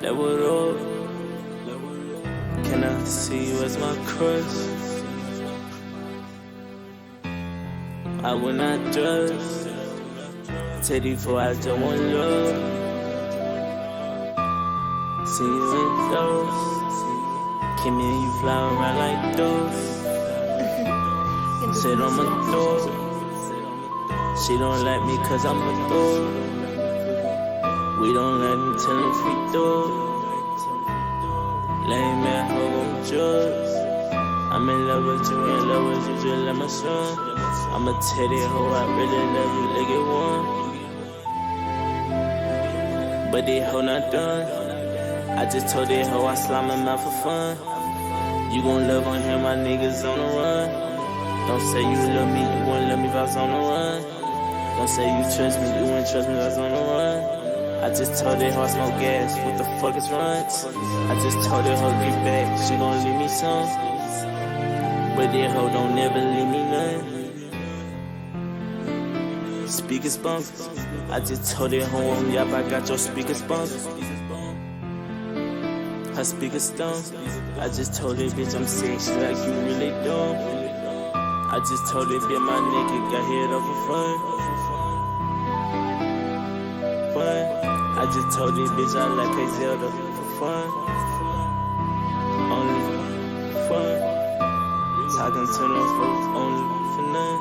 Level up. Can I see you as my crush? I will not judge. Teddy for I just want love. See you in those. Kimmy and you fly around like those. Sit on my door. She don't like me cause I'm a door. We don't let me tell him free throw. Lame man, hoe gon' judge. I'm in love with you, in love with you, just like my son. I'm a teddy hoe, I really love you, like it one. But they hoe not done. I just told that hoe I slime him out for fun. You gon' love on him, my niggas on the run. Don't say you love me, you wouldn't love me if I was on the run. Don't say you trust me, you wouldn't trust me if I was on the run. I just told that hoe I smoke gas, what the fuck is runs? I just told that hoe get back, she gon' leave me some. But that hoe don't never leave me none. Speakers bump. I just told that hoe on Yapp I got your speakers bump. Her speakers stomp. I just told that bitch I'm sexy like you really don't. I just told that bitch my nigga got hit up for fun. I just told this bitch I like pay Zelda for fun. Only fun. Talking to them folks only for none.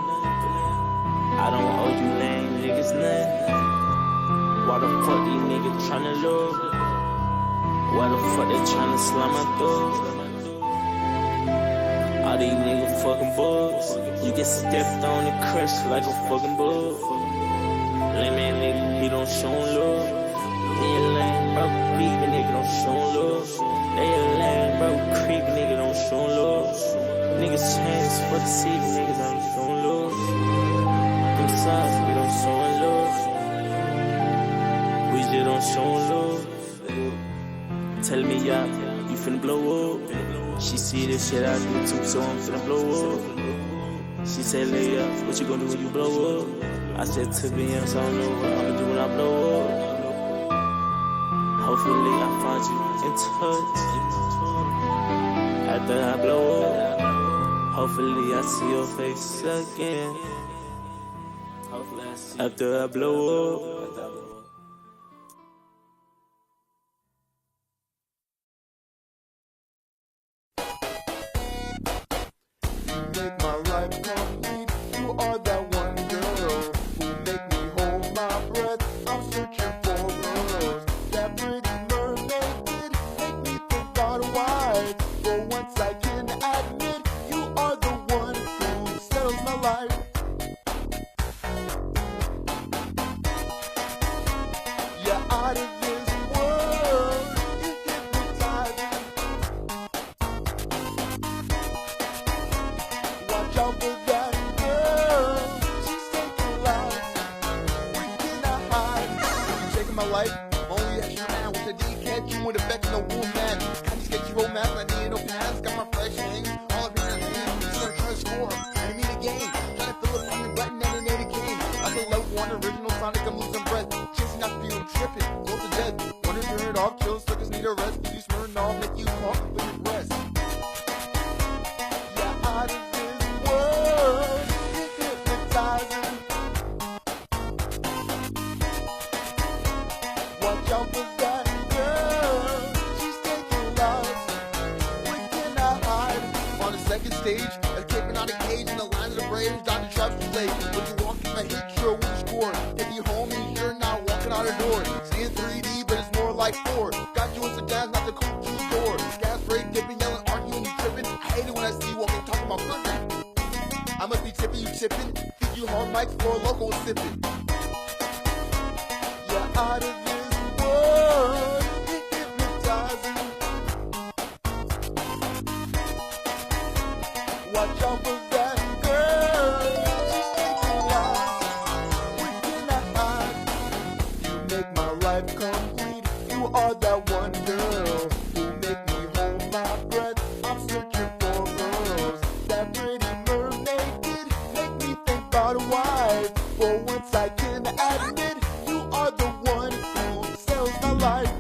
I don't owe you lame niggas none. Why the fuck these niggas tryna love? Why the fuck they tryna slam my door? All these niggas fucking bugs. You get stepped on and crushed like a fucking bug. Lame man nigga, he don't show love. They a lame bro, creepy nigga don't show love. They a lame bro, creepy nigga don't show love. Niggas change for the city, niggas don't show love. Them sides, we don't show love. We just don't show love. Tell me, Yapp, you finna blow up. She see this shit I do too, so I'm finna blow up. She said, lay up, what you gonna do when you blow up? I said, to be honest, I don't know what I'ma do when I blow up. Hopefully I find you in touch after I blow up. Hopefully I see your face again after I blow up. Make my life complete. You are that one girl who make me hold my breath. I'm searching for girls. That pretty mermaid did make me think about a wife. For once I can admit you are the one who settles my life. You're out of this world. You're hypnotizing. Watch out for that girl. She's taking lives. Where can I hide? You taking my life? Only extra man with a D catch you with a back no woman. I just get you romance, I need no pants. Got my flesh hangs all up in your hand. You start trying to score. I mean a game. Trying to fill up on your button and an 80 king. I feel like one original Sonic, I'm losing breath. Chasing after you, I'm tripping. Close to death. Wanna turn it off, chill, suckers need a rest. You smirring off, make you cough with your breast. Yeah, out of this world, you're hypnotizing. Watch out for that girl, she's taking lives. Where can I hide? On the second stage, escaping out of cage in the line of the Braves, Dr. Traps too late. When you walk in my hit, sure will score. If you home and you're not walking out the door. Seeing 3D, but it's more like 4. Got you in some dance, not the cool to the door. Gas brake, dipping, yelling, arguing, you tripping. I hate it when I see you walking, talking about cooking. I must be tipping, you tipping. Think you hard mics for a local sipping. You're out of this world, you're hypnotizing. Watch out for that girl, she's taking lives. Where can I hide? You make my life complete. You are that one girl who make me hold my breath. I'm searching for girls. That pretty mermaid did make me think about a wife. For once I can admit you are the one who sells my life.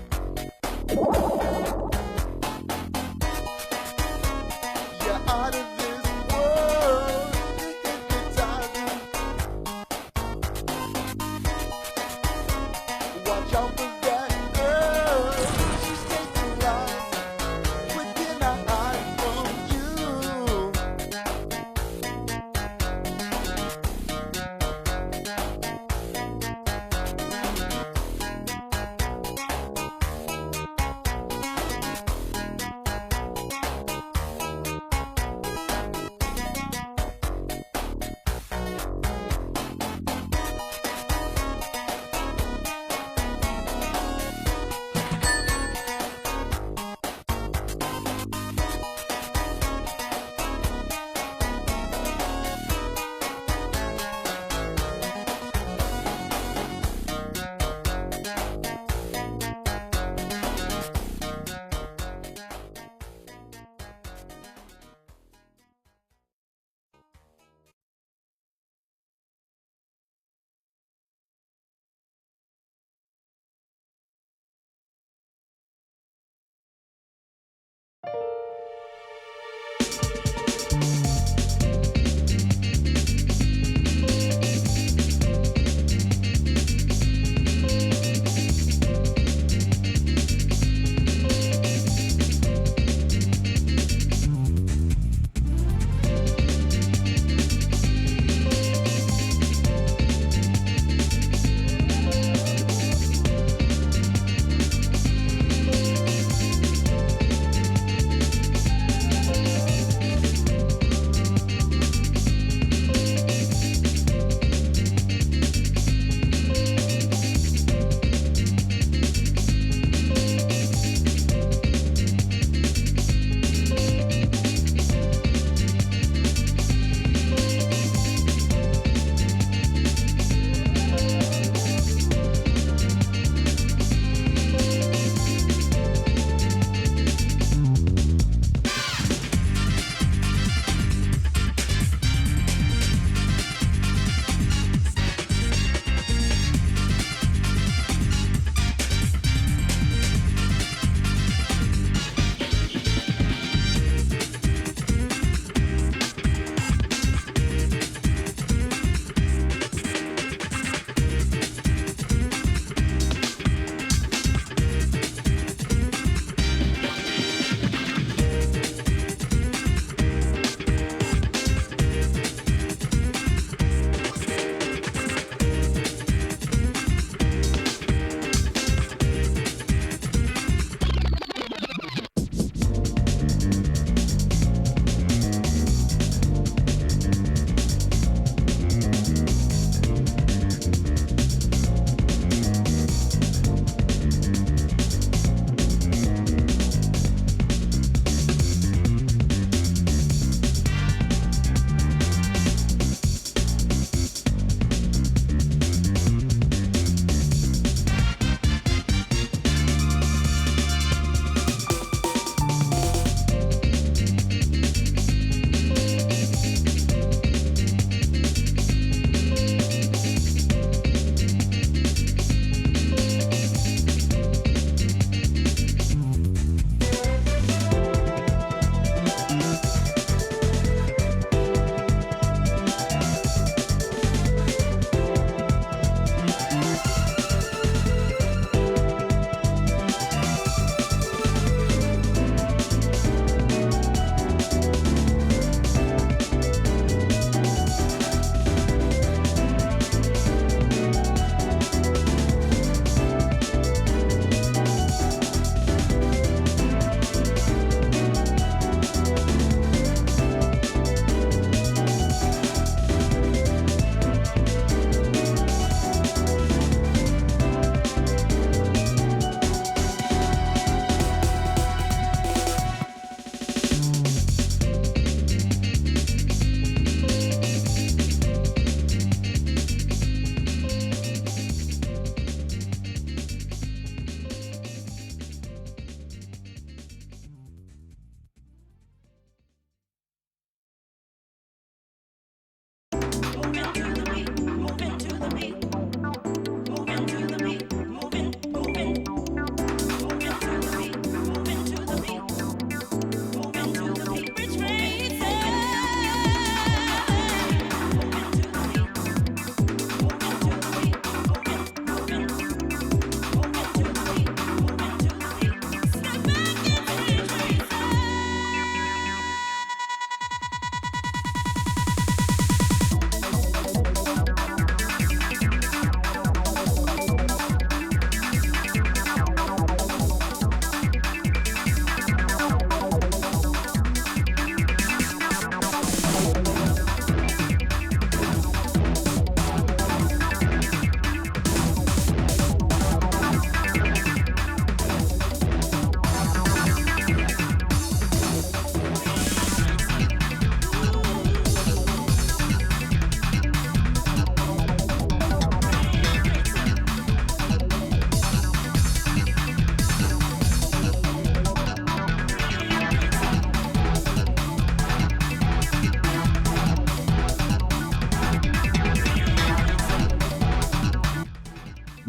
watch out for that girl. She's taking life. What can I hide from you?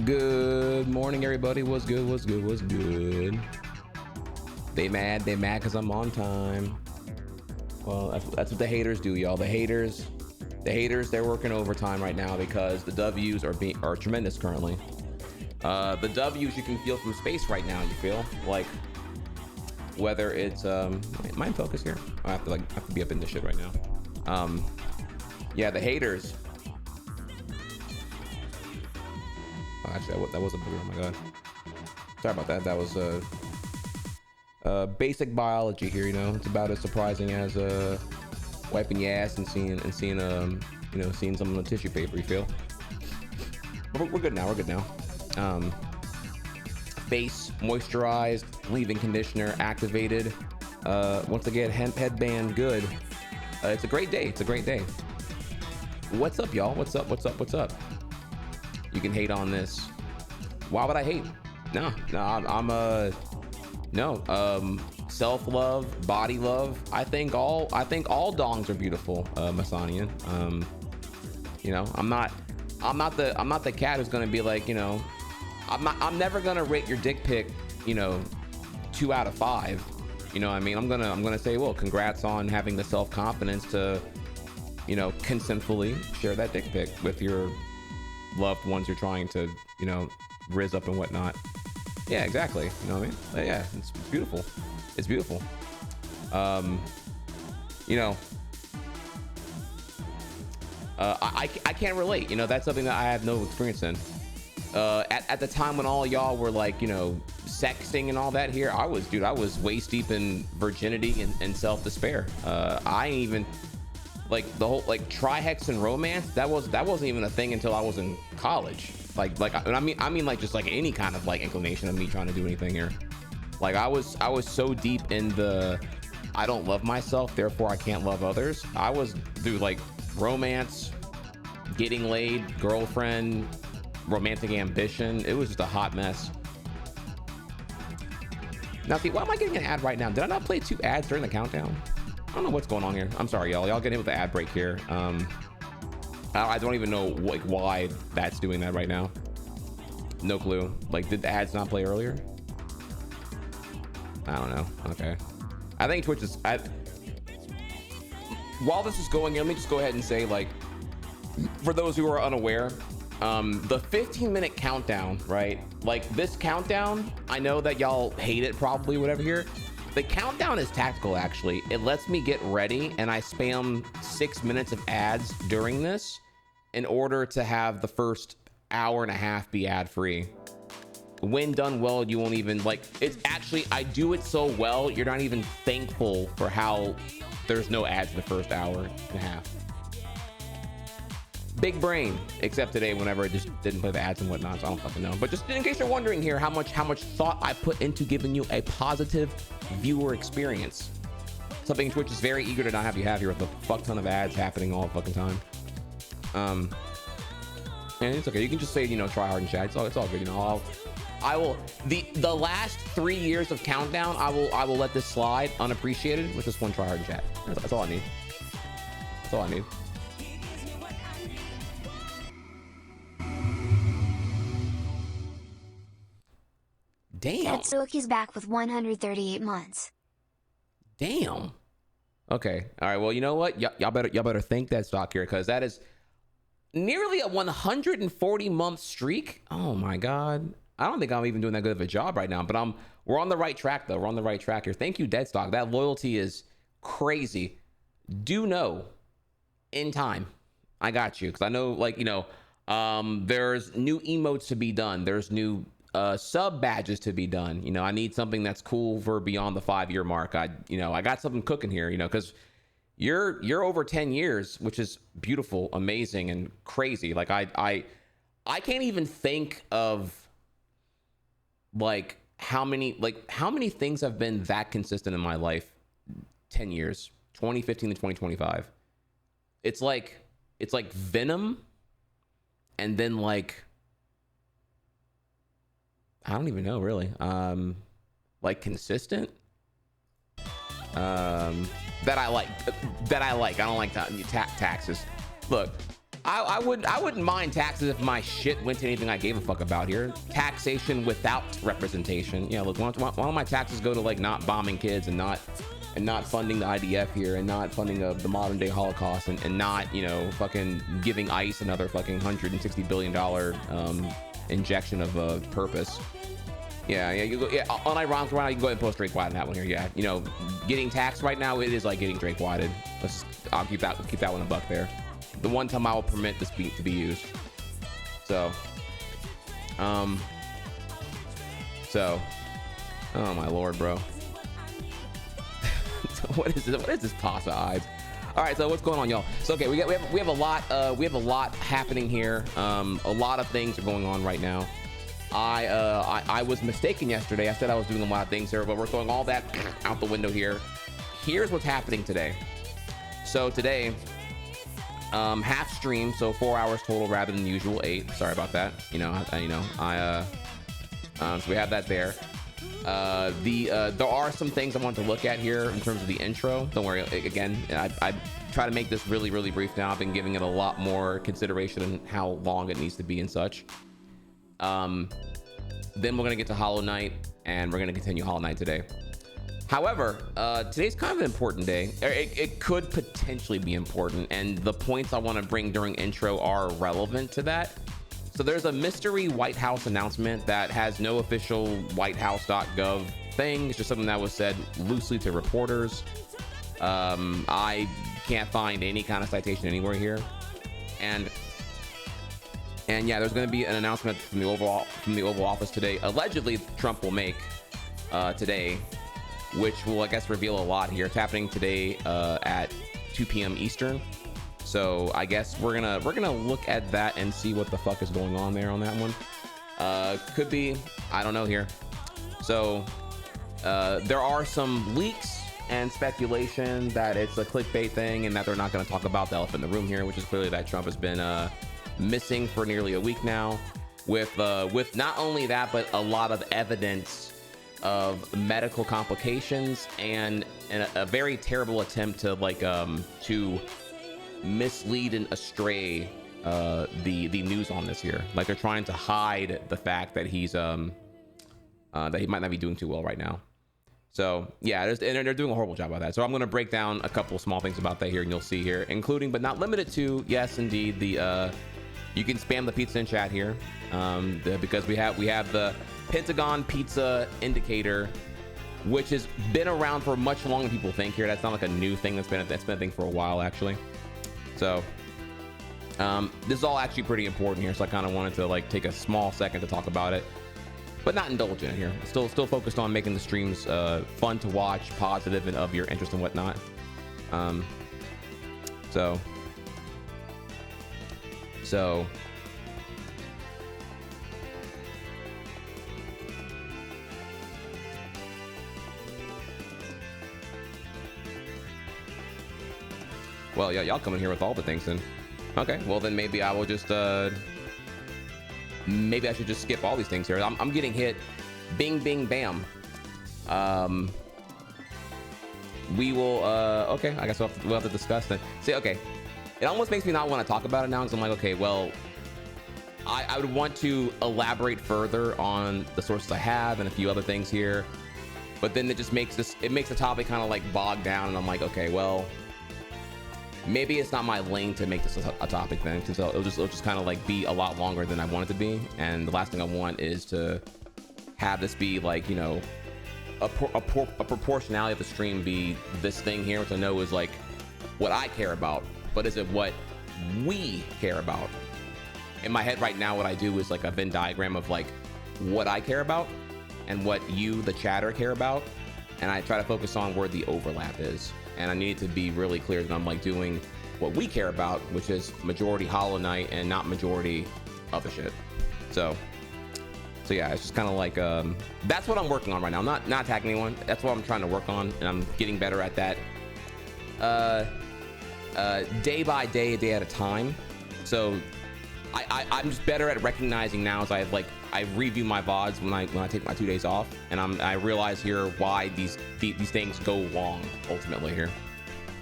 Good morning, everybody. What's good? What's good? What's good? They mad because I'm on time. Well, that's what the haters do, y'all. The haters, they're working overtime right now because the W's are tremendous currently. The W's you can feel from space right now. You feel like whether it's am I in focus here? I have to be up in this shit right now. Yeah, the haters. Oh, actually, that was a booger. Oh my god. Sorry about that. That was basic biology here. You know, it's about as surprising as wiping your ass and seeing seeing something on the tissue paper. You feel? But we're good now. We're good now. Face moisturized, leave-in conditioner activated. Once again, headband good. It's a great day. It's a great day. What's up, y'all? What's up? What's up? What's up? You can hate on this. Why would I hate? No, self-love, body love. I think all dongs are beautiful, Masanian. You know, I'm not the cat who's gonna be like, you know, I'm never gonna rate your dick pic, you know, 2 out of 5. You know what I mean? I'm gonna say, well, congrats on having the self-confidence to, you know, consentfully share that dick pic with your loved ones you're trying to, you know, rizz up and whatnot. Yeah, exactly. You know what I mean? But yeah, it's beautiful. It's beautiful. You know, I can't relate. You know, that's something that I have no experience in. At the time when all y'all were like, you know, sexting and all that here, I was waist deep in virginity and self-despair. I ain't even like the whole like trihex and romance. That wasn't even a thing until I was in college. I mean like just like any kind of like inclination of me trying to do anything here. Like I was so deep in the I don't love myself, therefore I can't love others. I was through like romance, getting laid, girlfriend, romantic ambition. It was just a hot mess. Now see, why am I getting an ad right now? Did I not play 2 ads during the countdown? I don't know what's going on here. I'm sorry, y'all. Y'all get hit with the ad break here. I don't even know like why that's doing that right now. No clue. Like, did the ads not play earlier? I don't know. Okay. I think Twitch is. While this is going, let me just go ahead and say, like, for those who are unaware, the 15-minute countdown, right? Like this countdown, I know that y'all hate it probably, whatever here. The countdown is tactical, actually. It lets me get ready, and I spam 6 minutes of ads during this in order to have the first hour and a half be ad-free. When done well, you won't even like it's actually I do it so well you're not even thankful for how there's no ads in the first hour and a half. Big brain, except today whenever I just didn't play the ads and whatnot, so I don't fucking know. But just in case you're wondering here how much thought I put into giving you a positive viewer experience, something Twitch is very eager to not have you have here with a fuck ton of ads happening all the fucking time. And it's okay, you can just say, you know, try hard and chat. It's all good, you know. I will the last 3 years of countdown, I will let this slide unappreciated with this one try hard and chat. That's all I need. That's all I need. Damn. Tetsuoki's back with 138 months. Damn. Okay. All right. Well, you know what? Y'all better thank that stock here, because that is nearly a 140 month streak. Oh my God. I don't think I'm even doing that good of a job right now, but we're on the right track though. We're on the right track here. Thank you, Deadstock. That loyalty is crazy. Do know in time, I got you, because I know, like, you know, there's new emotes to be done. There's new sub badges to be done. You know, I need something that's cool for beyond the 5-year mark. I got something cooking here, you know, because you're over 10 years, which is beautiful, amazing, and crazy. Like I can't even think of like how many things have been that consistent in my life. 10 years, 2015 to 2025. It's like Venom, and then like I don't even know really. Like consistent. That I like. I don't like taxes. Look, I wouldn't mind taxes if my shit went to anything I gave a fuck about here. Taxation without representation. Yeah, look, why don't my taxes go to like not bombing kids and not funding the IDF here and not funding the modern day Holocaust and not, you know, fucking giving ICE another fucking $160 billion injection of purpose. Yeah, you go, yeah, unironically right now, you can go ahead and post Drake White on that one here. Yeah, you know, getting taxed right now, it is like getting Drake Whited. I'll keep that one a buck there. The one time I will permit this beat to be used. So, oh my lord, bro. What is this toss of eyes? All right, so what's going on, y'all? So okay, we have a lot happening here. A lot of things are going on right now. I was mistaken yesterday. I said I was doing a lot of things here, but we're throwing all that out the window here. Here's what's happening today. So today, half stream, so 4 hours total rather than the usual 8. Sorry about that. So we have that there. There are some things I want to look at here in terms of the intro. Don't worry. Again, I try to make this really, really brief now. I've been giving it a lot more consideration in how long it needs to be and such. Then we're gonna get to Hollow Knight, and we're gonna continue Hollow Knight today. However, today's kind of an important day. It could potentially be important, and the points I want to bring during intro are relevant to that. So there's a mystery White House announcement that has no official whitehouse.gov thing. It's just something that was said loosely to reporters. I can't find any kind of citation anywhere here. And yeah, there's going to be an announcement from the Oval Office today. Allegedly, Trump will make today, which will, I guess, reveal a lot here. It's happening today at 2 p.m. Eastern. So I guess we're gonna look at that and see what the fuck is going on there on that one. Could be, I don't know here. So there are some leaks and speculation that it's a clickbait thing and that they're not going to talk about the elephant in the room here, which is clearly that Trump has been missing for nearly a week now, with not only that but a lot of evidence of medical complications and a very terrible attempt to to mislead and astray the news on this here. Like they're trying to hide the fact that he's that he might not be doing too well right now. So yeah, and they're doing a horrible job about that. So I'm going to break down a couple small things about that here, and you'll see here, including but not limited to, yes indeed, the you can spam the pizza in chat here, because we have the Pentagon pizza indicator, which has been around for much longer than people think here. That's not like a new thing. That's been a thing for a while actually. So this is all actually pretty important here, so I kind of wanted to like take a small second to talk about it, but not indulge in it here. Still focused on making the streams fun to watch, positive, and of your interest and whatnot. So well, yeah, y'all coming here with all the things then. Okay, well then maybe I will just maybe I should just skip all these things here. I'm getting hit, bing bing bam. We will okay, I guess we'll have to discuss that. See, okay, it almost makes me not want to talk about it now, because I'm like, okay, well, I would want to elaborate further on the sources I have and a few other things here, but then it just makes the topic kind of like bogged down, and I'm like, okay, well, maybe it's not my lane to make this a topic then, because it'll just kind of like be a lot longer than I want it to be. And the last thing I want is to have this be like, you know, a proportionality of the stream be this thing here, which I know is like what I care about, but is it what we care about? In my head right now, what I do is like a Venn diagram of like what I care about and what you, the chatter, care about, and I try to focus on where the overlap is. And I need to be really clear that I'm like doing what we care about, which is majority Hollow Knight and not majority other shit. So yeah, it's just kind of like that's what I'm working on right now. I'm not attacking anyone. That's what I'm trying to work on, and I'm getting better at that. Day by day, a day at a time. So I'm just better at recognizing now as I review my VODs when I take my 2 days off, and I realize here why these things go long ultimately here.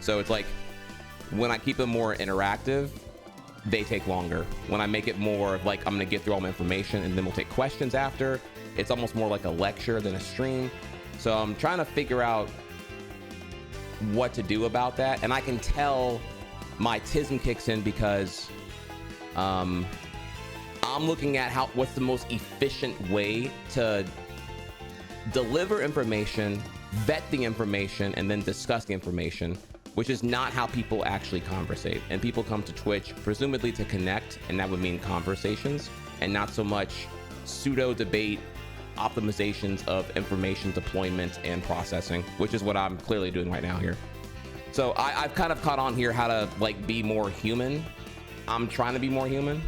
So it's like when I keep them more interactive, they take longer. When I make it more like I'm gonna get through all my information and then we'll take questions after, it's almost more like a lecture than a stream. So I'm trying to figure out what to do about that. And I can tell my tism kicks in because I'm looking at what's the most efficient way to deliver information, vet the information, and then discuss the information, which is not how people actually conversate. And people come to Twitch presumably to connect, and that would mean conversations and not so much pseudo debate optimizations of information deployment and processing, which is what I'm clearly doing right now here. So I've kind of caught on here how to like be more human. I'm trying to be more human,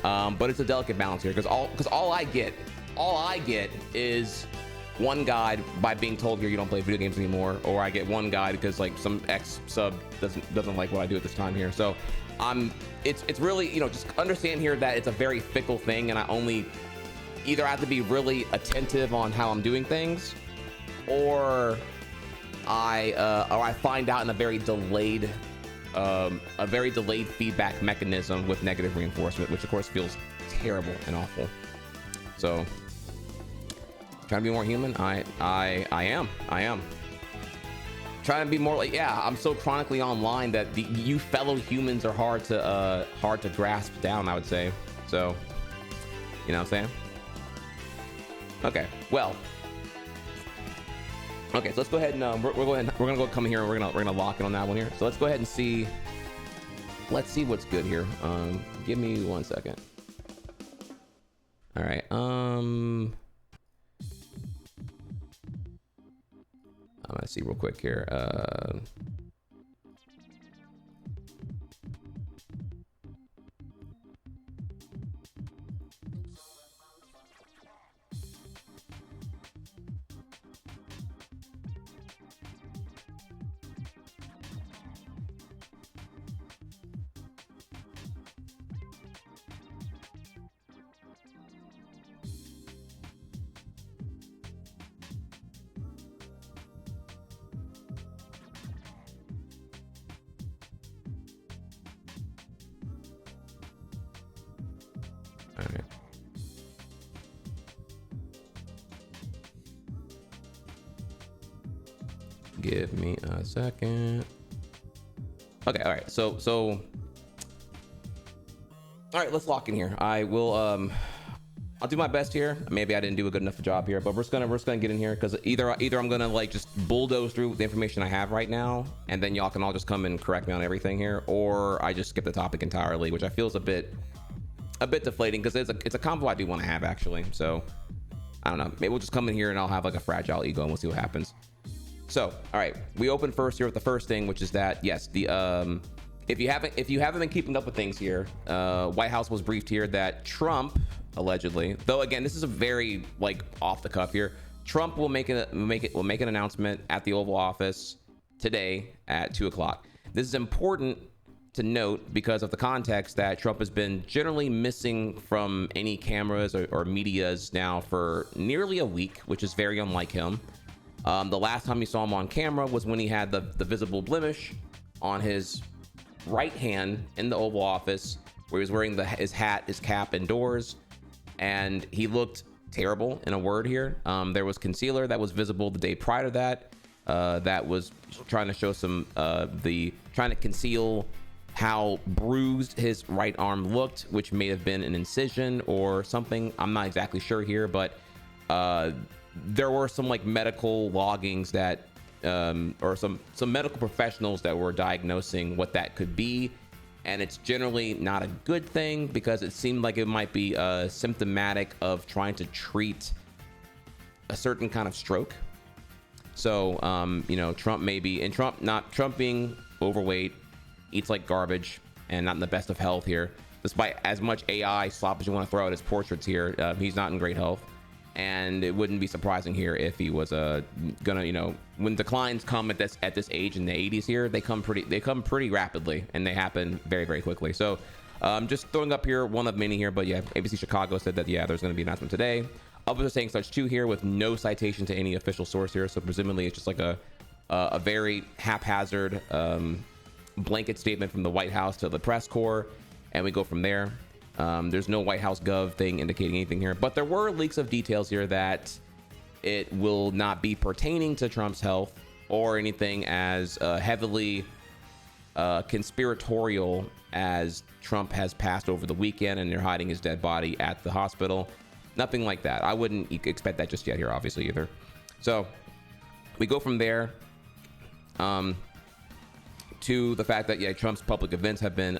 but it's a delicate balance here because all I get is one guide by being told here you don't play video games anymore, or I get one guide because like some ex sub doesn't like what I do at this time here. So it's really, you know, just understand here that it's a very fickle thing, and I only either have to be really attentive on how I'm doing things, or I find out in a very delayed feedback mechanism with negative reinforcement, which of course feels terrible and awful. So trying to be more human. I am trying to be more like, yeah, I'm so chronically online that you fellow humans are hard to grasp down, I would say. So, you know what I'm saying? Okay, well, okay, so let's go ahead and we're gonna go come here and we're gonna lock in on that one here. So let's go ahead and see. Let's see what's good here. Give me 1 second. All right. I'm gonna see real quick here. All right. Give me a second. Okay, all right. So all right, let's lock in here. I will I'll do my best here. Maybe I didn't do a good enough job here, but we're just gonna get in here because either I'm gonna like just bulldoze through the information I have right now, and then y'all can all just come and correct me on everything here, or I just skip the topic entirely, which I feel is a bit deflating because it's a combo I do want to have actually. So I don't know, maybe we'll just come in here and I'll have like a fragile ego and we'll see what happens. So all right, we open first here with the first thing, which is that yes, the if you haven't been keeping up with things here, White House was briefed here that Trump allegedly, though again this is a very like off the cuff here, Trump will make an announcement at the Oval Office today at 2 o'clock. This is important to note because of the context that Trump has been generally missing from any cameras or medias now for nearly a week, which is very unlike him. The last time you saw him on camera was when he had the visible blemish on his right hand in the Oval Office, where he was wearing his hat, his cap indoors, and he looked terrible. In a word here, there was concealer that was visible the day prior to that, that was trying to show some trying to conceal how bruised his right arm looked, which may have been an incision or something. I'm not exactly sure here, but there were some like medical loggings that or some medical professionals that were diagnosing what that could be, and it's generally not a good thing because it seemed like it might be symptomatic of trying to treat a certain kind of stroke. So you know, Trump being overweight, eats like garbage, and not in the best of health here, despite as much AI slop as you want to throw at his portraits here. He's not in great health, and it wouldn't be surprising here if he was gonna, you know, when declines come at this age in the 80s here, they come pretty rapidly, and they happen very, very quickly. So just throwing up here one of many here, but yeah, ABC Chicago said that yeah, there's going to be an announcement today. Others are saying such too here with no citation to any official source here, so presumably it's just like a very haphazard blanket statement from the White House to the press corps. and we go from there. There's no White House Gov thing indicating anything here, but there were leaks of details here that it will not be pertaining to Trump's health or anything as heavily conspiratorial as Trump has passed over the weekend and they're hiding his dead body at the hospital. Nothing like that. I wouldn't expect that just yet here, obviously, either. So we go from there to the fact that, yeah, Trump's public events have been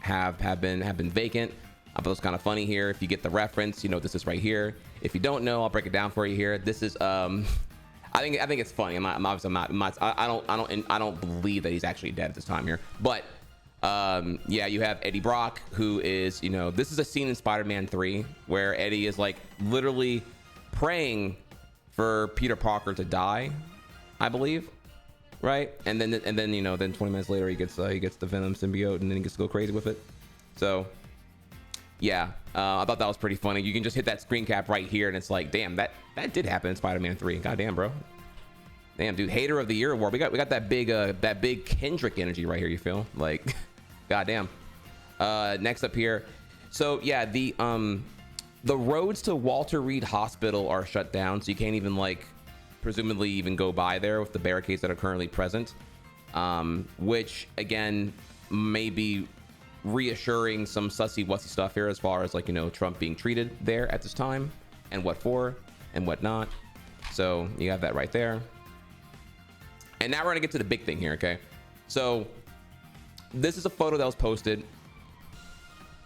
vacant. I thought it was kind of funny here. If you get the reference, you know, this is right here. If you don't know, I'll break it down for you here. This is I think it's funny. I don't believe that he's actually dead at this time here. But yeah, you have Eddie Brock, who is, you know, this is a scene in Spider-Man 3 where Eddie is like literally praying for Peter Parker to die, I believe, right? And then you know, then 20 minutes later he gets the Venom symbiote and then he gets to go crazy with it. So yeah, I thought that was pretty funny. You can just hit that screen cap right here and it's like, damn, that did happen in Spider-Man 3. Goddamn, bro. Damn, dude, Hater of the Year award. We got that big Kendrick energy right here, you feel? Like goddamn. Next up here. So yeah, the roads to Walter Reed Hospital are shut down, so you can't even like presumably even go by there with the barricades that are currently present. Which again may be reassuring some sussy-wussy stuff here as far as like, you know, Trump being treated there at this time and what for and what not. So you have that right there. And now we're gonna get to the big thing here, okay? So this is a photo that was posted.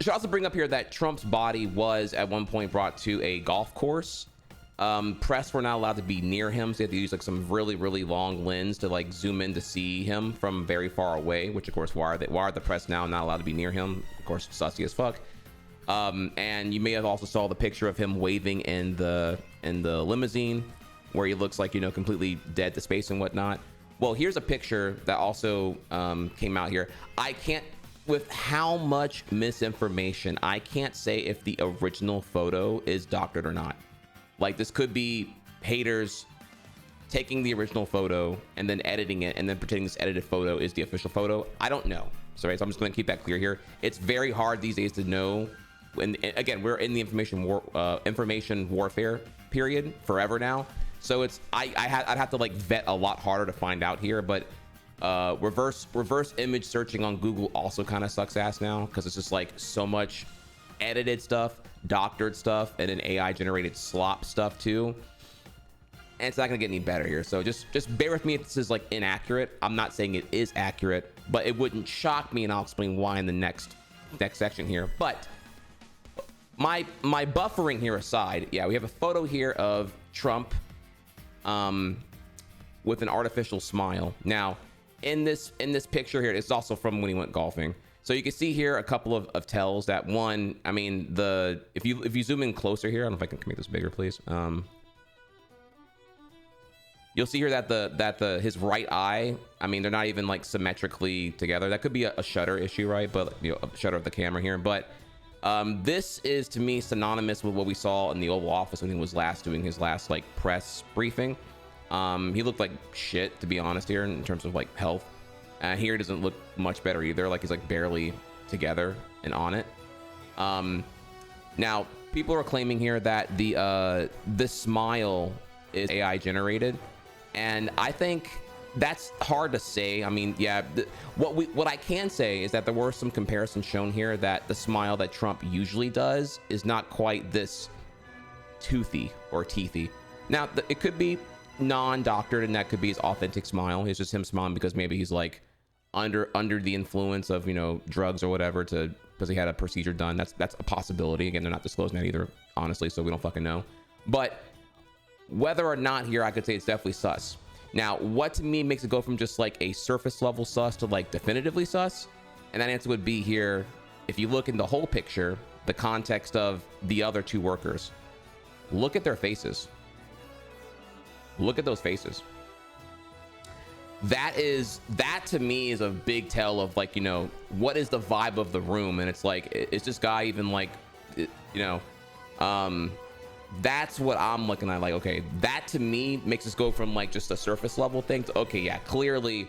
Should also bring up here that Trump's body was at one point brought to a golf course. Press were not allowed to be near him, so they had to use like some really long lens to like zoom in to see him from very far away, which of course why are the press now not allowed to be near him? Of course, sussy as fuck. And you may have also saw the picture of him waving in the limousine where he looks like, you know, completely dead to space and whatnot. Well, here's a picture that also came out here. I can't, with how much misinformation, I can't say if the original photo is doctored or not. Like, this could be haters taking the original photo and then editing it and then pretending this edited photo is the official photo. I don't know. Sorry, so I'm just going to keep that clear here. It's very hard these days to know. And again, we're in the information warfare period forever now. So it's I'd have to like vet a lot harder to find out here. But reverse image searching on Google also kind of sucks ass now, because it's just like so much edited stuff, doctored stuff, and then AI generated slop stuff too. And it's not gonna get any better here. So just bear with me if this is like inaccurate. I'm not saying it is accurate, but it wouldn't shock me, and I'll explain why in the next section here. But my buffering here aside, yeah, we have a photo here of Trump with an artificial smile. Now in this picture here, it's also from when he went golfing. So you can see here a couple of tells that, one, I mean, if you zoom in closer here, I don't know if I can make this bigger, please. You'll see here that his right eye, I mean, they're not even like symmetrically together. That could be a shutter issue, right? But, you know, a shutter of the camera here. But this is to me synonymous with what we saw in the Oval Office when he was doing his last like press briefing. He looked like shit, to be honest, here in terms of like health. Here it doesn't look much better either. Like he's like barely together and on it. Now people are claiming here that the smile is AI generated, and I think that's hard to say. I mean, yeah, what I can say is that there were some comparisons shown here that the smile that Trump usually does is not quite this toothy or teethy. Now it could be non-doctored, and that could be his authentic smile. It's just him smiling because maybe he's like under the influence of, you know, drugs or whatever, because he had a procedure done. That's a possibility. Again, they're not disclosing that either, honestly, so we don't fucking know. But whether or not here, I could say it's definitely sus. Now, what to me makes it go from just like a surface level sus to like definitively sus? And that answer would be here, if you look in the whole picture, the context of the other two workers. Look at their faces. Look at those faces. That to me is a big tell of like, you know, what is the vibe of the room? And it's like, is this guy even like, you know, that's what I'm looking at. Like, okay, that to me makes us go from like just a surface level thing to, okay, yeah, clearly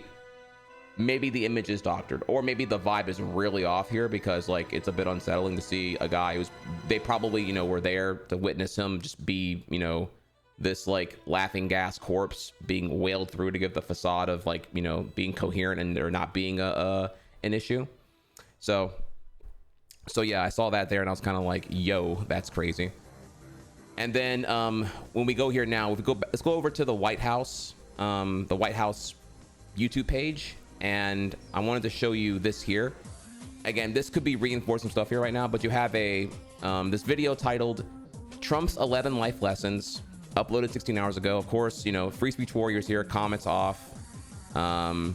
maybe the image is doctored, or maybe the vibe is really off here, because like it's a bit unsettling to see a guy who's, they probably, you know, were there to witness him just be, you know, this like laughing gas corpse being wailed through to give the facade of like, you know, being coherent and there not being an issue. So yeah, I saw that there and I was kind of like, yo, that's crazy. And then when we go here now, let's go over to the White House YouTube page, and I wanted to show you this here. Again, this could be reinforcing stuff here right now, but you have a this video titled Trump's 11 Life Lessons, uploaded 16 hours ago. Of course, you know, free speech warriors here, comments off, and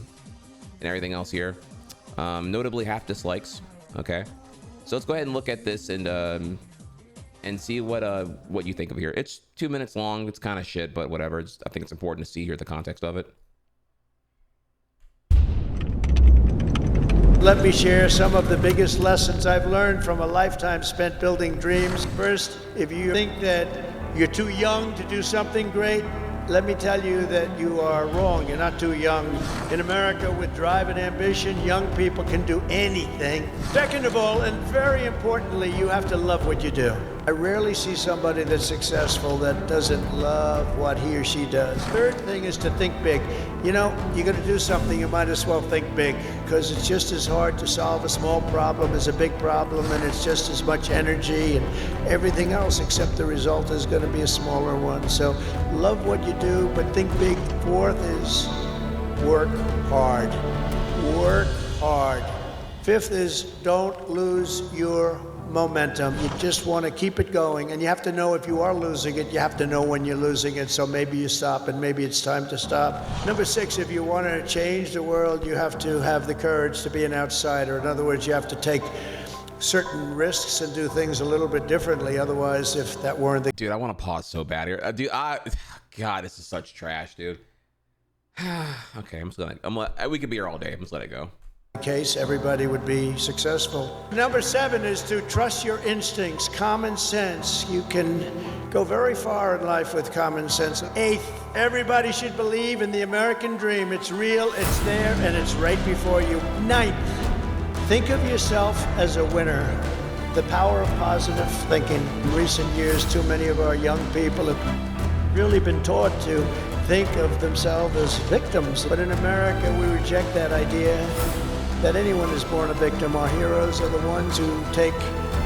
everything else here. Notably half dislikes. Okay, so let's go ahead and look at this and see what you think of here. It's 2 minutes long. It's kind of shit, but whatever. I think it's important to see here the context of it. Let me share some of the biggest lessons I've learned from a lifetime spent building dreams. First, if you think that you're too young to do something great, let me tell you that you are wrong. You're not too young. In America, with drive and ambition, young people can do anything. Second of all, and very importantly, you have to love what you do. I rarely see somebody that's successful that doesn't love what he or she does. Third thing is to think big. You know, you're going to do something, you might as well think big, because it's just as hard to solve a small problem as a big problem, and it's just as much energy and everything else, except the result is going to be a smaller one. So love what you do, but think big. Fourth is work hard. Work hard. Fifth is don't lose your momentum. You just want to keep it going, and you have to know if you are losing it, you have to know when you're losing it, so maybe you stop and maybe it's time to stop. Number six, if you want to change the world, you have to have the courage to be an outsider. In other words, you have to take certain risks and do things a little bit differently. Otherwise, if that weren't the... Dude, I want to pause so bad here. Dude, God, this is such trash, dude. Okay, we could be here all day. I'm just let it go. case, everybody would be successful. Number seven is to trust your instincts, common sense. You can go very far in life with common sense. Eighth, everybody should believe in the American dream. It's real, it's there, and it's right before you. Ninth, think of yourself as a winner. The power of positive thinking. In recent years, too many of our young people have really been taught to think of themselves as victims. But in America, we reject that idea that anyone is born a victim. Our heroes are the ones who take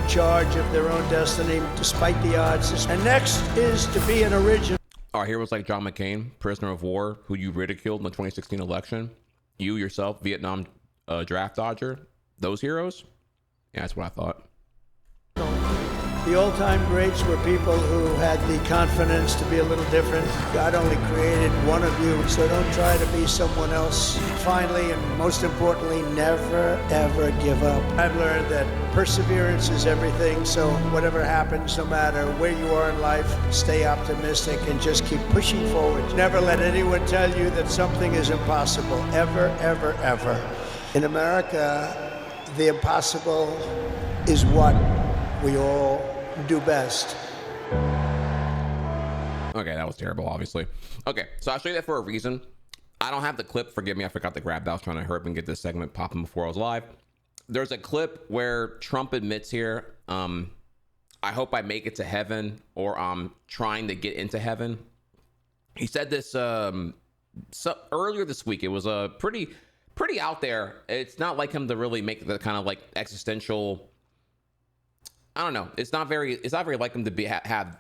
charge of their own destiny despite the odds. And next is to be an original. Our heroes like John McCain, prisoner of war, who you ridiculed in the 2016 election. You yourself, Vietnam draft dodger. Those heroes? Yeah, that's what I thought. The all-time greats were people who had the confidence to be a little different. God only created one of you, so don't try to be someone else. Finally, and most importantly, never, ever give up. I've learned that perseverance is everything, so whatever happens, no matter where you are in life, stay optimistic and just keep pushing forward. Never let anyone tell you that something is impossible, ever, ever, ever. In America, the impossible is what we all do best. Okay, that was terrible, obviously. Okay, so I'll show you that for a reason. I don't have the clip, forgive me, I forgot to grab that. I was trying to hurry up and get this segment popping before I was live. There's a clip where Trump admits here, I hope I make it to heaven, or I'm trying to get into heaven. He said this earlier this week. It was a pretty out there. It's not like him to really make the kind of like existential, I don't know. It's not very like him to have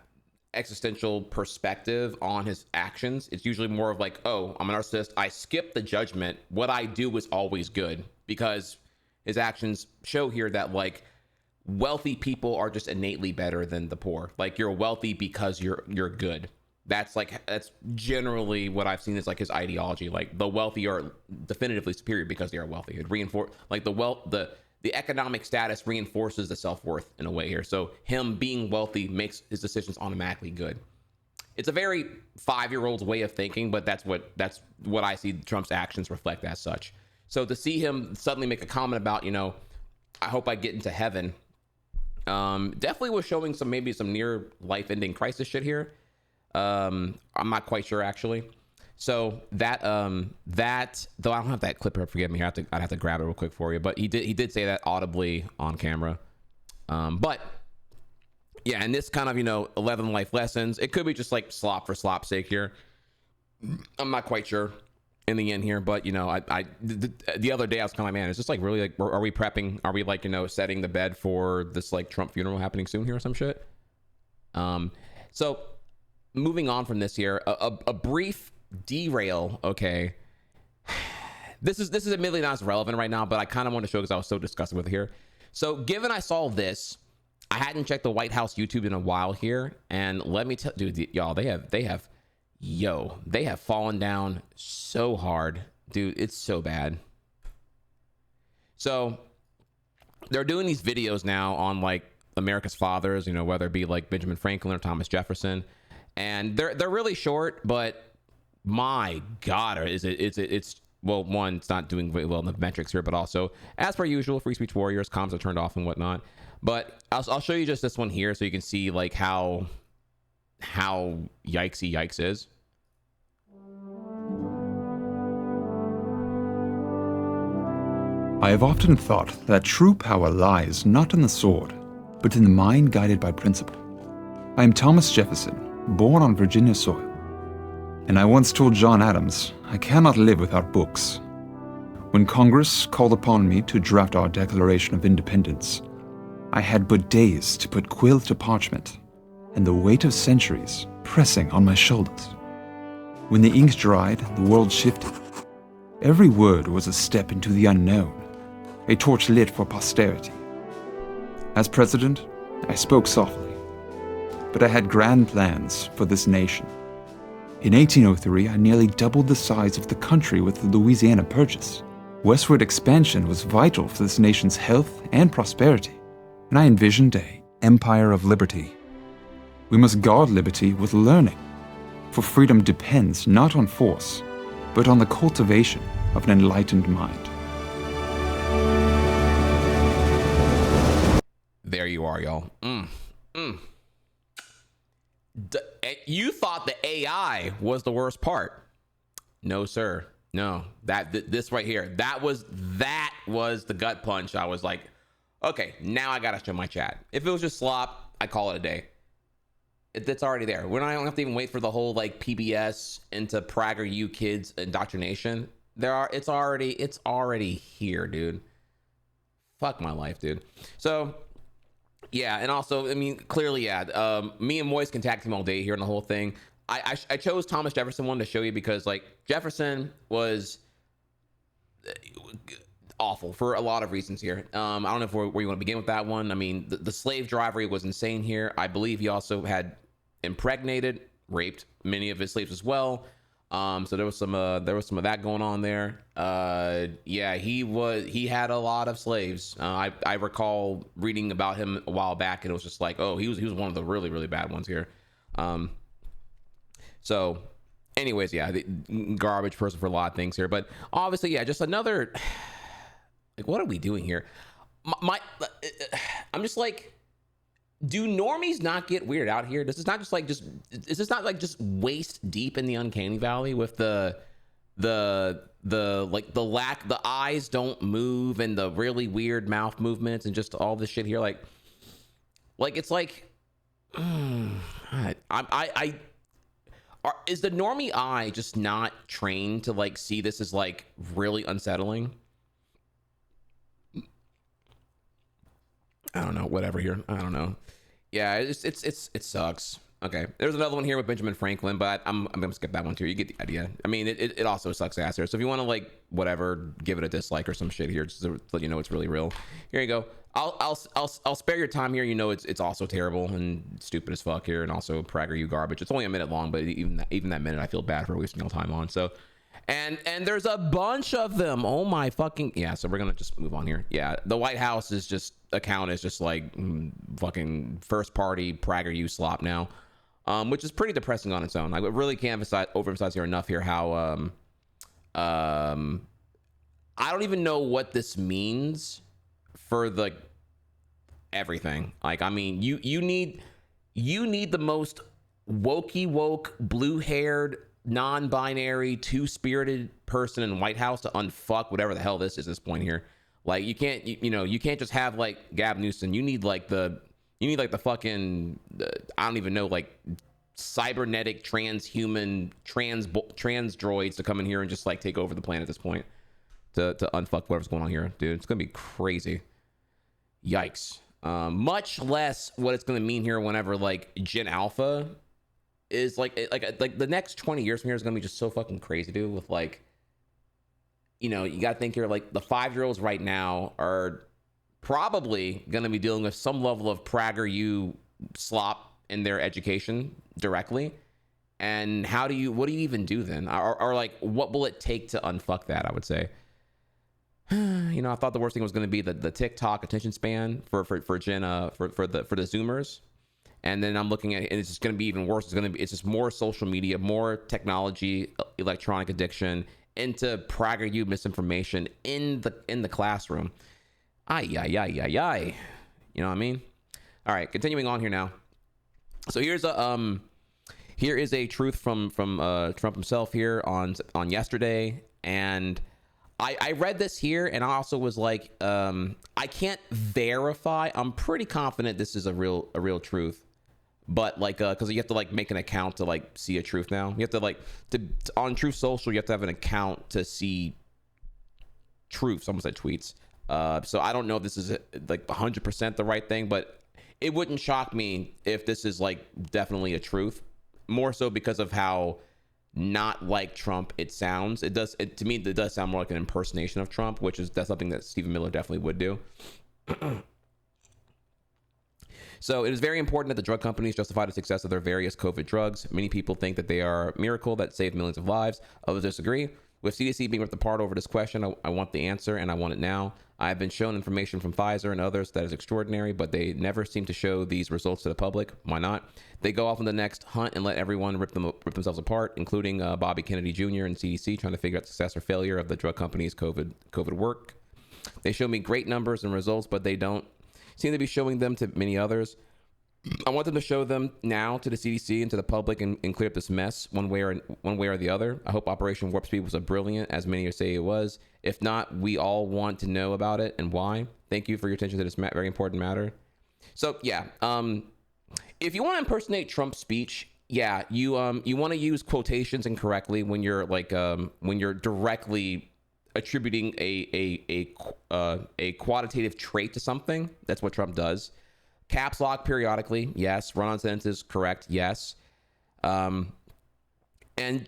existential perspective on his actions. It's usually more of like, oh, I'm a narcissist. I skip the judgment. What I do is always good, because his actions show here that like wealthy people are just innately better than the poor. Like you're wealthy because you're good. That's generally what I've seen is like his ideology. Like the wealthy are definitively superior because they are wealthy. It reinforce like the economic status reinforces the self-worth in a way here. So him being wealthy makes his decisions automatically good. It's a very 5-year-old's way of thinking, but that's what I see Trump's actions reflect as such. So to see him suddenly make a comment about, you know, I hope I get into heaven, definitely was showing maybe some near life ending crisis shit here. I'm not quite sure actually. So that though I don't have that clip here, forgive me, I'd have to grab it real quick for you. But he did say that audibly on camera. But yeah, and this kind of 11 life lessons. It could be just like slop for slop's sake here. I'm not quite sure in the end here, but the other day I was kind of like, man, it's just like really like, are we prepping? Are we like setting the bed for this like Trump funeral happening soon here or some shit? So moving on from this here, a brief derail. Okay, this is admittedly not as relevant right now, but I kind of want to show because I was so disgusted with it here. So given I saw this, I hadn't checked the White House YouTube in a while here, and let me tell, dude, y'all, they have fallen down so hard, dude. It's so bad. So they're doing these videos now on like America's fathers, whether it be like Benjamin Franklin or Thomas Jefferson, and they're really short, but my God, it's well, one, it's not doing very well in the metrics here, but also, as per usual, free speech warriors, comms are turned off and whatnot. But I'll show you just this one here so you can see like how yikesy yikes is. I have often thought that true power lies not in the sword, but in the mind guided by principle. I am Thomas Jefferson, born on Virginia soil. And I once told John Adams, I cannot live without books. When Congress called upon me to draft our Declaration of Independence, I had but days to put quill to parchment, and the weight of centuries pressing on my shoulders. When the ink dried, the world shifted. Every word was a step into the unknown, a torch lit for posterity. As president, I spoke softly, but I had grand plans for this nation. In 1803, I nearly doubled the size of the country with the Louisiana Purchase. Westward expansion was vital for this nation's health and prosperity, and I envisioned an empire of liberty. We must guard liberty with learning, for freedom depends not on force, but on the cultivation of an enlightened mind. There you are, y'all. You thought the AI was the worst part. No, sir. No, this right here, that was the gut punch. I was like, okay, now I gotta show my chat. If it was just slop, I call it a day. It's already there. I don't have to even wait for the whole like PBS into PragerU kids indoctrination. It's already here, dude. Fuck my life, dude. So yeah, and also, I mean, clearly, yeah. Me and Moise can tag team all day here in the whole thing. I chose Thomas Jefferson one to show you because like Jefferson was awful for a lot of reasons here. I don't know where you want to begin with that one. I mean, the slave drivery was insane here. I believe he also had impregnated, raped many of his slaves as well. So there was some of that going on there. Yeah, he had a lot of slaves. I recall reading about him a while back, and it was just like, oh, he was one of the really, really bad ones here. So anyways, yeah, the garbage person for a lot of things here, but obviously, yeah, just another, like, what are we doing here? I'm just like, do normies not get weirded out here? Is this not just waist deep in the uncanny valley with the eyes don't move and the really weird mouth movements and just all this shit here? Like it's like, is the normie eye just not trained to like see this as like really unsettling? I don't know, whatever here. I don't know. Yeah, it sucks. Okay, there's another one here with Benjamin Franklin, but I'm gonna skip that one too. You get the idea. I mean, it also sucks ass here. So if you want to like whatever, give it a dislike or some shit here, just to let you know it's really real. Here you go. I'll spare your time here. You know it's also terrible and stupid as fuck here, and also PragerU garbage. It's only a minute long, but even that minute, I feel bad for wasting all time on. So. And there's a bunch of them. Oh my fucking yeah. So we're gonna just move on here. Yeah, the White House account is just like fucking first party PragerU slop now, which is pretty depressing on its own. I really can't overemphasize here enough here how I don't even know what this means for the everything. Like, I mean, you need the most woke blue haired non-binary, two-spirited person in White House to unfuck whatever the hell this is at this point here. Like, you can't, you can't just have like Gavin Newsom. You need like the fucking, I don't even know, like cybernetic transhuman trans droids to come in here and just like take over the planet at this point to unfuck whatever's going on here, dude. It's gonna be crazy. Yikes. Much less what it's gonna mean here whenever like Gen Alpha is like the next 20 years from here is gonna be just so fucking crazy, dude. With like, you gotta think here, like the 5-year-olds right now are probably gonna be dealing with some level of PragerU slop in their education directly. And what do you even do then? Or like, what will it take to unfuck that? I would say, I thought the worst thing was going to be the TikTok attention span for the Zoomers. And then I'm looking at it, and it's just going to be even worse. It's just more social media, more technology, electronic addiction into PragerU misinformation in the classroom. Ay. You know what I mean? All right, continuing on here now. So here is a truth from Trump himself here on yesterday, and I read this here, and I also was like, I can't verify. I'm pretty confident this is a real truth, but like, because you have to like make an account to like see a truth now. You have to like on Truth Social, you have to have an account to see truths. Someone said tweets. So I don't know if this is like 100% the right thing, but it wouldn't shock me if this is like definitely a truth. More so because of how not like Trump it sounds. To me, it does sound more like an impersonation of Trump, that's something that Stephen Miller definitely would do. So it is very important that the drug companies justify the success of their various COVID drugs. Many people think that they are a miracle that saved millions of lives. Others disagree. With CDC being ripped apart over this question, I want the answer, and I want it now. I have been shown information from Pfizer and others that is extraordinary, but they never seem to show these results to the public. Why not? They go off on the next hunt and let everyone rip themselves apart, including Bobby Kennedy Jr. and CDC, trying to figure out the success or failure of the drug companies' COVID work. They show me great numbers and results, but they don't seem to be showing them to many others. I want them to show them now to the CDC and to the public and clear up this mess one way or the other. I hope Operation Warp Speed was a brilliant, as many say it was. If not, we all want to know about it and why. Thank you for your attention to this very important matter. So yeah, if you want to impersonate Trump's speech, yeah, you want to use quotations incorrectly when you're like when you're directly attributing a quantitative trait to something. That's what Trump does. Caps lock periodically, yes. Run-on sentences, correct, yes. And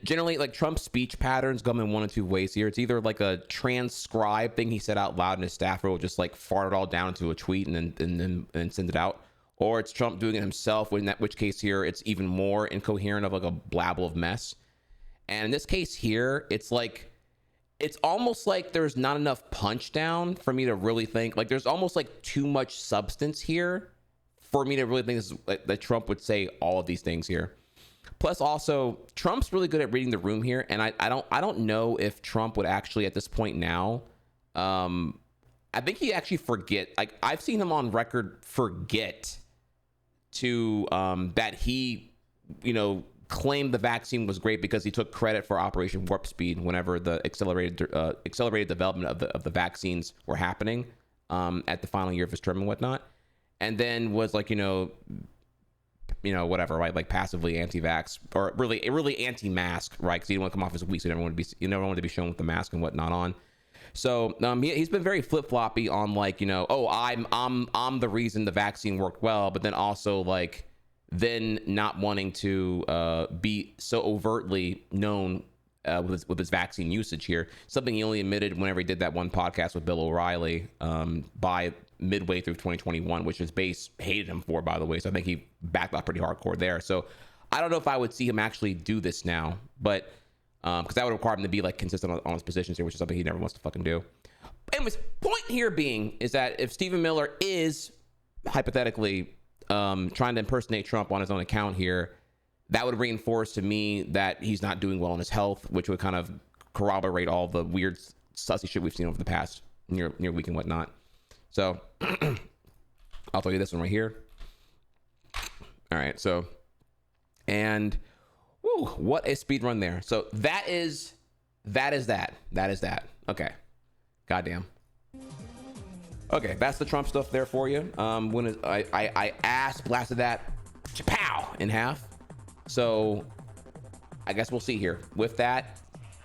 generally, like Trump's speech patterns come in one of two ways here. It's either like a transcribed thing he said out loud, and his staffer will just like fart it all down into a tweet and then send it out, or it's Trump doing it himself. In which case here, it's even more incoherent of like a blabble of mess. And in this case here, it's almost like there's not enough punch down for me to really think. Like there's almost like too much substance here for me to really think that Trump would say all of these things here. Plus, also, Trump's really good at reading the room here, and I don't know if Trump would actually at this point now. I think he actually forget. Like I've seen him on record forget to that he, claimed the vaccine was great because he took credit for Operation Warp Speed whenever the accelerated development of the vaccines were happening at the final year of his term and whatnot. And then was like, whatever, right? Like passively anti-vax or really anti-mask, right? Because he didn't want to come off as weak, so you never wanted to be shown with the mask and whatnot on. So he's been very flip-floppy on like, I'm the reason the vaccine worked well, but then also like then not wanting to be so overtly known with his vaccine usage here. Something he only admitted whenever he did that one podcast with Bill O'Reilly by midway through 2021, which his base hated him for, by the way. So I think he backed off pretty hardcore there. So I don't know if I would see him actually do this now, but because that would require him to be like consistent on his positions here, which is something he never wants to fucking do. Anyways, point here being is that if Stephen Miller is hypothetically trying to impersonate Trump on his own account here, that would reinforce to me that he's not doing well in his health, which would kind of corroborate all the weird sussy shit we've seen over the past near week and whatnot. So I'll tell you this one right here. All right. So, and woo, Whew, what a speed run there. So that is that. Okay. Goddamn. Okay, that's the Trump stuff there for you. When I ass blasted that pow in half. So I guess we'll see here. With that,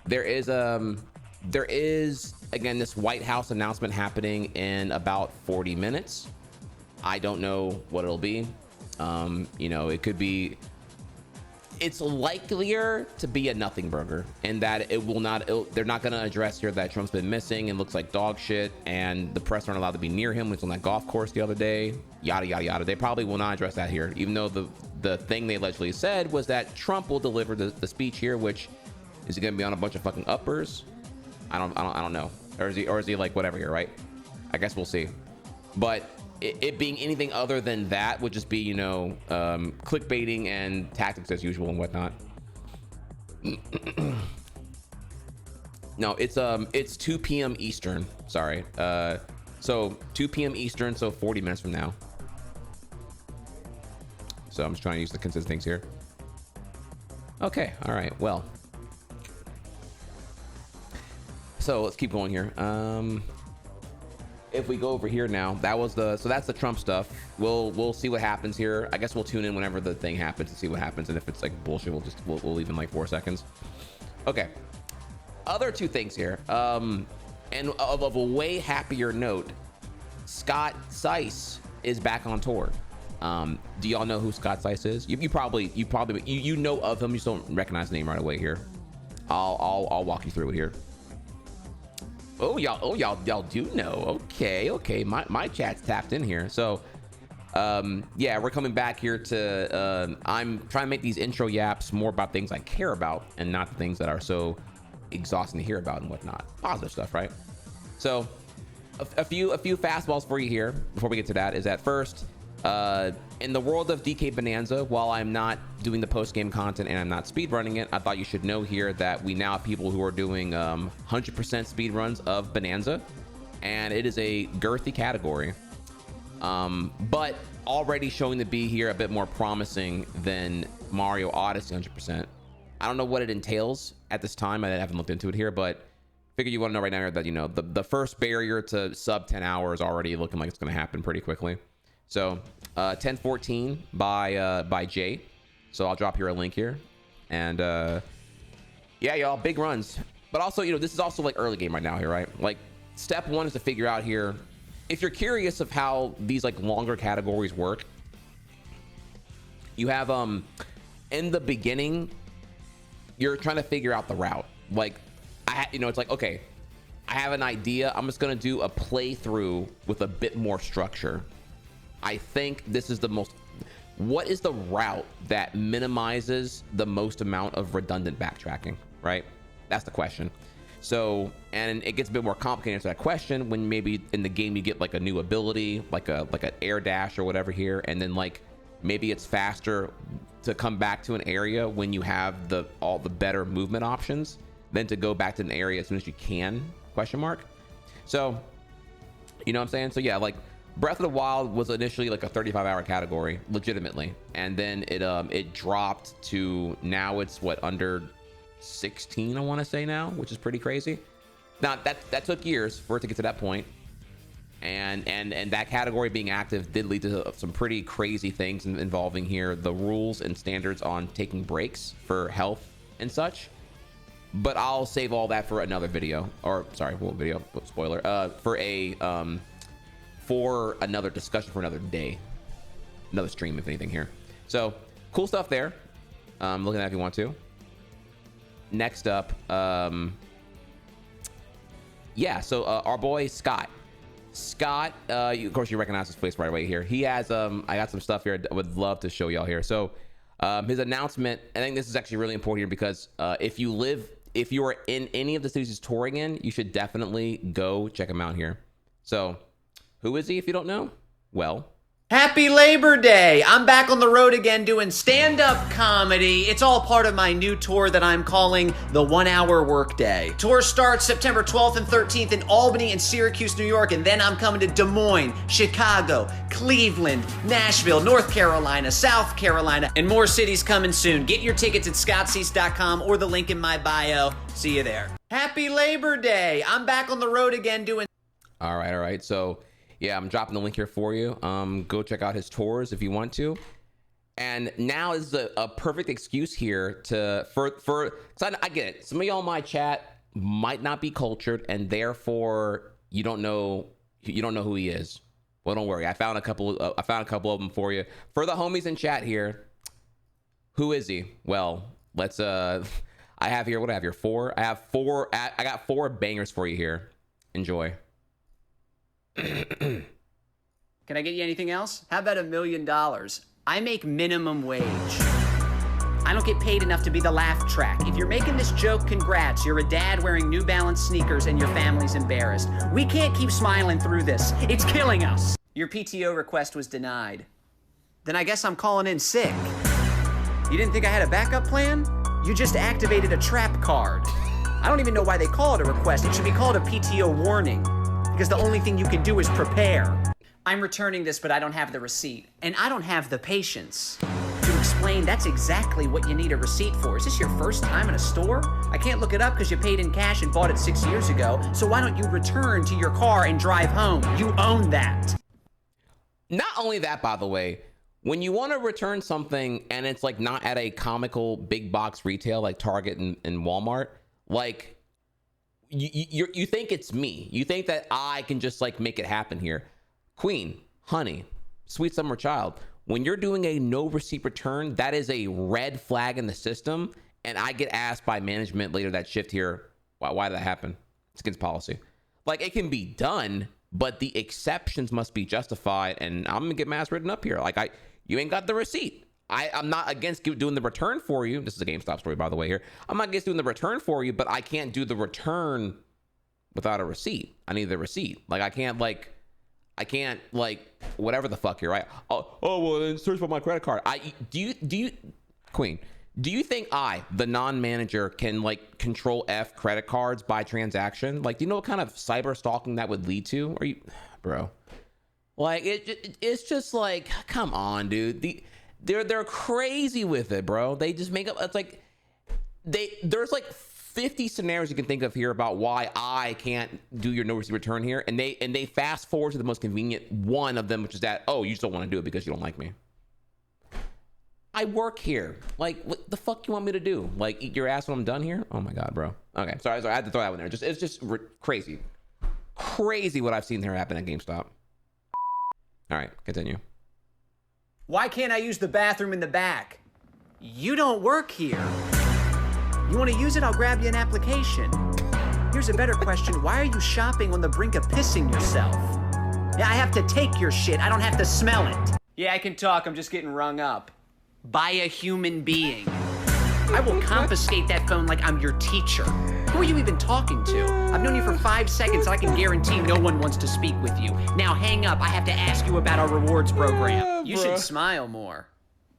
there is again this White House announcement happening in about 40 minutes. I don't know what it'll be. You know, it could be, it's likelier to be a nothing burger, and that it will not, they're not going to address here that Trump's been missing and looks like dog shit, and the press aren't allowed to be near him. He was on that golf course the other day, yada yada yada. They probably will not address that here, even though the thing they allegedly said was that Trump will deliver the speech here, which is going to be on a bunch of fucking uppers. I don't know, or is he like whatever here, right? I guess we'll see. But it being anything other than that would just be, you know, clickbaiting and tactics as usual and whatnot. No, it's 2 p.m. Eastern. Sorry. So 2 p.m. Eastern, so 40 minutes from now. So I'm just trying to use the consistent things here. Okay. All right. Well. So let's keep going here. If we go over here now, that's the Trump stuff. We'll see what happens here. I guess we'll tune in whenever the thing happens to see what happens, and if it's like bullshit, we'll leave in like 4 seconds. Okay. Other two things here. And of a way happier note, Scott Seiss is back on tour. Do y'all know who Scott Seiss is? You probably know of him. You just don't recognize the name right away here. I'll walk you through it here. Oh y'all do know. Okay. My chat's tapped in here. So yeah, we're coming back here to I'm trying to make these intro yaps more about things I care about and not the things that are so exhausting to hear about and whatnot. Positive stuff, right? So a few fastballs for you here before we get to that is at first, in the world of DK Bonanza, while I'm not doing the post-game content and I'm not speed running it, I thought you should know here that we now have people who are doing 100% speed runs of Bonanza, and it is a girthy category, but already showing to be here a bit more promising than Mario Odyssey 100%. I don't know what it entails at this time. I haven't looked into it here, but figure you want to know right now that, you know, the first barrier to sub 10 hours already looking like it's going to happen pretty quickly. So 1014 by Jay. So I'll drop here a link here, and yeah, y'all, big runs. But also, you know, this is also like early game right now here, right? Like step one is to figure out here, if you're curious of how these like longer categories work, you have in the beginning, you're trying to figure out the route. Like you know, it's like, okay, I have an idea, I'm just gonna do a playthrough with a bit more structure. I think this is what is the route that minimizes the most amount of redundant backtracking, right? That's the question. So, and it gets a bit more complicated to answer that question when maybe in the game you get like a new ability, like an air dash or whatever here, and then like maybe it's faster to come back to an area when you have all the better movement options than to go back to an area as soon as you can, question mark. So, you know what I'm saying? So yeah, like Breath of the Wild was initially like a 35-hour category, legitimately, and then it dropped to now it's what, under 16, I want to say now, which is pretty crazy. Now that took years for it to get to that point, and that category being active did lead to some pretty crazy things involving here the rules and standards on taking breaks for health and such. But I'll save all that for another video, or sorry, well, video spoiler, for another discussion for another day, another stream, if anything here. So cool stuff there. Looking at it if you want to. Next up, yeah, so our boy Scott, of course you recognize his face right away here. He has I got some stuff here I would love to show y'all here. So his announcement, I think this is actually really important here because if you are in any of the cities he's touring in, you should definitely go check him out here. So who is he if you don't know? Well, Happy Labor Day! I'm back on the road again doing stand-up comedy. It's all part of my new tour that I'm calling the 1 Hour Workday. Tour starts September 12th and 13th in Albany and Syracuse, New York, and then I'm coming to Des Moines, Chicago, Cleveland, Nashville, North Carolina, South Carolina, and more cities coming soon. Get your tickets at scottseiss.com or the link in my bio. See you there. Happy Labor Day! I'm back on the road again doing... All right. So, yeah, I'm dropping the link here for you. Go check out his tours if you want to. And now is a perfect excuse here for cause I get it. Some of y'all in my chat might not be cultured, and therefore you don't know who he is. Well, don't worry. I found a couple of them for you. For the homies in chat here, who is he? Well, let's I have here. What do I have here? Four. I got 4 bangers for you here. Enjoy. Can I get you anything else? How about $1 million? I make minimum wage. I don't get paid enough to be the laugh track. If you're making this joke, congrats. You're a dad wearing New Balance sneakers and your family's embarrassed. We can't keep smiling through this. It's killing us. Your PTO request was denied. Then I guess I'm calling in sick. You didn't think I had a backup plan? You just activated a trap card. I don't even know why they call it a request. It should be called a PTO warning, because the only thing you can do is prepare. I'm returning this, but I don't have the receipt. And I don't have the patience to explain that's exactly what you need a receipt for. Is this your first time in a store? I can't look it up because you paid in cash and bought it 6 years ago. So why don't you return to your car and drive home? You own that. Not only that, by the way, when you want to return something and it's like not at a comical big box retail like Target and Walmart, like you think it's me. You think that I can just like make it happen here. Queen, honey, sweet summer child, when you're doing a no receipt return, that is a red flag in the system. And I get asked by management later that shift here, why did that happen? It's against policy. Like, it can be done, but the exceptions must be justified. And I'm gonna get my ass written up here. Like, you ain't got the receipt. I'm not against doing the return for you. This is a GameStop story, by the way, here. I'm not against doing the return for you, but I can't do the return without a receipt. I need the receipt. Like, I can't whatever the fuck you're right. Oh well, then search for my credit card. Do you Queen, do you think I, the non-manager, can like control F credit cards by transaction? Like, do you know what kind of cyber stalking that would lead to? Are you, bro? Like, it's just like, come on, dude. They're crazy with it, bro. They just make up. It's like there's like 50 scenarios you can think of here about why I can't do your no receipt return here, and they fast forward to the most convenient one of them, which is that, oh, you just don't want to do it because you don't like me. I work here. Like, what the fuck you want me to do? Like, eat your ass when I'm done here? Oh my god, bro. Okay, sorry, I had to throw that one there. It's just crazy what I've seen here happen at GameStop. All right, continue. Why can't I use the bathroom in the back? You don't work here. You want to use it? I'll grab you an application. Here's a better question. Why are you shopping on the brink of pissing yourself? Yeah, I have to take your shit. I don't have to smell it. Yeah, I can talk. I'm just getting rung up. By a human being. I will confiscate that phone like I'm your teacher. Who are you even talking to? I've known you for 5 seconds and I can guarantee no one wants to speak with you. Now hang up. I have to ask you about our rewards program. You should smile more.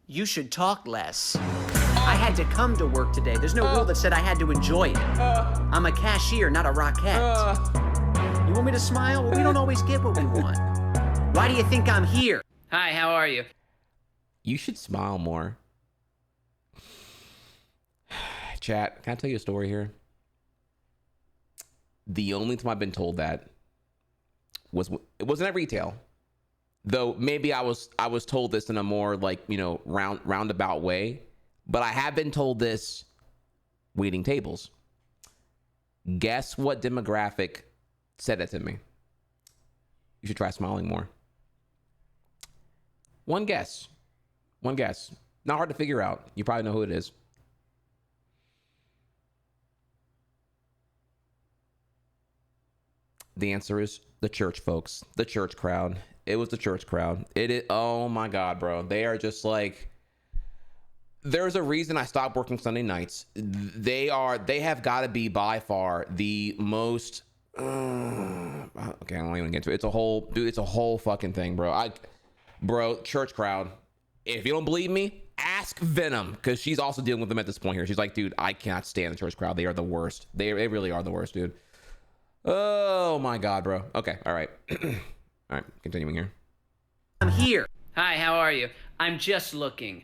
You should talk less. I had to come to work today. There's no rule that said I had to enjoy it. I'm a cashier, not a rockette. You want me to smile? Well, we don't always get what we want. Why do you think I'm here? Hi, how are you? You should smile more. Chat, can I tell you a story here? The only time I've been told that it wasn't at retail. Though maybe I was told this in a more like, roundabout way. But I have been told this waiting tables. Guess what demographic said that to me? You should try smiling more. One guess. Not hard to figure out. You probably know who it is. The answer is the church folks, the church crowd. It was the church crowd. Oh my God, bro. They are just like, there's a reason I stopped working Sunday nights. They have got to be by far the most, okay, I don't even get into it. It's a whole fucking thing, bro. Bro, church crowd. If you don't believe me, ask Venom, because she's also dealing with them at this point here. She's like, dude, I cannot stand the church crowd. They are the worst. They really are the worst, dude. Oh my God, bro. Okay, all right. All right, continuing here. I'm here. Hi, how are you? I'm just looking.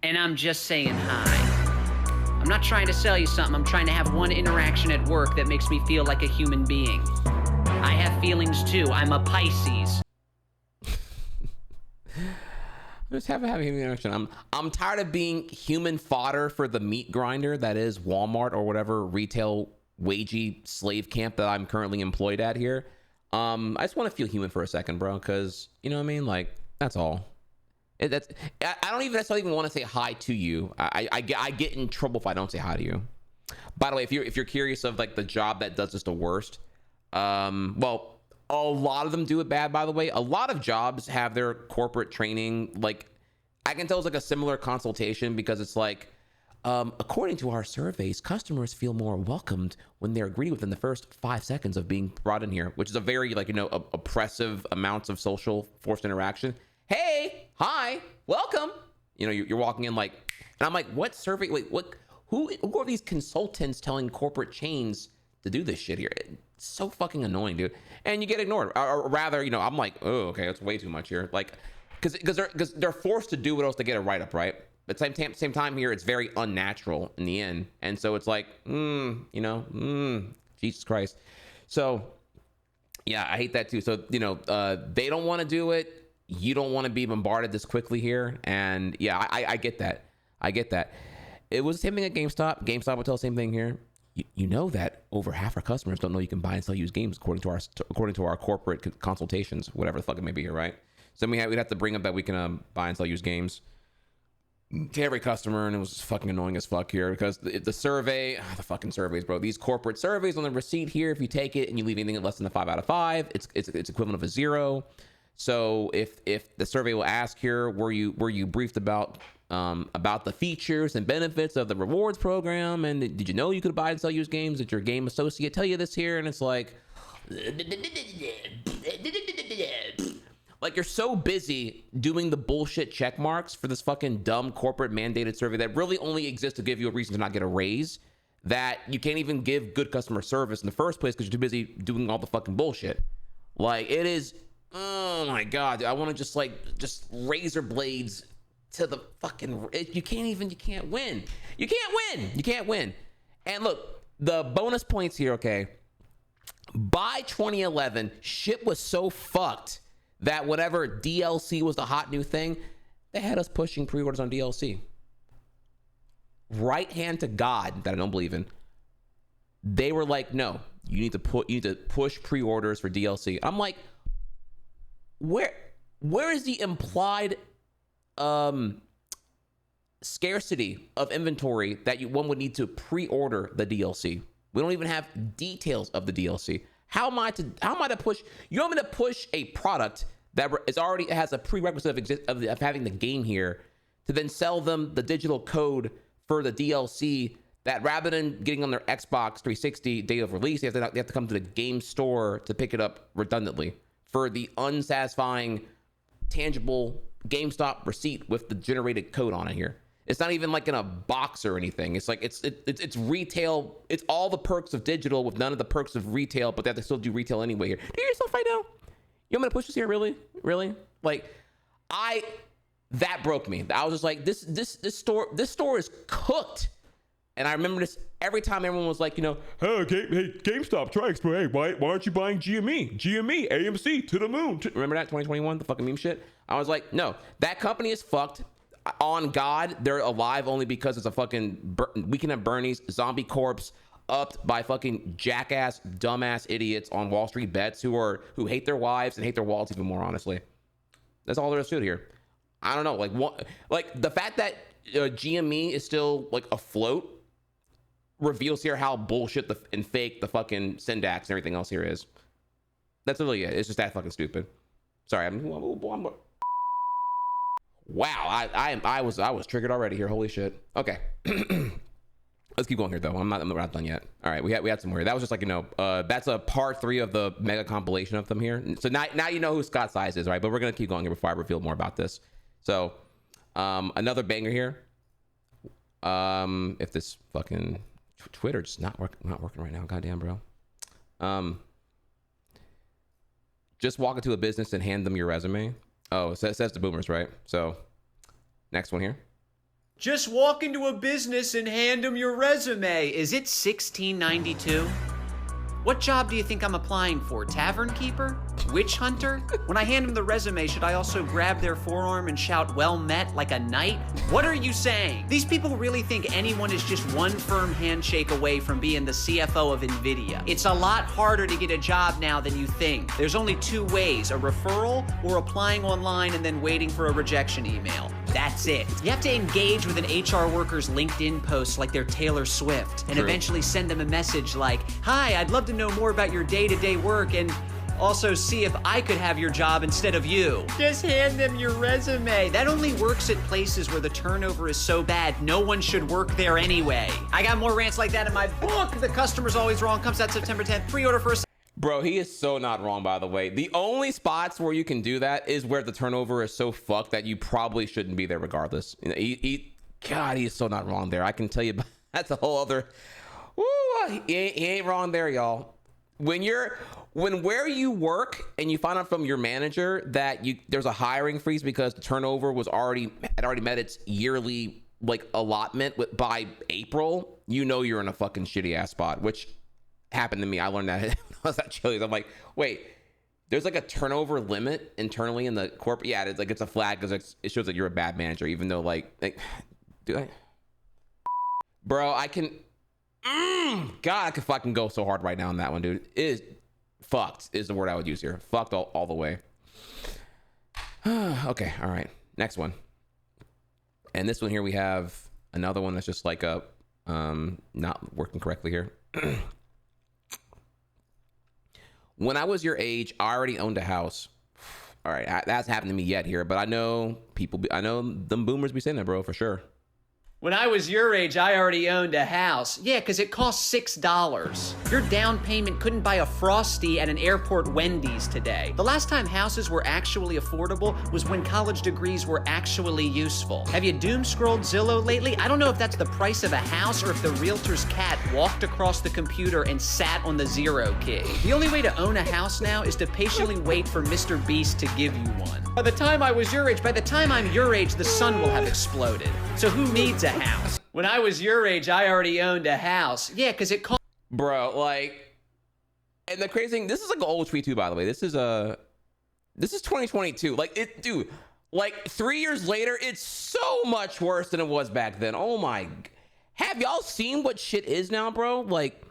And I'm just saying hi. I'm not trying to sell you something. I'm trying to have one interaction at work that makes me feel like a human being. I have feelings too. I'm a Pisces. Just have a happy interaction. I'm tired of being human fodder for the meat grinder that is Walmart or whatever retail wagey slave camp that I'm currently employed at here. I just want to feel human for a second, bro, because you know what I mean. Like that's all. I don't even necessarily even want to say hi to you. I get in trouble if I don't say hi to you. By the way, if you're curious of like the job that does this the worst, well, a lot of them do it bad. By the way, a lot of jobs have their corporate training. Like I can tell it's like a similar consultation because it's like, according to our surveys, customers feel more welcomed when they're greeted within the first 5 seconds of being brought in here, which is a very like, you know, oppressive amounts of social forced interaction. Hey, hi, welcome. You know, you're walking in like, and I'm like, what survey? Wait, what? Who are these consultants telling corporate chains to do this shit here? It's so fucking annoying, dude. And you get ignored, or rather, you know, I'm like, oh, okay, that's way too much here. Like, because they're forced to do what else to get a write up, right? But same time here, it's very unnatural in the end, and so it's like, Jesus Christ. So, yeah, I hate that too. So, you know, they don't want to do it. You don't want to be bombarded this quickly here, and yeah, I get that. I get that. It was the same thing at GameStop. GameStop would tell the same thing here. You know that over half our customers don't know you can buy and sell used games according to our corporate consultations, whatever the fuck it may be here, right? So we'd have to bring up that we can buy and sell used games to every customer, and it was fucking annoying as fuck here because the survey, the fucking surveys, bro. These corporate surveys on the receipt here, if you take it and you leave anything less than a 5 out of 5, it's equivalent of a 0. So if the survey will ask here, were you briefed about the features and benefits of the rewards program, and did you know you could buy and sell used games? Did your game associate tell you this here? And it's like you're so busy doing the bullshit check marks for this fucking dumb corporate mandated survey that really only exists to give you a reason to not get a raise, that you can't even give good customer service in the first place because you're too busy doing all the fucking bullshit. Like it is. Oh my God, dude, I want to just razor blades to the fucking, you can't win. You can't win. And look, the bonus points here, okay? By 2011, shit was so fucked that whatever DLC was the hot new thing, they had us pushing pre-orders on DLC. Right hand to God that I don't believe in. They were like, no, you need to push pre-orders for DLC. I'm like, where is the implied scarcity of inventory that one would need to pre-order the DLC? We don't even have details of the DLC. How am I to push? You want me to push a product that is already has a prerequisite of having the game here to then sell them the digital code for the DLC that rather than getting on their Xbox 360 day of release, they have to come to the game store to pick it up redundantly for the unsatisfying tangible GameStop receipt with the generated code on it here. It's not even like in a box or anything. It's like it's retail. It's all the perks of digital with none of the perks of retail, but they have to still do retail anyway here. Do you hear yourself right now? You want me to push this here? Really? Like, that broke me. I was just like, this store is cooked. And I remember this every time everyone was like, you know, hey, GameStop, Trihex, hey, why aren't you buying GME, AMC, to the moon? Remember that 2021, the fucking meme shit? I was like, no, that company is fucked. On God, they're alive only because it's a fucking Weekend at Bernie's zombie corpse upped by fucking jackass, dumbass idiots on Wall Street bets who hate their wives and hate their wallets even more, honestly. That's all there is to it here. I don't know, like the fact that GME is still like afloat reveals here how bullshit and fake the fucking Syndax and everything else here is. That's literally it. It's just that fucking stupid. Sorry, wow, I was triggered already here. Holy shit. Okay. Let's keep going here though. We're not done yet. All right, we had some more here. That was just like, you know, that's a part 3 of the mega compilation of them here. So now you know who Scott Seiss is, right? But we're gonna keep going here before I reveal more about this. So another banger here. If this fucking Twitter just not working right now, goddamn, bro. Just walk into a business and hand them your resume. Oh, it says the boomers, right? So next one here. Just walk into a business and hand them your resume. Is it 1692? What job do you think I'm applying for? Tavern keeper? Witch hunter? When I hand them the resume, should I also grab their forearm and shout, well met, like a knight? What are you saying? These people really think anyone is just one firm handshake away from being the CFO of NVIDIA. It's a lot harder to get a job now than you think. There's only 2 ways, a referral or applying online and then waiting for a rejection email. That's it. You have to engage with an HR worker's LinkedIn post like they're Taylor Swift and eventually send them a message like, hi, I'd love to know more about your day-to-day work and also see if I could have your job instead of you. Just hand them your resume. That only works at places where the turnover is so bad, no one should work there anyway. I got more rants like that in my book. The Customer's Always Wrong comes out September 10th. Pre-order first. Bro, he is so not wrong, by the way. The only spots where you can do that is where the turnover is so fucked that you probably shouldn't be there regardless. You know, God, he is so not wrong there. I can tell you, that's a whole other... Woo, he ain't wrong there, y'all. When where you work and you find out from your manager that there's a hiring freeze because the turnover had already met its yearly like allotment by April, you know you're in a fucking shitty ass spot, which happened to me. I learned that when I was at Chili's. I'm like, wait, there's like a turnover limit internally in the corporate. Yeah, it's a flag because it shows that you're a bad manager, even though bro, I can. God, I could fucking go so hard right now on that one, dude. It is fucked is the word I would use here. Fucked all the way. Okay, all right. Next one. And this one here, we have another one that's just like a not working correctly here. When I was your age, I already owned a house. All right, that's happened to me yet here, but I know them boomers be saying that, bro, for sure. When I was your age, I already owned a house. Yeah, because it cost $6. Your down payment couldn't buy a Frosty at an airport Wendy's today. The last time houses were actually affordable was when college degrees were actually useful. Have you doom-scrolled Zillow lately? I don't know if that's the price of a house or if the realtor's cat walked across the computer and sat on the 0 key. The only way to own a house now is to patiently wait for Mr. Beast to give you one. By the time I'm your age, the sun will have exploded. So who needs a house? When I was your age, I already owned a house. Yeah, because it cost... Bro, like... And the crazy thing, this is like an old tweet too, by the way. This is 2022. Like, dude, like 3 years later, it's so much worse than it was back then. Oh my... Have y'all seen what shit is now, bro? Like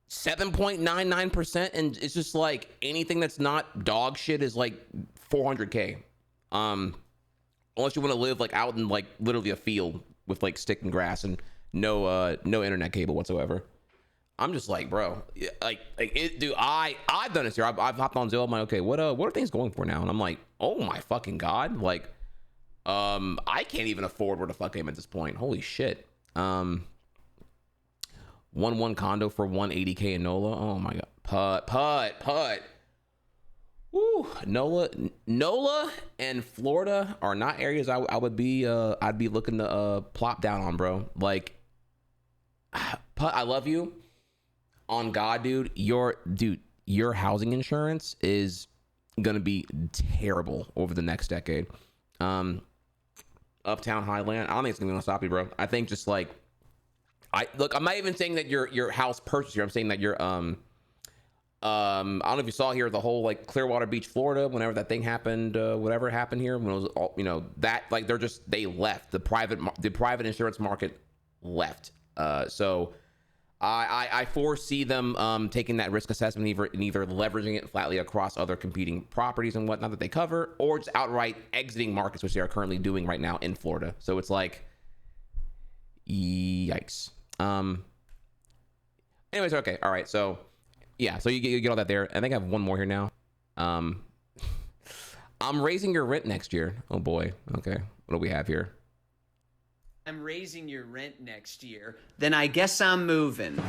7.99%, and it's just like anything that's not dog shit is like 400K. Unless you want to live like out in like literally a field with like stick and grass and no internet cable whatsoever. I'm just like, bro, like it, dude. I've done this here. I've hopped on Zillow. I'm like, okay, what are things going for now? And I'm like, oh my fucking god, like, I can't even afford where the fuck I am at this point. Holy shit. 1 condo for 180K in NOLA. Oh my god, put. Woo, NOLA and Florida are not areas I'd be looking to plop down on, bro. Like, I love you. On God, dude, your housing insurance is gonna be terrible over the next decade. Uptown Highland, I don't think it's gonna stop you, bro. I think just like, I'm not even saying that your house purchase here. I'm saying that your I don't know if you saw here the whole like Clearwater Beach, Florida, whenever that thing happened, whatever happened here, when it was all, that like they left the private insurance market left. So I foresee them taking that risk assessment and either leveraging it flatly across other competing properties and whatnot that they cover, or just outright exiting markets, which they are currently doing right now in Florida. So it's like, yikes. Anyways, okay, all right, so. Yeah, so you get all that there. I think I have one more here now. I'm raising your rent next year. Oh boy. Okay. What do we have here? I'm raising your rent next year. Then I guess I'm moving.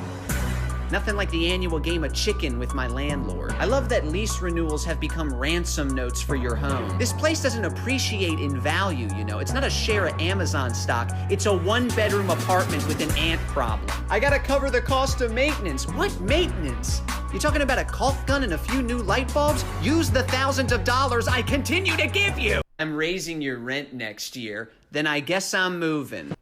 Nothing like the annual game of chicken with my landlord. I love that lease renewals have become ransom notes for your home. This place doesn't appreciate in value, you know. It's not a share of Amazon stock. It's a one-bedroom apartment with an ant problem. I gotta cover the cost of maintenance. What maintenance? You talking about a caulk gun and a few new light bulbs? Use the thousands of dollars I continue to give you. I'm raising your rent next year. Then I guess I'm moving.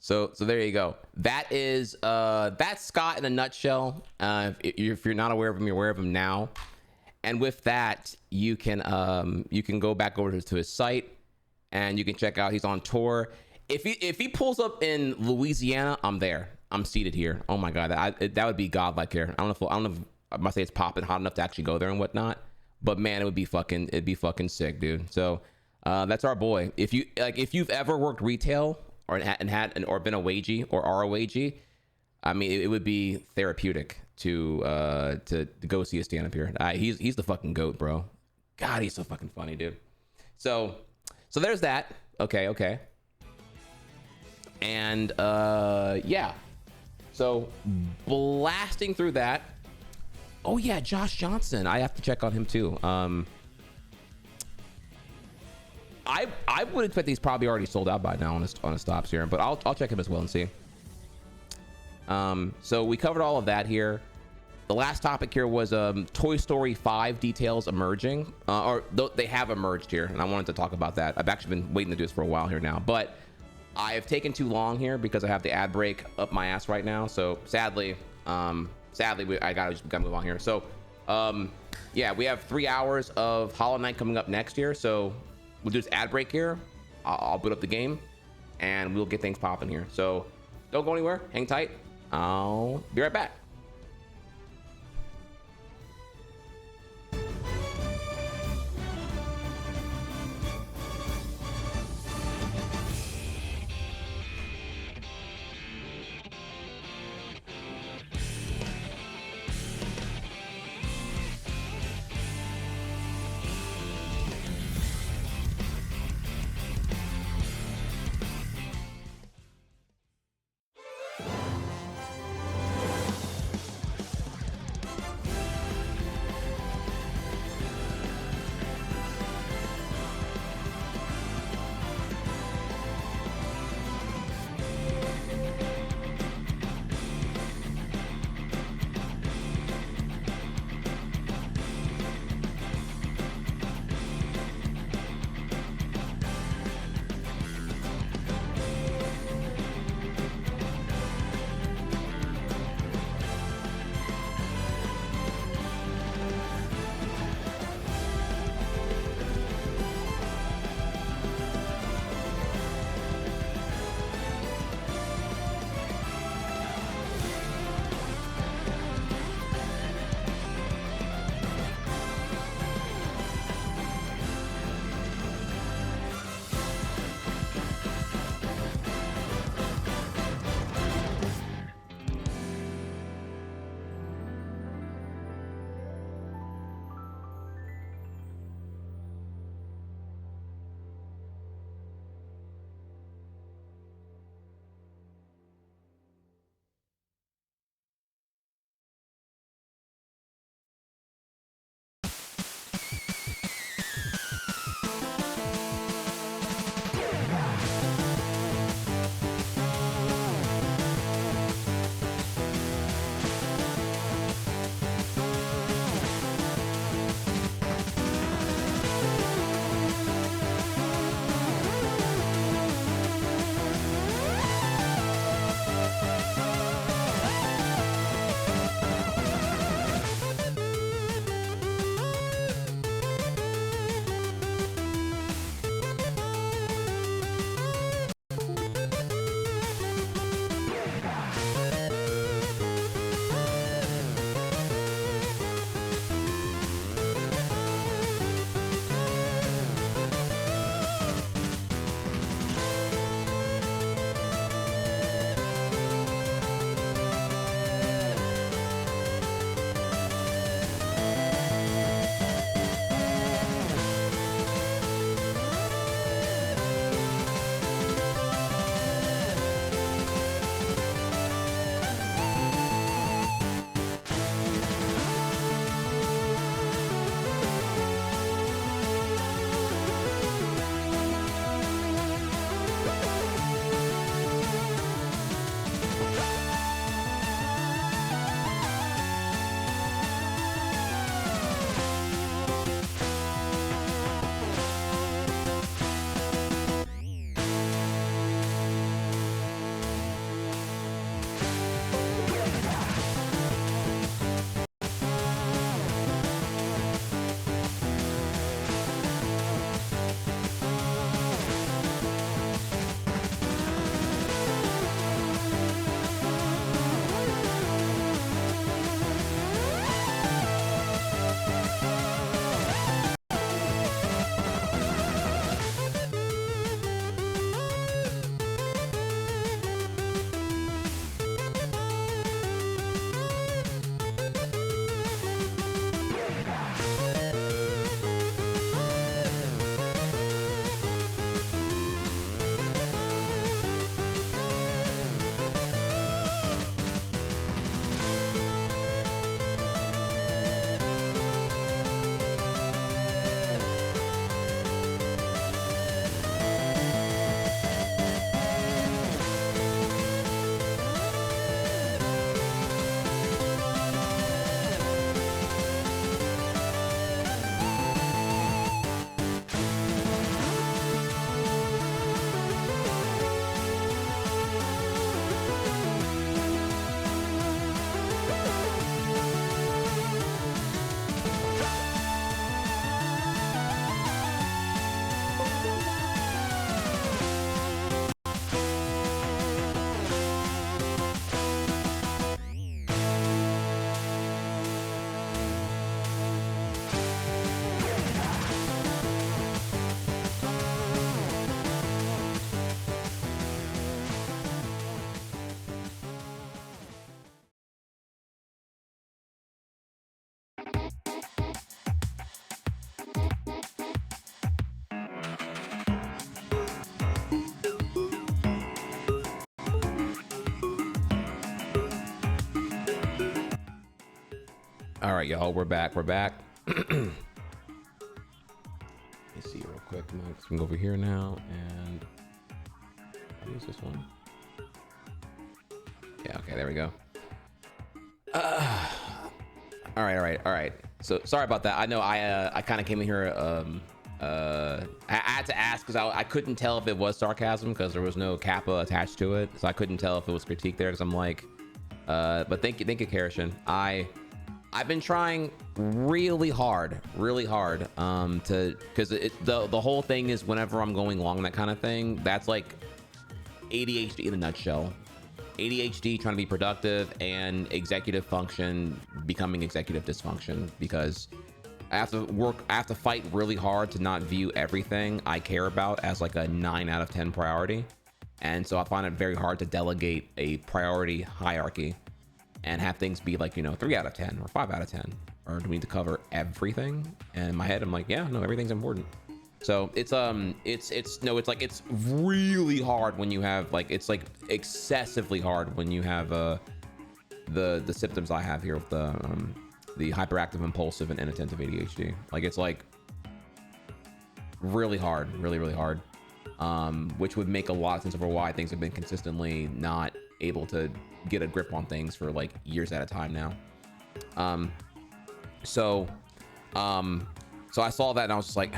So there you go. That is that's Scott in a nutshell. If you're not aware of him, you're aware of him now. And with that, you can go back over to his site and you can check out. He's on tour. If he pulls up in Louisiana, I'm there. I'm seated here. Oh my god, that would be godlike here. I don't know if I must say it's popping hot enough to actually go there and whatnot. But man, it'd be fucking sick, dude. So that's our boy. If you've ever worked retail or been a wagey or are a wagey, I mean, it would be therapeutic to go see a stand up here. He's the fucking goat, bro. God, he's so fucking funny, dude. So there's that. Okay. And yeah. So blasting through that. Oh yeah, Josh Johnson. I have to check on him too. I would expect he's probably already sold out by now on his stops here, but I'll check him as well and see. So we covered all of that here. The last topic here was Toy Story 5 details emerging, or they have emerged here, and I wanted to talk about that. I've actually been waiting to do this for a while here now, but I've taken too long here because I have the ad break up my ass right now. So sadly, I gotta move on here. So yeah, we have 3 hours of Hollow Knight coming up next year. So we'll do this ad break here. I'll boot up the game and we'll get things popping here. So don't go anywhere. Hang tight. I'll be right back. All right, y'all, we're back. Let me see real quick. I'm gonna go over here now, and what is this one? Yeah, okay, there we go. All right. So sorry about that. I know I kind of came in here. I had to ask because I couldn't tell if it was sarcasm because there was no kappa attached to it, so I couldn't tell if it was critique there. Because I'm like, but thank you, Karishan. I've been trying really hard to, because the whole thing is whenever I'm going long, that kind of thing, that's like ADHD in a nutshell. ADHD trying to be productive, and executive function becoming executive dysfunction, because I have to fight really hard to not view everything I care about as like a 9 out of 10 priority. And so I find it very hard to delegate a priority hierarchy and have things be like, 3 out of 10 or 5 out of 10, or do we need to cover everything? And in my head, I'm like, yeah, no, everything's important. So it's really hard when you have it's like excessively hard when you have the symptoms I have here with the hyperactive, impulsive, and inattentive ADHD. Like it's like really hard, really hard, which would make a lot of sense over why things have been consistently not able to get a grip on things for like years at a time now. So I saw that and I was just like,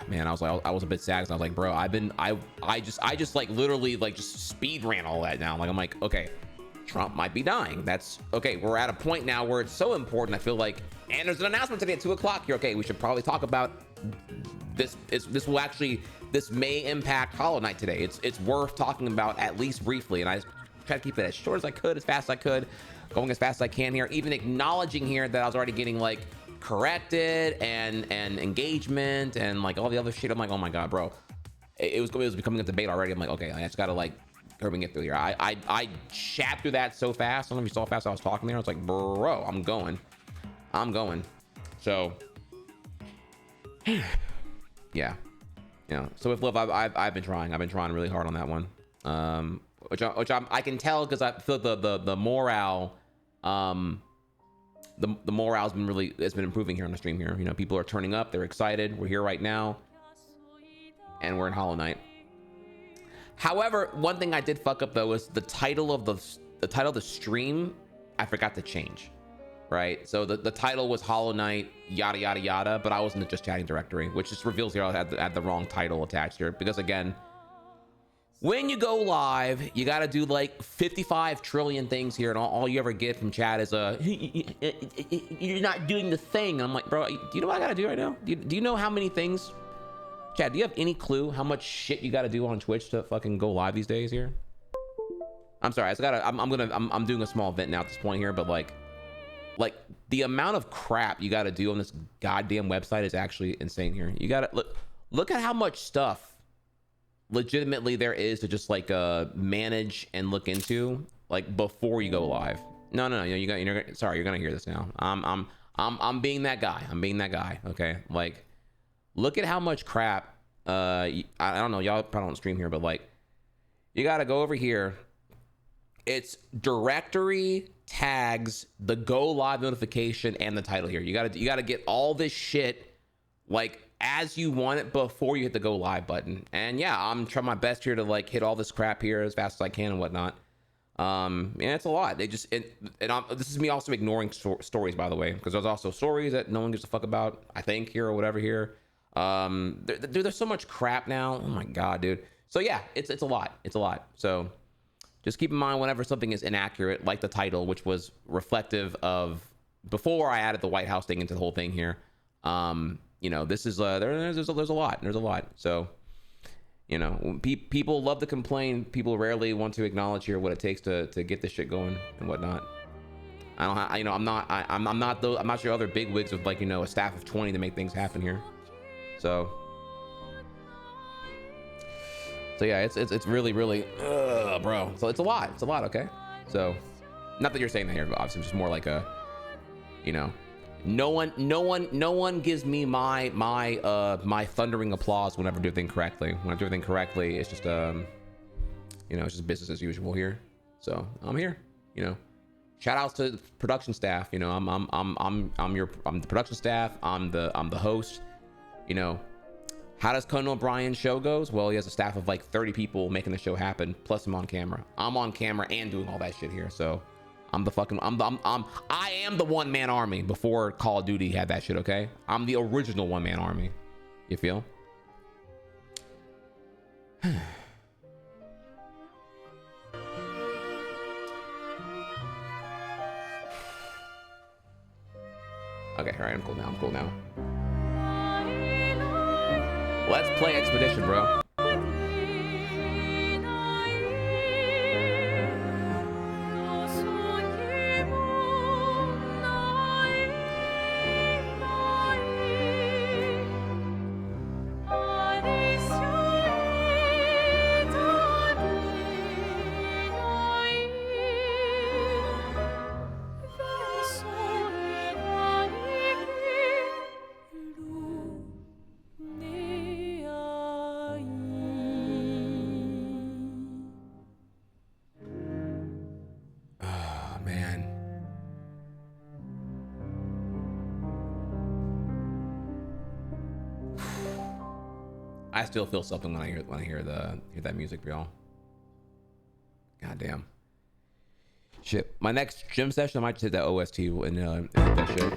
man, I was a bit sad, because I was like, bro, I just like literally like just speed ran all that down. Like, I'm like, okay, Trump might be dying. That's okay. We're at a point now where it's so important. I feel like, and there's an announcement today at 2:00 here. Okay, we should probably talk about this. This may impact Hollow Knight today. It's worth talking about at least briefly. And I try to keep it as short as I could, as fast as I could, going as fast as I can here, even acknowledging here that I was already getting like corrected and engagement and like all the other shit. I'm like, oh my god, bro, it was becoming a debate already. I'm like, okay, I just gotta like curving it through here. I chat through that so fast. I don't know if you saw how fast I was talking there. I was like, bro, I'm going. So yeah, so with Liv, I've been trying really hard on that one, which I can tell, because I feel the morale, the morale has been improving here on the stream here. People are turning up, they're excited. We're here right now, and we're in Hollow Knight. However, one thing I did fuck up though was the title of the stream. I forgot to change, right? So the title was Hollow Knight yada yada yada, but I was in the just chatting directory, which just reveals here I had the wrong title attached here, because again, when you go live, you got to do like 55 trillion things here, and all you ever get from chat is you're not doing the thing. And I'm like, bro, do you know what I got to do right now? Do you know how many things? Chad, do you have any clue how much shit you got to do on Twitch to fucking go live these days here? I'm sorry, I'm doing a small event now at this point here, but like the amount of crap you got to do on this goddamn website is actually insane here. You got to look at how much stuff legitimately there is to just like manage and look into like before you go live. No, you're gonna hear this now. I'm being that guy. Okay, like look at how much crap. I don't know, y'all probably don't stream here, but like you gotta go over here. It's directory, tags, the go live notification, and the title here. You gotta get all this shit like as you want it before you hit the go live button. And yeah, I'm trying my best here to like hit all this crap here as fast as I can and whatnot. It's a lot. This is me also ignoring stories, by the way, because there's also stories that no one gives a fuck about, I think, here or whatever here. There's so much crap now. Oh my god, dude. So yeah, it's a lot. So just keep in mind whenever something is inaccurate, like the title, which was reflective of before I added the White House thing into the whole thing here. This is there's a lot. So people love to complain. People rarely want to acknowledge here what it takes to get this shit going and whatnot. I'm not sure other big wigs with like a staff of 20 to make things happen here. So yeah, it's really bro. So it's a lot. Okay. So not that you're saying that here, but obviously just more like a no one gives me my thundering applause whenever I do everything correctly. When I do everything correctly, it's just it's just business as usual here. So I'm here, shout outs to the production staff. You know, I'm the production staff. I'm the host. You know, how does Conan O'Brien's show goes? Well, he has a staff of like 30 people making the show happen, plus him on camera. I'm on camera and doing all that shit here. So I am the one man army before Call of Duty had that shit. Okay, I'm the original one man army. You feel? Okay, all right, I'm cool now. Let's play Expedition, bro. I still feel something when I hear that music, y'all. God damn. Shit. My next gym session, I might just hit that OST and hit that shit.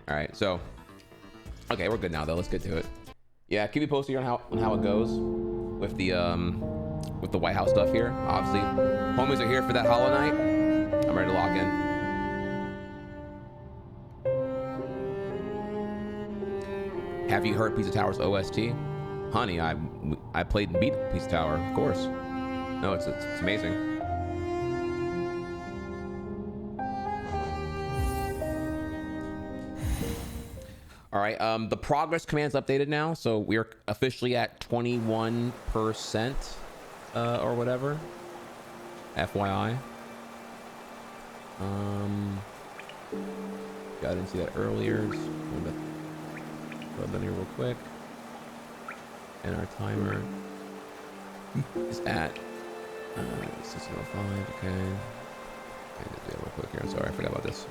All right, so okay, we're good now though. Let's get to it. Yeah, keep me posted on how it goes with the White House stuff here. Obviously, homies are here for that Hollow Knight. I'm ready to log in. Have you heard Pizza Tower's OST? Honey, I played and beat Pizza Tower, of course. No, it's amazing. All right, the progress command's updated now, so we're officially at 21% or whatever. FYI. I didn't see that earlier. Run here real quick, and our timer is at 16:05. Okay, I did that real quick here. I'm sorry, I forgot about this.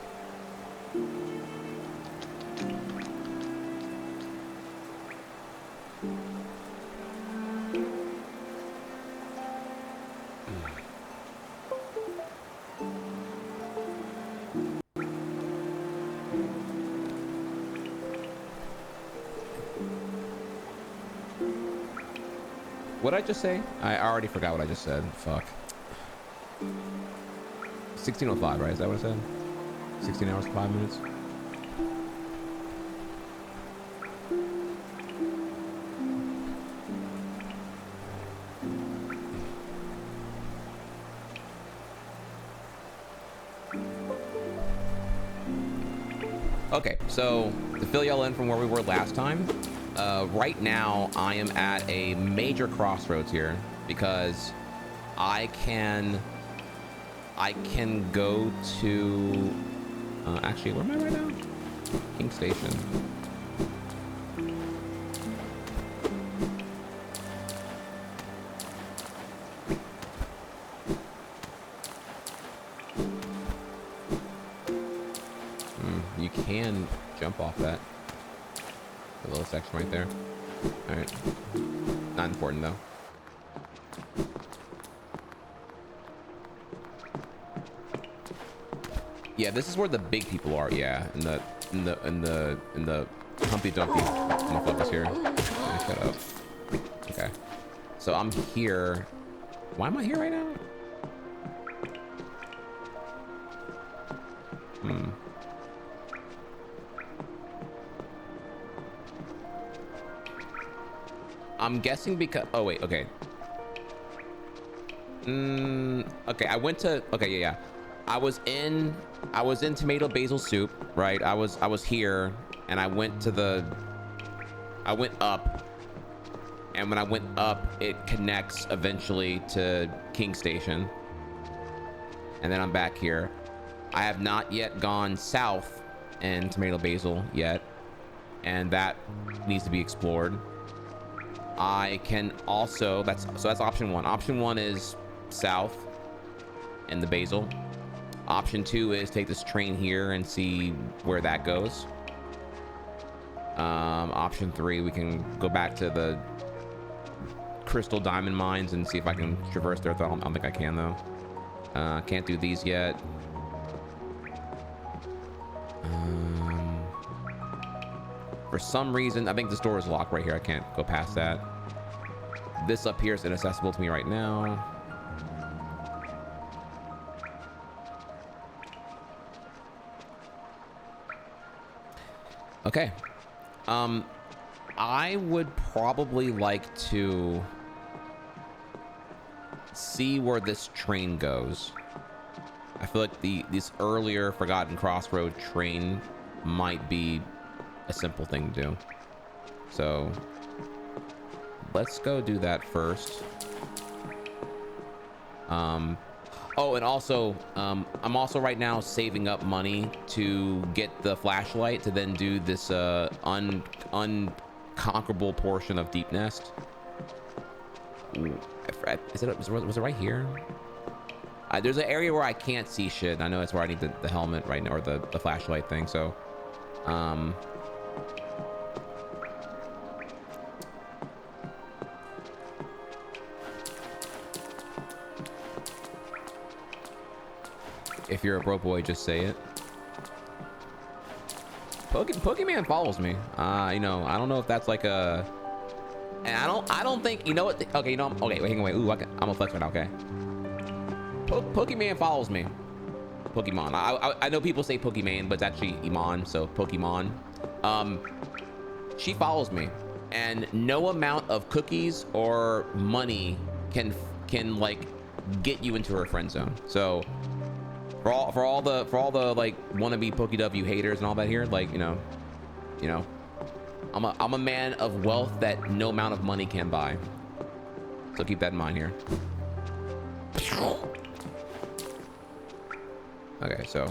What did I just say? I already forgot what I just said. Fuck. 16:05, right? Is that what I said? 16 hours, 5 minutes. Okay, so to fill y'all in from where we were last time, right now I am at a major crossroads here because I can go to actually, where am I right now? King Station. You can jump off that. The little section right there. Alright. Not important though. Yeah, this is where the big people are, yeah. In the Humpty Dumpty motherfuckers here. Shut up. Okay. So I'm here. Why am I here right now? I'm guessing because, oh wait, okay. Okay, I went to, okay, yeah. I was in tomato basil soup, right? I was here and I went up, and when I went up, it connects eventually to King Station. And then I'm back here. I have not yet gone south in tomato basil yet, and that needs to be explored. I can also, that's option one. Option one is south in the basil. Option 2 is take this train here and see where that goes. Option 3, we can go back to the crystal diamond mines and see if I can traverse there. I don't think I can though. Can't do these yet. For some reason, I think this door is locked right here. I can't go past that. This up here is inaccessible to me right now. Okay. I would probably like to see where this train goes. I feel like this earlier Forgotten Crossroad train might be a simple thing to do. So let's go do that first. Oh, and also, I'm also right now saving up money to get the flashlight to then do this unconquerable portion of Deep Nest. Ooh, was it right here? There's an area where I can't see shit. I know that's where I need the helmet right now, or the flashlight thing. So, if you're a broke boy, just say it. Pokemon follows me. You know, I don't know if that's like a, and I don't think, you know what? Okay, you know, okay, wait, hang on, wait. Ooh, I'm gonna flex right now. Okay. Pokemon follows me. Pokemon. I know people say Pokemon, but it's actually Iman, so Pokemon. She follows me, and no amount of cookies or money can like get you into her friend zone. So for all the like wannabe PokeW haters and all that here, like, you know, I'm a man of wealth that no amount of money can buy. So keep that in mind here. Okay, so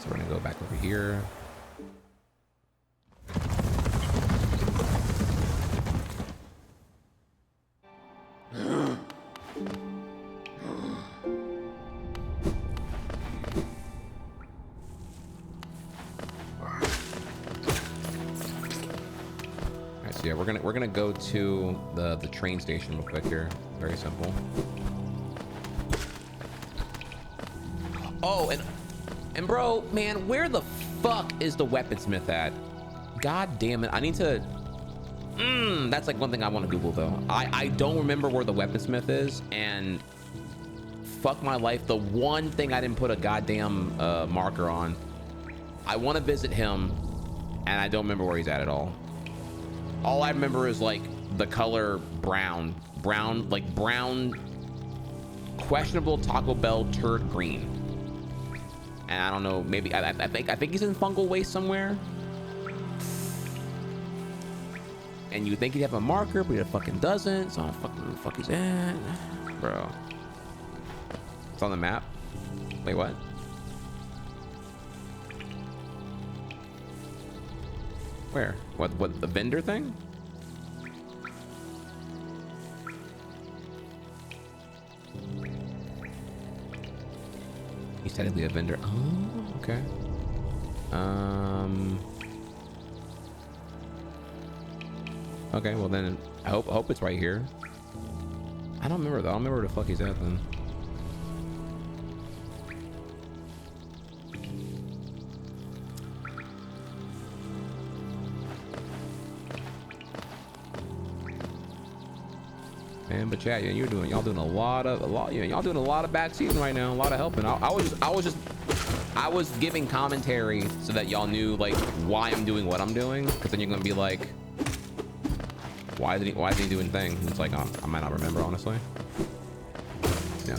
we're gonna go back over here. Yeah, we're gonna go to the train station real quick here. Very simple. Oh, and bro, man, where the fuck is the weaponsmith at? God damn it! I need to. That's like one thing I want to Google though. I don't remember where the weaponsmith is, and fuck my life. The one thing I didn't put a goddamn marker on. I want to visit him, and I don't remember where he's at all. All I remember is like the color brown, questionable Taco Bell turd green. And I don't know, maybe I think he's in fungal waste somewhere. And you think he'd have a marker, but he fucking doesn't. So I don't fucking where the fuck he's at, bro. It's on the map. Wait, what? Where? What, the vendor thing? He's technically a vendor. Oh, okay. Okay, well then, I hope it's right here. I don't remember though. I don't remember where the fuck he's at then. Man, but chat, yeah, y'all doing a lot of backseating right now, a lot of helping. I was giving commentary so that y'all knew like why I'm doing what I'm doing, because then you're gonna be like, why is he doing things? And it's like, oh, I might not remember honestly. Yeah,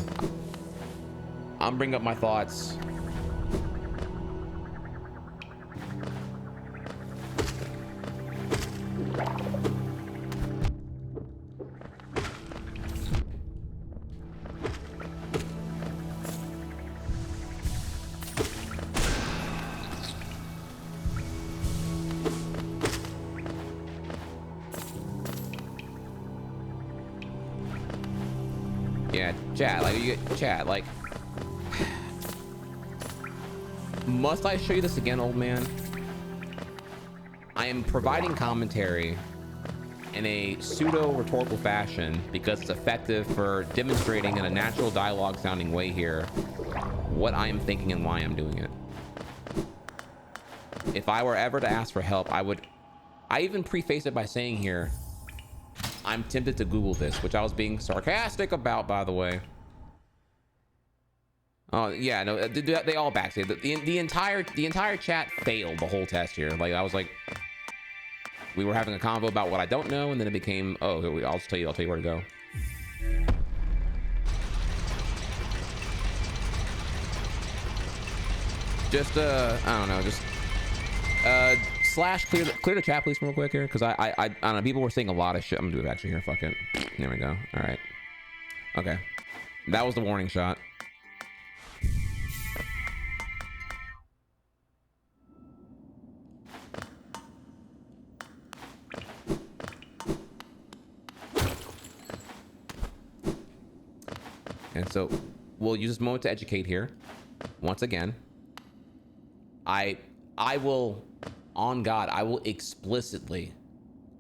I'm bringing up my thoughts. Chat, like, chat, like, must I show you this again, old man? I am providing commentary in a pseudo-rhetorical fashion because it's effective for demonstrating in a natural dialogue-sounding way here what I am thinking and why I'm doing it. If I were ever to ask for help, I even preface it by saying here, I'm tempted to Google this, which I was being sarcastic about, by the way. Oh yeah, no, they all backstayed. The entire chat failed the whole test here. Like, I was like, we were having a convo about what I don't know, and then it became, oh, I'll tell you where to go. Just I don't know, just slash clear the chat please real quick here, because I don't know, people were saying a lot of shit. I'm gonna do it actually here. Fuck it. There we go. All right. Okay, that was the warning shot. And so we'll use this moment to educate here. Once again, I will, on God, I will explicitly,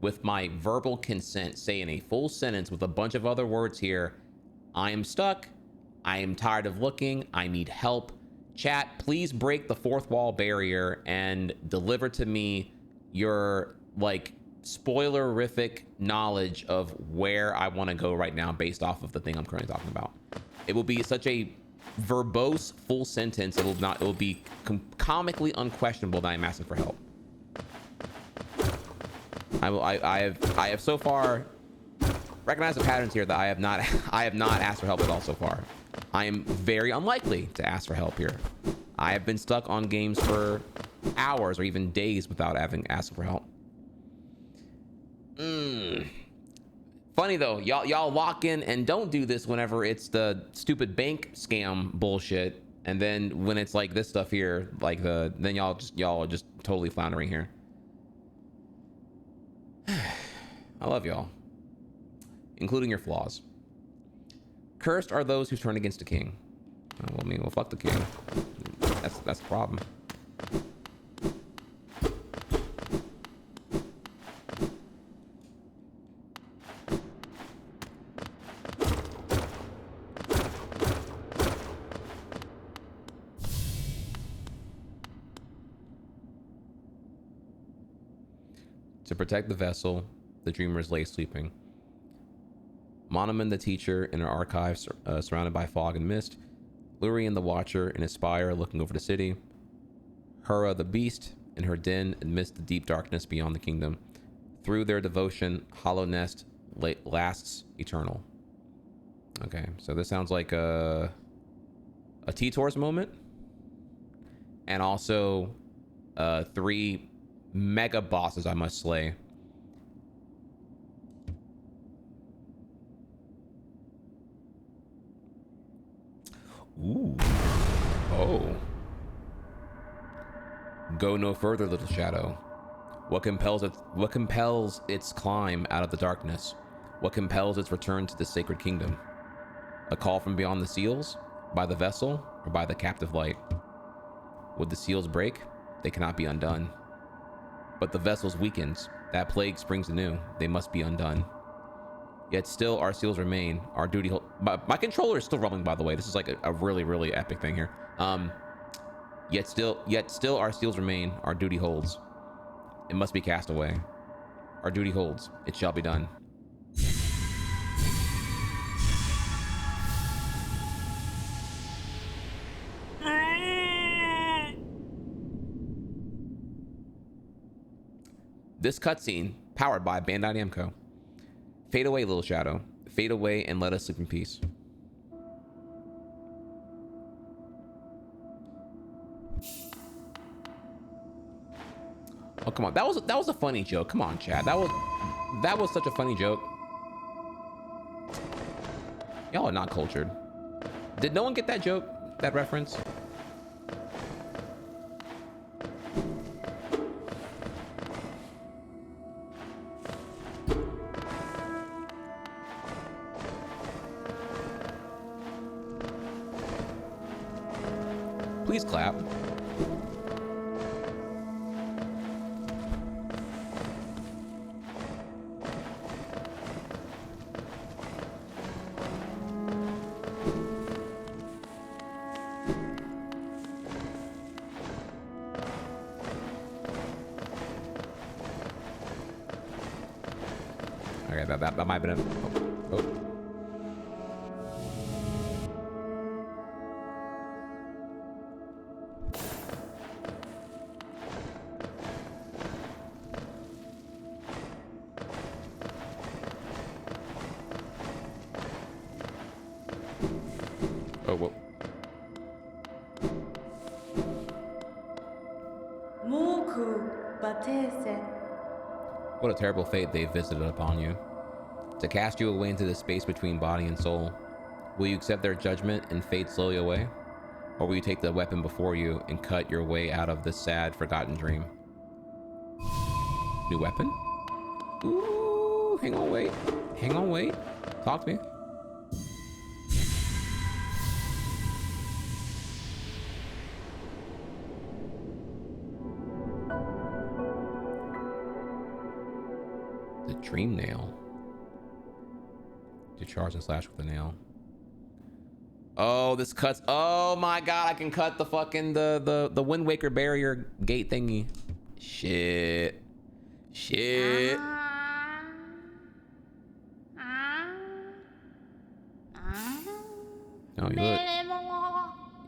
with my verbal consent, say in a full sentence with a bunch of other words here, I am stuck. I am tired of looking. I need help. Chat, please break the fourth wall barrier and deliver to me your, like, spoilerific knowledge of where I want to go right now based off of the thing I'm currently talking about. It will be such a verbose full sentence. It will be comically unquestionable that I'm asking for help. I have so far recognized the patterns here that I have not asked for help at all so far. I am very unlikely to ask for help here. I have been stuck on games for hours or even days without having asked for help. Funny though, y'all lock in and don't do this whenever it's the stupid bank scam bullshit, and then when it's like this stuff here, like then y'all are just totally floundering here. I love y'all, including your flaws. Cursed are those who turn against a king. Well, I mean, well, fuck the king. That's the problem. To protect the vessel, the dreamers lay sleeping. Monoman the teacher in her archives, surrounded by fog and mist. Lurian the watcher in his spire looking over the city. Hura the beast in her den amidst the deep darkness beyond the kingdom. Through their devotion, Hollow Nest lasts eternal. Okay, so this sounds like a T-Tours moment. And also 3 mega bosses I must slay. Ooh. Oh. Go no further, little shadow. What compels its climb out of the darkness? What compels its return to the sacred kingdom? A call from beyond the seals? By the vessel? Or by the captive light? Would the seals break? They cannot be undone. But the vessels weakens. That plague springs anew. They must be undone. Yet still our seals remain. Our duty... My controller is still rumbling, by the way. This is like a really, really epic thing here. Yet still our seals remain. Our duty holds. It must be cast away. Our duty holds. It shall be done. This cutscene, powered by Bandai Namco. Fade away, little shadow. Fade away and let us sleep in peace. Oh, come on. That was a funny joke. Come on, Chad. That was such a funny joke. Y'all are not cultured. Did no one get that joke? That reference? Please clap. Okay, that might have been a... Oh. Oh, whoa. What a terrible fate they visited upon you. To cast you away into the space between body and soul. Will you accept their judgment and fade slowly away? Or will you take the weapon before you and cut your way out of this sad, forgotten dream? New weapon? Ooh, hang on, wait. Hang on, wait. Talk to me. The dream nail. To charge and slash with the nail. Oh, this cuts. Oh my god, I can cut the fucking the Wind Waker barrier gate thingy. Shit. Shit. Oh,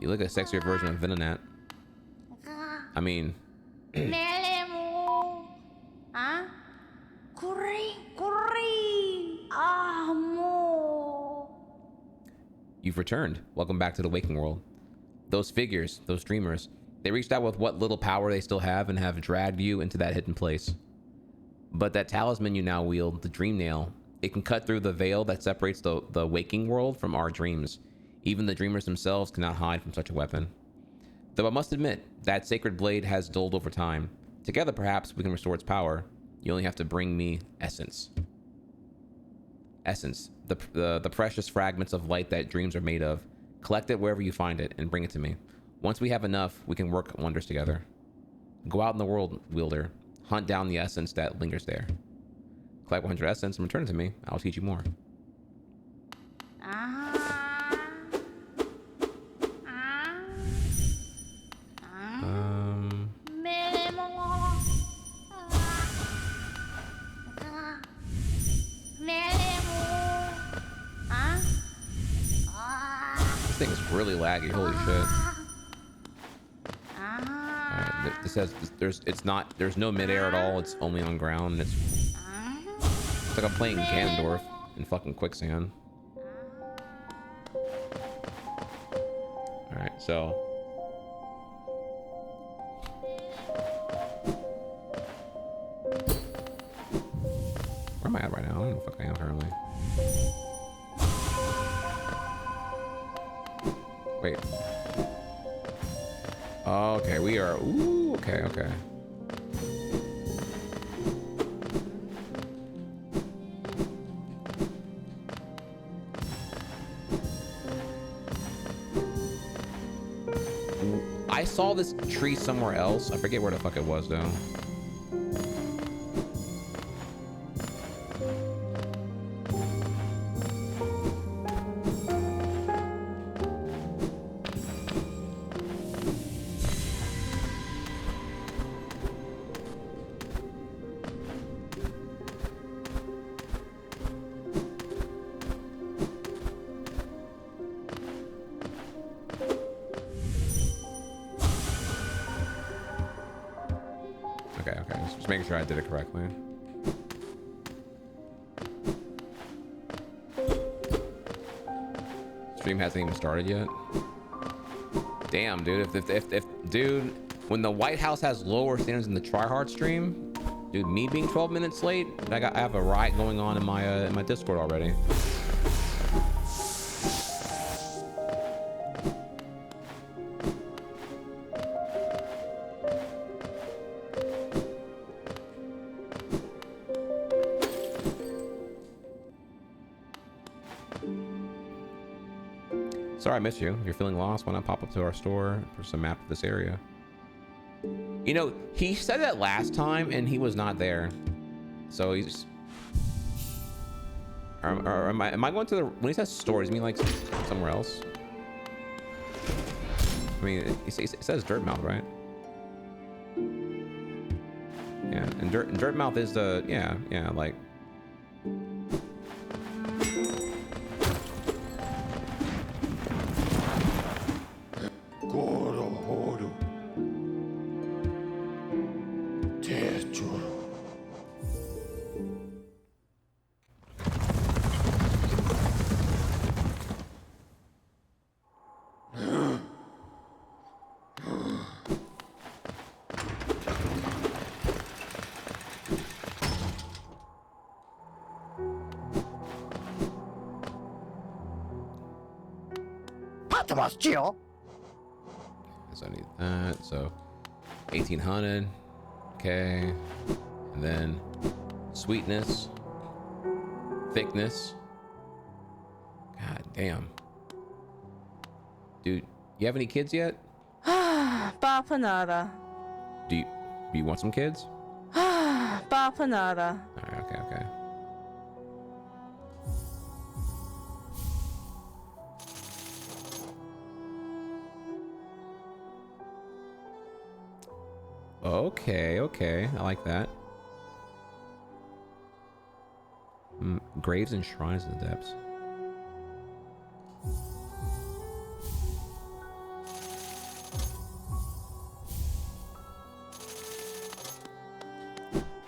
you look a sexier version of Venonat. I mean, you've returned. Welcome back to the waking world. Those figures, those dreamers, they reached out with what little power they still have and have dragged you into that hidden place. But that talisman you now wield, the dream nail, it can cut through the veil that separates the waking world from our dreams. Even the dreamers themselves cannot hide from such a weapon. Though I must admit, that sacred blade has dulled over time. Together, perhaps, we can restore its power. You only have to bring me essence. Essence, the precious fragments of light that dreams are made of. Collect it wherever you find it and bring it to me. Once we have enough, we can work wonders together. Go out in the world, wielder. Hunt down the essence that lingers there. Collect 100 essence and return it to me. I'll teach you more. This thing is really laggy. Holy shit. Alright, this says there's no midair at all. It's only on ground. It's like I'm playing Ganondorf in fucking quicksand. Alright, so where am I at right now? I don't know what the fuck I am currently. Wait. Okay, we are. Ooh, okay, okay. I saw this tree somewhere else. I forget where the fuck it was though. Just making sure I did it correctly. Stream hasn't even started yet. Damn, dude. If dude, when the White House has lower standards than the Tryhard stream, dude, me being 12 minutes late, I have a riot going on in my Discord already. Sorry I missed you. If you're feeling lost, why not pop up to our store for some map of this area? You know, he said that last time and he was not there. So he's... Or am I going to the... When he says stores, you mean like somewhere else? I mean, it says Dirtmouth, right? Yeah, and Dirtmouth is the... Yeah, like... So I need that. So 1800. Okay. And then sweetness, thickness. God damn. Dude, you have any kids yet? Bapanada. Do you want some kids? Bapanada. All right, okay. Okay, I like that. Graves and shrines in the depths.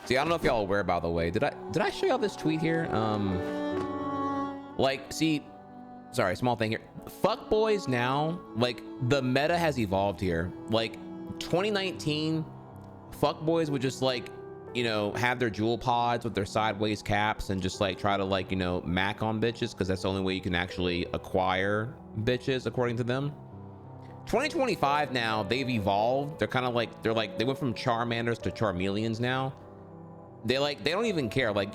See, I don't know if y'all are aware, by the way. Did I show y'all this tweet here? Like, see, sorry, small thing here. Fuck boys now, like, the meta has evolved here. Like, 2019, fuck boys would just, like, you know, have their jewel pods with their sideways caps and just, like, try to, like, you know, mac on bitches, because that's the only way you can actually acquire bitches, according to them. 2025 now, they've evolved. They're kind of like, they went from Charmanders to Charmeleons now. They don't even care. Like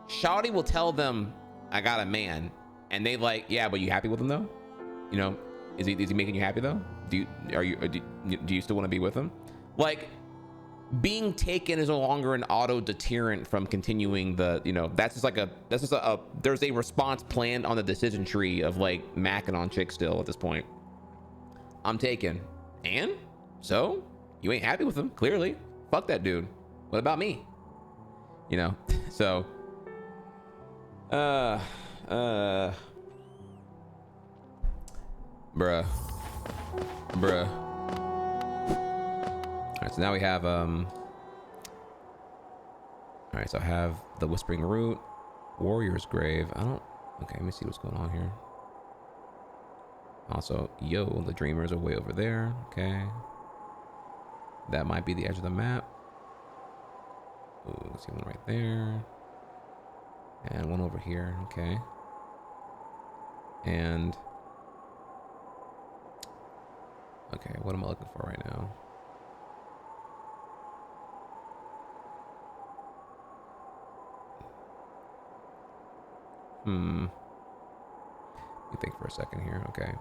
Shawty will tell them, I got a man, and they like, yeah, but you happy with him though? You know, is he making you happy though? Do you still want to be with him? Like, being taken is no longer an auto deterrent from continuing the, you know, that's just a there's a response planned on the decision tree of like macking on chicks still at this point. I'm taken. And so you ain't happy with him, clearly. Fuck that dude. What about me? You know, so bruh. All right, so now we have all right, so I have the Whispering Root, Warrior's Grave. Okay, let me see what's going on here. Also, the Dreamers are way over there. Okay, that might be the edge of the map. Ooh, see one right there. And one over here. Okay. And okay, what am I looking for right now? Let me think for a second here. Okay.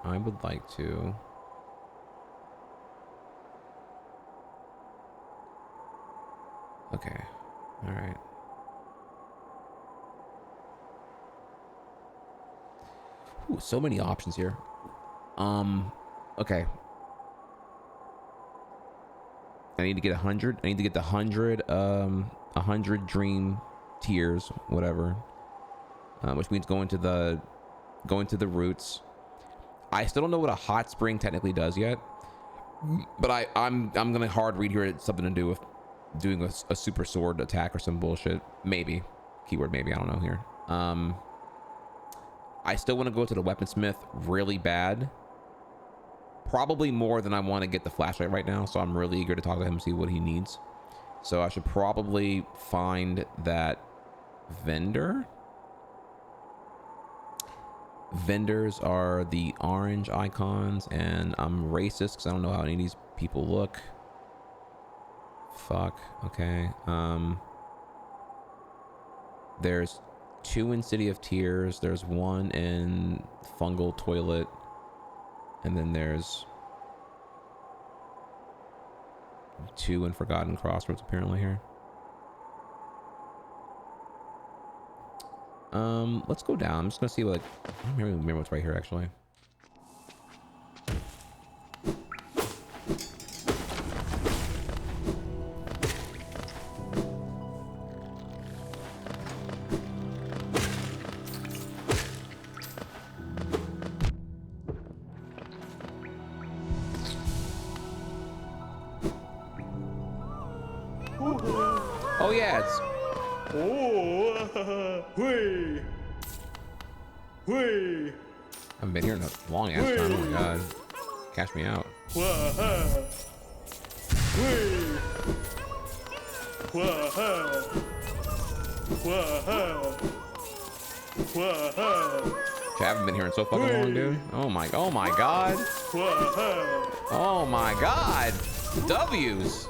I would like to okay. All right. Ooh, so many options here. Okay. I need to get 100. I need to get the 100 dream tiers, whatever. Which means going to the roots. I still don't know what a hot spring technically does yet. But I'm gonna hard read here. It's something to do with doing a super sword attack or some bullshit. Maybe. Keyword maybe, I don't know here. I still want to go to the weaponsmith really bad. Probably more than I want to get the flashlight right now, so I'm really eager to talk to him and see what he needs. So I should probably find that vendor. Vendors are the orange icons, and I'm racist because I don't know how any of these people look. Fuck. Okay. There's 2 in City of Tears. There's 1 in Fungal Toilet. And then there's 2 in Forgotten Crossroads apparently here. Let's go down. I'm just gonna see what, I don't really remember what's right here actually. Oh yeah, it's I haven't been here in a long ass time. Oh my god. Cash me out. I haven't been here in so fucking long, dude. Oh my god. Oh my god. W's.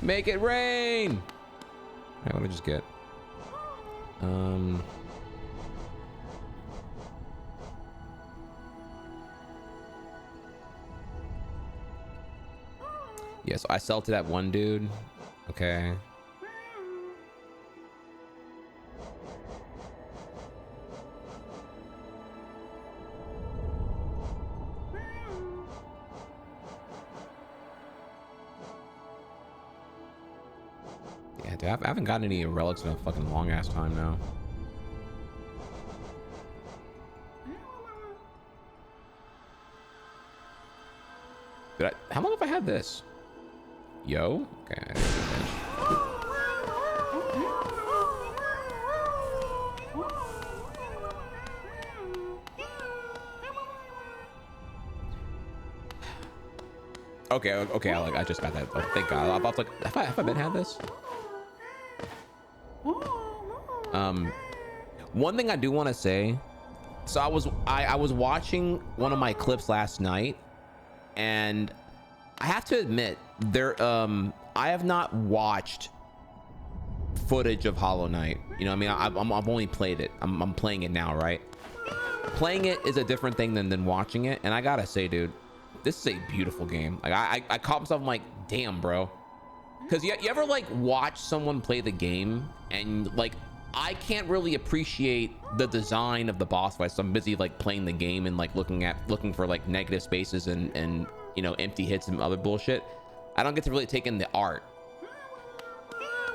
Make it rain. Alright, what did I just get? Yeah, so I sell to that one dude. Okay. Yeah, dude, I haven't gotten any relics in a fucking long ass time now. How long have I had this? Yo? Okay. Okay, I just got that. Oh, thank God. I was like, have I been had this? One thing I do want to say, so I was watching one of my clips last night, and I have to admit I have not watched footage of Hollow Knight. You know what I mean? I've only played it. I'm playing it now, right? Playing it is a different thing than watching it, and I gotta say, dude, this is a beautiful game. Like I caught myself, I'm like, damn, bro. Because you ever like watch someone play the game and like I can't really appreciate the design of the boss fights. So I'm busy like playing the game and like looking for like negative spaces and you know, empty hits and other bullshit. I don't get to really take in the art.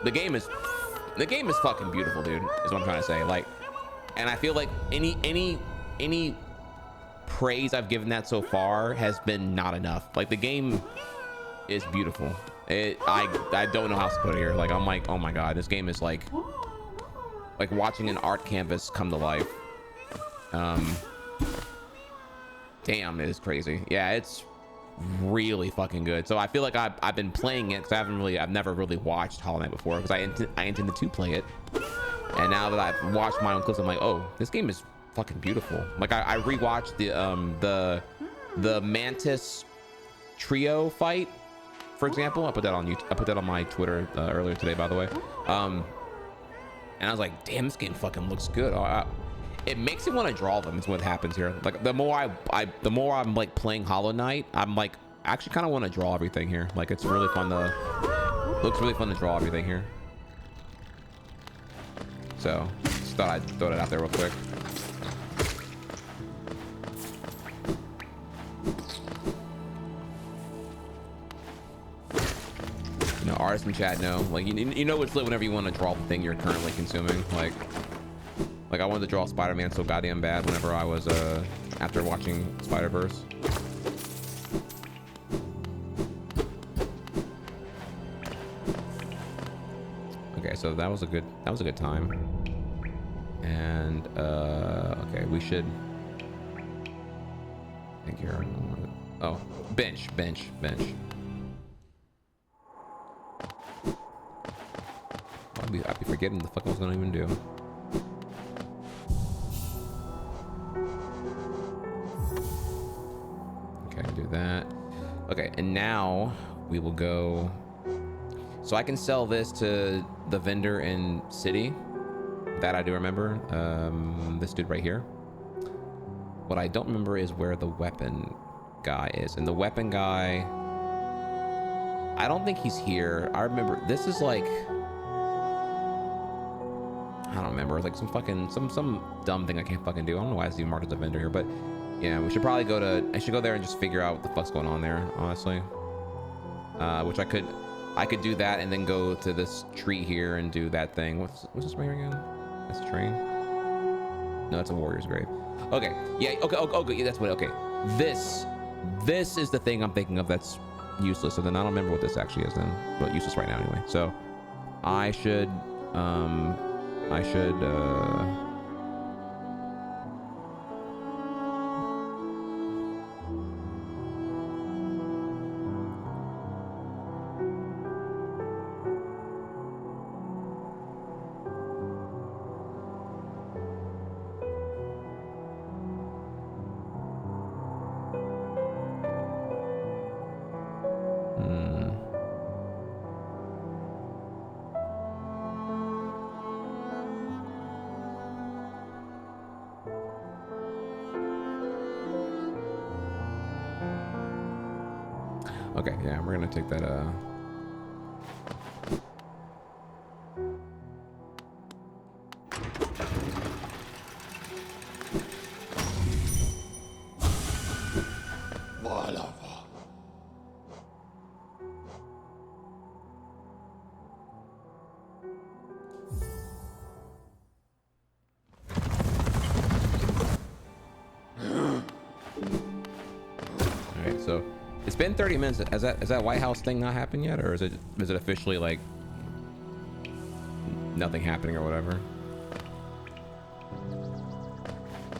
The game is fucking beautiful, dude, is what I'm trying to say. Like, and I feel like any praise I've given that so far has been not enough. Like, the game is beautiful. I don't know how else to put it here. Like, I'm like, oh my god, this game is like watching an art canvas come to life. Damn, it is crazy. Yeah, it's really fucking good. So I feel like I've been playing it because I've never really watched Hollow Knight before, because I intended to play it, and now that I've watched my own clips, I'm like, oh, this game is fucking beautiful. Like I rewatched the Mantis trio fight, for example. I put that on YouTube. I put that on my Twitter earlier today, by the way. And I was like, damn, this game fucking looks good. It makes me want to draw them, is what happens here. Like, the more I'm like playing Hollow Knight, I'm like, I actually kind of want to draw everything here. Like, it's really fun looks really fun to draw everything here. So just thought I'd throw it out there real quick. You know, artists in chat know, like, you know it's lit whenever you want to draw the thing you're currently consuming. Like I wanted to draw Spider-Man so goddamn bad whenever I was after watching Spider-Verse. Okay, so that was a good time. And okay, we should I think here. Oh, bench. I'd be forgetting the fuck I was gonna even do. Okay, do that. Okay, and we will go. So I can sell this to the vendor in city. That I do remember. This dude right here. What I don't remember is where the weapon guy is. And the weapon guy, I don't think he's here. I remember this is like, I don't remember. It's like some fucking some dumb thing I can't fucking do. I don't know why it's even marked as a vendor here, but yeah, we should probably go to. I should go there and just figure out what the fuck's going on there, honestly. Which I could do that and then go to this tree here and do that thing. What's this right here again? That's a train. No, it's a warrior's grave. Okay, yeah, okay, yeah, that's what. Okay, this is the thing I'm thinking of that's useless. So then I don't remember what this actually is then, but useless right now anyway. So I should. Okay, yeah, we're gonna take that, Alright, so it's been 30 minutes. Has that White House thing not happened yet, or is it officially like nothing happening or whatever?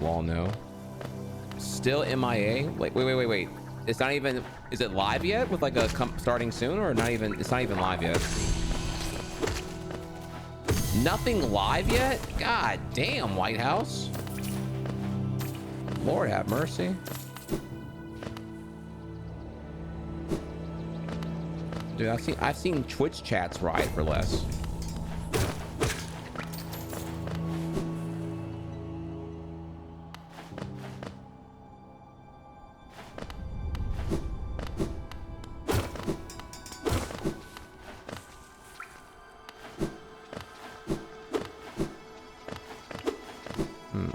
Wall no. Still MIA? Like wait. It's not even. Is it live yet with like a starting soon or not even? It's not even live yet. Nothing live yet? God damn, White House. Lord have mercy. Dude, I've seen Twitch chats ride for less.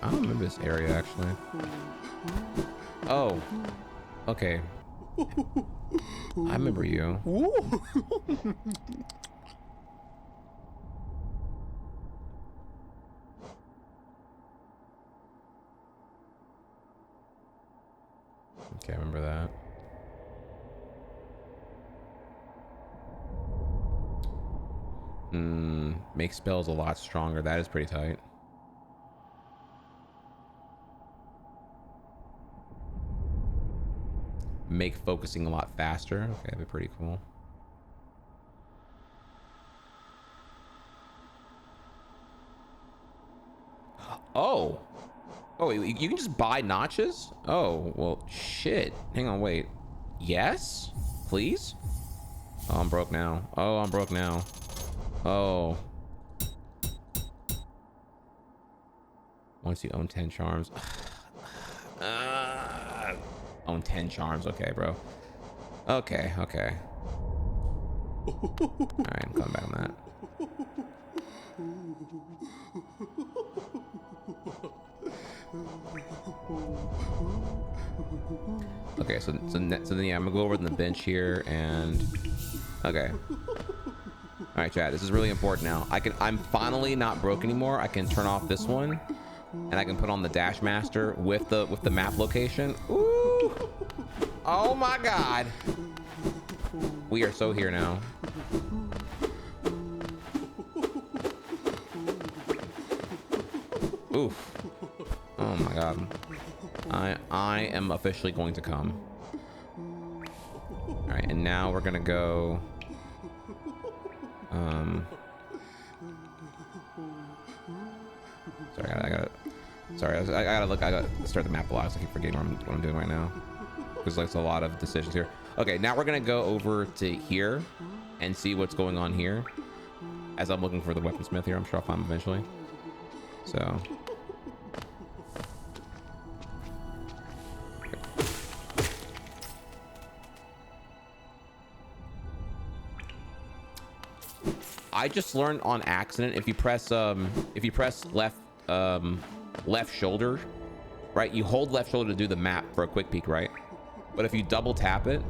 I don't remember this area actually. Oh, okay. I remember you. Okay, I remember that. Make spells a lot stronger. That is pretty tight. Make focusing a lot faster. Okay, that'd be pretty cool. Oh, you can just buy notches? Oh, well, shit. Hang on, wait. Yes, please. Oh, I'm broke now. Oh, I'm broke now. Oh. Once you own 10 charms. Own 10 charms. Okay, bro. Okay. All right, I'm coming back on that. Okay, so then yeah, I'm gonna go over to the bench here and okay. All right, chat. This is really important now. I'm finally not broke anymore. I can turn off this one, and I can put on the Dash Master with the map location. Ooh! Oh my God! We are so here now. Oof! Oh my God! I am officially going to come. All right, and now we're gonna go. Sorry, I gotta start the map a lot, so I keep forgetting what I'm doing right now. Because like, there's a lot of decisions here. Okay, now we're gonna go over to here and see what's going on here. As I'm looking for the weaponsmith here, I'm sure I'll find him eventually. So. I just learned on accident, if you press left shoulder, right? You hold left shoulder to do the map for a quick peek, right? But if you double tap it,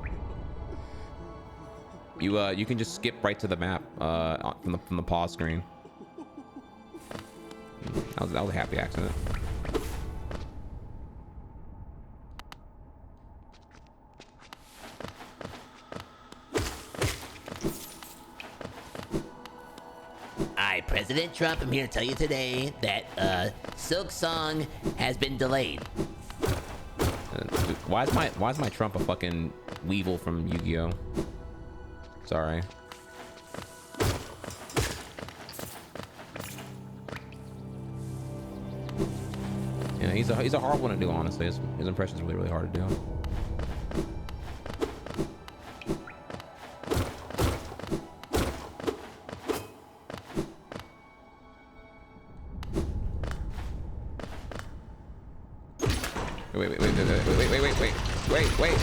you can just skip right to the map from the pause screen. That was a happy accident. Hi, President Trump. I'm here to tell you today that Silk Song has been delayed. Dude, why is my Trump a fucking Weevil from Yu-Gi-Oh? Sorry. Yeah, he's a hard one to do, honestly. His impression's really hard to do.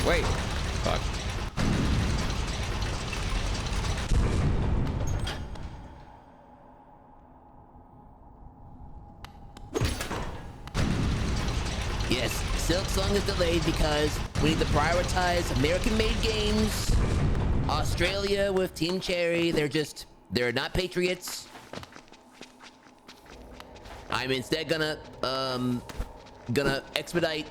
Wait. Fuck. Yes, Silk Song is delayed because we need to prioritize American-made games. Australia with Team Cherry, they're not patriots. I'm instead gonna expedite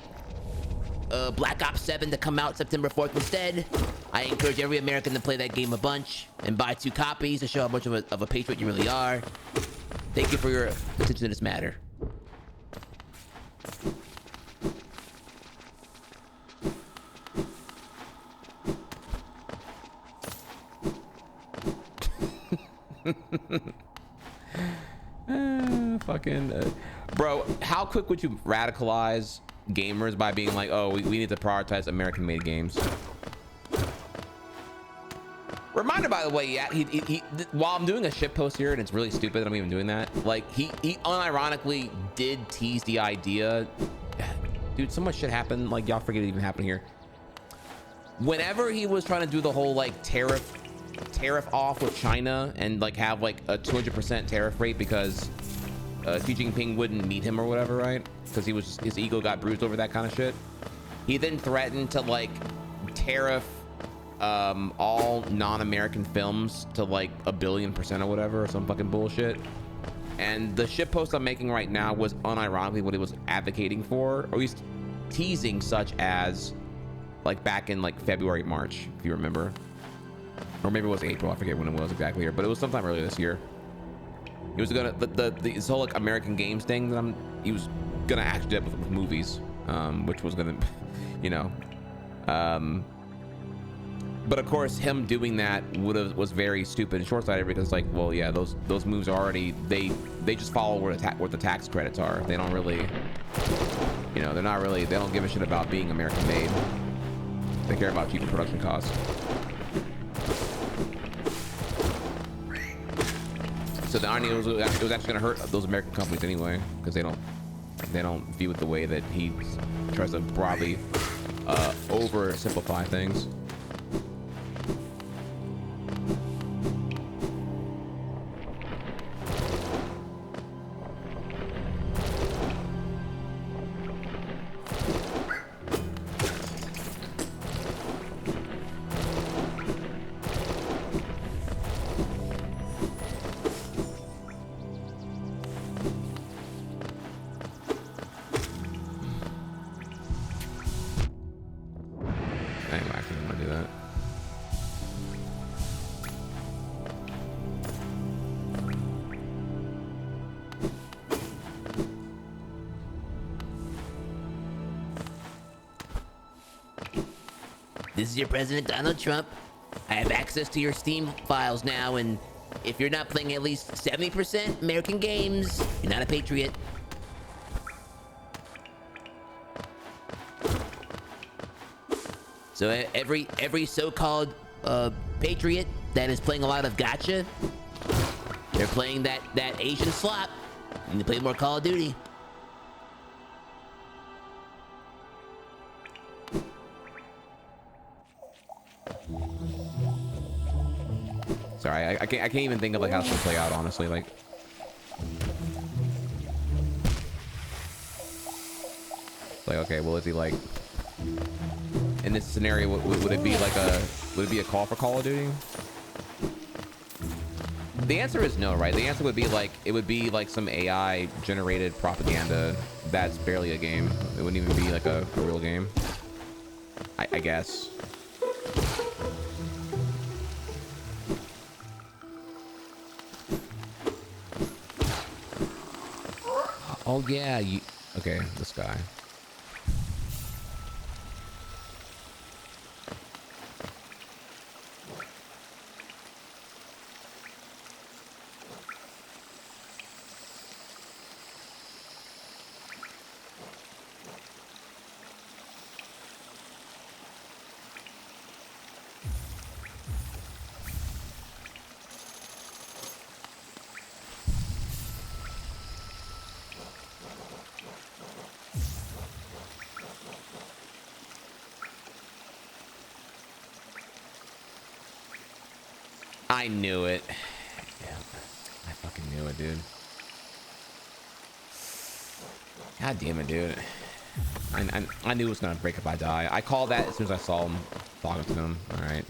Black Ops 7 to come out September 4th instead. I encourage every American to play that game a bunch and buy 2 copies to show how much of a patriot you really are. Thank you for your attention to this matter. Bro, how quick would you radicalize gamers by being like, oh, we need to prioritize American-made games? Reminder, by the way, yeah, he while I'm doing a shit post here, and it's really stupid that I'm even doing that, like, he unironically did tease the idea. Dude, so much shit happened, like, y'all forget it even happened here. Whenever he was trying to do the whole, like, tariff off with China and, like, have, like, a 200% tariff rate because Xi Jinping wouldn't meet him or whatever, right? Because his ego got bruised over that kind of shit. He then threatened to, like, tariff all non-American films to, like, 1 billion% or whatever, or some fucking bullshit. And the shit post I'm making right now was unironically what he was advocating for, or at least teasing, such as, like, back in, like, February, March, if you remember. Or maybe it was April, I forget when it was exactly here, but it was sometime earlier this year. He was gonna this whole, like, American games thing that he was gonna actually do with movies, which was gonna, you know, but of course him doing that was very stupid and short-sighted, because, like, well, yeah, those moves are already, they just follow where the tax credits are. They don't really, you know, they don't give a shit about being American made. They care about cheaper production costs. So the irony was it was actually going to hurt those American companies anyway, because they don't view it the way that he tries to broadly oversimplify things. This is your President Donald Trump. I have access to your Steam files now, and if you're not playing at least 70% American games, you're not a patriot. So every so-called patriot that is playing a lot of gotcha, they're playing that Asian slop, and they play more Call of Duty. Sorry, I can't even think of like how this will play out, honestly. Like, okay, well, is he like in this scenario? Would it be like a call for Call of Duty? The answer is no, right? The answer would be like it would be like some AI generated propaganda that's barely a game. It wouldn't even be like a real game. I guess. Oh yeah, okay, this guy. I knew it. Yeah, I fucking knew it, dude. God damn it, dude. I knew it was gonna break if I die. I called that as soon as I saw him talking to him. All right.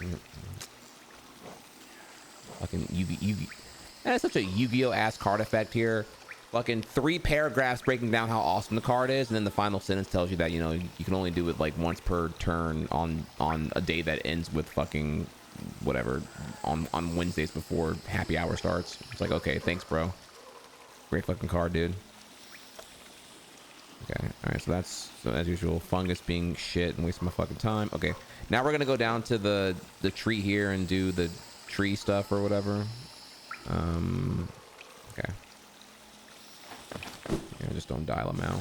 Fucking Yu-Gi. That's such a Yu-Gi-Oh ass card effect here. Fucking 3 paragraphs breaking down how awesome the card is, and then the final sentence tells you that, you know, you can only do it like once per turn on a day that ends with fucking whatever on Wednesdays before happy hour starts. It's like, okay, thanks, bro. Great fucking card, dude. Okay, all right, so that's, so as usual, fungus being shit and wasting my fucking time. Okay, now we're gonna go down to the tree here and do the tree stuff or whatever. Okay. Yeah, just don't dial them out.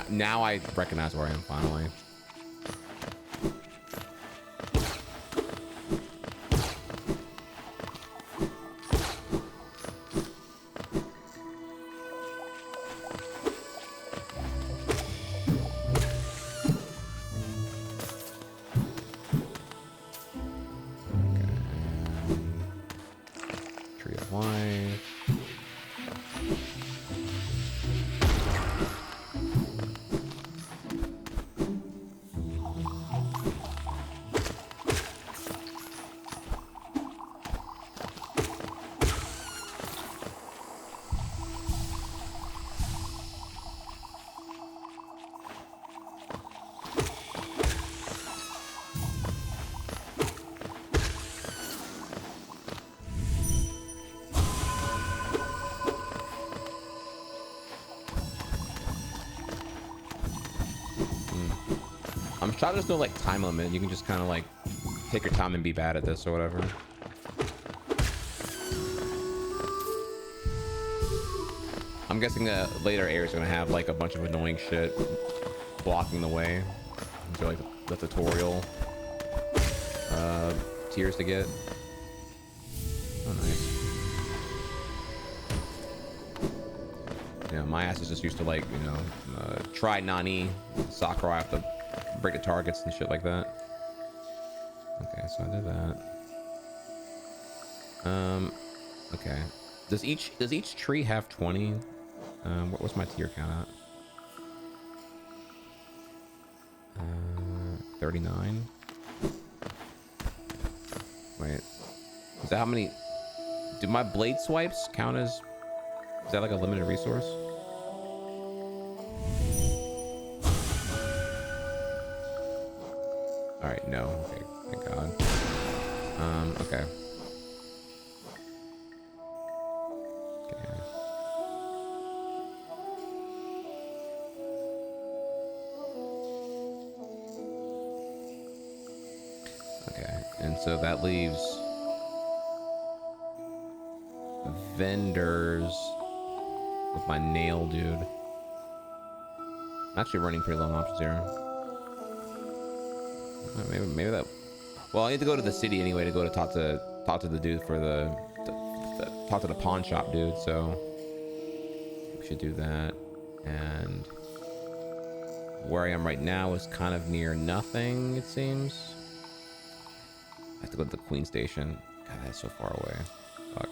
now I recognize where I am finally. Tree of life. I'm sure there's no like time limit. You can just kind of like take your time and be bad at this or whatever. I'm guessing that later areas are gonna have like a bunch of annoying shit blocking the way. So like the tutorial tiers to get. Oh, nice. Yeah, my ass is just used to like, you know, try Nani, Sakura. I have to break the targets and shit like that. Okay, so I did that. Okay. Does each tree have 20? What's my tier count at? 39. Wait, is that how many? Do my blade swipes count as? Is that like a limited resource? All right, no. Okay, thank God. Okay. Okay, and so that leaves vendors with my nail dude. I'm actually running pretty low on options here. Maybe that. Well, I need to go to the city anyway to go to talk to the dude for talk to the pawn shop dude. So we should do that. And where I am right now is kind of near nothing, it seems. I have to go to the Queen Station. God, that's so far away. Fuck.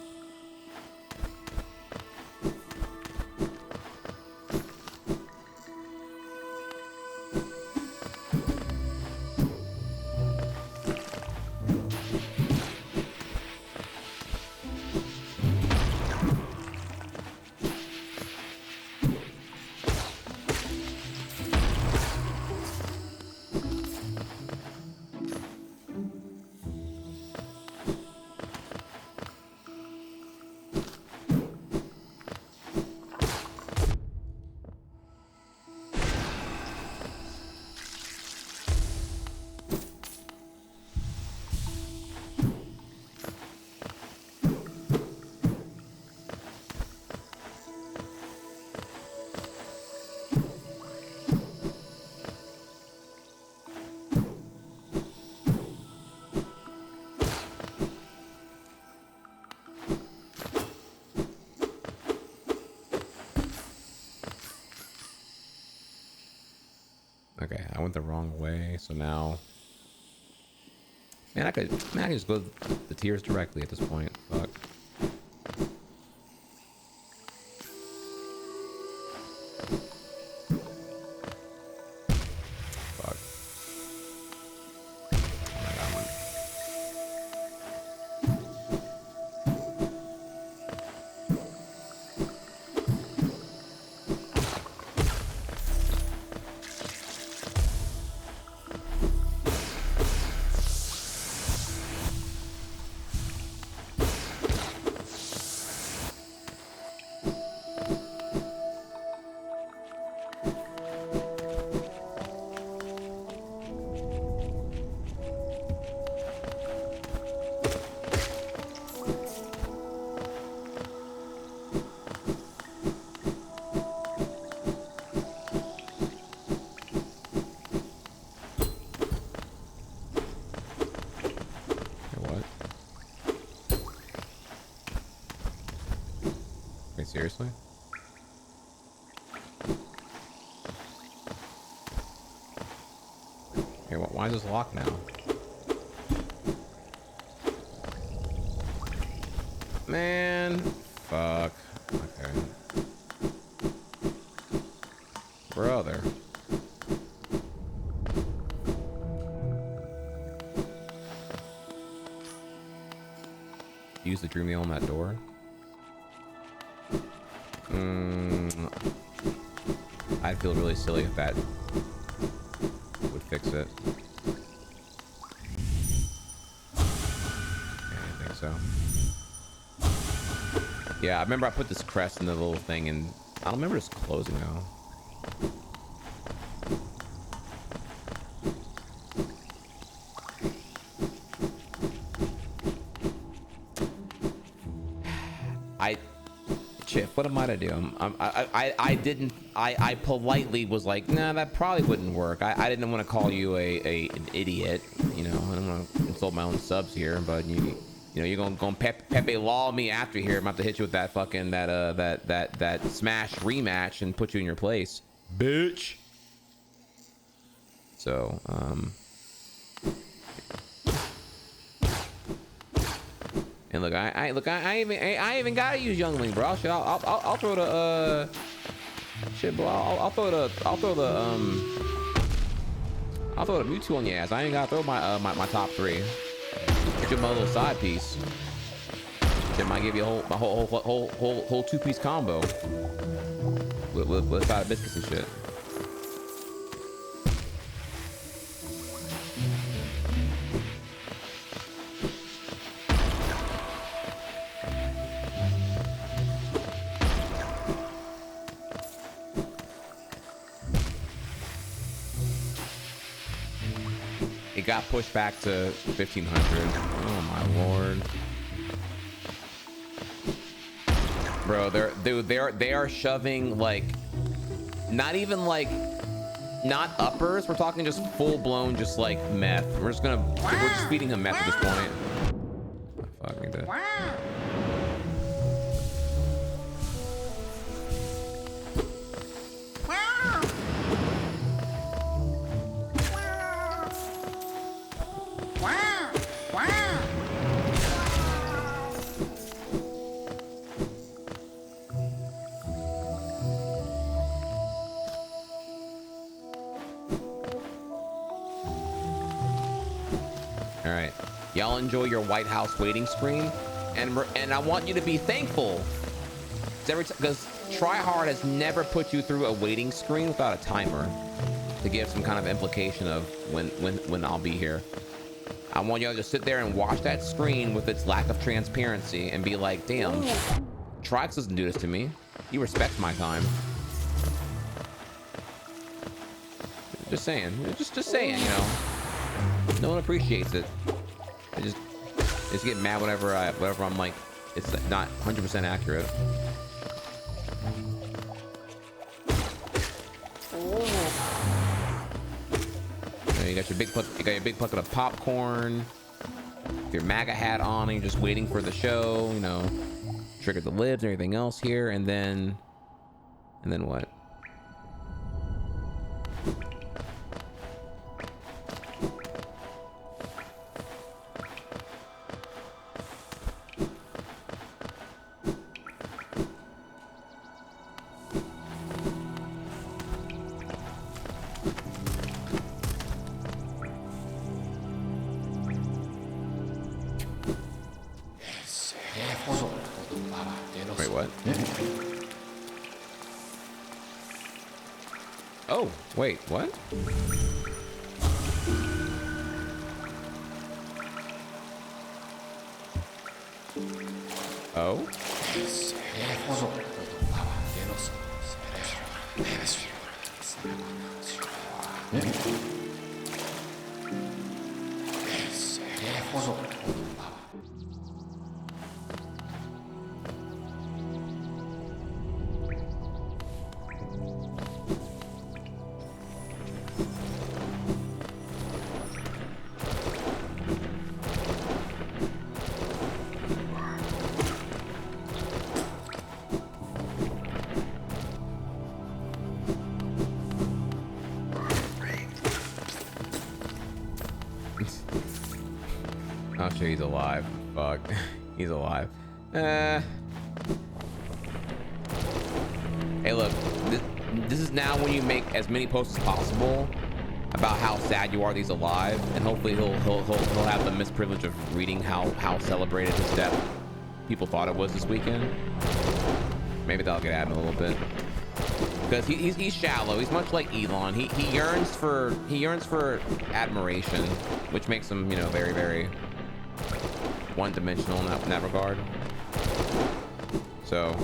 Okay, I went the wrong way, so now... Man, I could just go the tiers directly at this point. Fuck. Fuck. Seriously? Here, why is this locked now? Man, fuck. Okay. Brother. Use the dream wheel on that door. I'd feel really silly if that would fix it. Yeah, I think so. Yeah, I remember I put this crest in the little thing, and I don't remember just closing now. Chip, what am I to do? I politely was like, nah, that probably wouldn't work. I didn't want to call you an idiot, you know. I don't want to insult my own subs here, but you know, you're gonna Pepe Law me after here. I'm gonna have to hit you with that fucking that smash rematch and put you in your place, bitch. So and look, I even gotta use Youngling, bro. Shit, I'll throw the shit, bro. I'll throw the Mewtwo on your ass. I ain't gotta throw my top 3. Give my little side piece. Shit might give you a whole 2-piece combo with a side of biscuits and shit. Got pushed back to 1500. Oh my lord, bro! They are shoving like, not even like, not uppers. We're talking just full blown, just like meth. We're just feeding him meth at this point. Oh, fuck me, that. Y'all enjoy your White House waiting screen, and I want you to be thankful, because Tryhard has never put you through a waiting screen without a timer to give some kind of implication of when I'll be here. I want y'all to sit there and watch that screen with its lack of transparency and be like, damn, Trihex doesn't do this to me. He respects my time. Just saying, just saying, you know. No one appreciates it. I just get mad whenever I'm like, it's not 100% accurate. You got your big bucket of popcorn, your MAGA hat on, and you're just waiting for the show. You know, trigger the lids and everything else here, and then what? Wait, what? Oh, wait, what? Oh? Oh shit, he's alive. Fuck. He's alive. Hey, look. This is now when you make as many posts as possible about how sad you are that he's alive, and hopefully he'll have the misprivilege of reading how celebrated his death people thought it was this weekend. Maybe that'll get at him a little bit, because he's shallow. He's much like Elon. He yearns for admiration, which makes him, you know, very, very one-dimensional in that regard. So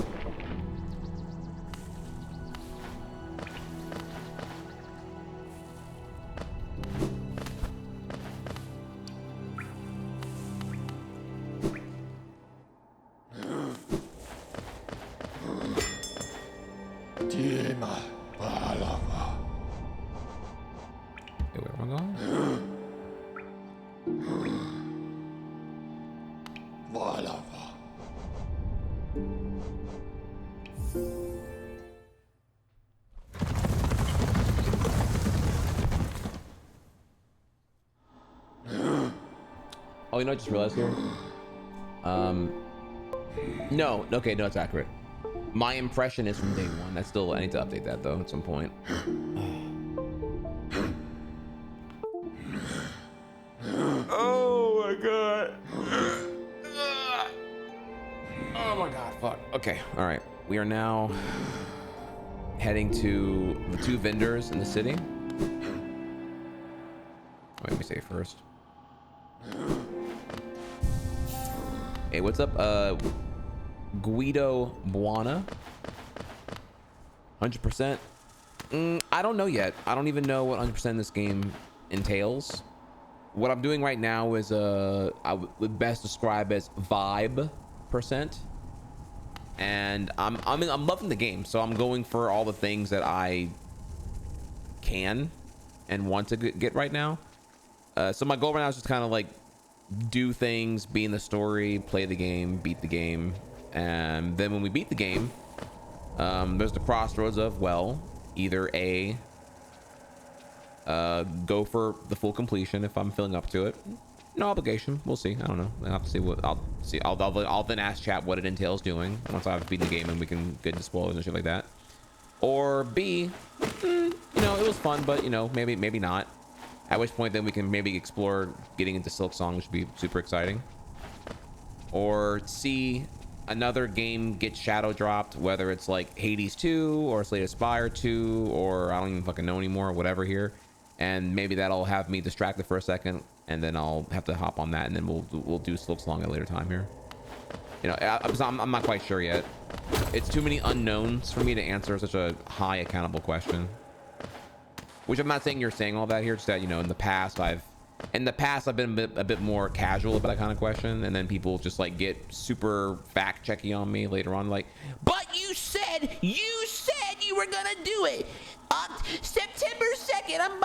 oh, you know, I just realized here. No, okay, no, it's accurate. My impression is from day one. That's still, I need to update that though at some point. Oh my god. Oh my god, fuck. Okay, all right. We are now heading to the 2 vendors in the city. Let me say first. Hey, what's up, Guido Buana? 100%. I don't know yet. I don't even know what 100% this game entails. What I'm doing right now is I would best describe as vibe %. And I'm loving the game, so I'm going for all the things that I can and want to get right now. So my goal right now is just kind of like do things, be in the story, play the game, beat the game, and then when we beat the game, there's the crossroads of, well, either A, go for the full completion if I'm feeling up to it. No obligation. We'll see. I don't know. I'll have to see what I'll see. I'll then ask chat what it entails doing once I've beaten the game and we can get into spoilers and shit like that. Or B, you know, it was fun, but you know, maybe not. At which point then we can maybe explore getting into Silk Song, which would be super exciting. Or C, another game gets shadow dropped, whether it's like Hades 2 or Slay the Spire 2, or I don't even fucking know anymore, whatever here. And maybe that'll have me distracted for a second, and then I'll have to hop on that, and then we'll do Silk Song at a later time here. You know, I'm not quite sure yet. It's too many unknowns for me to answer such a high accountable question. Which I'm not saying you're saying all that here, just that, you know, in the past I've been a bit more casual about that kind of question, and then people just like get super fact checky on me later on, like, but you said you were gonna do it on September 2nd. I'm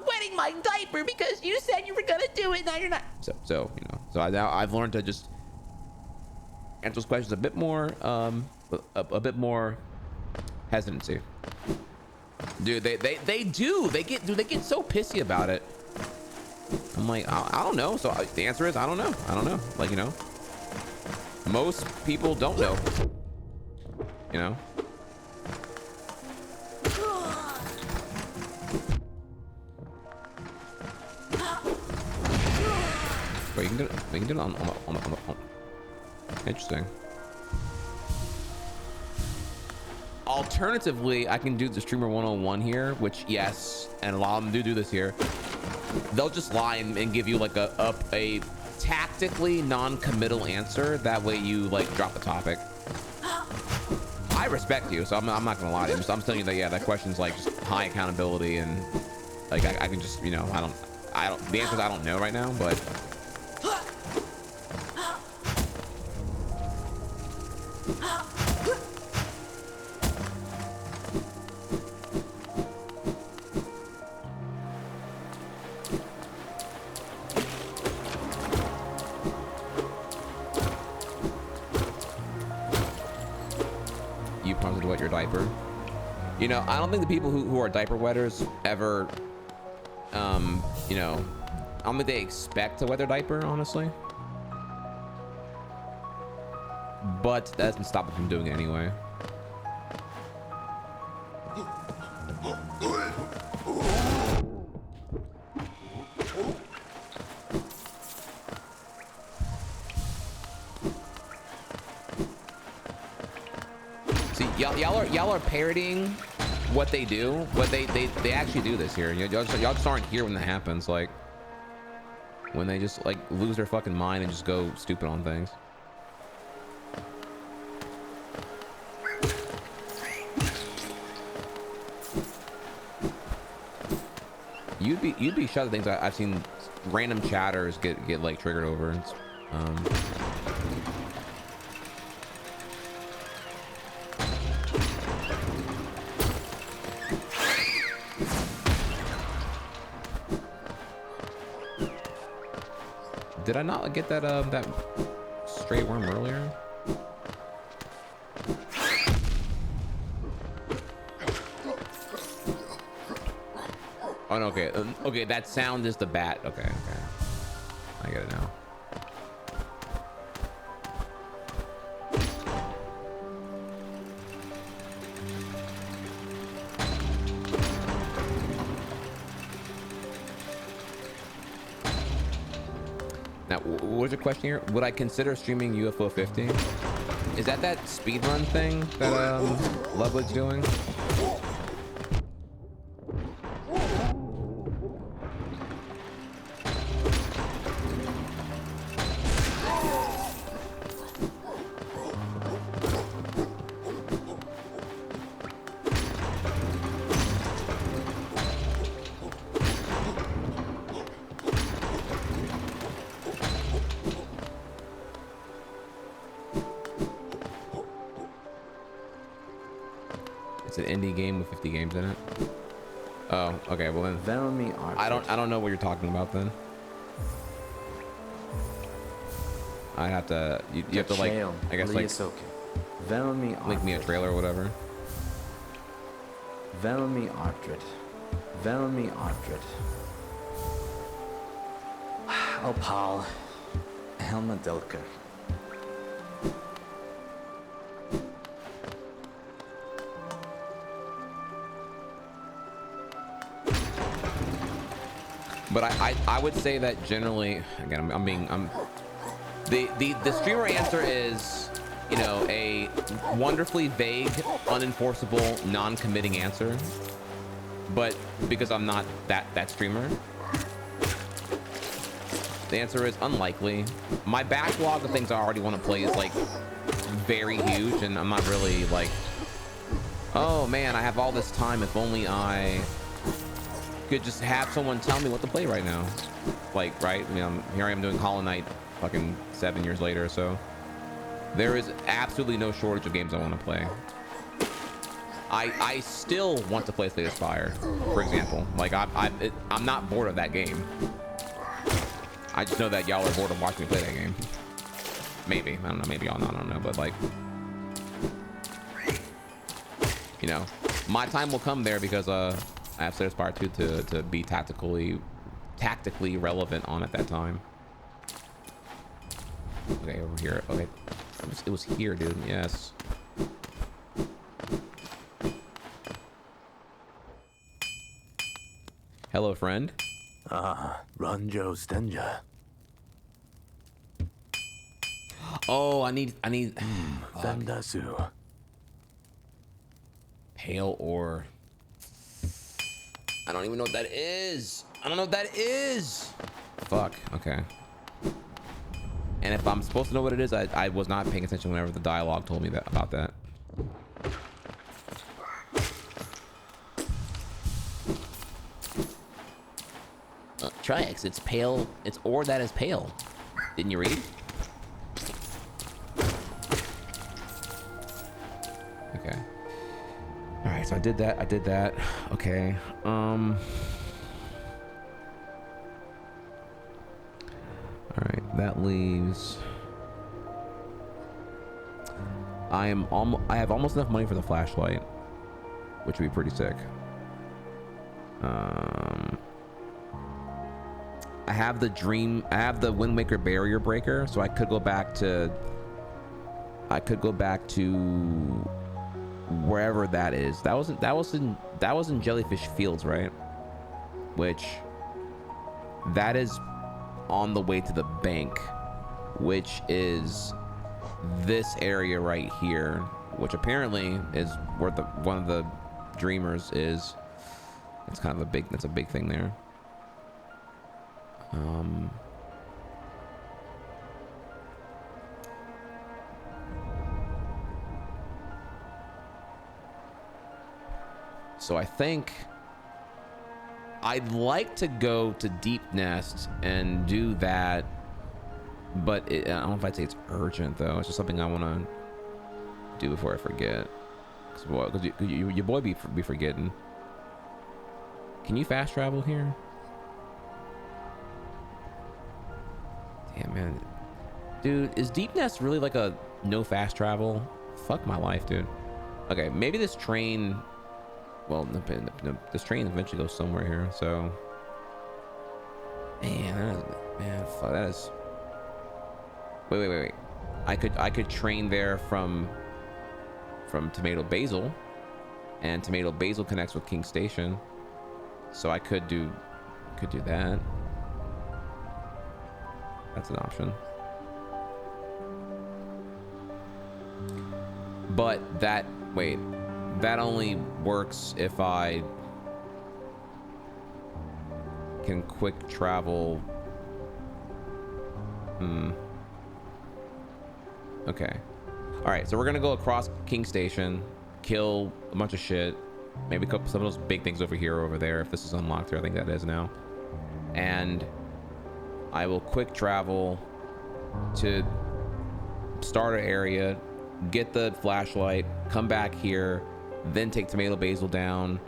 wetting my diaper because you said you were gonna do it. Now you're not. So you know, so I've learned to just answer those questions a bit more hesitancy. Dude, they get so pissy about it. I'm like, I don't know. So the answer is I don't know. Like, you know, most people don't know, you know. But we can do it on interesting. Alternatively, I can do the streamer 101 here, which, yes, and a lot of them do this here. They'll just lie and give you like a tactically non-committal answer. That way you like drop the topic. I respect you, so I'm not gonna lie to you. I'm telling you that, yeah, that question's like just high accountability, and like I can just, you know, I don't the answers I don't know right now, but wet your diaper. You know, I don't think the people who are diaper wetters ever, you know, I don't think they expect to wet their diaper, honestly. but that doesn't stop me from doing it anyway. See, y'all are parodying what they do, but they actually do this here. Y'all just aren't here when that happens. Like when they just like lose their fucking mind and just go stupid on things. You'd be shocked at things I've seen random chatters get like triggered over. It's, did I not get that that stray worm earlier? Oh no, okay. Okay, that sound is the bat. Okay. I get it now. Now, what was your question here? Would I consider streaming UFO 50? Is that speedrun thing that Ludwig's doing? It's an indie game with 50 games in it. Oh, okay. Well then, I don't know what you're talking about then. I have to. You have to like. I guess like. Link me a trailer or whatever. Velmi Artred. Opal. Helma Delker. But I would say that generally, again, the streamer answer is, you know, a wonderfully vague, unenforceable, non-committing answer. But because I'm not that streamer, the answer is unlikely. My backlog of things I already want to play is like very huge, and I'm not really like, oh man, I have all this time. If only I could just have someone tell me what to play right now. Like, right? I mean, here I am doing Hollow Knight fucking 7 years later, so there is absolutely no shortage of games I want to play. I still want to play Slay the Spire, for example. Like, I'm not bored of that game. I just know that y'all are bored of watching me play that game. Maybe. I don't know. Maybe y'all not. I don't know. But, like, you know, my time will come there because, I have Slay the Spire 2 to be tactically relevant on at that time. Okay, over here. Okay, it was here, dude. Yes. Hello, friend. Ranjo Stenja. Oh, I need. Vendasu. Pale ore. I don't even know what that is. I don't know what that is. Fuck. Okay. And if I'm supposed to know what it is, I was not paying attention whenever the dialogue told me about that. Trihex, it's pale. It's ore that is pale. Didn't you read? Okay. All right, so I did that. Okay. All right, that leaves. I have almost enough money for the flashlight, which would be pretty sick. I have the Wind Waker barrier breaker, so I could go back to I could go back to wherever that is. That was in Jellyfish Fields, right? Which that is on the way to the bank, which is this area right here, which apparently is where one of the dreamers is. That's kind of that's a big thing there. So I think I'd like to go to Deep Nest and do that, but I don't know if I'd say it's urgent though. It's just something I want to do before I forget. Cause your boy be forgetting. Can you fast travel here? Damn, man. Dude, is Deep Nest really like a no fast travel? Fuck my life, dude. Okay, maybe this train... Well, no, this train eventually goes somewhere here, so... Man, fuck, that is... Wait. I could train there from Tomato Basil, and Tomato Basil connects with King Station, so I could do that. That's an option. But that only works if I can quick travel. Okay. All right, so we're gonna go across King Station, kill a bunch of shit, maybe some of those big things over here, over there, if this is unlocked here. I think that is now. And I will quick travel to starter area, get the flashlight, come back here, then take Tomato Basil down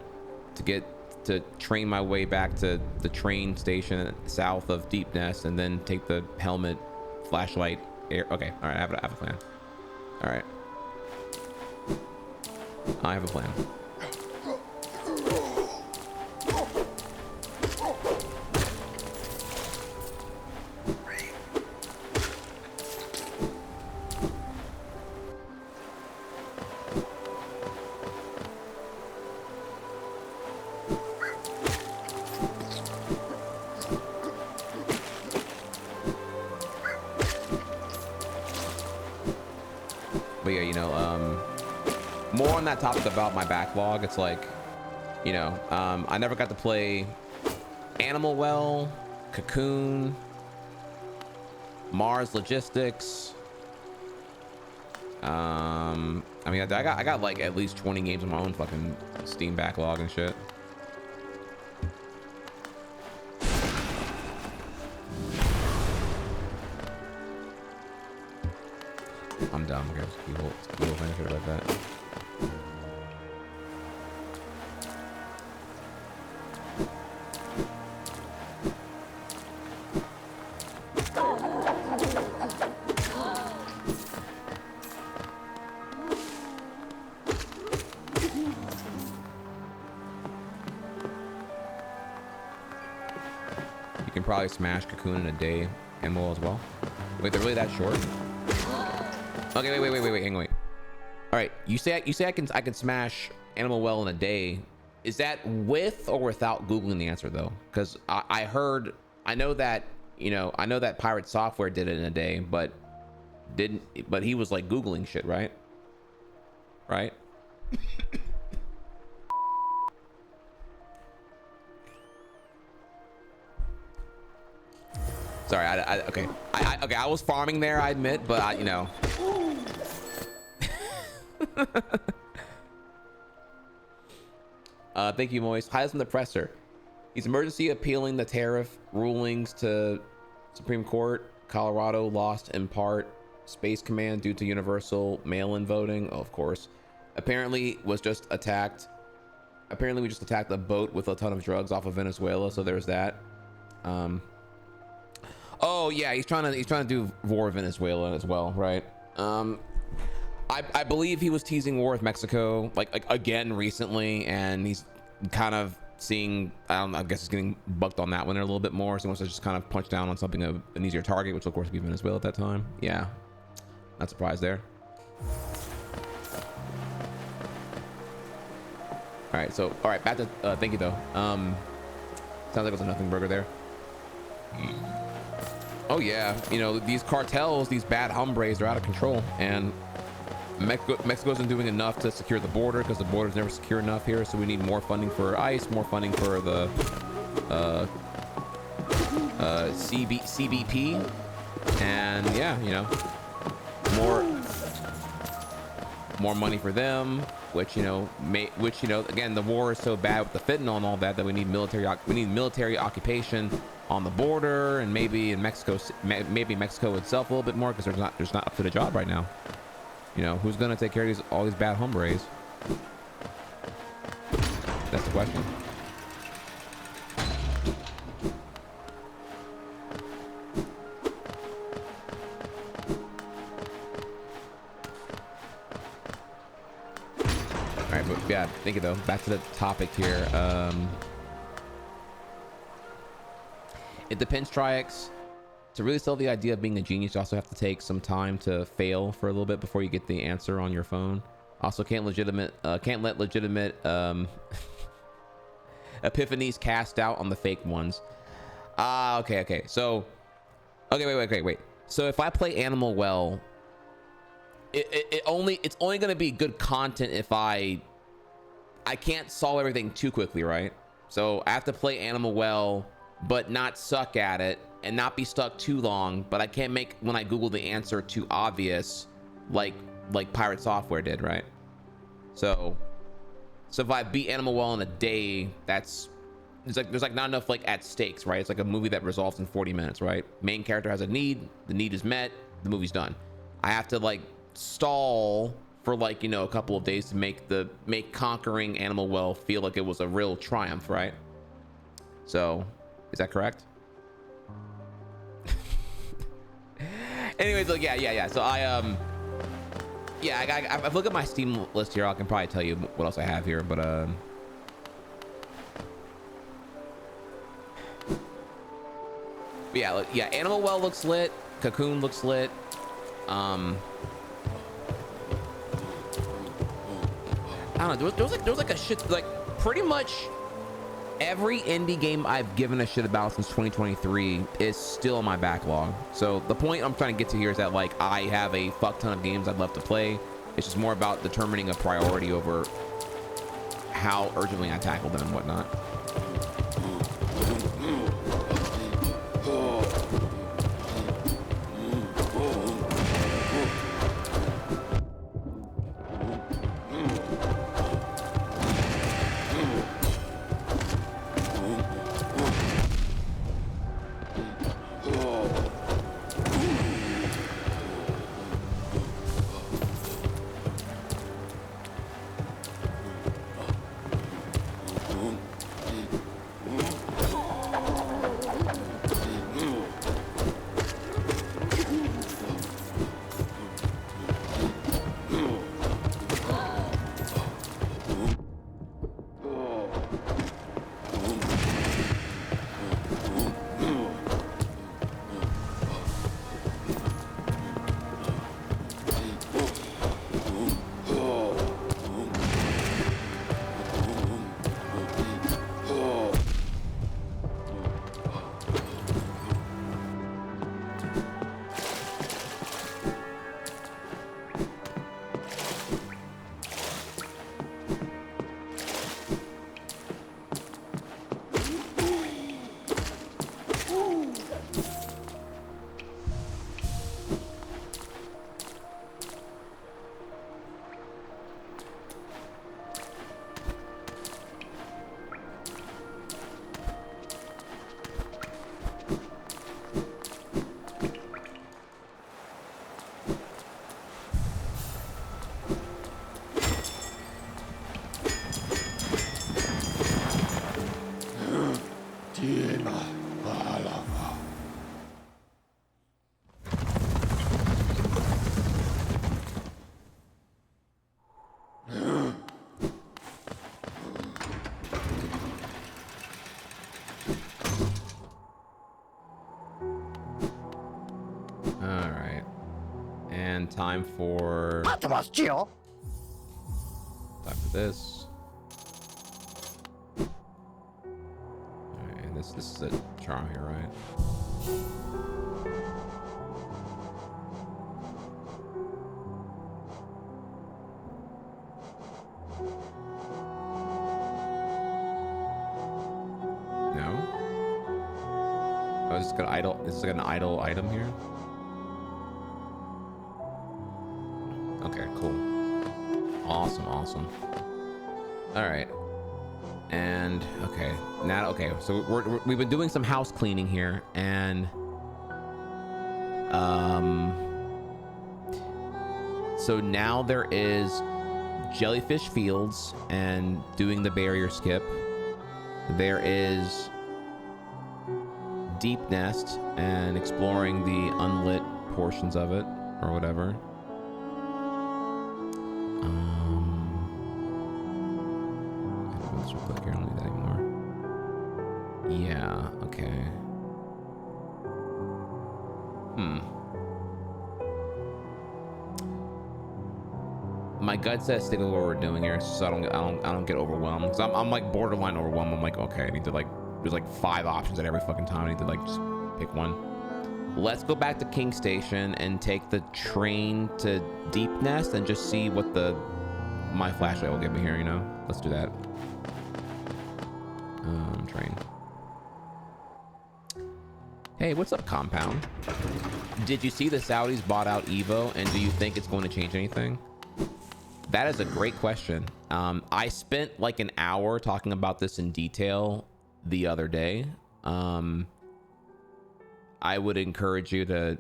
to train my way back to the train station south of Deep Nest, and then take the helmet flashlight air. Okay, all right, I have a plan. All right, I have a plan. But yeah, more on that topic about my backlog. It's like, I never got to play Animal Well, Cocoon, Mars Logistics. I got like at least 20 games on my own fucking Steam backlog and shit. I'm dumb, guys. Keep finish it like that. You can probably smash Cocoon in a day and more as well. Wait, they're really that short? Okay, wait, hang on, wait. All right, you say I can smash Animal Well in a day. Is that with or without Googling the answer though? Because I know that Pirate Software did it in a day, but he was like Googling shit, right? Right? Sorry, okay. I was farming there, I admit, but thank you, Moist. Highest in the presser. He's emergency appealing the tariff rulings to Supreme Court. Colorado lost in part. Space Command due to universal mail-in voting. Oh, of course. Apparently we just attacked a boat with a ton of drugs off of Venezuela. So there's that. Oh yeah, he's trying to do war with Venezuela as well, right? I believe he was teasing war with Mexico like again recently, and he's kind of seeing, I guess he's getting bucked on that one a little bit more, so he wants to just kind of punch down on something of an easier target, which of course would be Venezuela at that time. Yeah, not surprised there. All right, so all right, back to thank you though. Sounds like it was a nothing burger there. Oh yeah, you know, these cartels, these bad hombres are out of control, and Mexico isn't doing enough to secure the border because the border's never secure enough here. So we need more funding for ICE, more funding for the CBP, and yeah, you know, more money for them, which you know, again, the war is so bad with the fentanyl and all that we need military occupation on the border, and maybe in Mexico, maybe Mexico itself a little bit more because there's not up to the job right now. You know, who's gonna take care of all these bad hombres? That's the question. All right, but yeah, thank you though. Back to the topic here. It depends, Trihex. To really sell the idea of being a genius, you also have to take some time to fail for a little bit before you get the answer on your phone. Also, can't let legitimate epiphanies cast out on the fake ones. Okay. So, okay, wait. So if I play Animal well, it's only gonna be good content if I can't solve everything too quickly, right? So I have to play Animal well, but not suck at it, and not be stuck too long, but I can't make when I Google the answer too obvious, like Pirate Software did, right? So if I beat Animal well in a day, there's like not enough like at stakes, right? It's like a movie that resolves in 40 minutes, right? Main character has a need, the need is met, the movie's done. I have to like stall for like, you know, a couple of days to make conquering Animal well feel like it was a real triumph, right? So is that correct? Anyways, like yeah. So I've looked at my Steam list here. I can probably tell you what else I have here, but yeah. Animal well looks lit. Cocoon looks lit. I don't know. There was like a shit, like pretty much every indie game I've given a shit about since 2023 is still in my backlog. So the point I'm trying to get to here is that like I have a fuck ton of games I'd love to play. It's just more about determining a priority over how urgently I tackle them and whatnot. time for time for this. Alright, and this is a charm here, right? No? Oh, this is an idle. This is like an idle item here. Okay, cool. Awesome, awesome. All right. And okay, now so we've been doing some house cleaning here, and so now there is jellyfish fields and doing the barrier skip. There is deep nest and exploring the unlit portions of it or whatever. Let's click here. I don't need that anymore. Yeah. Okay. My gut says stick with what we're doing here, so I don't get overwhelmed. Cause I'm like borderline overwhelmed. I'm like, okay, I need to there's like 5 options at every fucking time. I need to just pick one. Let's go back to King Station and take the train to Deep Nest and just see what my flashlight will give me here. You know, let's do that. Train. Hey, what's up, Compound? Did you see the Saudis bought out Evo, and do you think it's going to change anything? That is a great question. I spent like an hour talking about this in detail the other day. I would encourage you to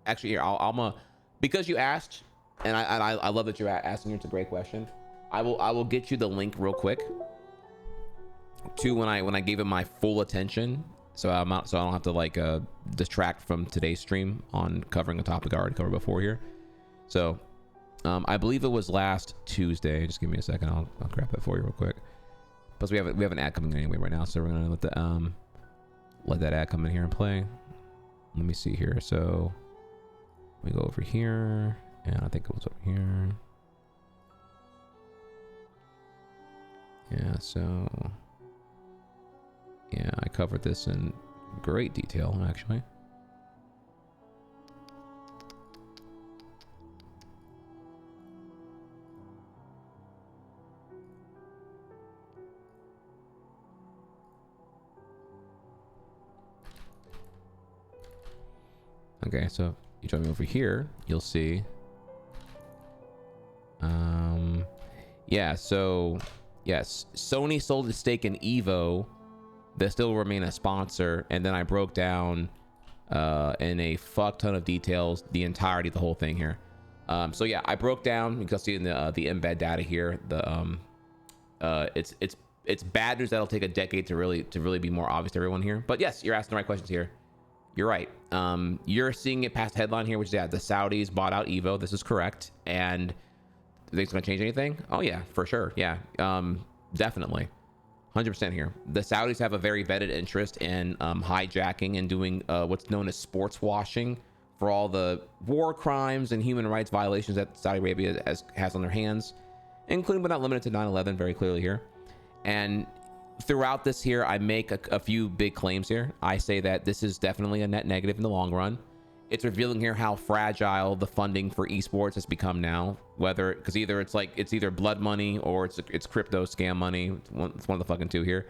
actually here. Because you asked, and I love that you're asking. It's a great question. I will get you the link real quick to when I gave it my full attention, so I don't have to distract from today's stream on covering a topic I already covered before here. So I believe it was last Tuesday. Just give me a second. I'll grab that for you real quick. Plus we have an ad coming in anyway right now, so we're gonna let that ad come in here and play. Let me see here. So we go over here, and I think it was over here. Yeah, so yeah, I covered this in great detail actually. Okay, so you join me over here, you'll see. Yeah, so yes, Sony sold its stake in Evo. They still remain a sponsor, and then I broke down in a fuck ton of details the entirety of the whole thing here. So yeah, I broke down. You can see in the embed data here. It's bad news that'll take a decade to really be more obvious to everyone here. But yes, you're asking the right questions here. You're right. You're seeing it past headline here, which is the Saudis bought out Evo. This is correct. And do you think it's going to change anything? Oh yeah, for sure. Yeah, definitely. 100% here. The Saudis have a very vetted interest in hijacking and doing what's known as sports washing for all the war crimes and human rights violations that Saudi Arabia has on their hands, including but not limited to 9/11, very clearly here. And throughout this here, I make a few big claims here. I say that this is definitely a net negative in the long run. It's revealing here how fragile the funding for esports has become now. Because it's either blood money or it's crypto scam money. It's one of the fucking two here,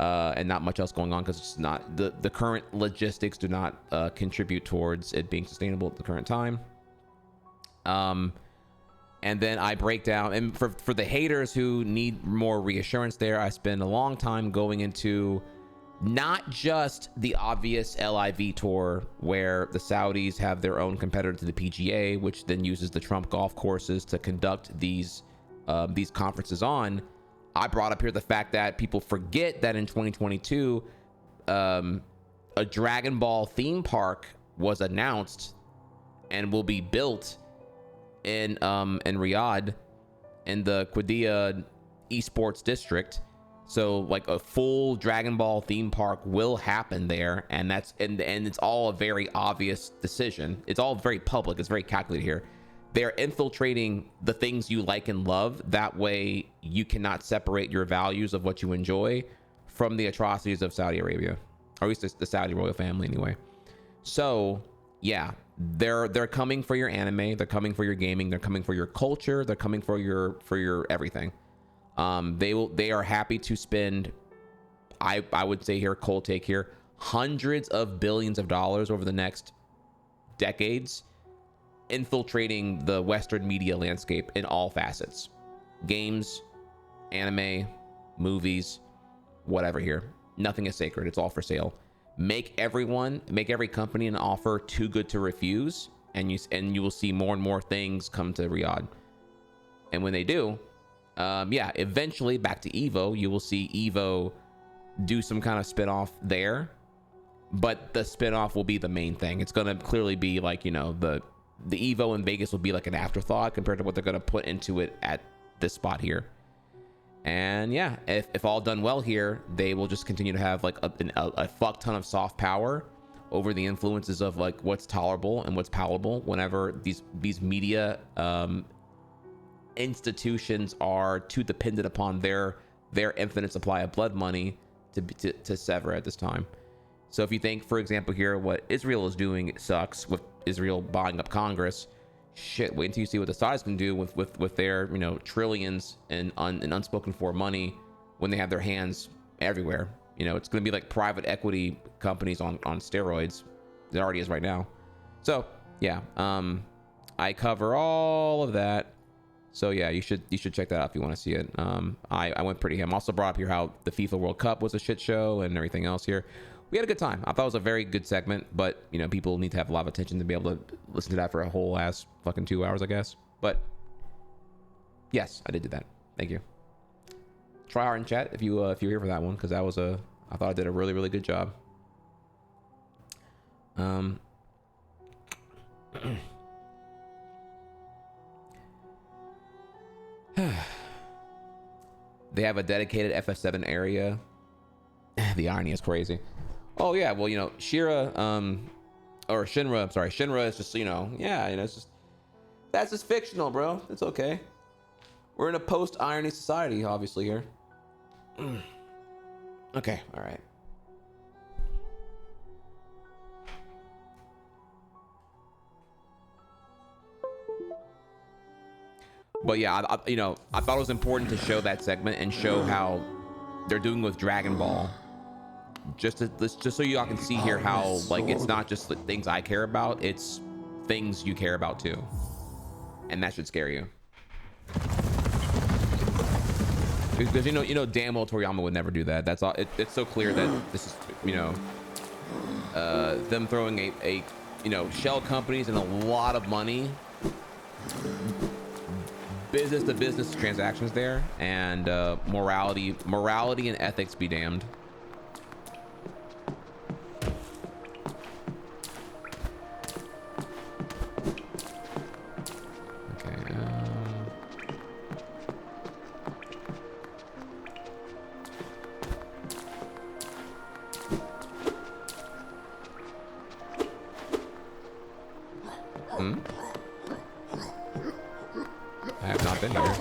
and not much else going on because it's not the current logistics do not contribute towards it being sustainable at the current time. And then I break down, and for the haters who need more reassurance there, I spend a long time going into not just the obvious LIV tour where the Saudis have their own competitor to the PGA, which then uses the Trump golf courses to conduct these conferences on. I brought up here the fact that people forget that in 2022, a Dragon Ball theme park was announced and will be built in Riyadh in the Qiddiya esports district. So like a full Dragon Ball theme park will happen there, and it's all a very obvious decision. It's all very public. It's very calculated here. They're infiltrating the things you like and love. That way you cannot separate your values of what you enjoy from the atrocities of Saudi Arabia, or at least the Saudi royal family anyway. So yeah, they're coming for your anime. They're coming for your gaming. They're coming for your culture. They're coming for your everything. They are happy to spend, I would say here, cold take here, hundreds of billions of dollars over the next decades infiltrating the Western media landscape in all facets. Games, anime, movies, whatever here. Nothing is sacred. It's all for sale. Make every company an offer too good to refuse, and you will see more and more things come to Riyadh. And when they do, eventually back to Evo, you will see Evo do some kind of spinoff there, but the spinoff will be the main thing. It's going to clearly be like, the Evo in Vegas will be like an afterthought compared to what they're going to put into it at this spot here. And yeah, if all done well here, they will just continue to have like a fuck ton of soft power over the influences of like what's tolerable and what's palatable whenever these media institutions are too dependent upon their infinite supply of blood money to sever at this time. So if you think, for example, here what Israel is doing, it sucks with Israel buying up Congress. Shit, wait until you see what the Saudis can do with their trillions in unspoken for money when they have their hands everywhere. It's going to be like private equity companies on steroids. It already is right now. So yeah, I cover all of that. So yeah, you should check that out if you want to see it. I went pretty ham. Also brought up here how the FIFA World Cup was a shit show and everything else here. We had a good time. I thought it was a very good segment, but people need to have a lot of attention to be able to listen to that for a whole ass fucking 2 hours, I guess. But yes, I did do that. Thank you. Try hard in chat if you're here for that one, because I thought I did a really, really good job. They have a dedicated FF7 area. The irony is crazy. Oh yeah, well Shira, or Shinra. I'm sorry, Shinra is just it's just that's just fictional, bro. It's okay. We're in a post-irony society, obviously here. Okay, all right. But yeah, I thought it was important to show that segment and show how they're doing with Dragon Ball. Just so y'all can see here how like it's not just the things I care about, it's things you care about too, and that should scare you. Because damn well Toriyama would never do that. That's all. It's so clear that this is them throwing a shell companies and a lot of money, business to business transactions there, and morality and ethics be damned. I have not been here.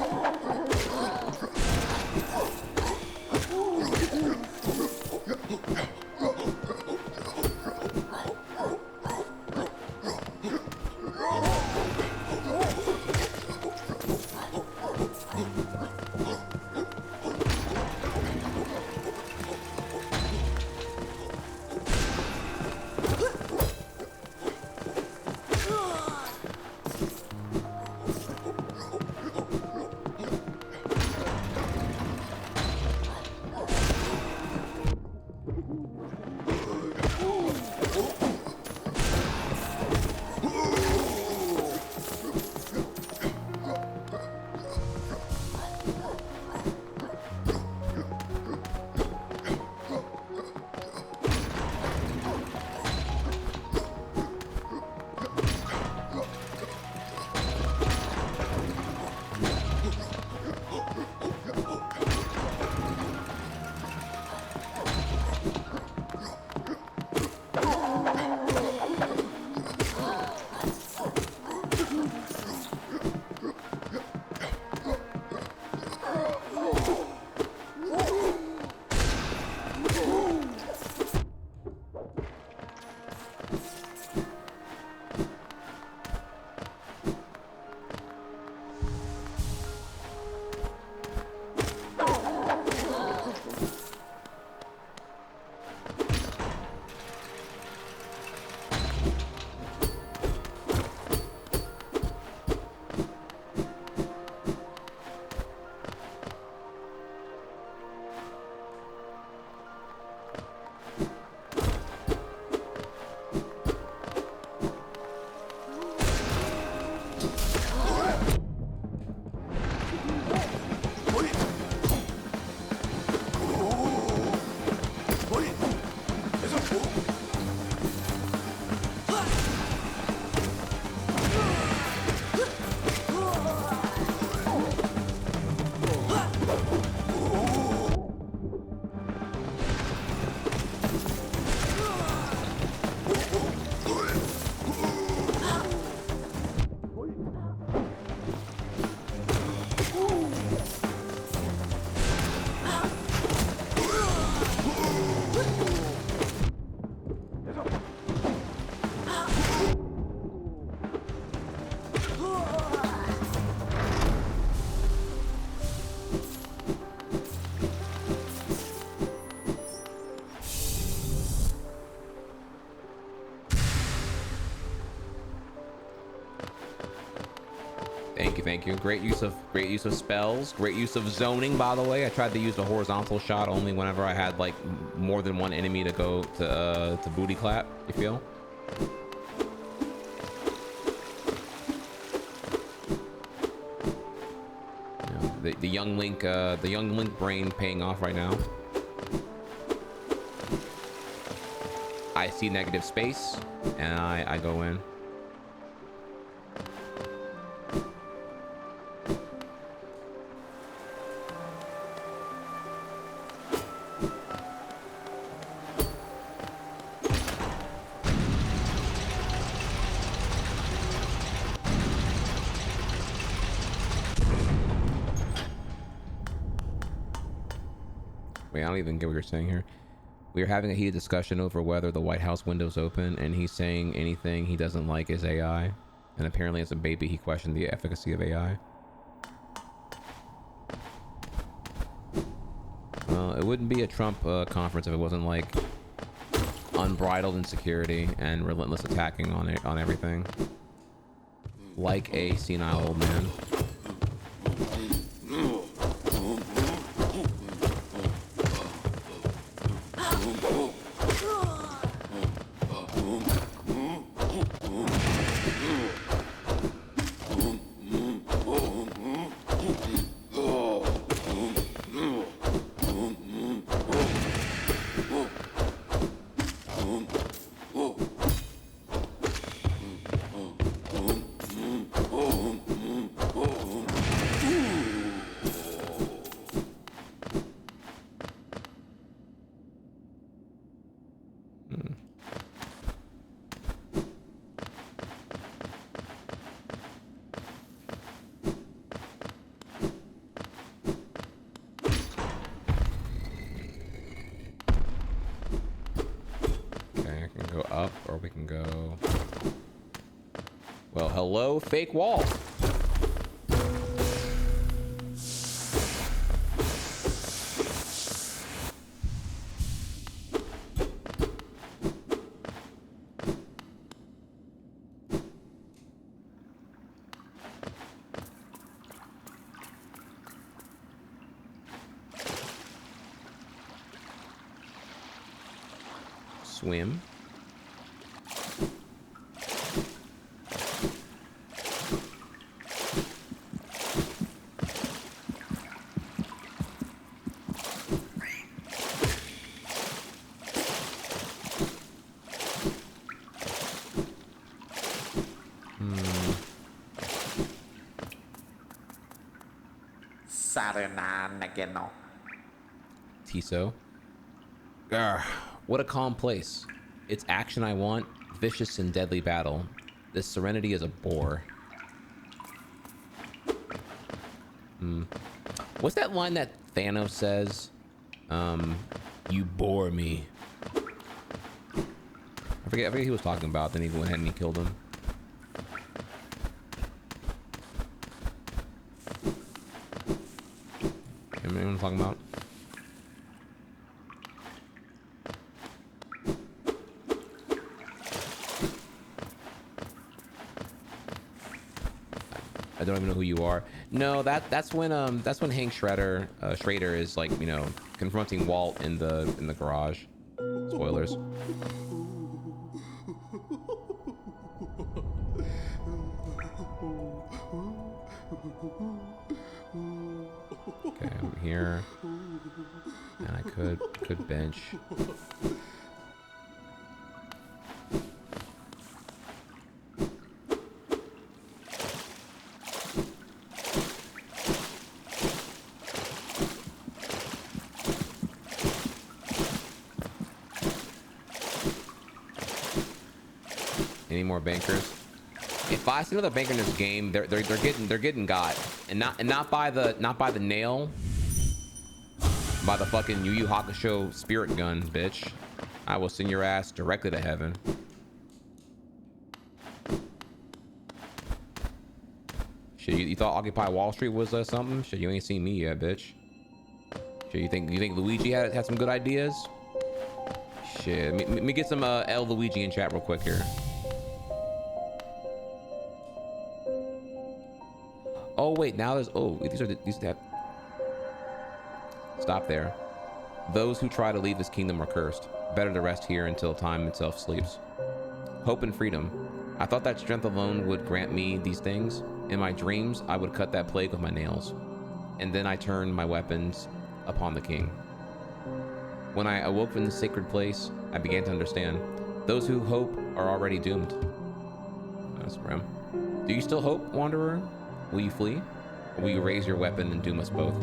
Thank you. Great use of spells. Great use of zoning, by the way. I tried to use the horizontal shot only whenever I had like more than one enemy to go to booty clap. You feel? Yeah, the young Link brain paying off right now. I see negative space, and I go in. Wait, I don't even get what you're saying here. We are having a heated discussion over whether the White House window's open, and he's saying anything he doesn't like is AI. And apparently as a baby, he questioned the efficacy of AI. Well, it wouldn't be a Trump conference if it wasn't like unbridled insecurity and relentless attacking on everything. Like a senile old man. Hello, fake wall. Swim. Tiso. What a calm place. It's action I want, vicious and deadly battle. This serenity is a bore. What's that line that Thanos says? You bore me. I forget who he was talking about, then he went ahead and he killed him. Anyone know what I'm talking about? I don't even know who you are. No, that's when Hank Schrader is like, you know, confronting Walt in the garage. Spoilers. Okay, I'm here. And I could bench. Any more bankers? If I see another banker in this game, they're getting got, and not by the nail, by the fucking Yu Yu Hakusho spirit gun, bitch. I will send your ass directly to heaven. Shit, you thought Occupy Wall Street was something? Shit, you ain't seen me yet, bitch. Shit, you think Luigi had some good ideas? Shit, let me get some L Luigi in chat real quick here. Oh wait, now there's these have. Stop there. Those who try to leave this kingdom are cursed. Better to rest here until time itself sleeps. Hope and freedom. I thought that strength alone would grant me these things. In my dreams, I would cut that plague with my nails. And then I turned my weapons upon the king. When I awoke from the sacred place, I began to understand. Those who hope are already doomed. That's grim. Do you still hope, Wanderer? Will you flee? Or will you raise your weapon and doom us both?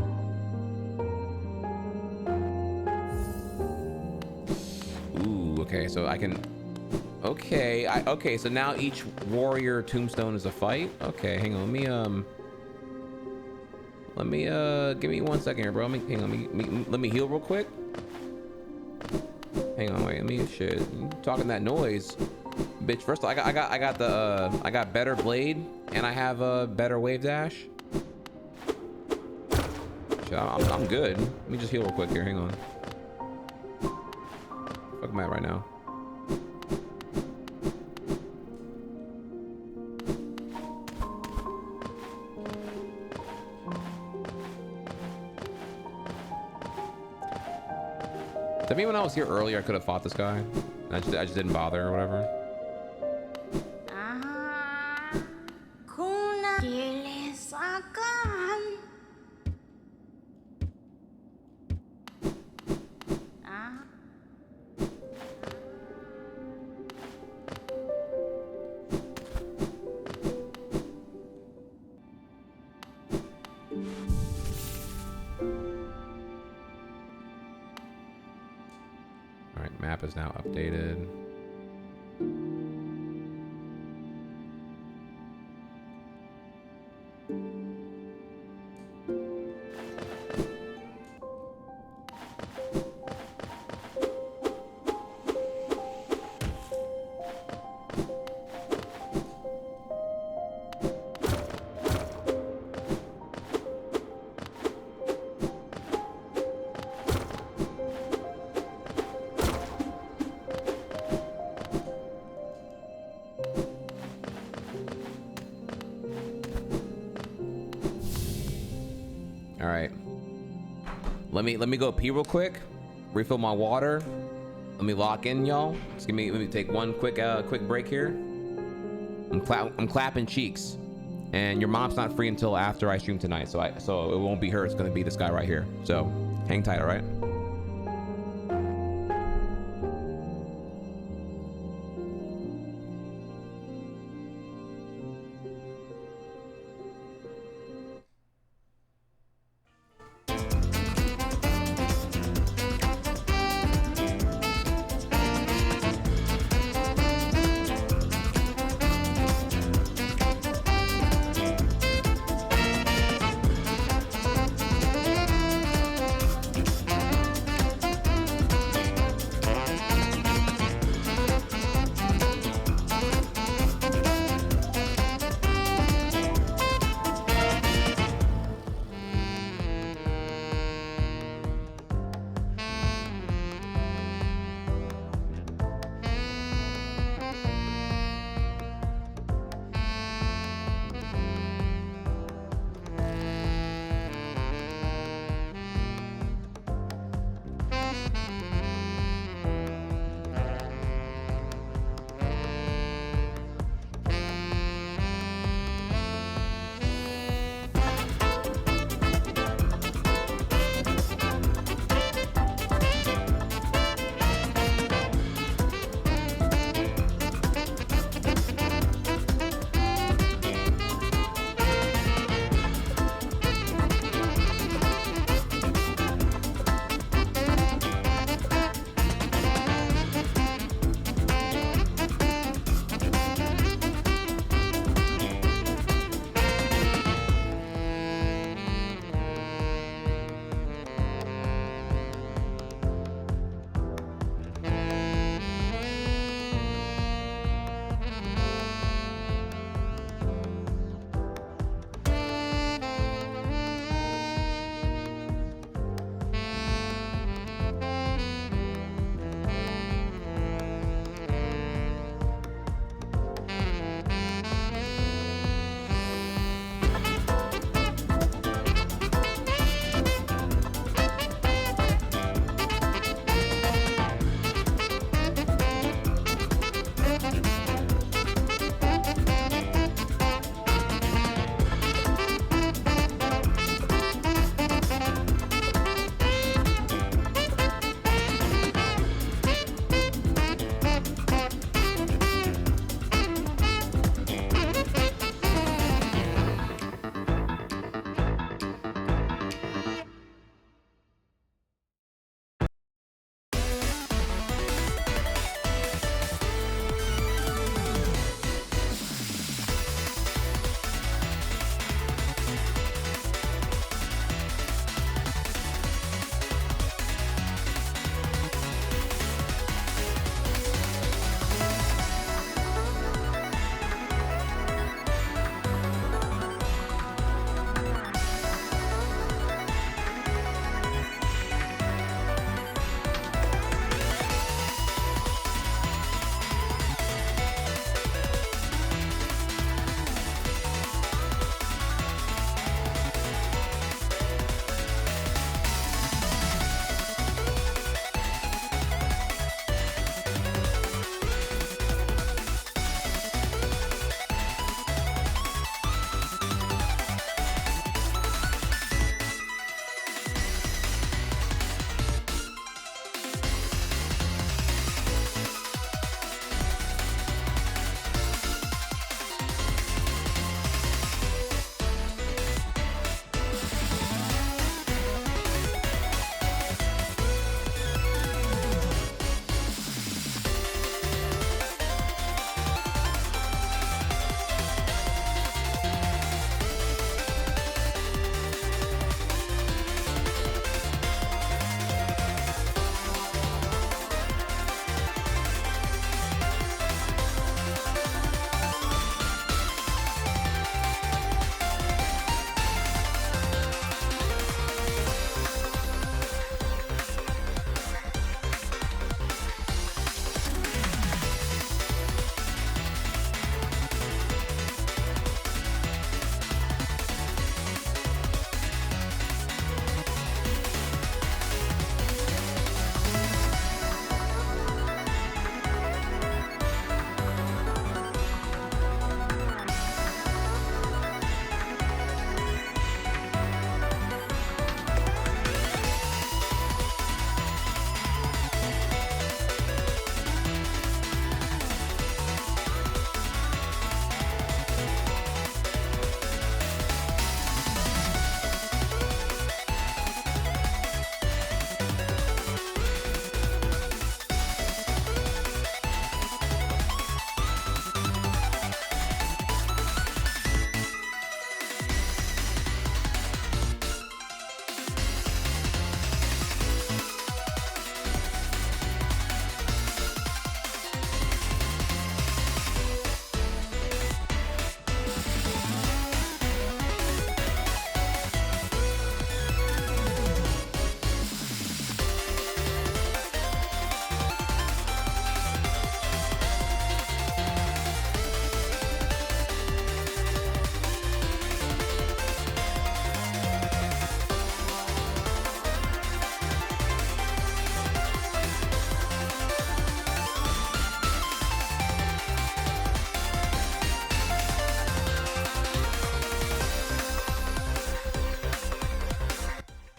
Ooh, okay, so I can... Okay, okay, so now each warrior tombstone is a fight? Okay, hang on, let me, give me 1 second here, bro. Hang on, let me heal real quick. Hang on, wait, shit, you talking that noise. Bitch, first of all, I got better blade, and I have a better wave dash. Shit, I'm good. Let me just heal real quick here, hang on. Fuck am I at right now? To me, when I was here earlier, I could have fought this guy. I just didn't bother or whatever. Map is now updated. All right. Let me go pee real quick. Refill my water. Let me lock in, y'all. Just let me take one quick break here. I'm clapping cheeks. And your mom's not free until after I stream tonight, so it won't be her. It's gonna be this guy right here. So hang tight, all right?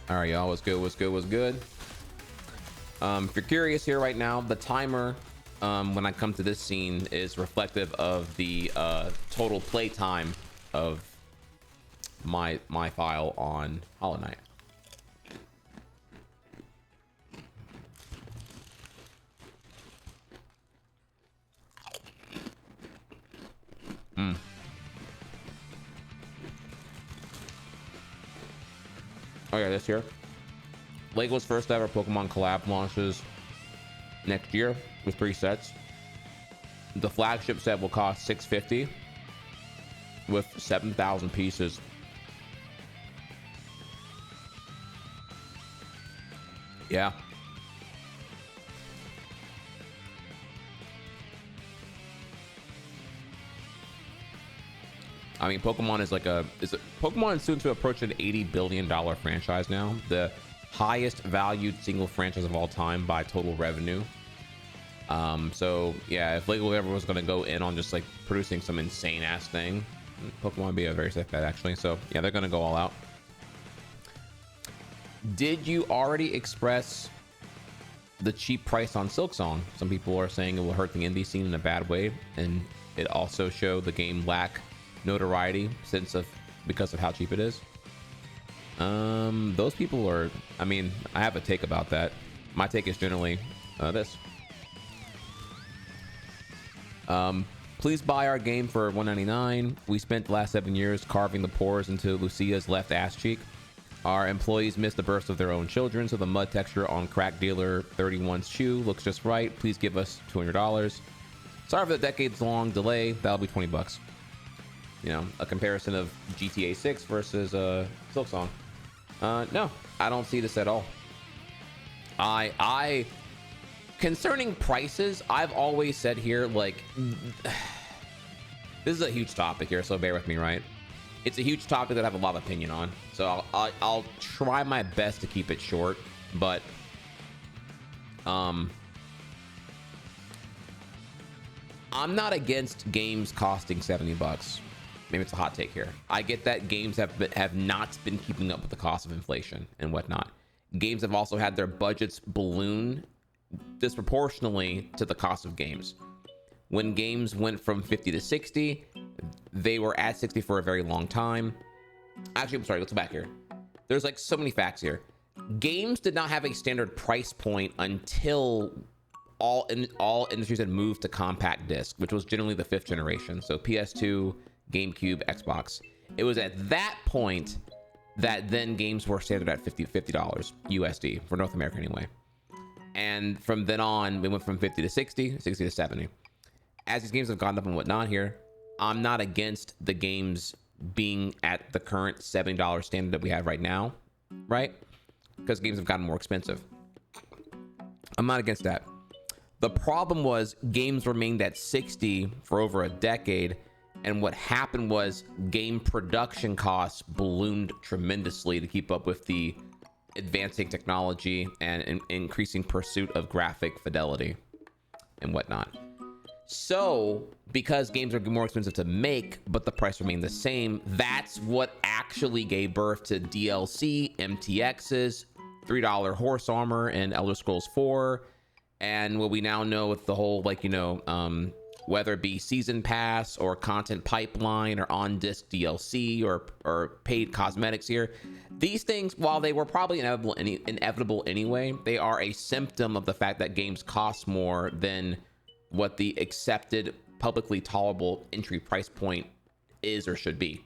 All right, y'all. What's good? What's good? What's good? If you're curious here right now, the timer when I come to this scene is reflective of the total play time of my file on Hollow Knight. Oh yeah, this here. Lego's first ever Pokemon collab launches next year with 3 sets. The flagship set will cost $650 with 7,000 pieces. Yeah. I mean, Pokemon is Pokemon is soon to approach an $80 billion franchise now. The highest valued single franchise of all time by total revenue. So yeah, if Lego ever was going to go in on just like producing some insane ass thing, Pokemon would be a very safe bet actually. So yeah, they're going to go all out. Did you already express the cheap price on Silksong? Some people are saying it will hurt the indie scene in a bad way, and it also showed the game lack notoriety because of how cheap it is. Those people are, I mean, I have a take about that. My take is generally this. Please buy our game for $1.99. We spent the last 7 years carving the pores into Lucia's left ass cheek. Our employees missed the birth of their own children, so the mud texture on Crack Dealer 31's shoe looks just right. Please give us $200. Sorry for the decades-long delay. That'll be $20. You know, a comparison of GTA 6 versus Silksong. No, I don't see this at all. I concerning prices, I've always said here, like, this is a huge topic here, so bear with me, right? It's a huge topic that I have a lot of opinion on, so I'll try my best to keep it short, but I'm not against games costing $70. Maybe it's a hot take here. I get that games have not been keeping up with the cost of inflation and whatnot. Games have also had their budgets balloon disproportionately to the cost of games. When games went from 50 to 60, they were at 60 for a very long time. Actually, I'm sorry, let's go back here. There's like so many facts here. Games did not have a standard price point until all industries had moved to compact disc, which was generally the 5th generation. So PS2, GameCube, Xbox. It was at that point that then games were standard at $50 USD for North America anyway. And from then on, we went from 50 to 60, 60 to 70. As these games have gone up and whatnot here, I'm not against the games being at the current $70 standard that we have right now, right? Because games have gotten more expensive. I'm not against that. The problem was games remained at 60 for over a decade, and what happened was game production costs ballooned tremendously to keep up with the advancing technology and increasing pursuit of graphic fidelity and whatnot. So because games are more expensive to make, but the price remained the same, that's what actually gave birth to DLC, MTXs, $3 horse armor and Elder Scrolls 4, and what we now know with the whole, like, you know, whether it be season pass or content pipeline or on disc DLC or paid cosmetics here, these things, while they were probably inevitable anyway, they are a symptom of the fact that games cost more than what the accepted publicly tolerable entry price point is or should be.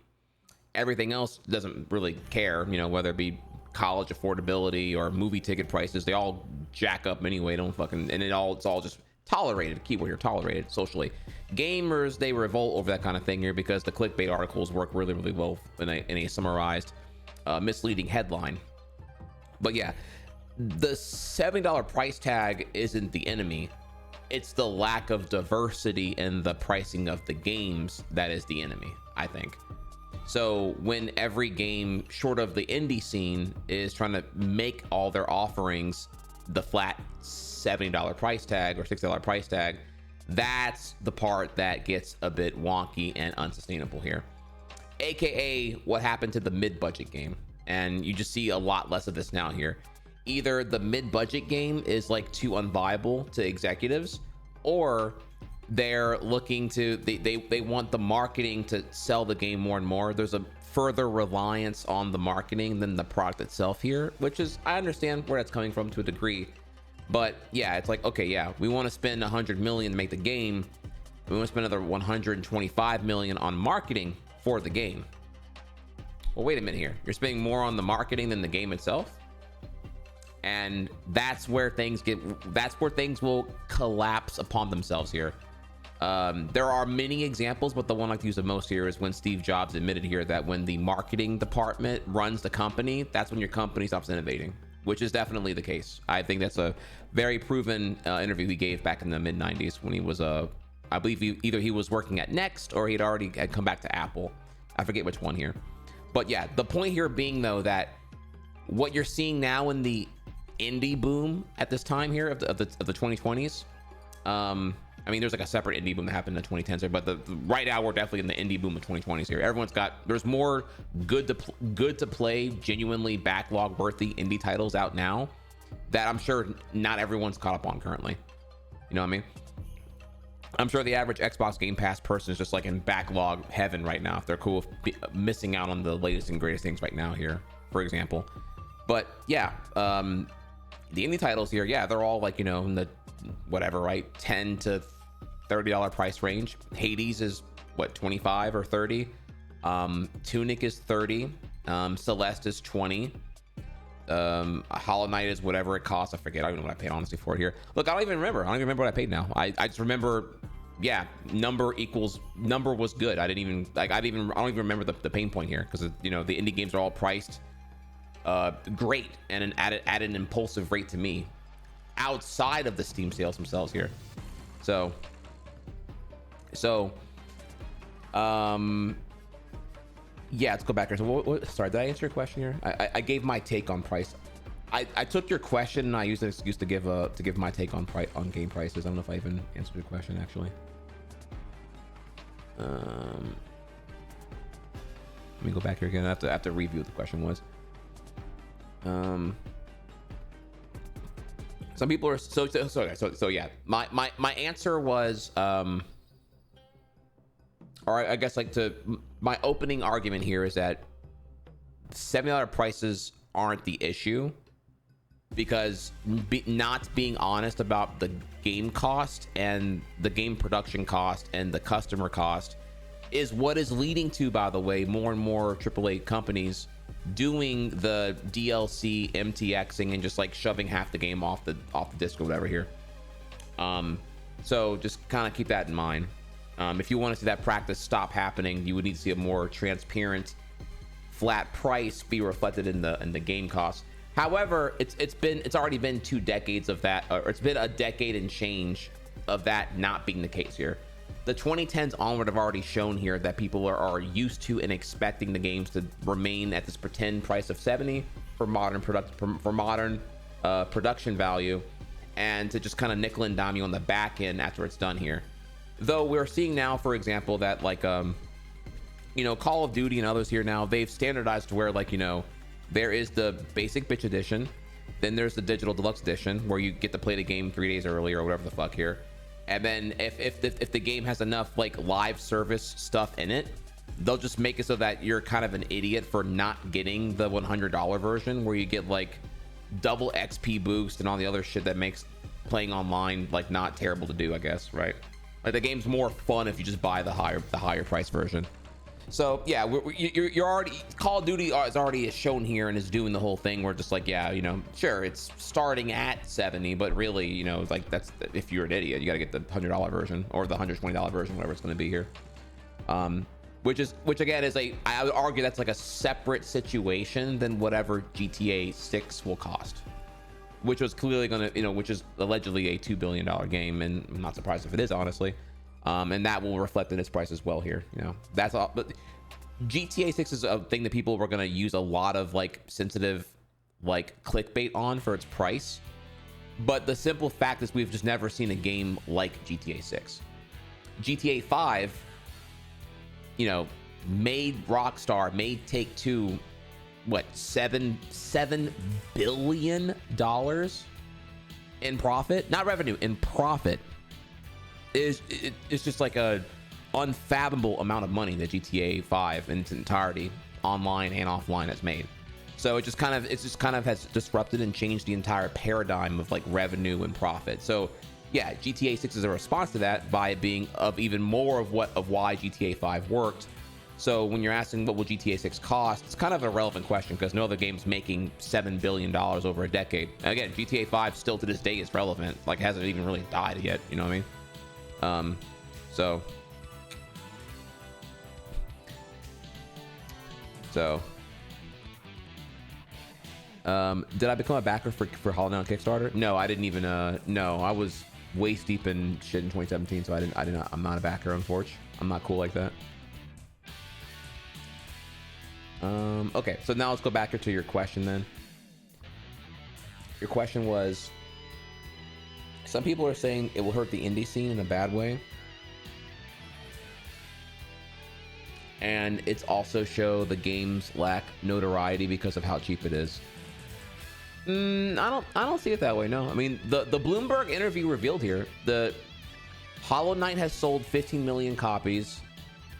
Everything else doesn't really care, you know, whether it be college affordability or movie ticket prices, they all jack up anyway. Don't fucking, and it's all just tolerated. Keyword here, tolerated socially. Gamers, they revolt over that kind of thing here because the clickbait articles work really, really well in a summarized, misleading headline. But yeah, the $70 price tag isn't the enemy. It's the lack of diversity in the pricing of the games that is the enemy, I think. So when every game short of the indie scene is trying to make all their offerings the flat $70 price tag or $60 price tag, that's the part that gets a bit wonky and unsustainable here. AKA what happened to the mid-budget game. and you just see a lot less of this now here. Either the mid-budget game is like too unviable to executives, or they're looking to they want the marketing to sell the game more and more. There's a further reliance on the marketing than the product itself here, which is, I understand where that's coming from to a degree. But yeah, it's like, okay, yeah, we want to spend 100 million to make the game. We want to spend another 125 million on marketing for the game. Well, wait a minute here. You're spending more on the marketing than the game itself. And that's where things will collapse upon themselves here. There are many examples, but the one I like to use the most here is when Steve Jobs admitted here that when the marketing department runs the company, that's when your company stops innovating, which is definitely the case. I think that's a very proven interview he gave back in the mid 90s when he was I believe either he was working at Next or he'd already had come back to Apple. I forget which one here. But yeah, the point here being though that what you're seeing now in the indie boom at this time here of the 2020s, I mean, there's like a separate indie boom that happened in the 2010s here, but right now we're definitely in the indie boom of 2020s here. There's more good to play, genuinely backlog worthy indie titles out now that I'm sure not everyone's caught up on currently. You know what I mean? I'm sure the average Xbox Game Pass person is just like in backlog heaven right now if they're cool with missing out on the latest and greatest things right now here, for example. But yeah, the indie titles here, yeah, they're all like, you know, in the whatever, right, $10 to $30 price range. Hades is what, 25 or 30. Tunic is 30. Celeste is 20. Hollow Knight is whatever it costs. I forget. I don't even know what I paid honestly for it here. Look, I don't even remember what I paid now. I just remember, yeah, number was good. I don't even remember the pain point here, because you know the indie games are all priced great and at an impulsive rate to me outside of the Steam sales themselves here. So yeah, let's go back here. So sorry, did I answer your question here? I gave my take on price. I took your question and I used an excuse to give my take on game prices. I don't know if I even answered your question actually. Let me go back here again. I have to review what the question was. Some people are so yeah. My answer was or I guess like my opening argument here is that $70 prices aren't the issue, because not being honest about the game cost and the game production cost and the customer cost is what is leading to, by the way, more and more AAA companies doing the DLC MTXing and just like shoving half the game off the disc or whatever here. So just kind of keep that in mind. If you want to see that practice stop happening, you would need to see a more transparent, flat price be reflected in the game cost. However, it's already been 2 decades of that, or it's been a decade and change of that not being the case here. The 2010s onward have already shown here that people are used to and expecting the games to remain at this pretend price of 70 for modern production value, and to just kind of nickel and dime you on the back end after it's done here. Though we're seeing now, for example, that like you know, Call of Duty and others here now, they've standardized to where, like, you know, there is the basic bitch edition, then there's the digital deluxe edition where you get to play the game 3 days early or whatever the fuck here. And then if the game has enough like live service stuff in it, they'll just make it so that you're kind of an idiot for not getting the $100 version where you get like double XP boost and all the other shit that makes playing online like not terrible to do, I guess, right? Like the game's more fun if you just buy the higher price version. So yeah, you're already, Call of Duty is already shown here and is doing the whole thing where just like, yeah, you know, sure, it's starting at 70, but really, you know, like that's, if you're an idiot, you got to get the $100 version or the $120 version, whatever it's going to be here. Which again is I would argue that's like a separate situation than whatever GTA 6 will cost, which was clearly going to, you know, which is allegedly a $2 billion game, and I'm not surprised if it is, honestly. And that will reflect in its price as well here. You know, that's all. But GTA 6 is a thing that people were going to use a lot of like sensitive like clickbait on for its price. But the simple fact is we've just never seen a game like GTA 6. GTA 5, you know, made Rockstar, made Take-Two what, $7 billion in profit, not revenue, in profit, it's just like a unfathomable amount of money that GTA 5 in its entirety, online and offline, has made. So it just kind of has disrupted and changed the entire paradigm of like revenue and profit. So yeah, GTA 6 is a response to that by it being of even more of why GTA 5 worked. So when you're asking what will GTA 6 cost, it's kind of a relevant question because no other game's making $7 billion over a decade. And again, GTA 5 still to this day is relevant. Like, it hasn't even really died yet. You know what I mean? So did I become a backer for Hollow Knight on Kickstarter? No, I didn't even. No, I was waist deep in shit in 2017, so I'm not a backer, unfortunately. I'm not cool like that. Okay, so now let's go back to your question then. Your question was, some people are saying it will hurt the indie scene in a bad way. And it's also show the games lack notoriety because of how cheap it is. I don't see it that way, no. I mean, the Bloomberg interview revealed here, the Hollow Knight has sold 15 million copies,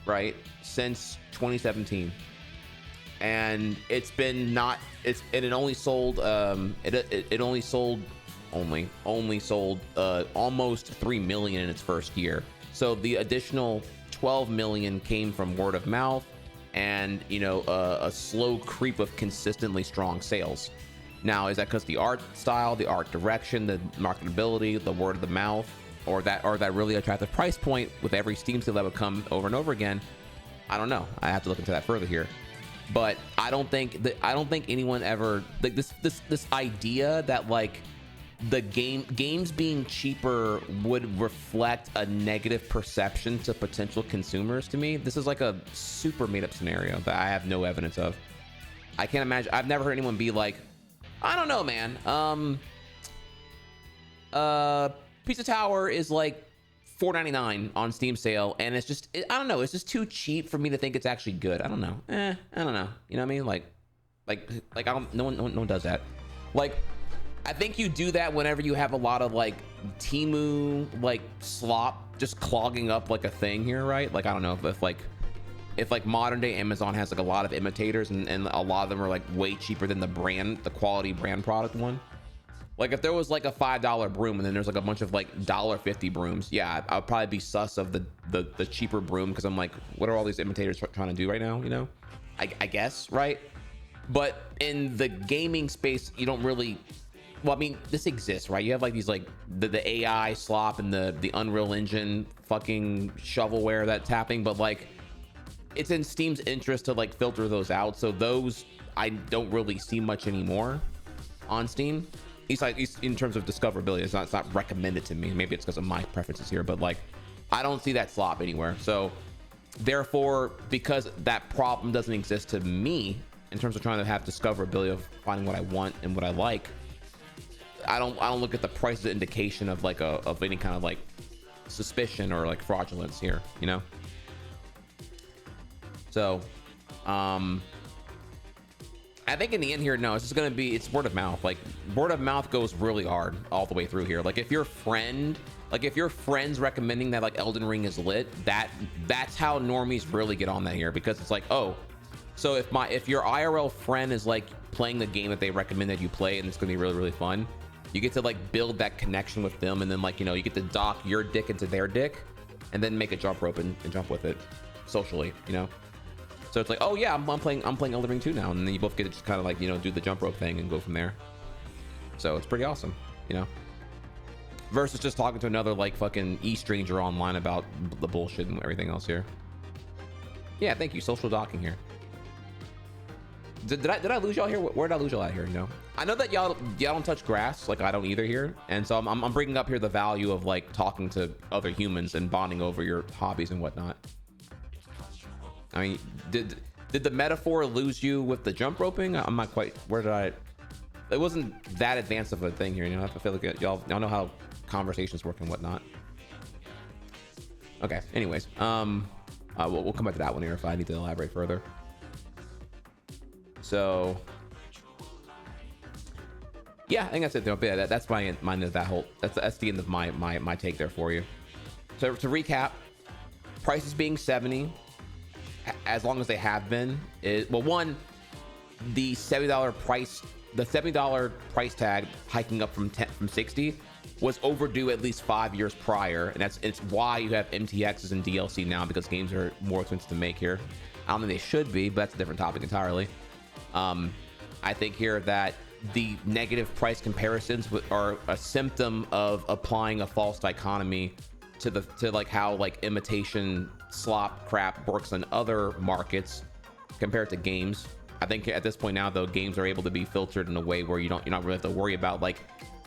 right, since 2017. And it only sold almost 3 million in its first year. So the additional 12 million came from word of mouth and, you know, a slow creep of consistently strong sales. Now, is that because the art style, the art direction, the marketability, the word of the mouth, or that really attractive price point with every Steam sale that would come over and over again? I don't know. I have to look into that further here. But I don't think anyone ever, like, this idea that like the games being cheaper would reflect a negative perception to potential consumers. To me, this is like a super made up scenario that I have no evidence of. I can't imagine. I've never heard anyone be like, I don't know, man. Pizza Tower is like $4.99 on Steam sale, and it's just, I don't know, it's just too cheap for me to think it's actually good. I don't know. I don't know. You know what I mean? Like I don't. No one does that. Like, I think you do that whenever you have a lot of like Temu like slop just clogging up like a thing here, right? Like, I don't know if like modern day Amazon has like a lot of imitators and a lot of them are like way cheaper than the quality brand product one. Like, if there was like a $5 broom and then there's like a bunch of like $1.50 brooms, yeah, I'll probably be sus of the cheaper broom, because I'm like, what are all these imitators trying to do right now? You know, I guess, right? But in the gaming space, you don't really. Well, I mean, this exists, right? You have like these like the AI slop and the Unreal Engine fucking shovelware that's happening, but like, it's in Steam's interest to like filter those out. So those I don't really see much anymore on Steam. He's in terms of discoverability, it's not recommended to me. Maybe it's because of my preferences here, but like, I don't see that slop anywhere. So therefore, because that problem doesn't exist to me in terms of trying to have discoverability of finding what I want and what I like, I don't look at the price as an indication of like of any kind of like suspicion or like fraudulence here, you know? So I think in the end here, no, it's just gonna be, it's word of mouth. Like, word of mouth goes really hard all the way through here. Like, if your friend's recommending that like Elden Ring is lit, that's how normies really get on that here, because it's like, oh, so if your IRL friend is like playing the game that they recommend that you play and it's gonna be really, really fun, you get to like build that connection with them, and then like, you know, you get to dock your dick into their dick and then make a jump rope and jump with it socially, you know? So it's like, oh yeah, I'm playing Elden Ring 2 now, and then you both get to just kind of like, you know, do the jump rope thing and go from there. So it's pretty awesome, you know, versus just talking to another like fucking stranger online about the bullshit and everything else here. Yeah, thank you. Social docking here. Did I lose y'all here? Where did I lose y'all at here? You know, I know that y'all don't touch grass, like I don't either here, and so I'm bringing up here the value of like talking to other humans and bonding over your hobbies and whatnot. I mean, did the metaphor lose you with the jump roping? I'm not quite. It wasn't that advanced of a thing here, you know. I feel like y'all know how conversations work and whatnot. Okay. Anyways, we'll come back to that one here if I need to elaborate further. So yeah, I think that's it. Yeah, that's my end of that whole. That's the end of my take there for you. So to recap, prices being 70, as long as they have been. Well, one, the $70 price, the $70 price tag hiking up from 60 was overdue at least 5 years prior, and it's why you have MTXs and DLC now, because games are more expensive to make here. I don't think they should be, but that's a different topic entirely. I think here that the negative price comparisons are a symptom of applying a false dichotomy to like how like imitation slop crap works in other markets compared to games. I think at this point now, though, games are able to be filtered in a way where you're not really have to worry about like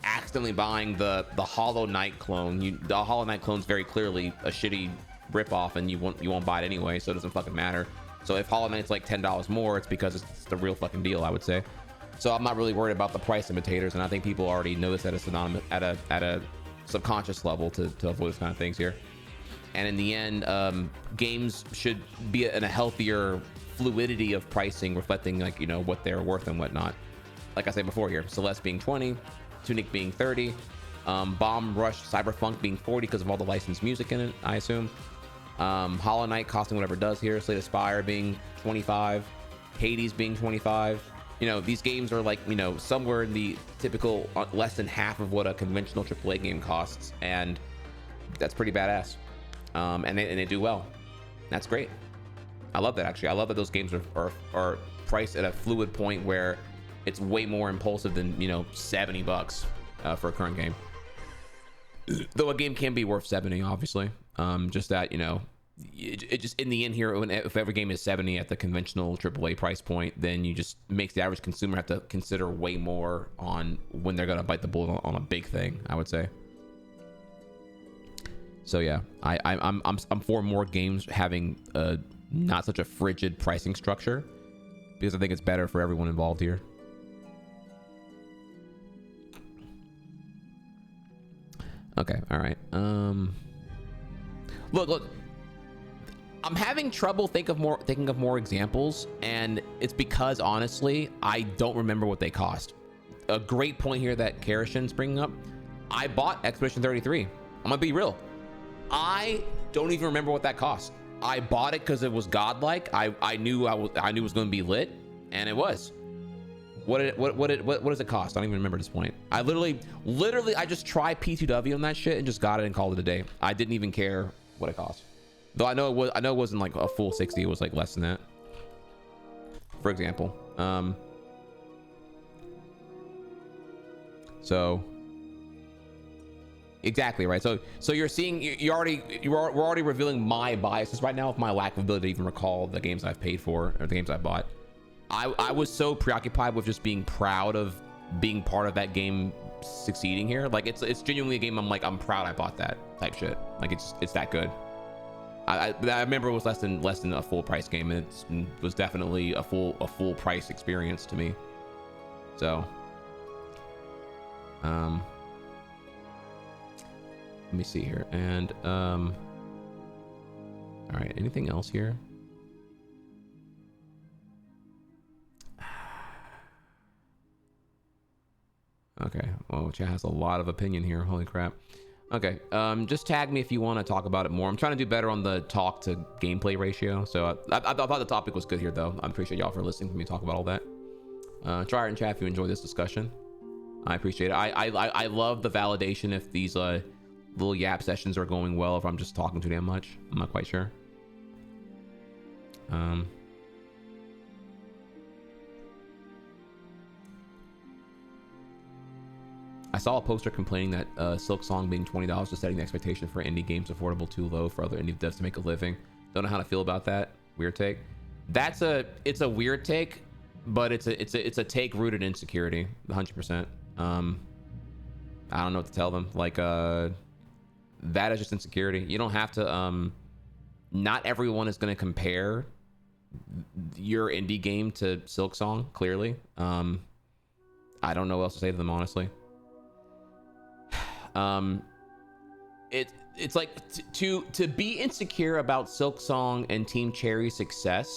accidentally buying the Hollow Knight clone. The Hollow Knight clone's very clearly a shitty ripoff, and you won't buy it anyway, so it doesn't fucking matter. So if Hollow Knight's like $10 more, it's because it's the real fucking deal, I would say. So I'm not really worried about the price imitators, and I think people already know this at a subconscious level to avoid those kind of things here. And in the end, games should be in a healthier fluidity of pricing, reflecting like, you know, what they're worth and whatnot. Like I said before here, Celeste being 20, Tunic being 30, Bomb Rush Cyberpunk being 40 because of all the licensed music in it, I assume. Hollow Knight costing whatever it does here, Slay the Spire being 25, Hades being 25. You know, these games are like, you know, somewhere in the typical less than half of what a conventional AAA game costs, and that's pretty badass. And they do well. That's great. I love that, actually. I love that those games are priced at a fluid point where it's way more impulsive than, you know, $70 for a current game. Though a game can be worth 70, obviously. Just that, you know, it just in the end here, if every game is 70 at the conventional AAA price point, then you just makes the average consumer have to consider way more on when they're gonna bite the bullet on a big thing, I would say. So yeah, I'm for more games having not such a frigid pricing structure, because I think it's better for everyone involved here. Okay, all right. Look. I'm having trouble thinking of more examples, and it's because honestly, I don't remember what they cost. A great point here that Karashin's bringing up. I bought Expedition 33. I'm gonna be real. I don't even remember what that cost. I bought it because it was godlike. I knew it was going to be lit, and it was. What does it cost? I don't even remember at this point. I literally I just tried P2W on that shit and just got it and called it a day. I didn't even care what it cost. Though I know it wasn't like a full 60. It was like less than that. For example. So exactly right. So you're seeing we're already revealing my biases right now with my lack of ability to even recall the games I've paid for or the games I bought. I was so preoccupied with just being proud of being part of that game succeeding here. Like it's genuinely a game I'm proud I bought that type shit. Like it's that good. I remember it was less than a full price game, and it was definitely a full price experience to me. So let me see here. And all right, anything else here? Okay, well, chat has a lot of opinion here. Holy crap. Okay, just tag me if you want to talk about it more. I'm trying to do better on the talk to gameplay ratio. So I thought the topic was good here, though. I appreciate y'all for listening to me talk about all that. Try it in chat if you enjoy this discussion. I appreciate it. I love the validation if these little Yapp sessions are going well, if I'm just talking too damn much. I'm not quite sure. I saw a poster complaining that Silk Song being $20 is setting the expectation for indie games affordable too low for other indie devs to make a living. Don't know how to feel about that. Weird take. It's a weird take, but it's a take rooted in insecurity, 100%. I don't know what to tell them. Like that is just insecurity. You don't have to. Not everyone is going to compare your indie game to Silk Song. Clearly, I don't know what else to say to them, honestly. It's like to be insecure about Silk Song and Team Cherry's success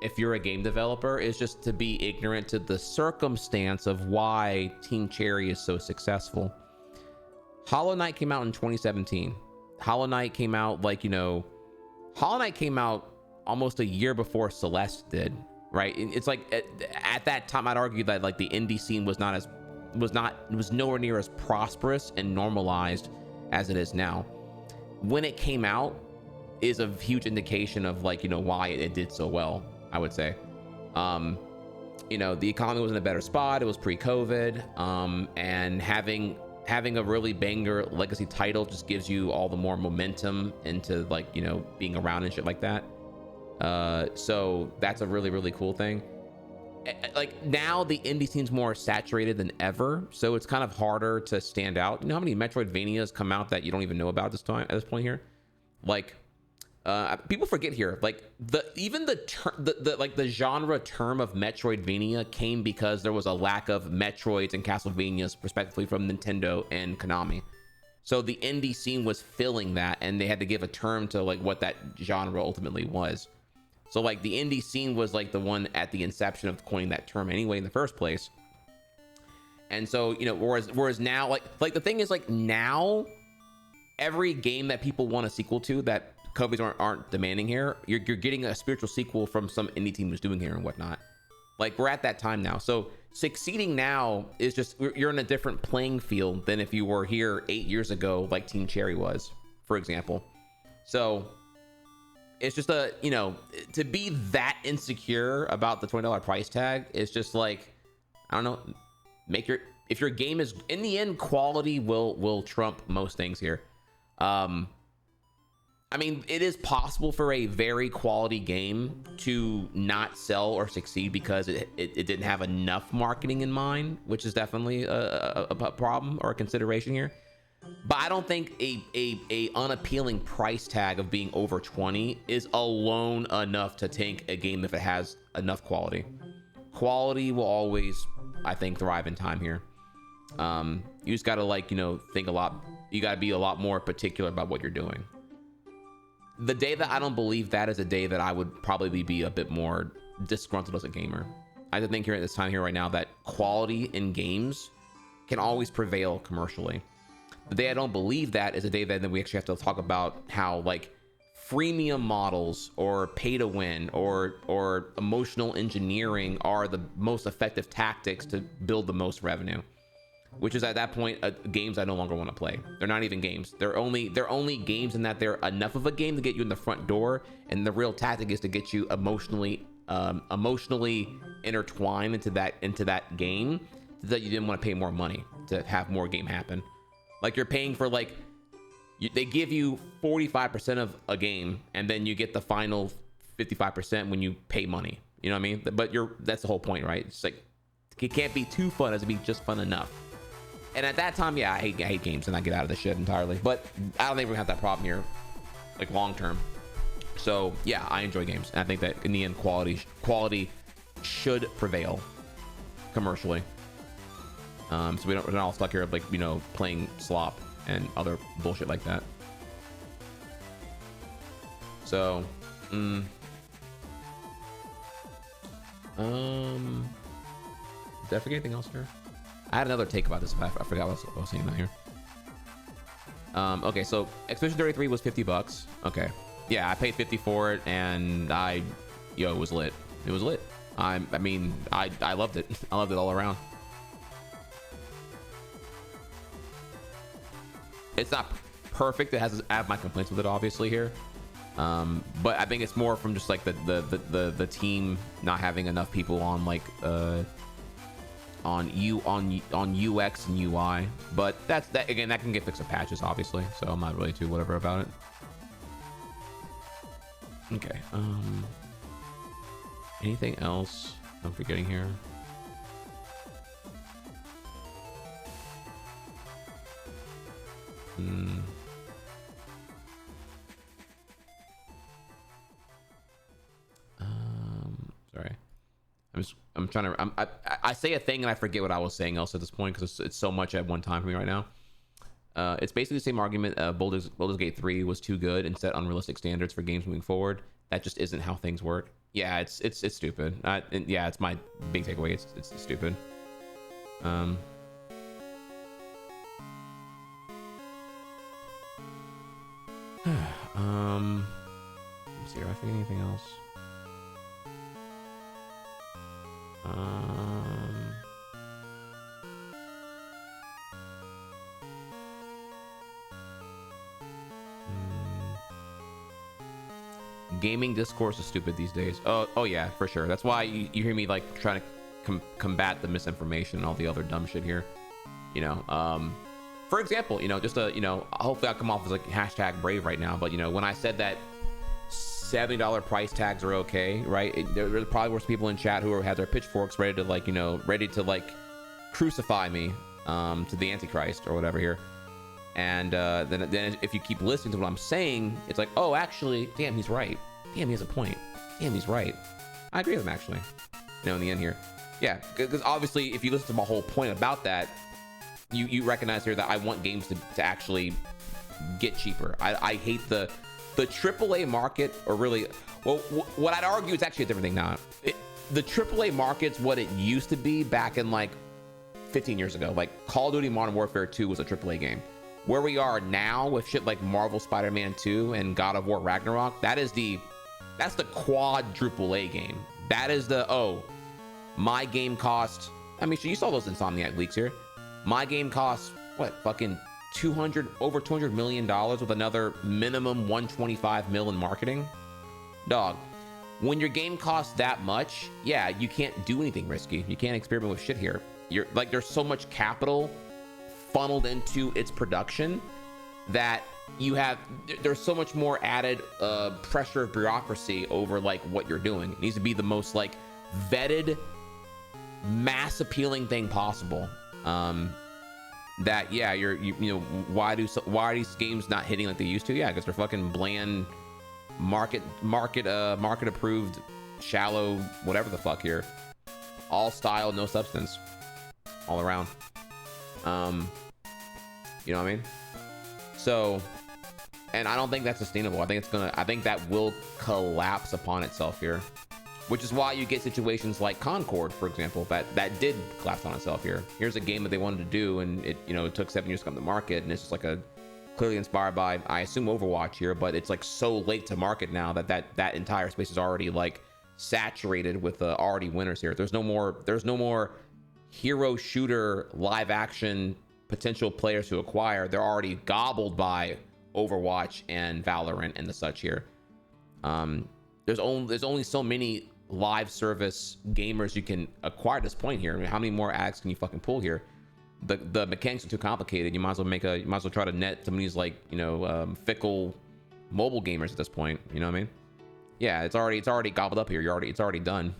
if you're a game developer, is just to be ignorant to the circumstance of why Team Cherry is so successful. Hollow Knight came out in 2017. Hollow Knight came out Hollow Knight came out almost a year before Celeste did, right? It's like at that time, I'd argue that like the indie scene was nowhere near as prosperous and normalized as it is now. When it came out is a huge indication of like, why it did so well, I would say. The economy was in a better spot. It was pre-COVID, and having a really banger legacy title just gives you all the more momentum into like, being around and shit like that. So that's a really, really cool thing. Like now the indie scene's more saturated than ever, so it's kind of harder to stand out. You know how many Metroidvanias come out that you don't even know about at this point here? Like, people forget here, like the genre term of Metroidvania came because there was a lack of Metroids and Castlevanias respectively from Nintendo and Konami. So the indie scene was filling that, and they had to give a term to like what that genre ultimately was. So like the indie scene was like the one at the inception of coining that term anyway in the first place. And so, whereas now like the thing is like now every game that people want a sequel to that Kobe's aren't demanding here, you're getting a spiritual sequel from some indie team who's doing here and whatnot. Like we're at that time now. So succeeding now is just, you're in a different playing field than if you were here 8 years ago, like Team Cherry was, for example. So it's just to be that insecure about the $20 price tag is just like, I don't know, if your game is, in the end, quality will trump most things here. I mean, it is possible for a very quality game to not sell or succeed because it didn't have enough marketing in mind, which is definitely a problem or a consideration here. But I don't think a unappealing price tag of being over 20 is alone enough to tank a game if it has enough quality. Quality will always, I think, thrive in time here. You just gotta think a lot. You gotta be a lot more particular about what you're doing. The day that I don't believe that is a day that I would probably be a bit more disgruntled as a gamer. I think here at this time here right now that quality in games can always prevail commercially. The day I don't believe that is a day that then we actually have to talk about how like freemium models or pay to win or emotional engineering are the most effective tactics to build the most revenue, which is at that point games I no longer want to play. They're not even games. They're only games in that they're enough of a game to get you in the front door, and the real tactic is to get you emotionally intertwined into that game so that you didn't want to pay more money to have more game happen. Like you're paying for they give you 45% of a game, and then you get the final 55% when you pay money. You know what I mean? But that's the whole point, right? It's like it can't be too fun as to be just fun enough. And at that time, yeah, I hate games, and I get out of the shit entirely. But I don't think we're gonna have that problem here, like long term. So yeah, I enjoy games, and I think that in the end, quality should prevail commercially. So we're not all stuck here like playing slop and other bullshit like that. So, did I forget anything else here? I had another take about this, but I forgot what I was saying about here. Okay, so Expedition 33 was $50. Okay, yeah, I paid 50 for it, and it was lit. It was lit. I mean, I loved it. I loved it all around. It's not perfect. I have my complaints with it, obviously here, but I think it's more from just like the team not having enough people on on UX and UI. But that again, that can get fixed with patches, obviously. So I'm not really too whatever about it. Okay. Anything else I'm forgetting here? Sorry. I'm trying to. I say a thing and I forget what I was saying else at this point because it's so much at one time for me right now. It's basically the same argument. Baldur's Gate 3 was too good and set unrealistic standards for games moving forward. That just isn't how things work. Yeah, it's stupid. And yeah, it's my big takeaway. It's stupid. Let's see. If I think anything else. Gaming discourse is stupid these days. Oh yeah, for sure. That's why you hear me like trying to combat the misinformation and all the other dumb shit here. You know, for example, you know, just a, you know, hopefully I'll come off as like hashtag brave right now, but you know, when I said that $70 price tags are okay, right? There probably were some people in chat who had their pitchforks ready to like, you know, crucify me to the Antichrist or whatever here. And then if you keep listening to what I'm saying, it's like, oh, actually, damn, he's right. Damn, he has a point. Damn, he's right. I agree with him, actually. You know, in the end here. Yeah, because obviously, if you listen to my whole point about that, you recognize here that I want games to actually get cheaper. I hate the AAA market, or really, well, what I'd argue is actually a different thing now. The AAA market's what it used to be back in like 15 years ago. Like Call of Duty Modern Warfare 2 was a AAA game. Where we are now with shit like Marvel Spider-Man 2 and God of War Ragnarok, that's the quadruple A game. That is the, oh, my game cost, I mean, you saw those Insomniac leaks here. My game costs, what, fucking over $200 million with another minimum 125 mil in marketing? Dog, when your game costs that much, yeah, you can't do anything risky. You can't experiment with shit here. You're like, there's so much capital funneled into its production that there's so much more added pressure of bureaucracy over like what you're doing. It needs to be the most like vetted, mass appealing thing possible. That yeah, you know, why are these games not hitting like they used to? Yeah, because they're fucking bland, market approved, shallow, whatever the fuck here. All style, no substance, all around. You know what I mean? So, and I don't think that's sustainable. I think that will collapse upon itself here, which is why you get situations like Concord, for example, that did collapse on itself here. Here's a game that they wanted to do, and it took 7 years to come to market, and it's just like clearly inspired by, I assume, Overwatch here, but it's like so late to market now that entire space is already like saturated with already winners here. There's no more hero shooter live action potential players to acquire. They're already gobbled by Overwatch and Valorant and the such here. There's only so many live service gamers you can acquire at this point here. I mean, how many more ads can you fucking pull here? The mechanics are too complicated. You might as well try to net some of these like, you know, fickle mobile gamers at this point. You know what I mean? Yeah, it's already gobbled up here. It's already done.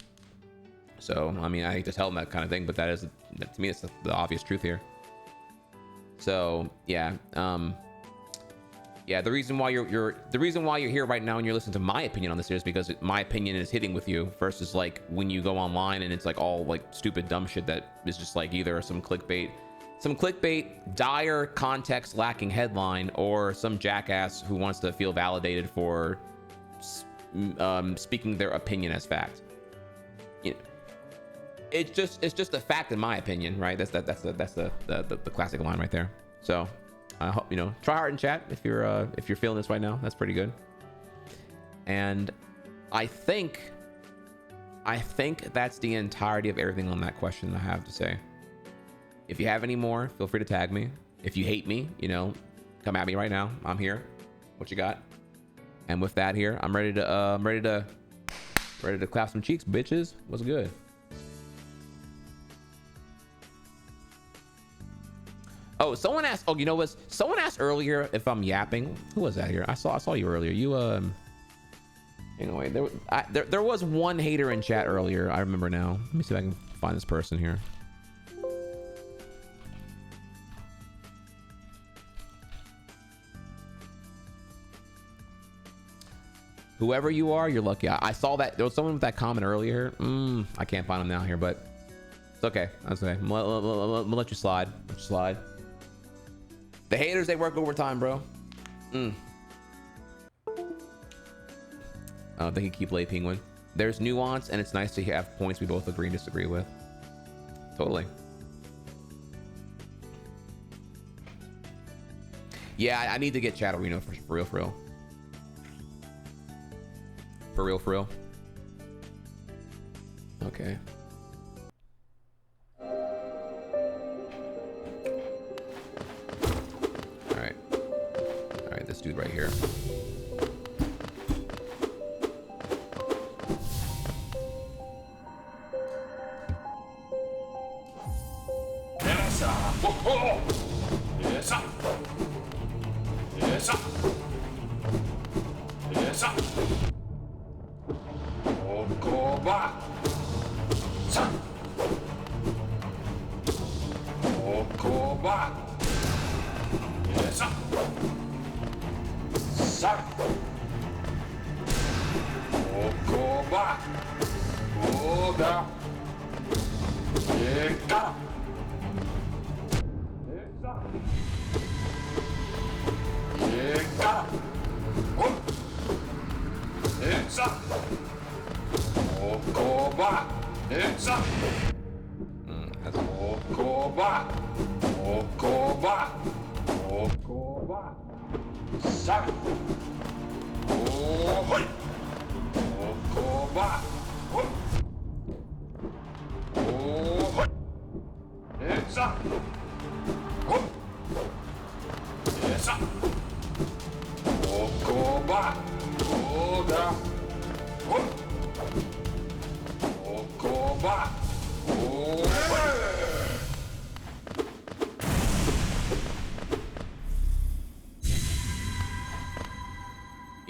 So I mean, I hate to tell them that kind of thing, but to me, it's the obvious truth here. So yeah, yeah. The reason why you're here right now and you're listening to my opinion on this is because my opinion is hitting with you versus like when you go online and it's like all like stupid dumb shit that is just like either some clickbait, dire context lacking headline, or some jackass who wants to feel validated for speaking their opinion as fact. You know, it's just a fact in my opinion, right? That's the classic line right there. So I hope, you know, try hard in chat if you're feeling this right now. That's pretty good. And I think that's the entirety of everything on that question I have to say. If you have any more, feel free to tag me. If you hate me, you know, come at me right now. I'm here. What you got? And with that here, I'm ready to clap some cheeks, bitches. What's good? Oh, someone asked. Oh, you know what? Someone asked earlier if I'm yapping. Who was that here? I saw you earlier. You Anyway, there was one hater in chat earlier. I remember now. Let me see if I can find this person here. Whoever you are, you're lucky. I saw that there was someone with that comment earlier. I can't find him now here, but it's okay. That's okay. I'm gonna let you slide. The haters, they work overtime, bro. Oh, they can keep late penguin. there's nuance, and it's nice to have points we both agree and disagree with. Totally. Yeah, I need to get Chatterino for real, for real. For real, for real. Okay. Alright. Alright, this dude right here.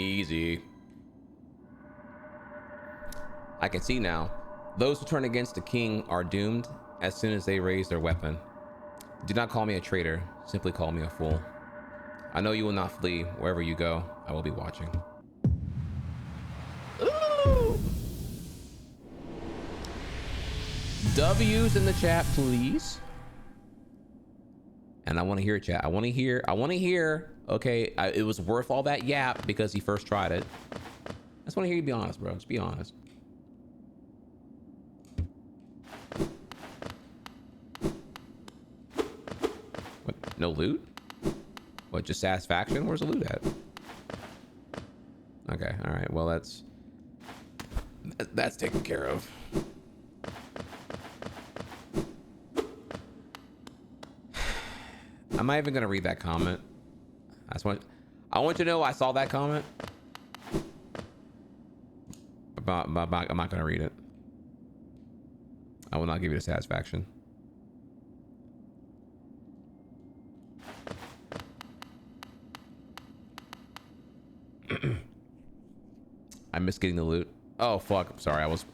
Easy. I can see now. Those who turn against the king are doomed as soon as they raise their weapon. Do not call me a traitor. Simply call me a fool. I know you will not flee. Wherever you go, I will be watching. Ooh. W's in the chat, please. And I want to hear it, chat. I want to hear. Okay, it was worth all that yap because he first tried it. I just want to hear you be honest, bro. Just be honest. What? No loot? What? Just satisfaction? Where's the loot at? Okay. All right. Well, that's taken care of. I'm not even gonna read that comment. I want you to know I saw that comment. But I'm not gonna read it. I will not give you the satisfaction. I miss getting the loot. Oh fuck! I'm sorry. I was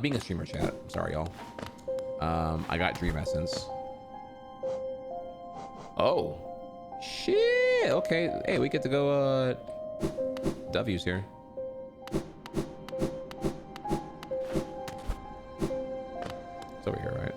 being a streamer, chat. I'm sorry, y'all. I got Dream Essence. Oh shit! Okay, hey, we get to go W's here. It's over here, right?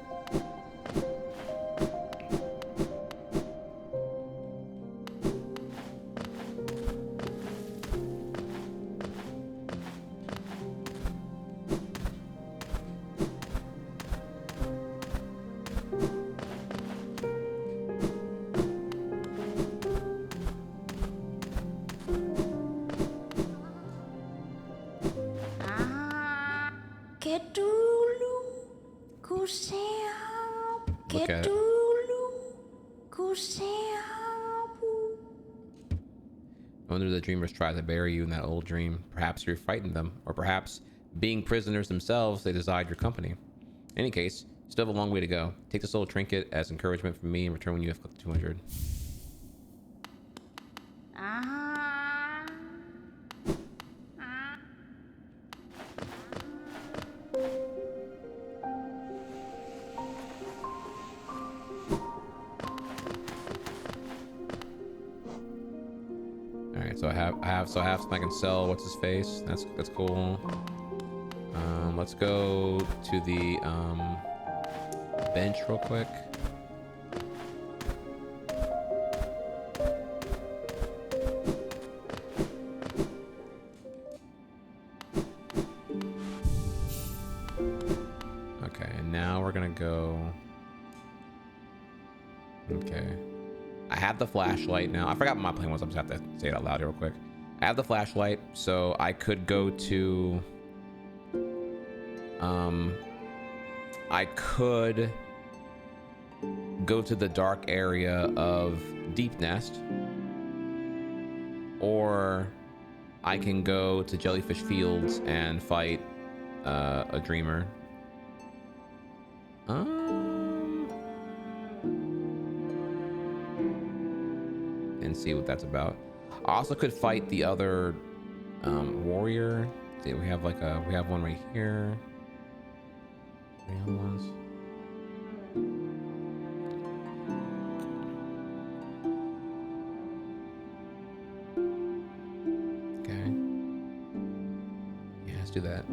Look at it. No wonder the dreamers try to bury you in that old dream. Perhaps you're frightened them, or perhaps being prisoners themselves, they desired your company. In any case, you still have a long way to go. Take this little trinket as encouragement from me and return when you have 200. So I have something I can sell. What's his face? That's cool. Let's go to the bench real quick. go. Okay. I have the flashlight now. I forgot what my plan was. I'm just have to say it out loud here real quick. I have the flashlight, so I could go to. I could go to the dark area of Deep Nest, or I can go to Jellyfish Fields and fight a dreamer. And see what that's about. I also could fight the other warrior. See, we have one right here. Any other ones? Okay. Yeah, let's do that.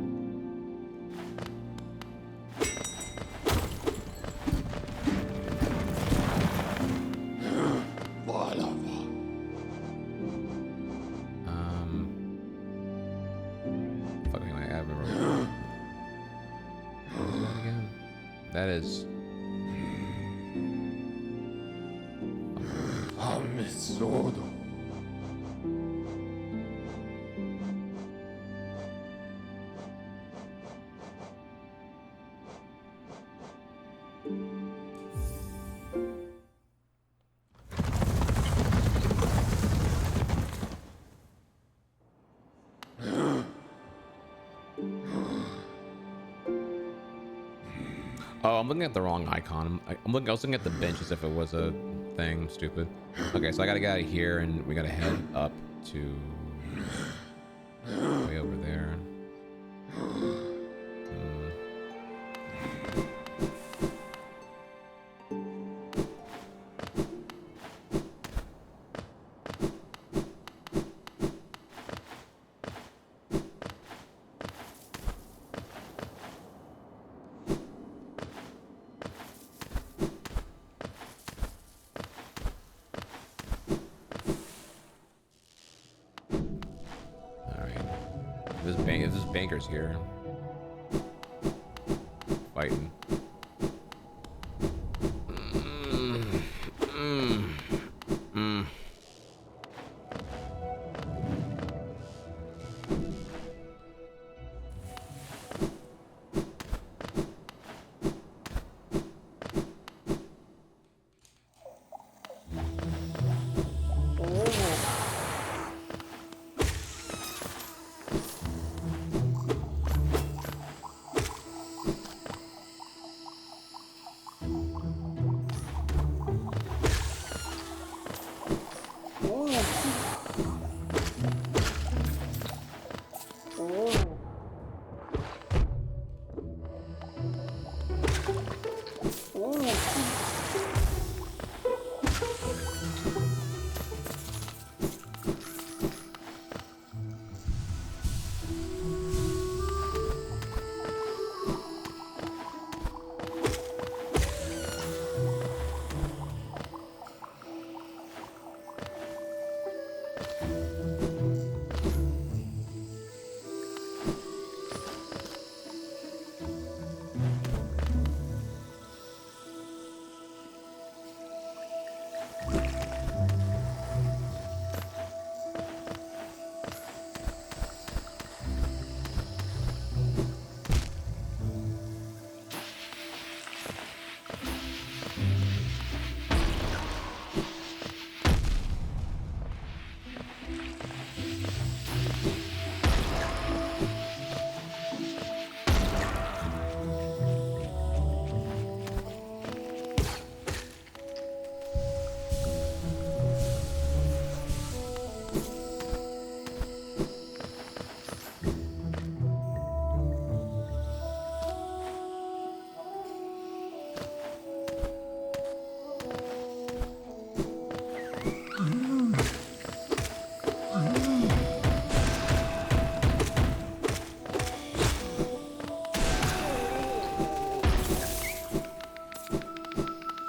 That is. Oh, I'm looking at the wrong icon. I was looking at the bench as if it was a thing. Stupid. Okay, so I gotta get out of here, and we gotta head up to way over there. There's bankers here. Fighting.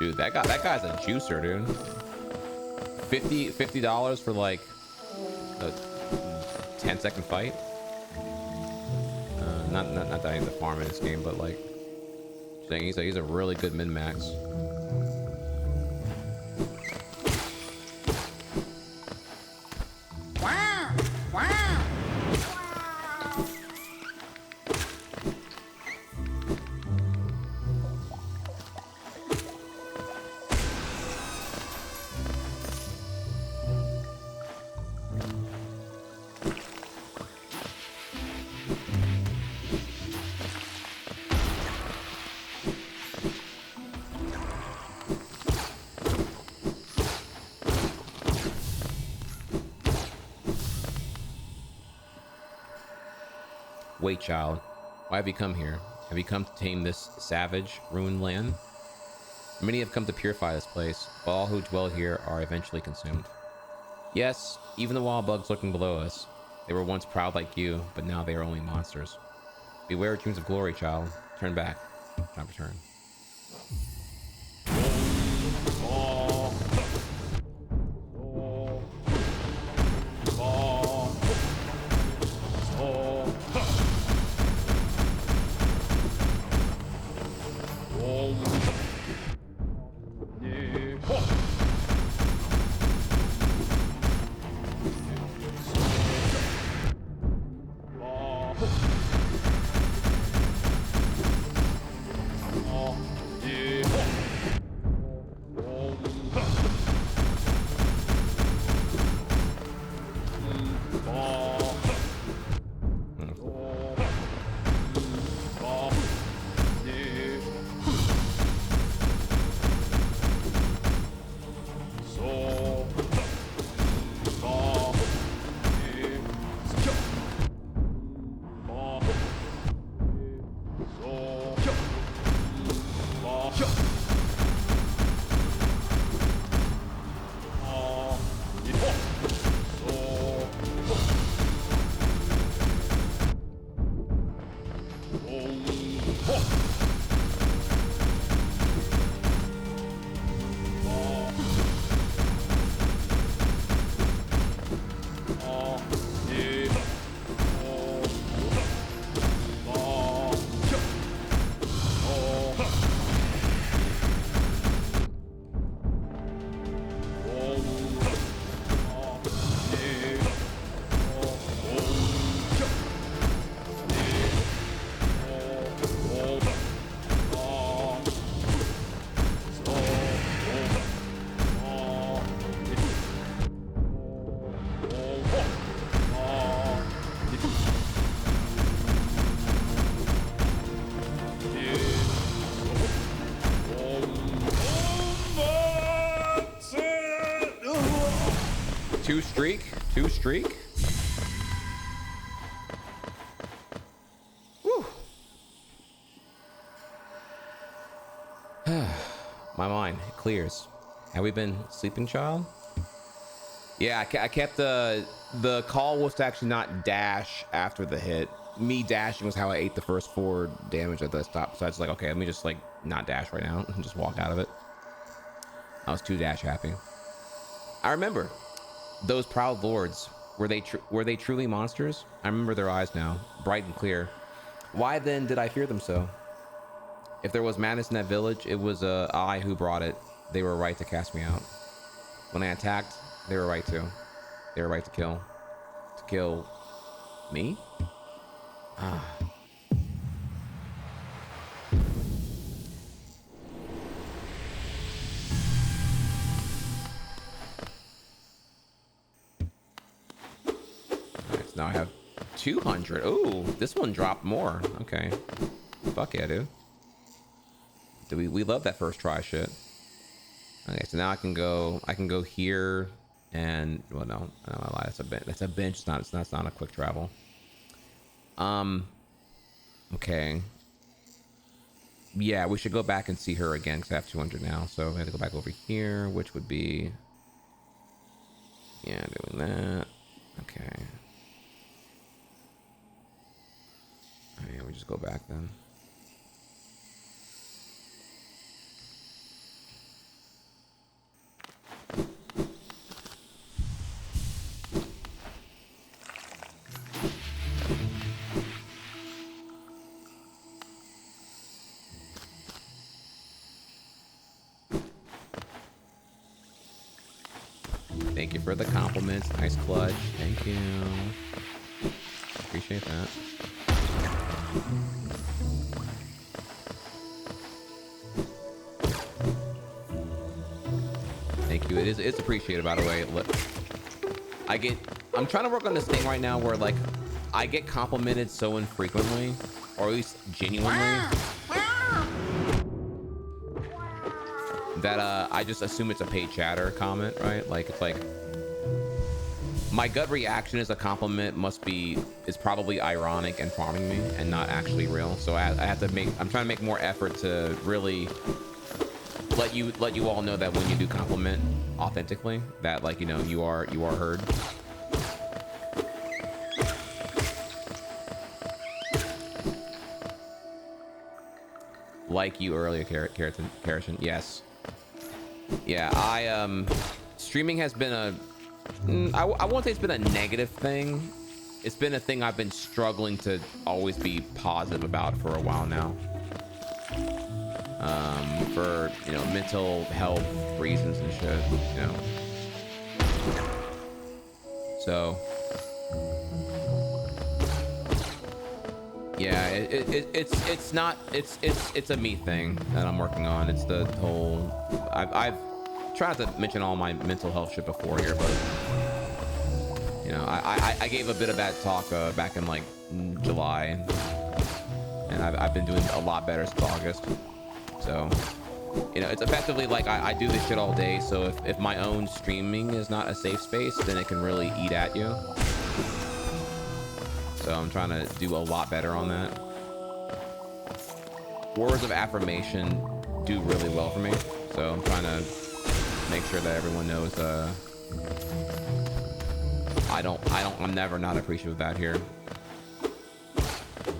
Dude, that guy's a juicer, dude. $50 for like a 10-second fight. Not that I need to farm in this game, but like Saying he's a really good min max. Wait, child, why have you come here? Have you come to tame this savage, ruined land? Many have come to purify this place, but all who dwell here are eventually consumed. Yes, even the wild bugs lurking below us. They were once proud like you, but now they are only monsters. Beware dreams of glory, child. Turn back. Time to turn. Two streak. Woo. My mind clears. Have we been sleeping, child? Yeah, I kept the call was to actually not dash after the hit. Me dashing was how I ate the first 4 damage at the top. So I was like, okay, let me just like not dash right now and just walk out of it. I was too dash happy. I remember those proud lords. Were they truly monsters? I remember their eyes now, bright and clear. Why then did I fear them so? If there was madness in that village, it was I who brought it. They were right to cast me out. When I attacked, they were right to. They were right to kill. To kill me? Ah. Alright, so now I have 200. Ooh, this one dropped more. Okay. Fuck yeah, dude. We love that first try shit. Okay, so now I can go here and well no, I don't lie, that's a bench. It's not a quick travel. Okay. Yeah, we should go back and see her again because I have 200 now. So we have to go back over here, which would be yeah, doing that. Okay. Oh, yeah, we just go back then. Thank you for the compliments. Nice clutch. Thank you. Appreciate that. Thank you. It's appreciated, by the way. Look, I'm trying to work on this thing right now where like I get complimented so infrequently, or at least genuinely, that I just assume it's a paid chatter comment, right? Like it's like my gut reaction is a compliment is probably ironic and farming me and not actually real. So I have to I'm trying to make more effort to really let you all know that when you do compliment authentically, that like, you know, you are heard. Like you earlier, Keratin. Yes. Yeah, streaming has been I won't say it's been a negative thing. It's been a thing I've been struggling to always be positive about for a while now. For, you know, mental health reasons and shit, you know. So yeah, it's a me thing that I'm working on. It's the whole, I've tried to mention all my mental health shit before here, but you know, I gave a bit of that talk back in like July, and I've been doing a lot better since August. So, you know, it's effectively like I do this shit all day. So if my own streaming is not a safe space, then it can really eat at you. So I'm trying to do a lot better on that. Words of affirmation do really well for me. So I'm trying to make sure that everyone knows I'm never not appreciative of that here.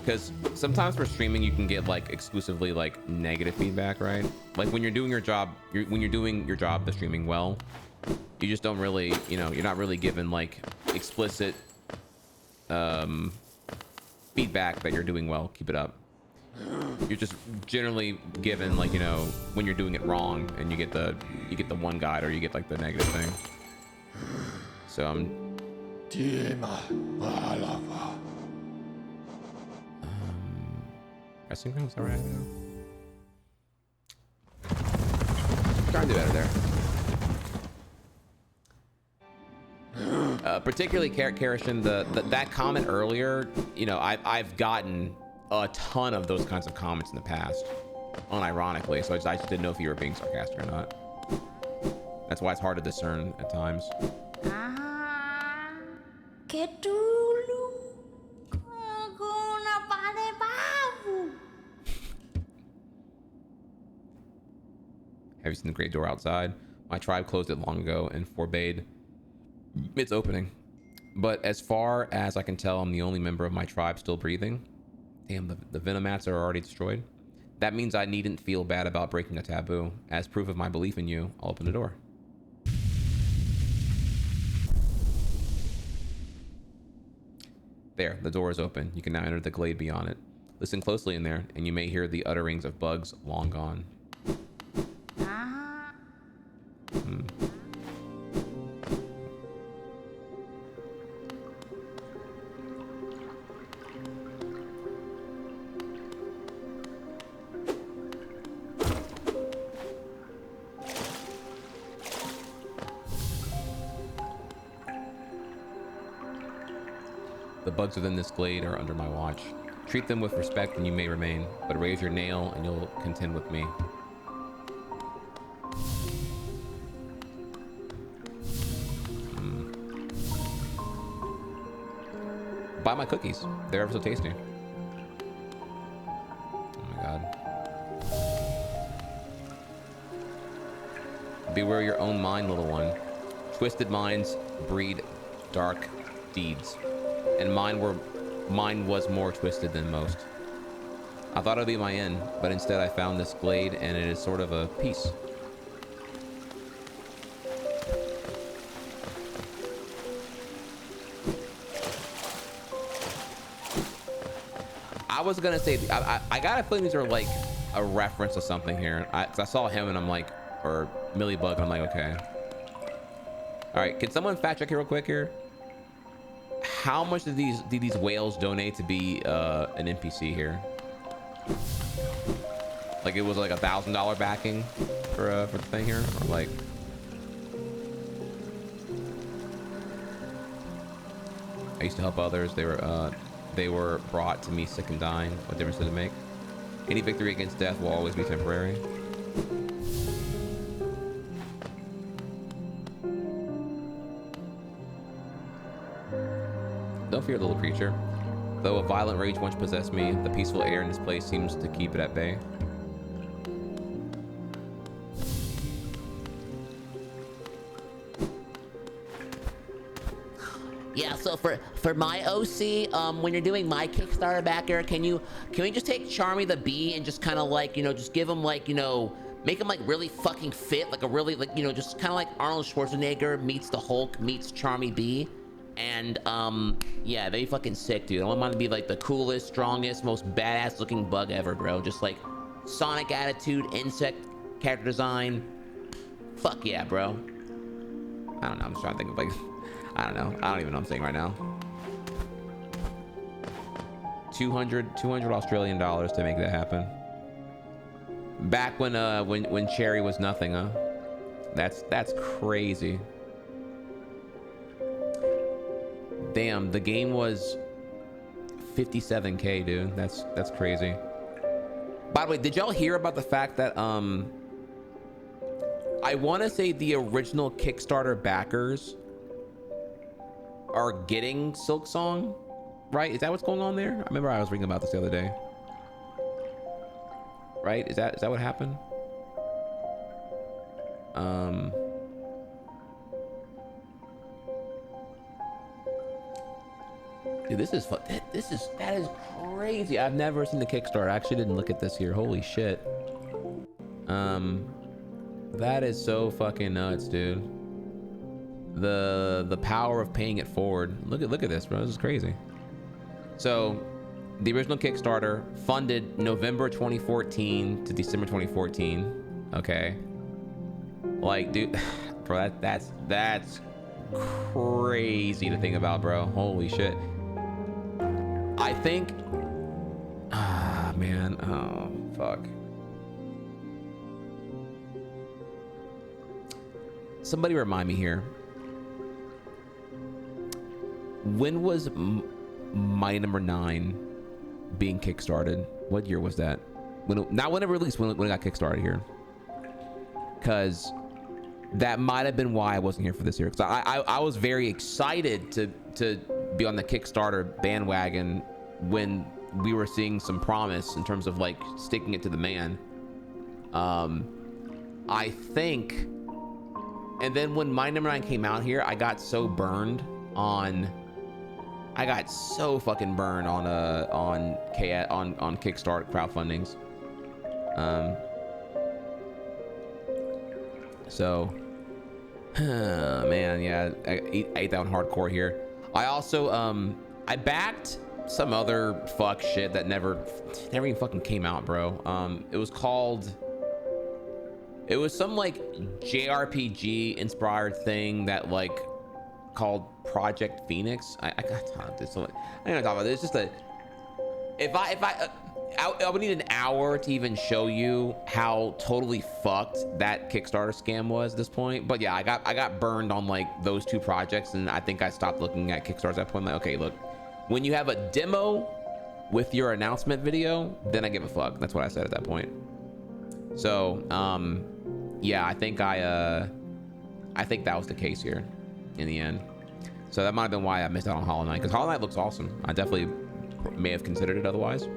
Because sometimes for streaming you can get like exclusively like negative feedback, right? Like when you're doing your job, the streaming well, you just don't really, you know, you're not really given like explicit feedback that you're doing well. Keep it up. You're just generally given like, you know, when you're doing it wrong, and you get the one guide, or you get like the negative thing. So I'm resting room, is that right? Trying to do better there. Particularly Karishan, that comment earlier, you know, I've gotten a ton of those kinds of comments in the past, unironically, so I just didn't know if you were being sarcastic or not. That's why it's hard to discern at times. Have you seen the great door outside? My tribe closed it long ago and forbade its opening. But as far as I can tell, I'm the only member of my tribe still breathing. Damn, the venomats are already destroyed. That means I needn't feel bad about breaking a taboo. As proof of my belief in you, I'll open the door. There, the door is open. You can now enter the glade beyond it. Listen closely in there, and you may hear the utterings of bugs long gone. The bugs within this glade are under my watch. Treat them with respect and you may remain, but raise your nail and you'll contend with me. Buy my cookies. They're ever so tasty. Oh my god. Beware your own mind, little one. Twisted minds breed dark deeds. And mine was more twisted than most. I thought it'd be my end, but instead I found this glade, and it is sort of a peace. I was gonna say, I got a feeling these are like a reference to something here. I saw him and I'm like, or Millibug, and I'm like, okay. All right, can someone fact check here real quick here? How much did these whales donate to be an NPC here? Like it was like $1,000 backing for the thing here, or like. I used to help others. They were brought to me sick and dying. What difference does it make? Any victory against death will always be temporary. Don't fear, little creature. Though a violent rage once possessed me, the peaceful air in this place seems to keep it at bay. Yeah, so for my OC, when you're doing my Kickstarter backer, can we just take Charmy the Bee and just kind of like, you know, just give him like, you know, make him like really fucking fit, like a really like, you know, just kind of like Arnold Schwarzenegger meets the Hulk meets Charmy Bee. And yeah, very fucking sick, dude. I want mine to be like the coolest, strongest, most badass looking bug ever, bro. Just like Sonic attitude, insect character design. Fuck yeah, bro. I don't know, I'm just trying to think of like, I don't know. I don't even know what I'm saying right now. 200 Australian dollars to make that happen. Back when Cherry was nothing, huh? That's crazy. Damn, the game was 57K, dude. That's crazy. By the way, did y'all hear about the fact that I want to say the original Kickstarter backers are getting Silksong, right? Is that what's going on there? I remember I was reading about this the other day. Right? Is that what happened? Dude, that is crazy. I've never seen the Kickstarter. I actually didn't look at this here. Holy shit. That is so fucking nuts, dude. The power of paying it forward. Look at this, bro. This is crazy. So the original Kickstarter funded November 2014 to December 2014. Okay. Like, dude, bro, that's crazy to think about, bro. Holy shit. I think, man, oh fuck. Somebody remind me here. When was My Number 9 being kickstarted? What year was that? Not when it released, when it got kickstarted here. Because that might have been why I wasn't here for this year. Because I was very excited to be on the Kickstarter bandwagon when we were seeing some promise in terms of like sticking it to the man. I think, and then when My Number 9 came out here, I got so burned on. I got so fucking burned on Kickstarter crowdfundings. So, man, yeah, I ate that one hardcore here. I also I backed some other fuck shit that never even fucking came out, bro. It was some like JRPG inspired thing that like called Project Phoenix. I got to talk this one. I'm gonna talk about this. It's just I would need an hour to even show you how totally fucked that Kickstarter scam was at this point. But yeah, I got burned on like those two projects, and I think I stopped looking at Kickstarter at that point. Like, okay, look, when you have a demo with your announcement video, then I give a fuck. That's what I said at that point. So yeah, I think that was the case here in the end. So that might have been why I missed out on Hollow Knight, because Hollow Knight looks awesome. I definitely may have considered it otherwise.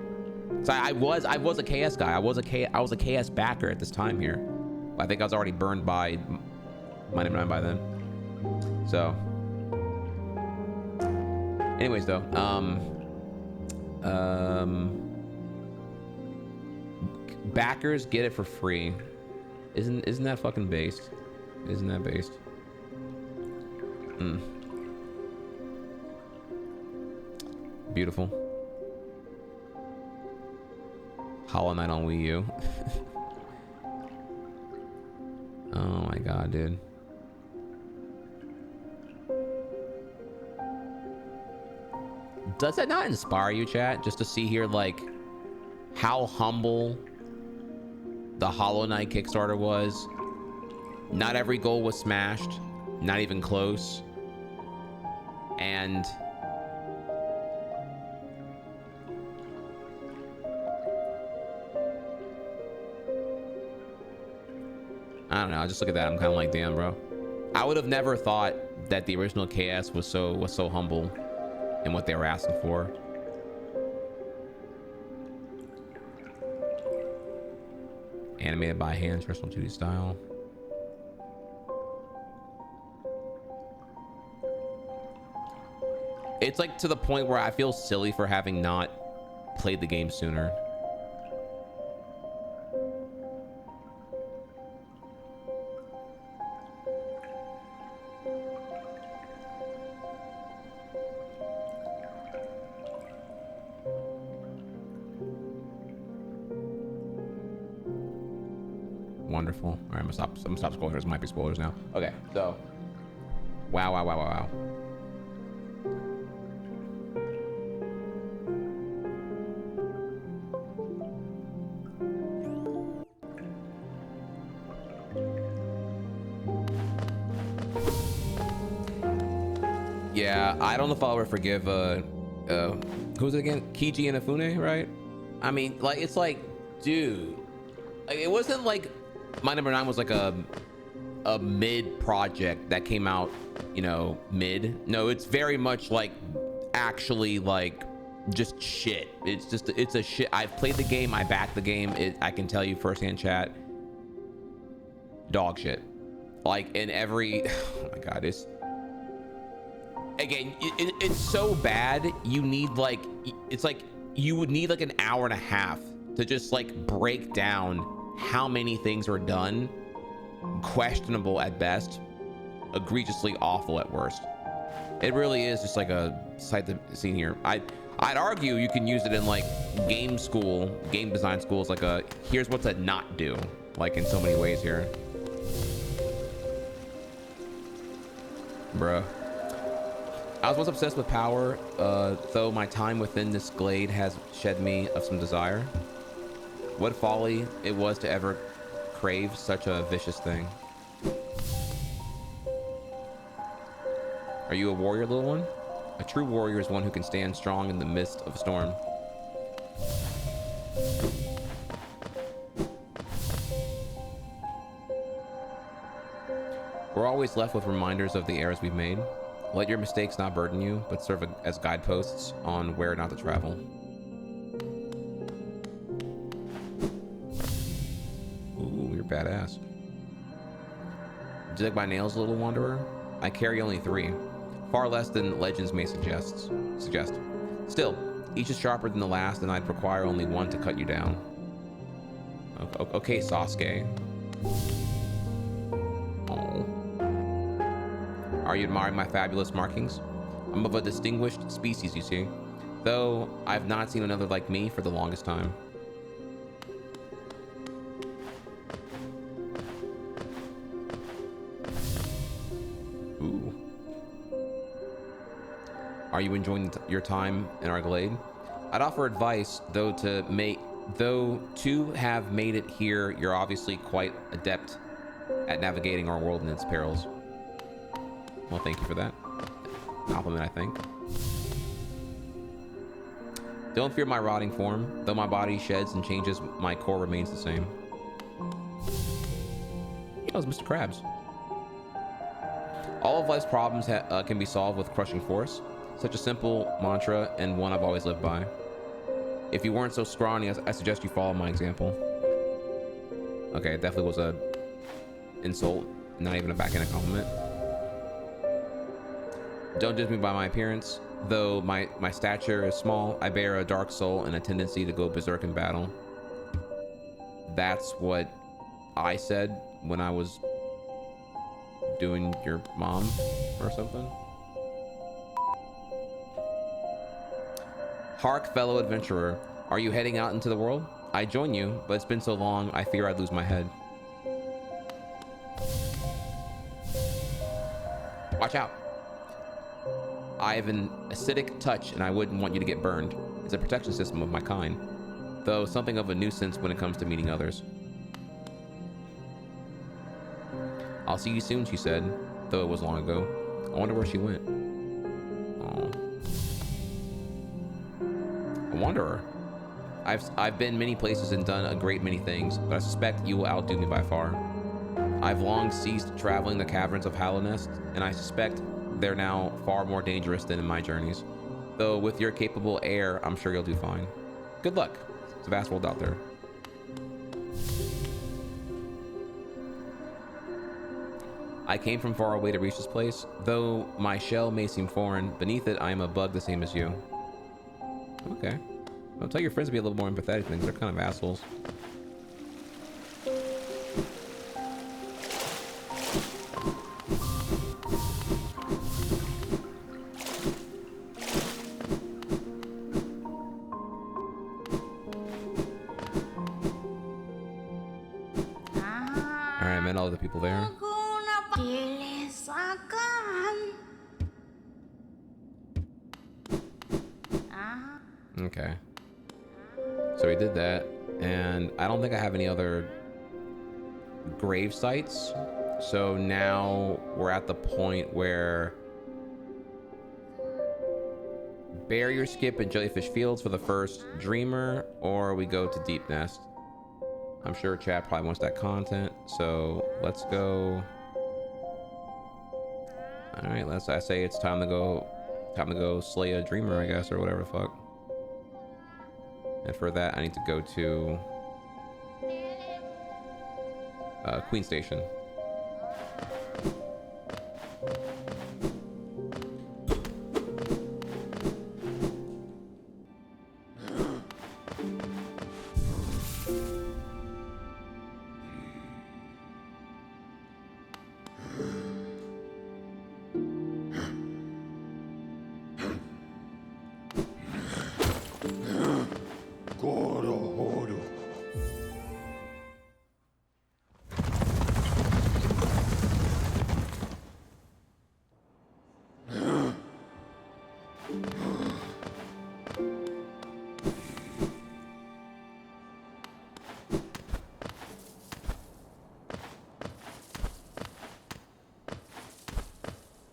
So I was a KS guy. I was a KS backer at this time here. I think I was already burned by My Number 9 by then. So anyways though, backers get it for free. Isn't that fucking based? Isn't that based? Beautiful. Hollow Knight on Wii U. Oh my god, dude. Does that not inspire you, chat? Just to see here, like, how humble the Hollow Knight Kickstarter was. Not every goal was smashed, not even close. And I don't know, I just look at that, I'm kind of like, damn, bro. I would have never thought that the original KS was so humble in what they were asking for. Animated by hand, traditional 2D style. It's like to the point where I feel silly for having not played the game sooner. Wonderful. All right, I'm gonna stop spoilers. Might be spoilers now. Okay, so wow. Yeah, I don't know if I'll ever forgive who's it again? Kiji Inafune, right? I mean, like, it's like, dude, like, it wasn't like My Number 9 was like a mid project that came out, you know, mid. No, it's very much like actually like just shit. It's a shit. I've played the game, I backed the game. I can tell you firsthand, chat, dog shit. Like in every, oh my god, it's again, it's so bad. You need like, it's like you would need like an hour and a half to just like break down how many things were done, questionable at best, egregiously awful at worst. It really is just like a sight to see here. I'd argue you can use it in like game design schools, like a here's what to not do, like in so many ways here. Bruh. I was once obsessed with power, though my time within this glade has shed me of some desire. What folly it was to ever crave such a vicious thing. Are you a warrior, little one? A true warrior is one who can stand strong in the midst of a storm. We're always left with reminders of the errors we've made. Let your mistakes not burden you, but serve as guideposts on where not to travel. Ooh, you're badass. Do you like my nails, little wanderer? I carry only 3. Far less than legends may suggest. Still, each is sharper than the last, and I'd require only one to cut you down. Okay, Sasuke. Oh. Are you admiring my fabulous markings? I'm of a distinguished species, you see. Though I've not seen another like me for the longest time. Ooh. Are you enjoying your time in our glade? I'd offer advice, though to have made it here, you're obviously quite adept at navigating our world and its perils. Well, thank you for that compliment, I think. Don't fear my rotting form. Though my body sheds and changes, my core remains the same. That was Mr. Krabs. All of life's problems can be solved with crushing force. Such a simple mantra, and one I've always lived by. If you weren't so scrawny, I suggest you follow my example. Okay, it definitely was a insult, not even a backhanded compliment. Don't judge me by my appearance. Though my stature is small, I bear a dark soul and a tendency to go berserk in battle. That's what I said when I was doing your mom or something. Hark, fellow adventurer. Are you heading out into the world? I join you, but it's been so long, I fear I'd lose my head. Watch out. I have an acidic touch and I wouldn't want you to get burned. It's a protection system of my kind, though something of a nuisance when it comes to meeting others. I'll see you soon, she said, though it was long ago. I wonder where she went. Oh. A wanderer. I've been many places and done a great many things, but I suspect you will outdo me by far. I've long ceased traveling the caverns of Hallownest, and I suspect they're now far more dangerous than in my journeys. Though with your capable air, I'm sure you'll do fine. Good luck. It's a vast world out there. I came from far away to reach this place. Though my shell may seem foreign, beneath it I am a bug the same as you. Okay. Well, tell your friends to be a little more empathetic things. They're kind of assholes. Alright, met all the people there. Okay. So we did that, and I don't think I have any other grave sites. So now we're at the point where barrier skip and jellyfish fields for the first dreamer, or we go to deep nest. I'm sure chat probably wants that content, so let's go. All right, I say it's time to go slay a dreamer, I guess, or whatever the fuck. And for that, I need to go to Queen Station.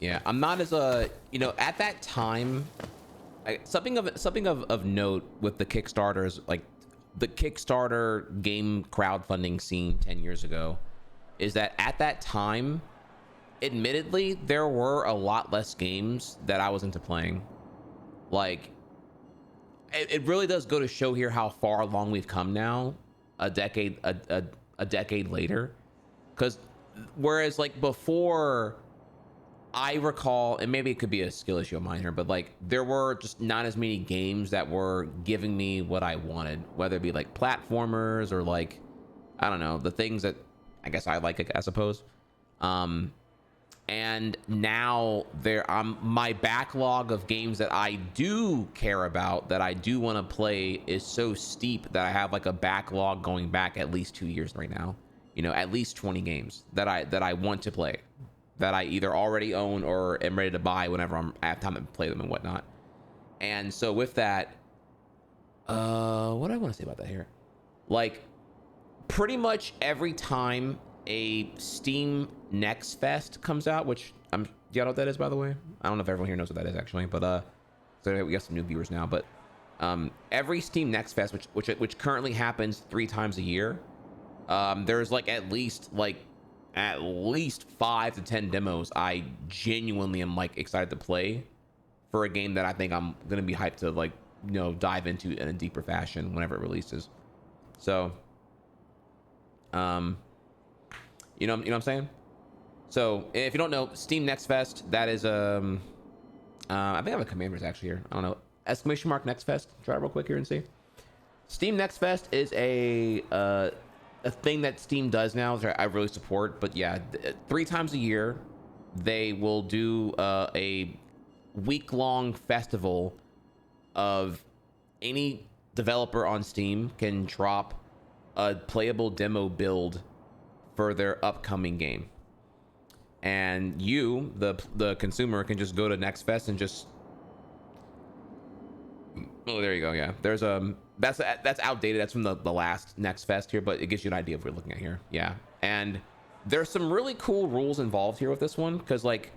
Yeah, I'm not as at that time, something of note with the Kickstarters, like the Kickstarter game crowdfunding scene 10 years ago, is that at that time, admittedly, there were a lot less games that I was into playing. Like, it really does go to show here how far along we've come now, a decade later. Because whereas like before, I recall, and maybe it could be a skill issue of mine here, but like there were just not as many games that were giving me what I wanted, whether it be like platformers or like, I don't know, the things that I guess I like, I suppose. And now my backlog of games that I do care about, that I do want to play, is so steep that I have like a backlog going back at least 2 years right now. You know, at least 20 games that I want to play, that I either already own or am ready to buy whenever I have time to play them and whatnot. And so with that, what do I want to say about that here? Like, pretty much every time a Steam Next Fest comes out, which do y'all know what that is, by the way? I don't know if everyone here knows what that is, actually, but so we got some new viewers now. But every Steam Next Fest, which currently happens 3 times a year, there's like at least 5 to 10 demos I genuinely am like excited to play for a game that I think I'm gonna be hyped to like, you know, dive into in a deeper fashion whenever it releases. So you know what I'm saying? So if you don't know, Steam Next Fest, that is I think I have a commanders actually here. I don't know. Exclamation mark Next Fest. Try it real quick here and see. Steam Next Fest is a thing that Steam does now that I really support. But yeah, 3 times a year they will do a week-long festival of any developer on Steam can drop a playable demo build for their upcoming game, and you, the consumer, can just go to Next Fest and just Oh, there you go. Yeah, there's that's outdated. That's from the last Next Fest here, but it gives you an idea of what we're looking at here. Yeah, and there's some really cool rules involved here with this one because like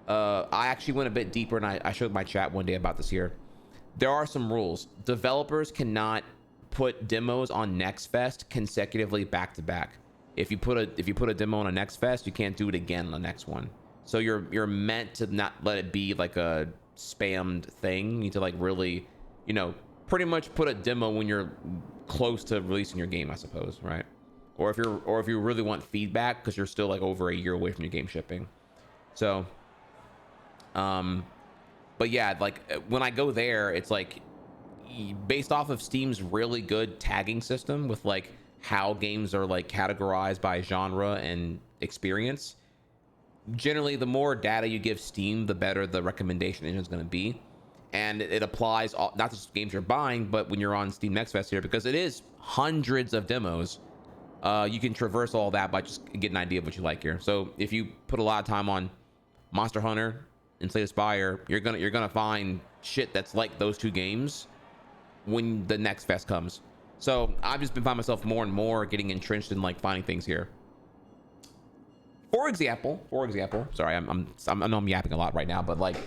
I actually went a bit deeper and I showed my chat one day about this here. There are some rules. Developers cannot put demos on Next Fest consecutively back to back. If you put a demo on a Next Fest, you can't do it again on the next one. So you're meant to not let it be like a spammed thing. You need to like really, you know, pretty much put a demo when you're close to releasing your game, I suppose, right? Or if you really want feedback because you're still like over a year away from your game shipping. So but yeah, like when I go there, it's like based off of Steam's really good tagging system with like how games are like categorized by genre and experience. Generally, the more data you give Steam, the better the recommendation engine is going to be. And it applies not just games you're buying, but when you're on Steam Next Fest here, because it is hundreds of demos. You can traverse all that by just getting an idea of what you like here. So if you put a lot of time on Monster Hunter and Slay the Spire, you're gonna find shit that's like those two games when the Next Fest comes. So I've just been finding myself more and more getting entrenched in like finding things here. For example, sorry, I know I'm yapping a lot right now, but like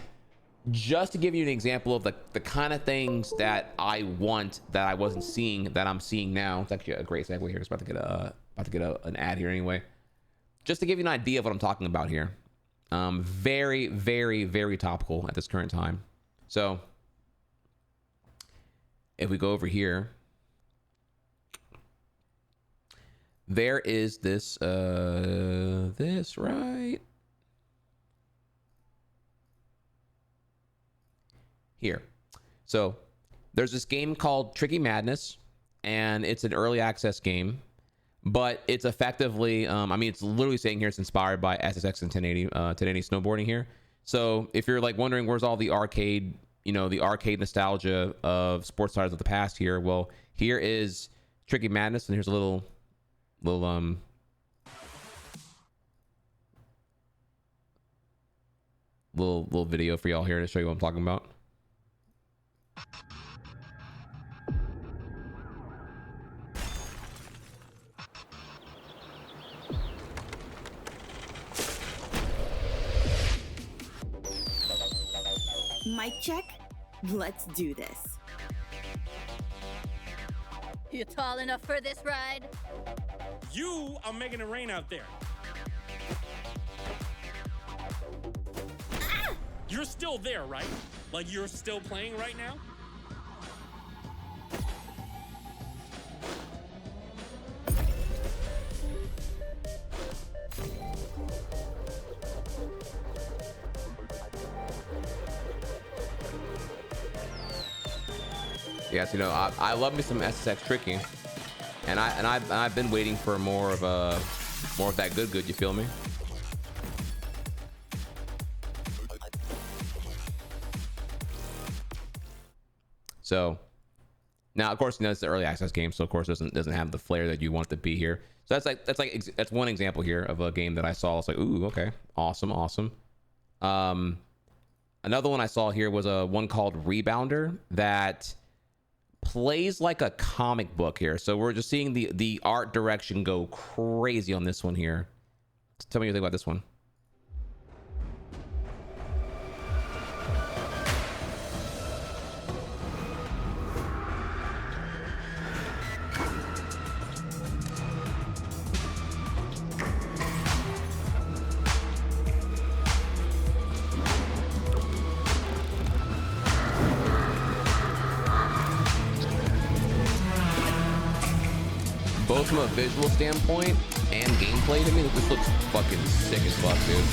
just to give you an example of the kind of things that I want that I wasn't seeing that I'm seeing now. It's actually a great segue here. It's about to get an ad here anyway. Just to give you an idea of what I'm talking about here. Very, very, very topical at this current time. So if we go over here, there is this right here. So there's this game called Tricky Madness, and it's an early access game, but it's effectively, I mean, it's literally saying here it's inspired by SSX and 1080 snowboarding here. So if you're like wondering where's all the arcade, you know, the arcade nostalgia of sports titles of the past here, well, here is Tricky Madness, and here's a little video for y'all here to show you what I'm talking about. Mic check. Let's do this. You tall enough for this ride? You are making it rain out there. Ah! You're still there, right? Like you're still playing right now? Yes, you know, I love me some SSX Tricky, and I've been waiting for more of that good. You feel me? So now, of course, you know it's the early access game, so of course it doesn't have the flair that you want it to be here. So that's one example here of a game that I saw. It's like, ooh, okay, awesome. Another one I saw here was one called Rebounder that plays like a comic book here. So we're just seeing the art direction go crazy on this one here. Tell me what you think about this one. Both from a visual standpoint and gameplay, to me, this looks fucking sick as fuck, dude.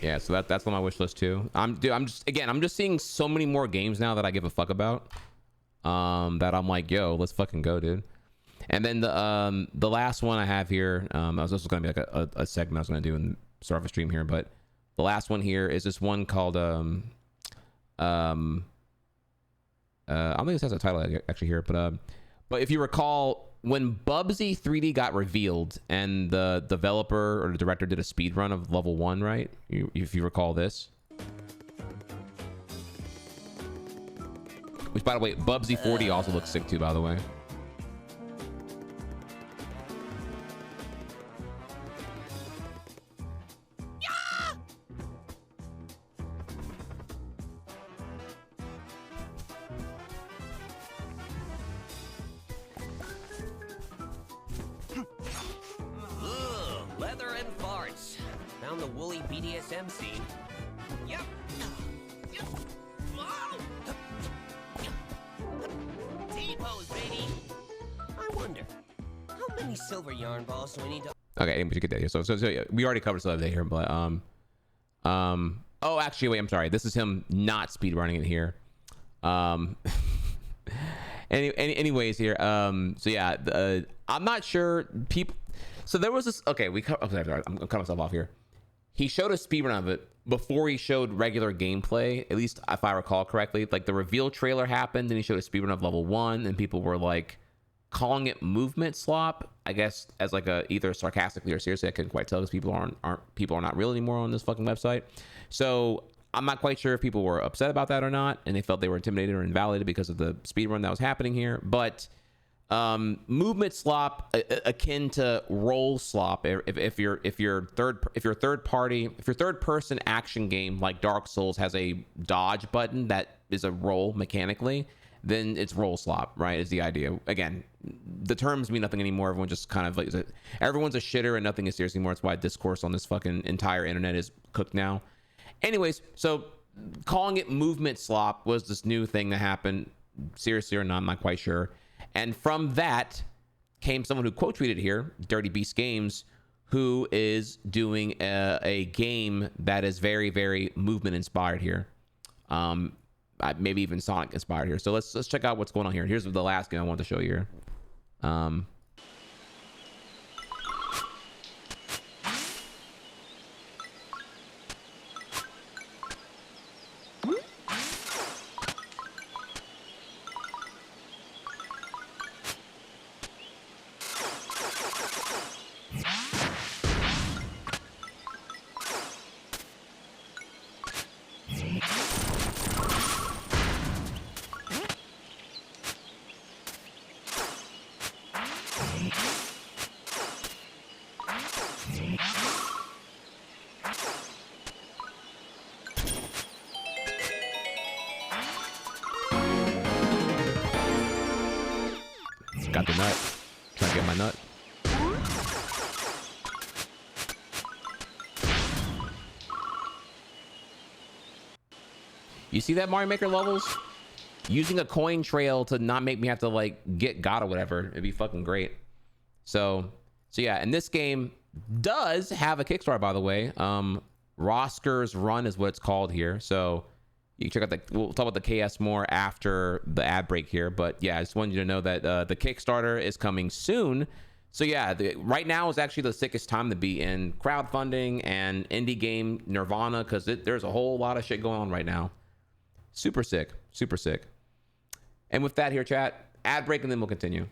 Yeah, so that's on my wish list too. I'm just seeing so many more games now that I give a fuck about. That I'm like, yo, let's fucking go, dude. And then the last one I have here, this was going to be like a segment I was going to do and start off a stream here, but the last one here is this one called I don't think this has a title actually here, but if you recall, when Bubsy 3D got revealed and the developer or the director did a speed run of level 1, right? If you recall this. Which, by the way, Bubsy 40 also looks sick too, by the way. Leather and farts. Found the woolly BDSM scene. Yep. T-pose, baby. I wonder, how many silver yarn balls do we need to... Okay, we should get that here. So yeah, we already covered some of that here, but oh, actually, wait, I'm sorry. This is him not speedrunning it here. Anyways here, so yeah, I'm not sure people. So there was this. Okay, I'm cutting myself off here. He showed a speedrun of it before he showed regular gameplay. At least if I recall correctly, like the reveal trailer happened, and he showed a speedrun of level 1, and people were like calling it movement slop. I guess as like a either sarcastically or seriously. I couldn't quite tell because people are not real anymore on this fucking website. So I'm not quite sure if people were upset about that or not, and they felt they were intimidated or invalidated because of the speedrun that was happening here. But movement slop akin to roll slop. If your third person action game like Dark Souls has a dodge button that is a roll mechanically, then it's roll slop, right? Is the idea. Again, the terms mean nothing anymore. Everyone just kind of like, everyone's a shitter and nothing is serious anymore. That's why discourse on this fucking entire internet is cooked now. Anyways, so calling it movement slop was this new thing that happened. Seriously or not, I'm not quite sure. And from that came someone who quote tweeted here, Dirty Beast Games, who is doing a game that is very, very movement inspired here. Maybe even Sonic inspired here. So let's check out what's going on here. Here's the last game I wanted to show you here. Got the nut. Trying to get my nut. You see that Mario Maker levels? Using a coin trail to not make me have to like get God or whatever. It'd be fucking great. So yeah, and this game does have a Kickstarter, by the way. Rosker's Run is what it's called here. So you can check out we'll talk about the KS more after the ad break here. But yeah, I just wanted you to know that the Kickstarter is coming soon. So yeah, right now is actually the sickest time to be in crowdfunding and indie game nirvana, because there's a whole lot of shit going on right now. Super sick, super sick. And with that here, chat, ad break, and then we'll continue.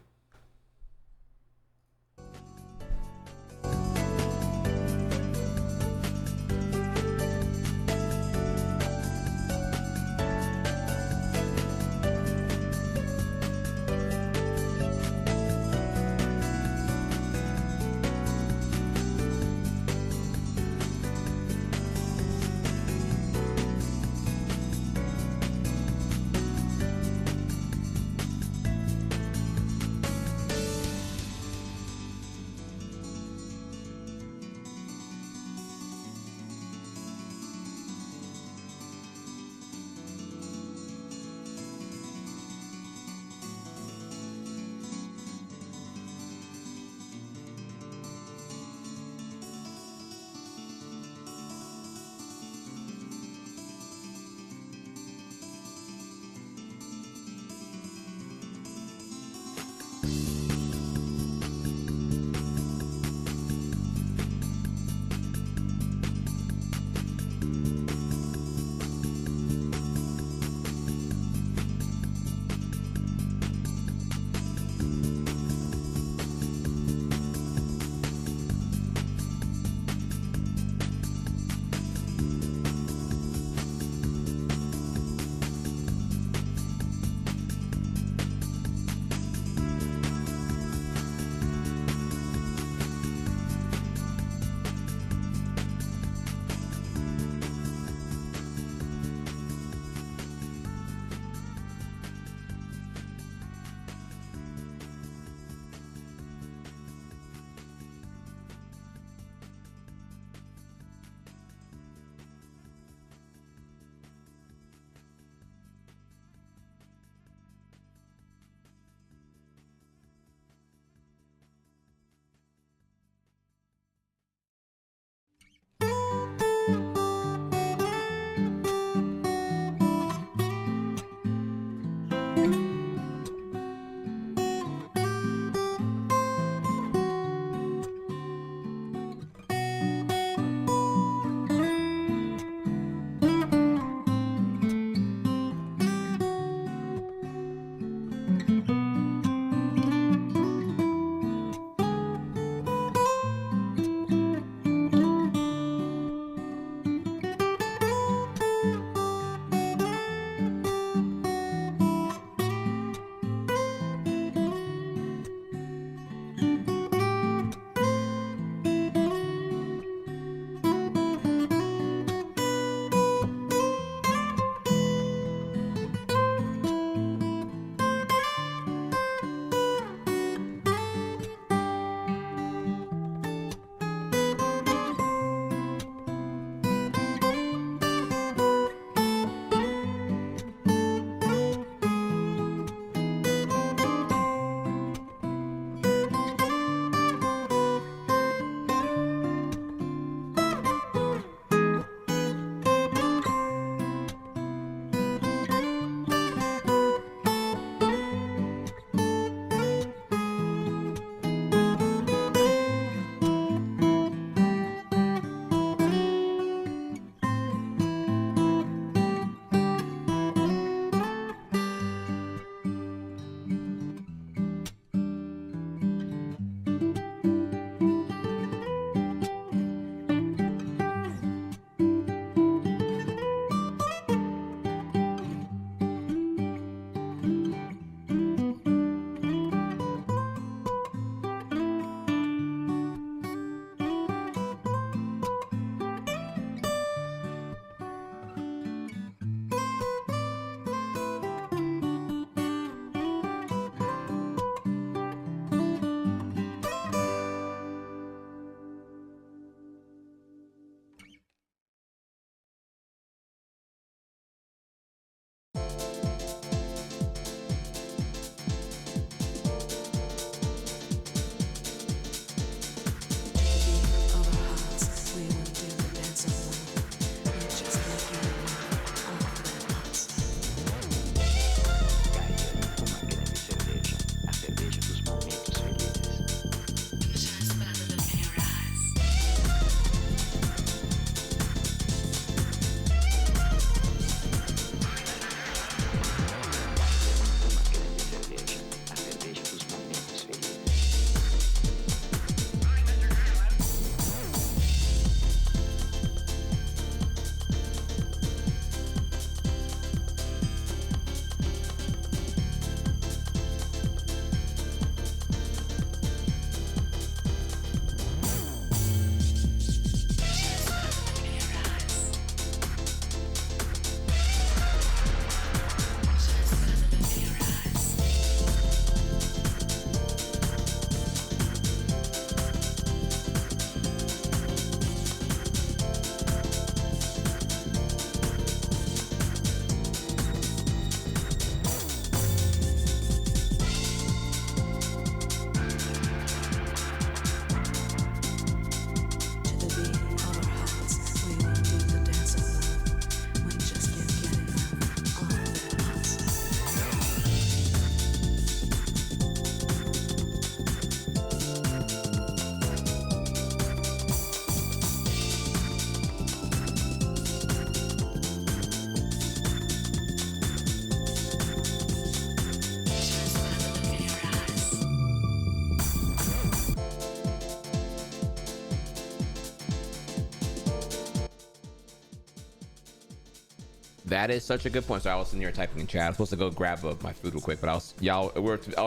That is such a good point. So I was sitting here typing in chat. I was supposed to go grab my food real quick, but I was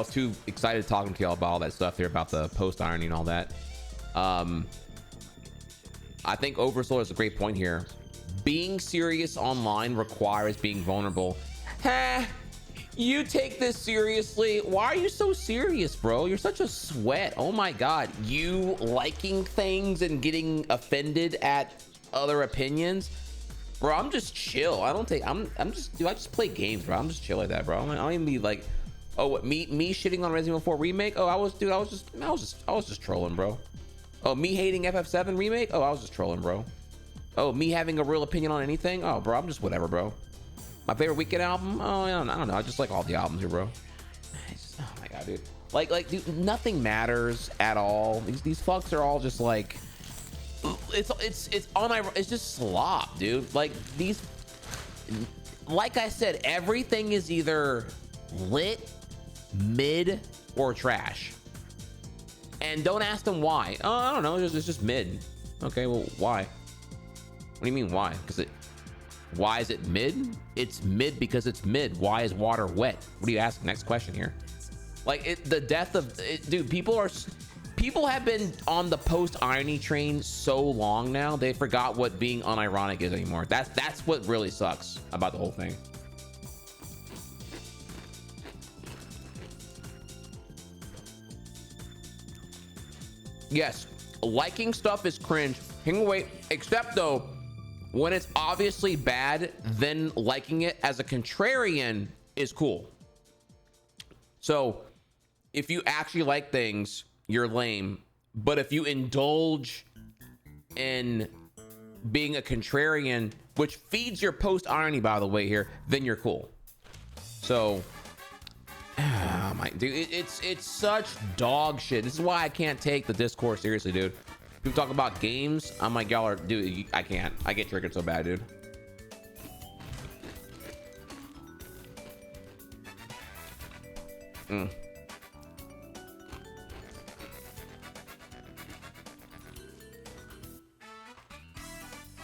too excited talking to y'all about all that stuff here about the post ironing and all that. I think Oversoul is a great point here. Being serious online requires being vulnerable. You take this seriously? Why are you so serious, bro? You're such a sweat. Oh my God. You liking things and getting offended at other opinions? Bro, I'm just chill. I just play games, bro. I'm just chill like that, bro. I don't even be like, oh, what, me shitting on Resident Evil 4 remake? Oh, I was just trolling, bro. Oh, me hating FF7 remake? Oh, I was just trolling, bro. Oh, me having a real opinion on anything? Oh, bro, I'm just whatever, bro. My favorite Weekend album? Oh, I don't know. I just like all the albums here, bro. Oh my God, dude. Like, dude, nothing matters at all. These fucks are all just like, it's just slop, dude. Like these, like I said, everything is either lit, mid, or trash. And don't ask them why. Oh, I don't know. It's just mid. Okay, well, why? What do you mean why? Why is it mid? It's mid because it's mid. Why is water wet? What do you ask? Next question here. Like the death of dude. People have been on the post irony train so long now they forgot what being unironic is anymore. That's what really sucks about the whole thing. Yes, liking stuff is cringe. Wait, except though, when it's obviously bad, then liking it as a contrarian is cool. So if you actually like things, you're lame. But if you indulge in being a contrarian, which feeds your post irony, by the way, here, then you're cool. So, oh my dude, it's such dog shit. This is why I can't take the discourse seriously, dude. People talk about games. I'm like, y'all are, dude, I can't. I get triggered so bad, dude.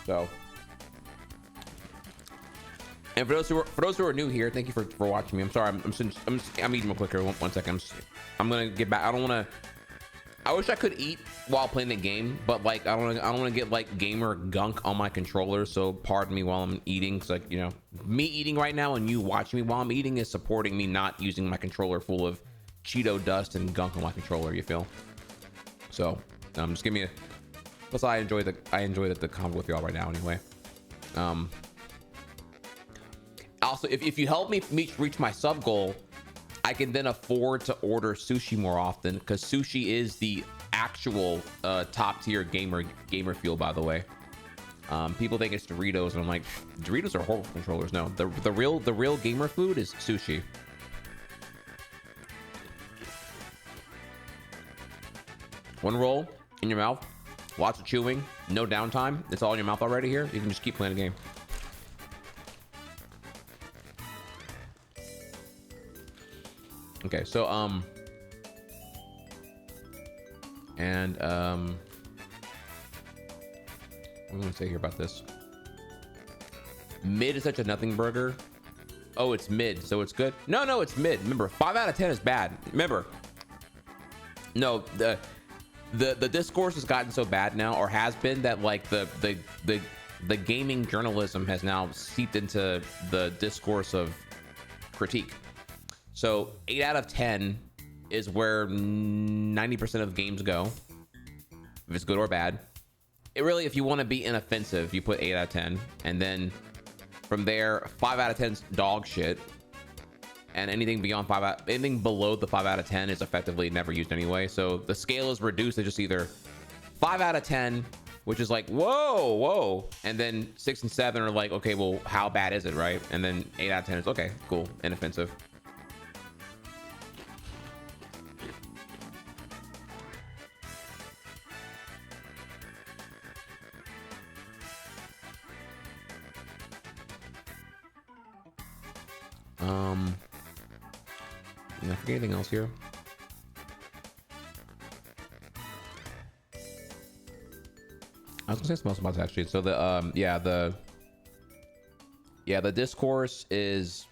So, and for those who are new here, thank you for watching me. I'm sorry, I'm eating real quick here. One second. I'm gonna get back. I wish I could eat while playing the game, but like I don't want to get like gamer gunk on my controller. So pardon me while I'm eating, cause like, you know, me eating right now and you watching me while I'm eating is supporting me not using my controller full of Cheeto dust and gunk on my controller. You feel? So just give me a. Plus, I enjoy the convo with y'all right now anyway. Also, if you help me reach my sub goal, I can then afford to order sushi more often, because sushi is the actual top tier gamer fuel, by the way. People think it's Doritos, and I'm like, Doritos are horrible controllers. No, the real gamer food is sushi. One roll in your mouth, lots of chewing, no downtime. It's all in your mouth already here. You can just keep playing the game. Okay, so what am I gonna say here about this? Mid is such a nothing burger. Oh, it's mid, so it's good. No, it's mid. Remember, 5 out of 10 is bad. Remember, no, the discourse has gotten so bad now, or has been, that like the gaming journalism has now seeped into the discourse of critique. So 8 out of 10 is where 90% of games go, if it's good or bad. It really, if you want to be inoffensive, you put 8 out of 10, and then from there 5 out of 10 is dog shit, and anything below the 5 out of 10 is effectively never used anyway. So the scale is reduced to just either 5 out of 10, which is like whoa, and then 6 and 7 are like, okay, well, how bad is it, right? And then 8 out of 10 is okay, cool, inoffensive. Did I forget anything else here? I was gonna say something else about that actually. So the Yeah, the discourse is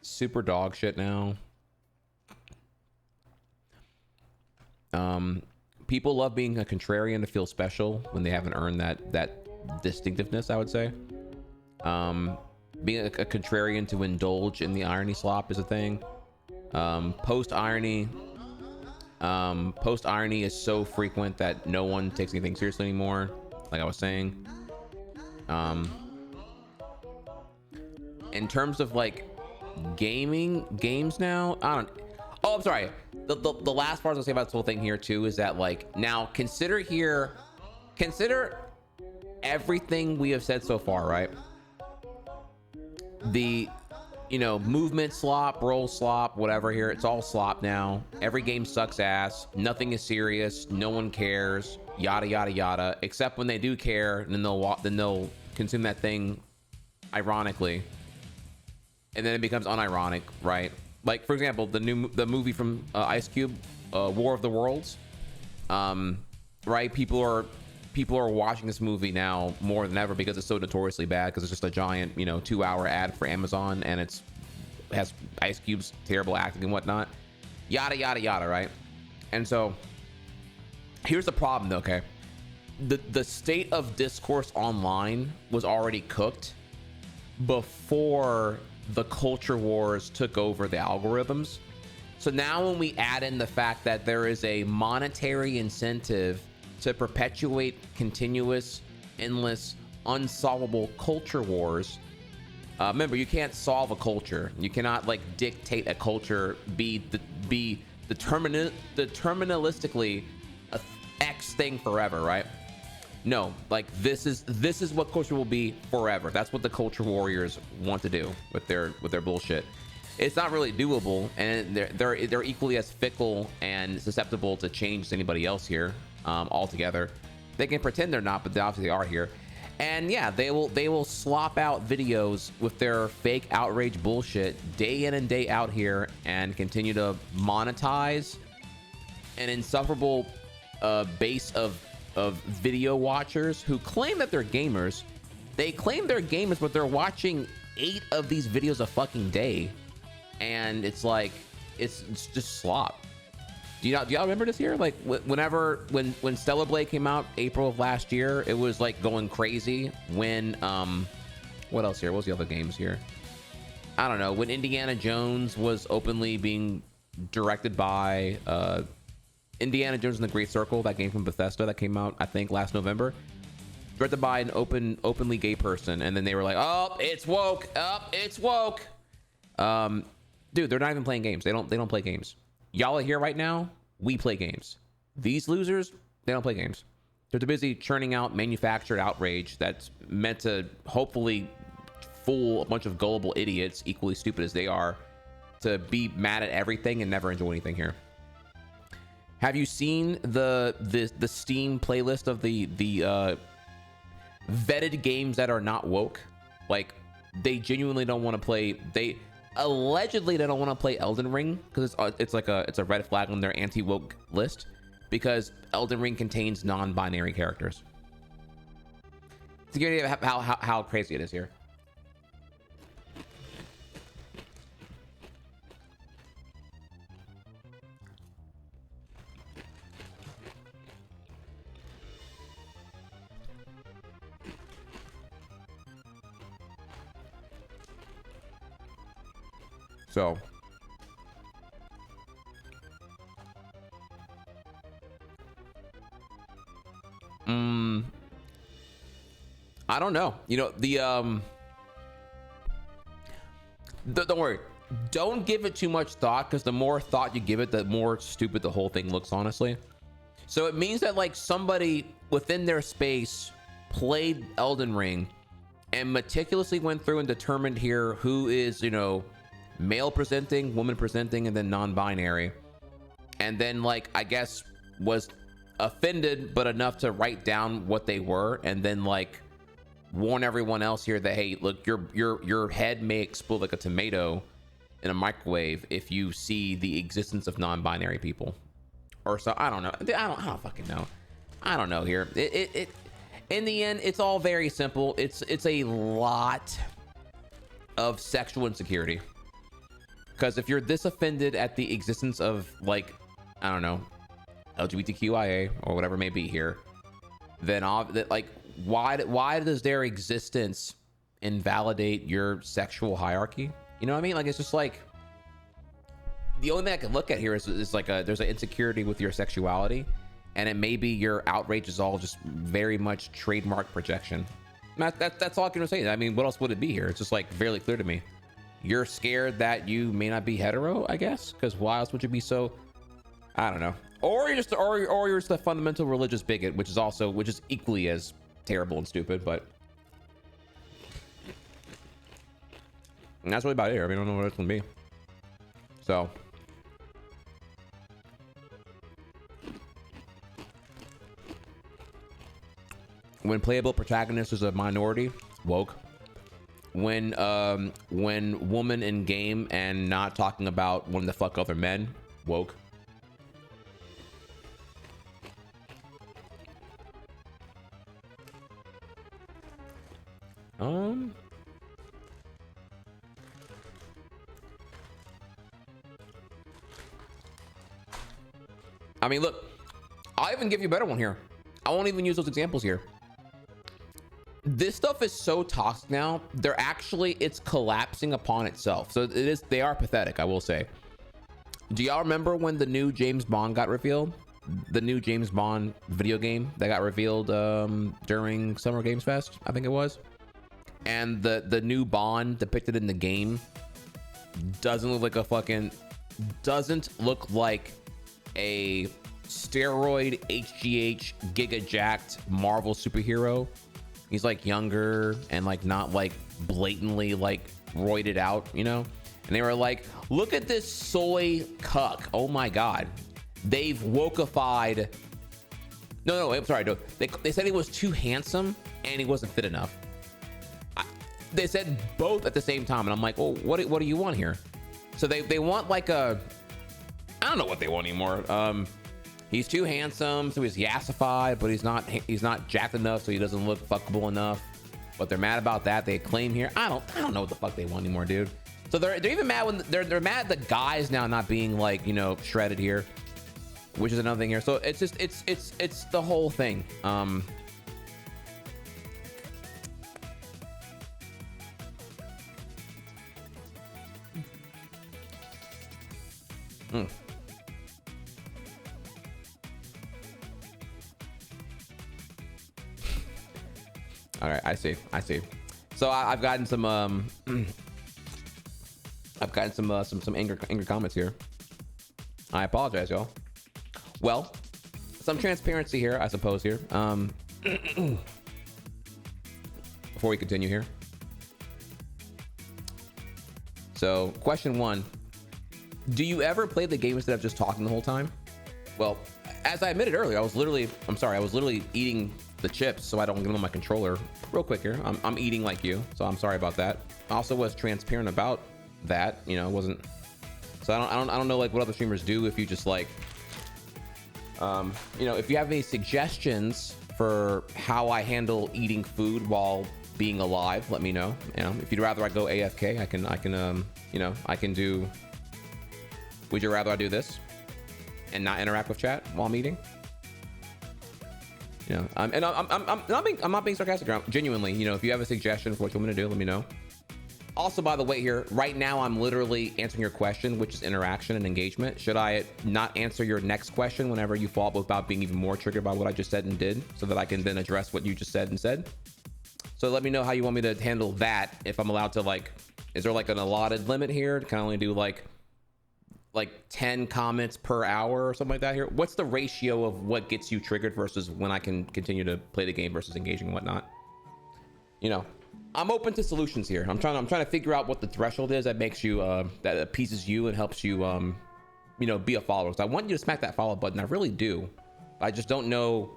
super dog shit now. People love being a contrarian to feel special when they haven't earned that distinctiveness, I would say. Being a contrarian to indulge in the irony slop is a thing. Post irony is so frequent that no one takes anything seriously anymore, like I was saying. In terms of like games now, I'm sorry, the last part I was gonna say about this whole thing here too is that, like, now consider everything we have said so far, right? The movement slop, roll slop, whatever here, it's all slop now. Every game sucks ass, nothing is serious, no one cares, yada yada yada, except when they do care, and then they'll consume that thing ironically, and then it becomes unironic, right? Like, for example, the movie from Ice Cube, War of the Worlds, right? People are watching this movie now more than ever because it's so notoriously bad, because it's just a giant 2-hour ad for Amazon, and it has Ice Cube's terrible acting and whatnot, yada yada yada, right? And so here's the problem though, okay? The state of discourse online was already cooked before the culture wars took over the algorithms. So now when we add in the fact that there is a monetary incentive to perpetuate continuous, endless, unsolvable culture wars. Remember, you can't solve a culture. You cannot like dictate a culture be deterministically a X thing forever, right? No, like this is what culture will be forever. That's what the culture warriors want to do with their bullshit. It's not really doable, and they're equally as fickle and susceptible to change as anybody else here. Altogether, they can pretend they're not, but they obviously are here. And yeah, they will slop out videos with their fake outrage bullshit day in and day out here, and continue to monetize an insufferable base of video watchers who claim that they're gamers. They claim they're gamers, but they're watching 8 of these videos a fucking day, and it's like it's just slop. Do y'all remember this here? Like when Stellar Blade came out April of last year, it was like going crazy. When what else here? What was the other games here? I don't know. When Indiana Jones was openly being directed by Indiana Jones and the Great Circle, that game from Bethesda that came out I think last November, directed by an openly gay person, and then they were like, oh, it's woke, it's woke. Dude, they're not even playing games. They don't play games. Y'all are here right now. We play games. These losers, they don't play games. They're too busy churning out manufactured outrage that's meant to hopefully fool a bunch of gullible idiots, equally stupid as they are, to be mad at everything and never enjoy anything here. Have you seen the Steam playlist of the vetted games that are not woke? Like, they genuinely don't want to play. Allegedly they don't want to play Elden Ring because it's a red flag on their anti-woke list, because Elden Ring contains non-binary characters. To give you an idea of how crazy it is here. So I don't know. Don't worry. Don't give it too much thought, because the more thought you give it, the more stupid the whole thing looks, honestly. So it means that like somebody within their space played Elden Ring and meticulously went through and determined here who is, male presenting, woman presenting, and then non-binary, and then like I guess was offended but enough to write down what they were, and then like warn everyone else here that, hey, look, your head may explode like a tomato in a microwave if you see the existence of non-binary people, or so. I don't know. I don't fucking know. I don't know here. It in the end, it's all very simple. It's a lot of sexual insecurity. Because if you're this offended at the existence of, like, I don't know, LGBTQIA or whatever it may be here, then like, why does their existence invalidate your sexual hierarchy? You know what I mean? Like, it's just like, the only thing I can look at here is like there's an insecurity with your sexuality, and it may be your outrage is all just very much trademark projection. That's all I can say. I mean, what else would it be here? It's just like fairly clear to me. You're scared that you may not be hetero, I guess, because why else would you be so? I don't know. Or you're just a fundamental religious bigot, which is equally as terrible and stupid. But and that's really about it here. I mean, I don't know what it's gonna be. So. When playable protagonist is a minority, woke. When woman in game and not talking about wanting to fuck other men, woke. I mean, look, I'll even give you a better one here. I won't even use those examples here. This stuff is so toxic now. It's collapsing upon itself. So they are pathetic, I will say. Do y'all remember when the new James Bond got revealed? The new James Bond video game that got revealed during Summer Games Fest, I think it was. And the new Bond depicted in the game doesn't look like a steroid HGH giga jacked Marvel superhero. He's like younger and like not like blatantly like roided out, you know? And they were like, look at this soy cuck. Oh my God. They've wokeified. No, I'm sorry. No. They said he was too handsome and he wasn't fit enough. They said both at the same time. And I'm like, well, what do you want here? So they want like I don't know what they want anymore. He's too handsome, so he's yassified, but he's not jacked enough, so he doesn't look fuckable enough. But they're mad about that. They claim here. I don't know what the fuck they want anymore, dude. So they're even mad when they're mad at the guys now not being like, you know, shredded here, which is another thing here. So it's just it's the whole thing. All right, I see. So I've gotten some some angry comments here. I apologize, y'all. Well, some transparency here, I suppose here. Before we continue here. So, question 1. Do you ever play the game instead of just talking the whole time? Well, as I admitted earlier, I was literally eating the chips so I don't get them on my controller. Real quick here, I'm eating like you, so I'm sorry about that. I also was transparent about that, you know, wasn't. So I don't know like what other streamers do. If you just like, you know, if you have any suggestions for how I handle eating food while being alive, let me know. You know, if you'd rather I go AFK, I can you know, I can do. Would you rather I do this and not interact with chat while I'm eating? You know, and I'm not being sarcastic. Genuinely, you know, if you have a suggestion for what you want me to do, let me know. Also, by the way, here right now, I'm literally answering your question, which is interaction and engagement. Should I not answer your next question whenever you fall without being even more triggered by what I just said and did, so that I can then address what you just said and said? So let me know how you want me to handle that. If I'm allowed to, like, is there like an allotted limit here? Can I only do like 10 comments per hour or something like that here? What's the ratio of what gets you triggered versus when I can continue to play the game versus engaging and whatnot? You know, I'm open to solutions here. I'm trying to figure out what the threshold is that makes you that appeases you and helps you you know, be a follower. So I want you to smack that follow button. I really do. I just don't know,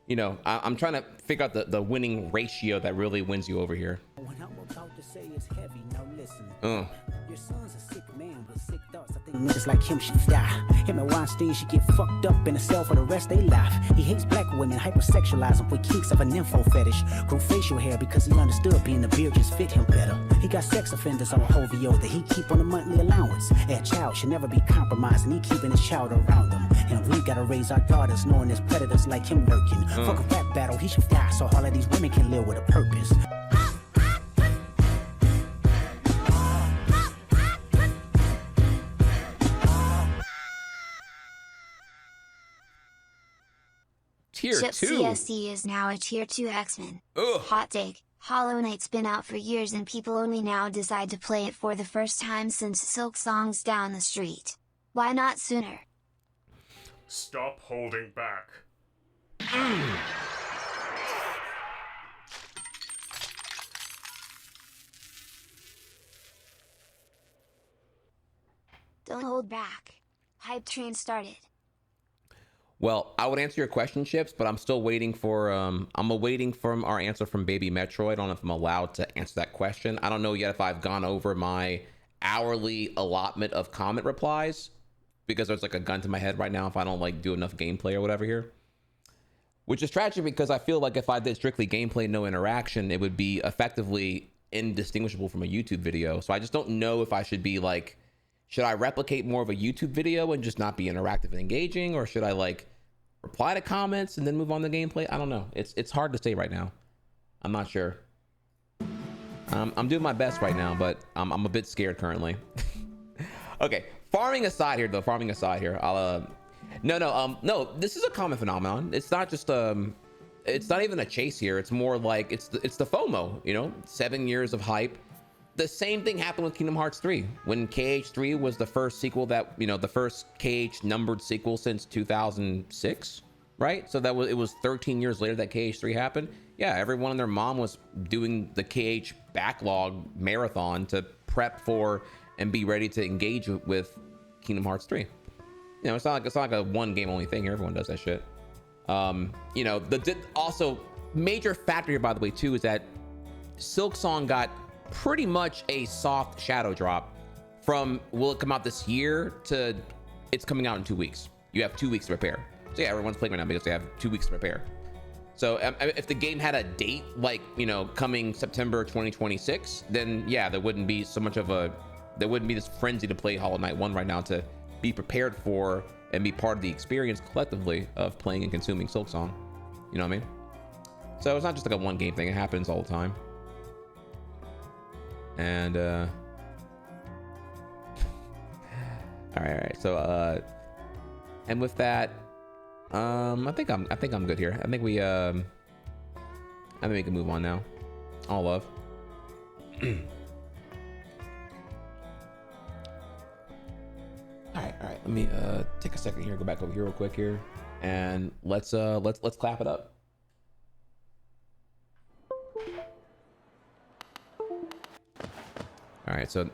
you know, I'm trying to figure out the winning ratio that really wins you over here. What I'm about to say is heavy, now listen. Your son's a sick man with sick thoughts. I think niggas like him should die. Him and Weinstein should get fucked up in a cell for the rest of their life. He hates black women, hypersexualize them with kinks of a nympho fetish. Grew facial hair because he understood being the beard just fit him better. He got sex offenders on a whole VO that he keep on a monthly allowance. A child should never be compromised, and he keeping his child around him. And we gotta raise our daughters knowing there's predators like him lurking. Fuck a rap battle, he should die so all of these women can live with a purpose. Tier Chip 2. CSC is now a Tier 2 X-Men. Hot take. Hollow Knight's been out for years and people only now decide to play it for the first time since Silksong's down the street. Why not sooner? Stop holding back. Don't hold back. Hype train started. Well, I would answer your question, Chips, but I'm still waiting for I'm awaiting from our answer from Baby Metroid. I don't know if I'm allowed to answer that question. I don't know yet if I've gone over my hourly allotment of comment replies, because there's like a gun to my head right now if I don't like do enough gameplay or whatever here. Which is tragic because I feel like if I did strictly gameplay, no interaction, it would be effectively indistinguishable from a YouTube video. So I just don't know if I should be like, should I replicate more of a YouTube video and just not be interactive and engaging, or should I like reply to comments and then move on to gameplay? I don't know. It's hard to say right now. I'm not sure. I'm doing my best right now, but I'm a bit scared currently. Okay, farming aside here though. I'll no, this is a common phenomenon. It's not just it's not even a chase here. It's more like it's the FOMO. You know, 7 years of hype. The same thing happened with Kingdom Hearts 3 when KH3 was the first sequel that, you know, the first KH numbered sequel since 2006, right? So it was 13 years later that KH3 happened. Yeah, everyone and their mom was doing the KH backlog marathon to prep for and be ready to engage with Kingdom Hearts 3. You know, it's not like a one game only thing here. Everyone does that shit. You know, also major factor here, by the way, too, is that Silksong got pretty much a soft shadow drop from will it come out this year to it's coming out in 2 weeks. You have 2 weeks to prepare. So yeah, everyone's playing right now because they have 2 weeks to prepare. So if the game had a date like, you know, coming September 2026, then yeah, there wouldn't be this frenzy to play Hollow Knight 1 right now to be prepared for and be part of the experience collectively of playing and consuming Silksong. You know what I mean? So it's not just like a one game thing. It happens all the time. And all right. So and with that, I think I'm good here. I think we can move on now. All love. All right. Let me take a second here. Go back over here real quick here, and let's clap it up. All right, so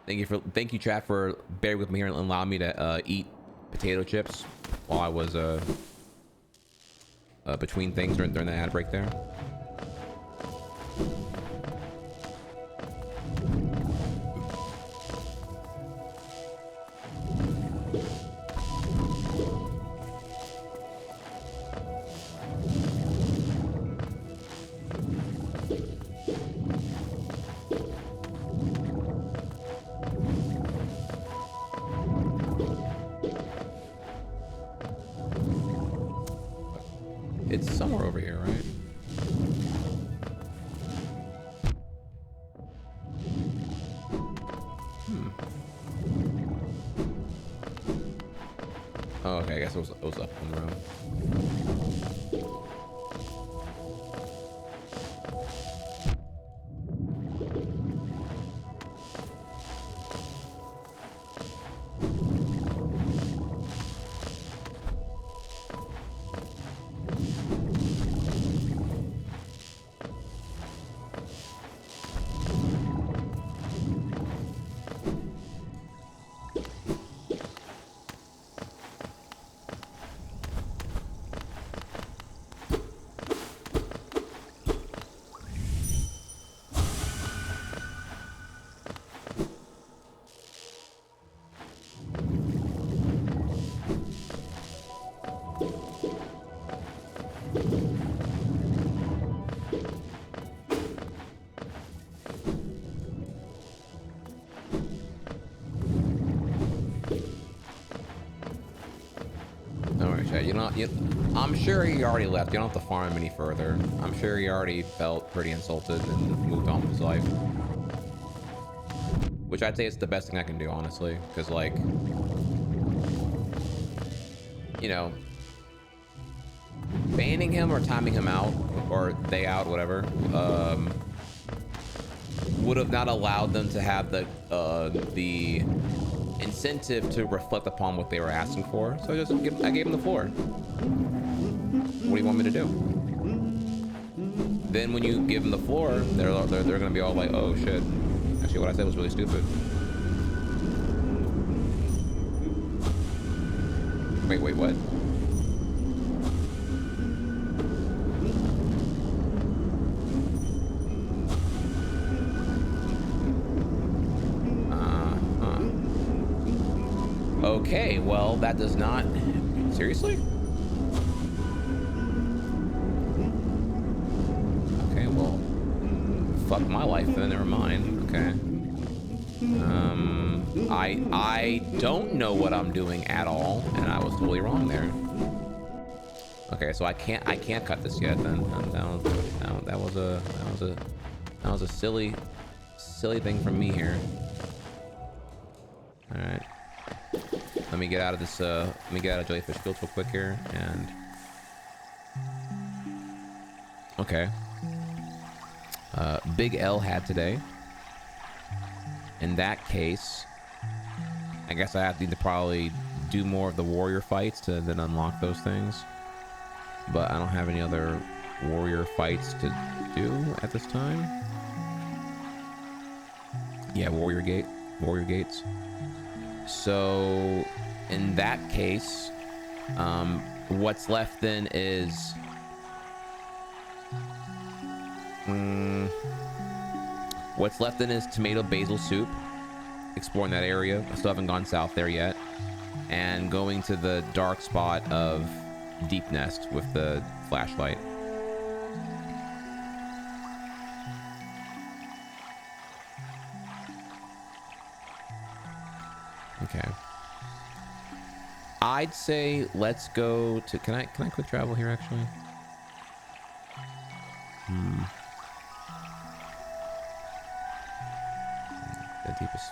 thank you chat for bearing with me here and allowing me to eat potato chips while I was between things during the ad break there. It's somewhere over here, right? Oh, okay, I guess it was up on the road. I'm sure he already left. You don't have to farm him any further. I'm sure he already felt pretty insulted and moved on with his life. Which I'd say is the best thing I can do, honestly. Because, like, you know, banning him or timing him out, or they out, whatever, would have not allowed them to have the incentive to reflect upon what they were asking for. So I gave them the floor. What do you want me to do? Then when you give them the floor, they're gonna be all like, oh shit, actually what I said was really stupid. Wait, what? Okay, well, that does not... Seriously? Okay, well... Fuck my life then, never mind. Okay. I don't know what I'm doing at all, and I was totally wrong there. Okay, so I can't cut this yet then. That was a silly thing from me here. Alright. Let me get out of this, let me get out of Jellyfish Fields real quick here, and... Okay. Big L had today. In that case, I guess I need to probably do more of the warrior fights to then unlock those things. But I don't have any other warrior fights to do at this time. Yeah, warrior gates. So in that case, what's left then is tomato basil soup, exploring that area. I still haven't gone south there yet, and going to the dark spot of Deep Nest with the flashlight. Okay. I'd say let's go to... Can I quick travel here, actually? The deepest...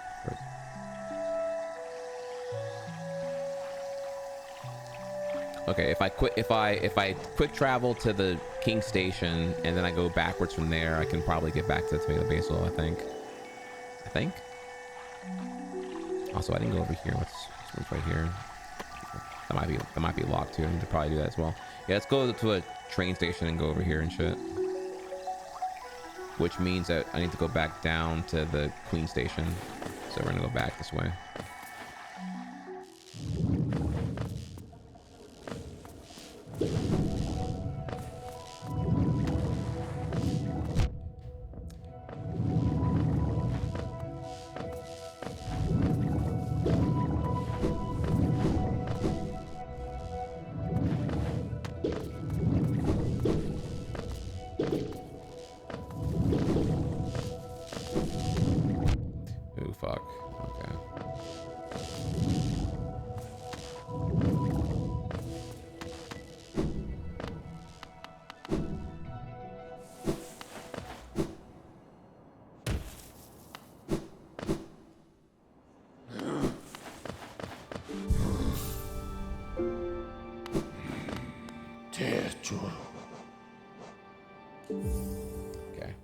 Okay, if I quick travel to the King Station and then I go backwards from there, I can probably get back to the tomato basil, I think. Also, I didn't go over here. What's right here? That might be locked too. I need to probably do that as well. Yeah, let's go to a train station and go over here and shit. Which means that I need to go back down to the Queen Station. So we're gonna go back this way. Okay.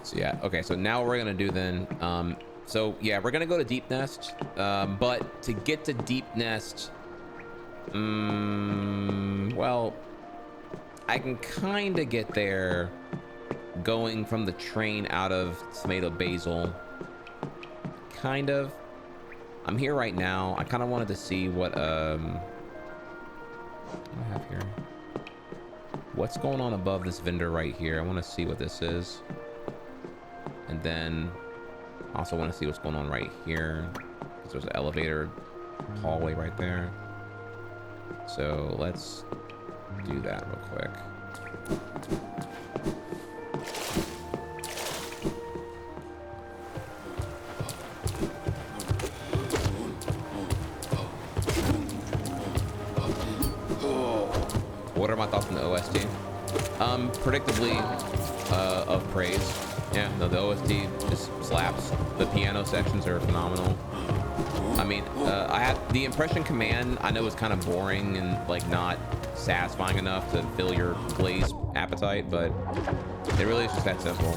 So yeah, okay, so now what we're gonna do then, so yeah, we're gonna go to Deep Nest, but to get to Deep Nest, well, I can kind of get there going from the train out of Tomato Basil. Kind of. I'm here right now. I kind of wanted to see what I have here. What's going on above this vendor right here? I want to see what this is. And then I also want to see what's going on right here, because there's an elevator hallway right there. So let's do that real quick. What are my thoughts on the OST? Predictably of praise. Yeah, no, the OST just slaps. The piano sections are phenomenal. I mean, I had the impression command. I know is kind of boring and like not satisfying enough to fill your glazed appetite, but it really is just that simple.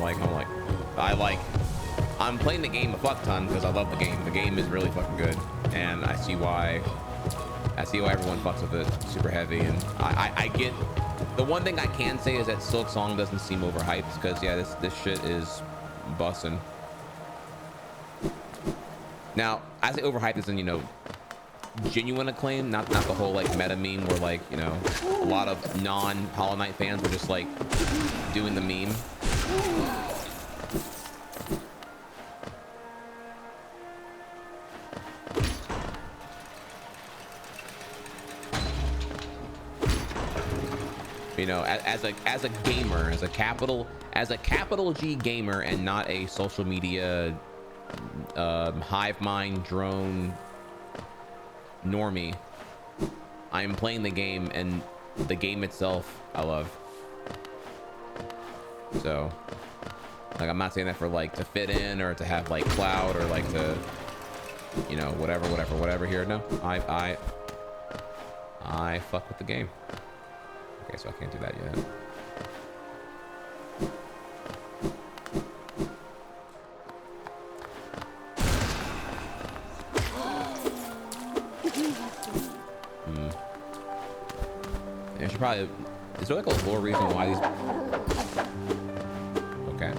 I'm playing the game a fuck ton because I love the game. The game is really fucking good, and I see why everyone fucks with it super heavy. And I get the one thing I can say is that Silk Song doesn't seem overhyped because yeah, this shit is bussin'. Now, I say overhyped as in, you know, genuine acclaim, not the whole like meta meme where like, you know, a lot of non-Hollow Knight fans were just like doing the meme. You know, as a gamer, as a capital G gamer, and not a social media hive mind drone normie, I am playing the game, and the game itself I love. So like, I'm not saying that for like to fit in or to have like clout or like to, you know, whatever here. No, I fuck with the game. Okay, so I can't do that yet. I should probably... Is there like a lore reason why these... Okay.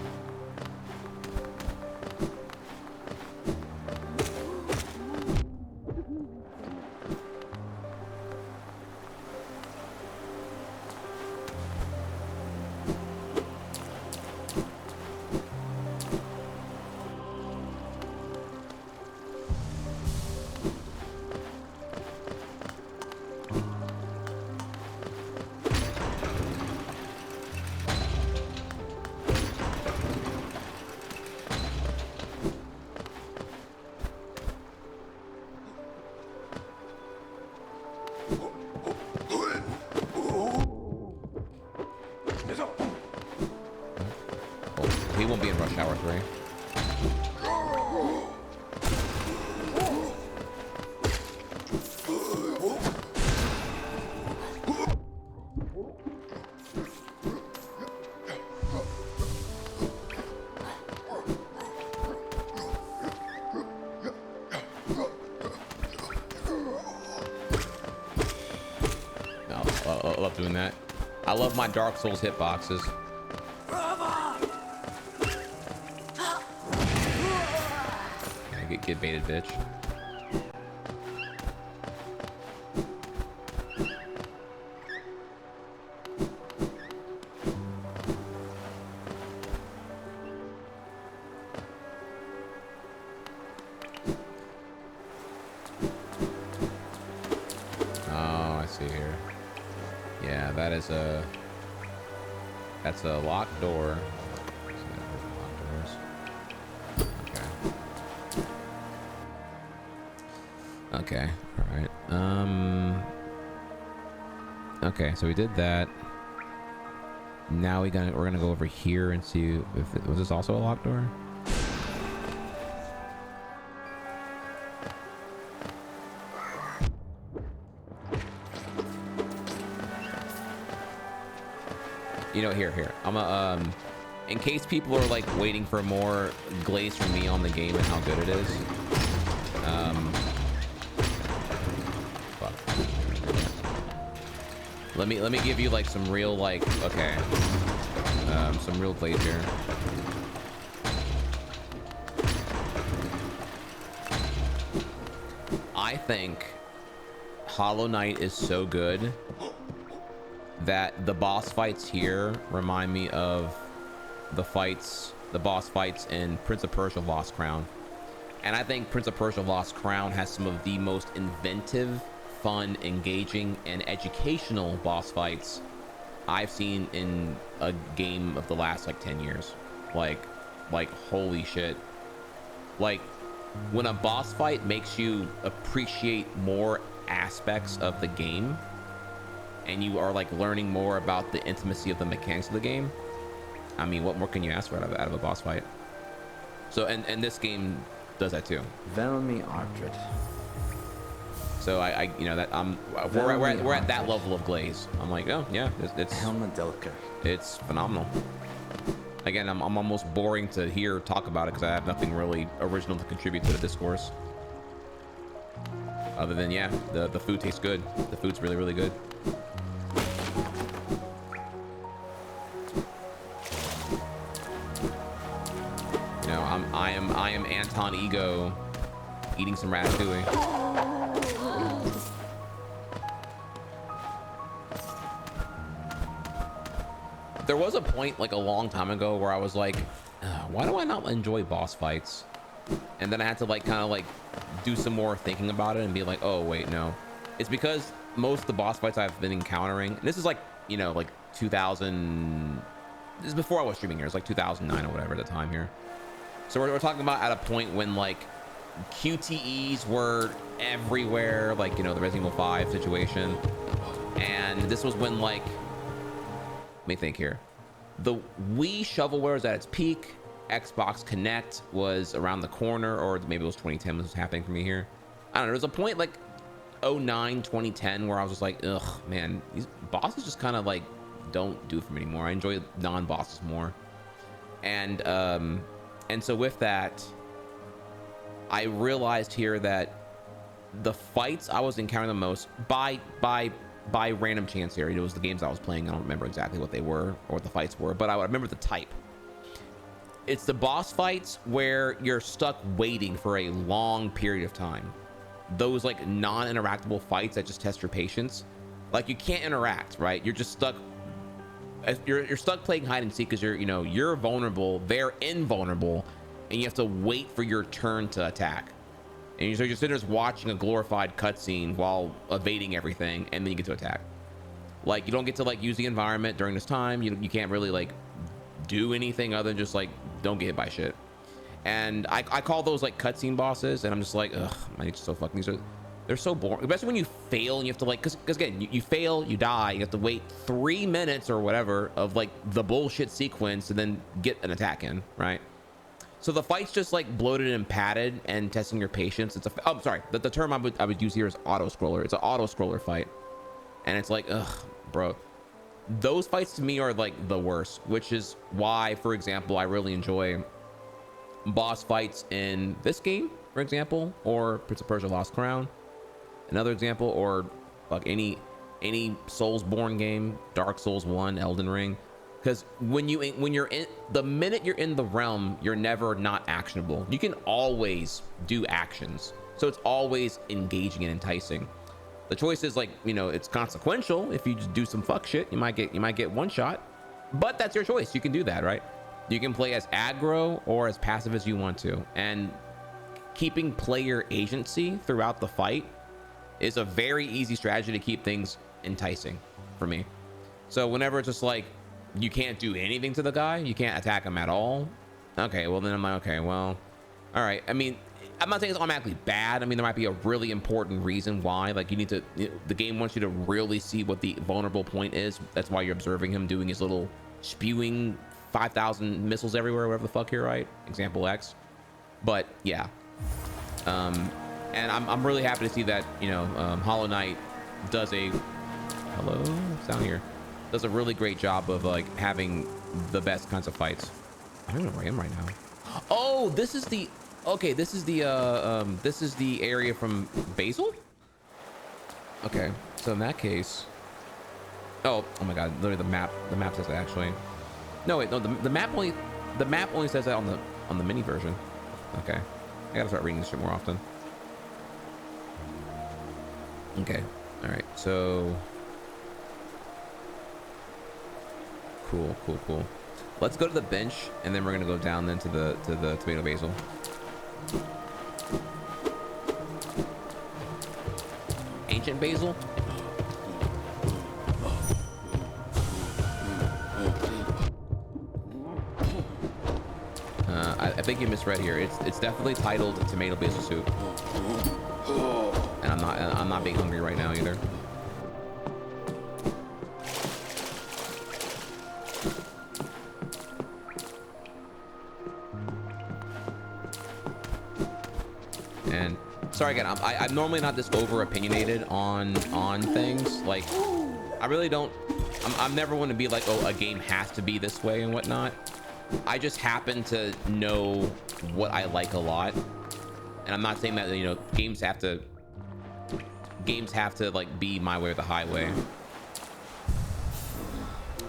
He won't be in Rush Hour 3. I love doing that. I love my Dark Souls hitboxes. Get baited, bitch. Oh, I see here. Yeah, that's a locked door. Okay, all right. Okay, so we did that. Now we're gonna go over here and see if was this also a locked door? You know, here. I'm in case people are like waiting for more glaze from me on the game and how good it is. Let me give you like some real like some real glaze here. I think Hollow Knight is so good that the boss fights here remind me of the boss fights in Prince of Persia Lost Crown. And I think Prince of Persia Lost Crown has some of the most inventive fun, engaging, and educational boss fights I've seen in a game of the last like 10 years. Like holy shit. Like when a boss fight makes you appreciate more aspects of the game and you are like learning more about the intimacy of the mechanics of the game, I mean, what more can you ask for out of a boss fight? So and this game does that too. Velmi Artred. So I you know that we're at that level of glaze. I'm like, oh yeah, it's Helmadelka. It's phenomenal. Again, I'm almost boring to hear talk about it because I have nothing really original to contribute to the discourse. Other than yeah, the food tastes good. The food's really, really good. You know, I am Anton Ego eating some ratatouille. There was a point like a long time ago where I was like, why do I not enjoy boss fights? And then I had to like kind of like do some more thinking about it and be like, oh wait, no. It's because most of the boss fights I've been encountering, and this is like, you know, like 2000, this is before I was streaming here. It's like 2009 or whatever at the time here. So we're talking about at a point when like QTEs were everywhere, like, you know, the Resident Evil 5 situation. And this was when like, let me think here. The Wii shovelware was at its peak. Xbox Connect was around the corner, or maybe it was 2010 was happening for me here. I don't know. There was a point like 09, 2010 where I was just like, ugh, man, these bosses just kind of like don't do it for me anymore. I enjoy non-bosses more. And so with that, I realized here that the fights I was encountering the most by random chance here, it was the games I was playing. I don't remember exactly what they were or what the fights were, but I remember the type. It's the boss fights where you're stuck waiting for a long period of time. Those like non-interactable fights that just test your patience. Like you can't interact, right? You're just stuck. You're stuck playing hide and seek because you're vulnerable. They're invulnerable, and you have to wait for your turn to attack. And so you're sitting there watching a glorified cutscene while evading everything, and then you get to attack. Like you don't get to like use the environment during this time. You can't really like do anything other than just like don't get hit by shit. And I call those like cutscene bosses, and I'm just like, ugh, man, it's so fucking. They're so boring, especially when you fail and you have to like, because again, you fail, you die, you have to wait 3 minutes or whatever of like the bullshit sequence and then get an attack in, right? So the fight's just like bloated and padded and testing your patience. It's I'm sorry, the term I would use here is auto scroller. It's an auto scroller fight, and it's like, ugh, bro. Those fights to me are like the worst, which is why, for example, I really enjoy boss fights in this game, for example, or Prince of Persia: Lost Crown, another example, or like any Soulsborne game, Dark Souls 1, Elden Ring. Because when you're in the minute you're in the realm, you're never not actionable. You can always do actions, so it's always engaging and enticing. The choice is like, it's consequential. If you just do some fuck shit, you might get one shot, but that's your choice. You can do that, right? You can play as aggro or as passive as you want to, and keeping player agency throughout the fight is a very easy strategy to keep things enticing for me. So whenever it's just like you can't do anything to the guy, you can't attack him at all, okay, well then I'm like, okay, well, all right. I mean, I'm not saying it's automatically bad. I mean, there might be a really important reason why. Like the game wants you to really see what the vulnerable point is. That's why you're observing him doing his little spewing 5,000 missiles everywhere, whatever the fuck here, right? Example X. But yeah, and I'm really happy to see that Hollow Knight does a does a really great job of like having the best kinds of fights. I don't know where I am right now. Oh, this is the area from Basil. Okay, so in that case, oh my god, literally the map says that actually. No wait, no, the map only says that on the mini version. Okay, I gotta start reading this shit more often. Okay, all right, so cool. Let's go to the bench, and then we're gonna go down then to the tomato basil. ancient basil. I think you misread here. It's definitely titled tomato basil soup, and I'm not being hungry right now either. And sorry again, I'm normally not this over opinionated on things. Like, I really don't. I'm never one to be like, oh, a game has to be this way and whatnot. I just happen to know what I like a lot, and I'm not saying that, you know, games have to like be my way or the highway.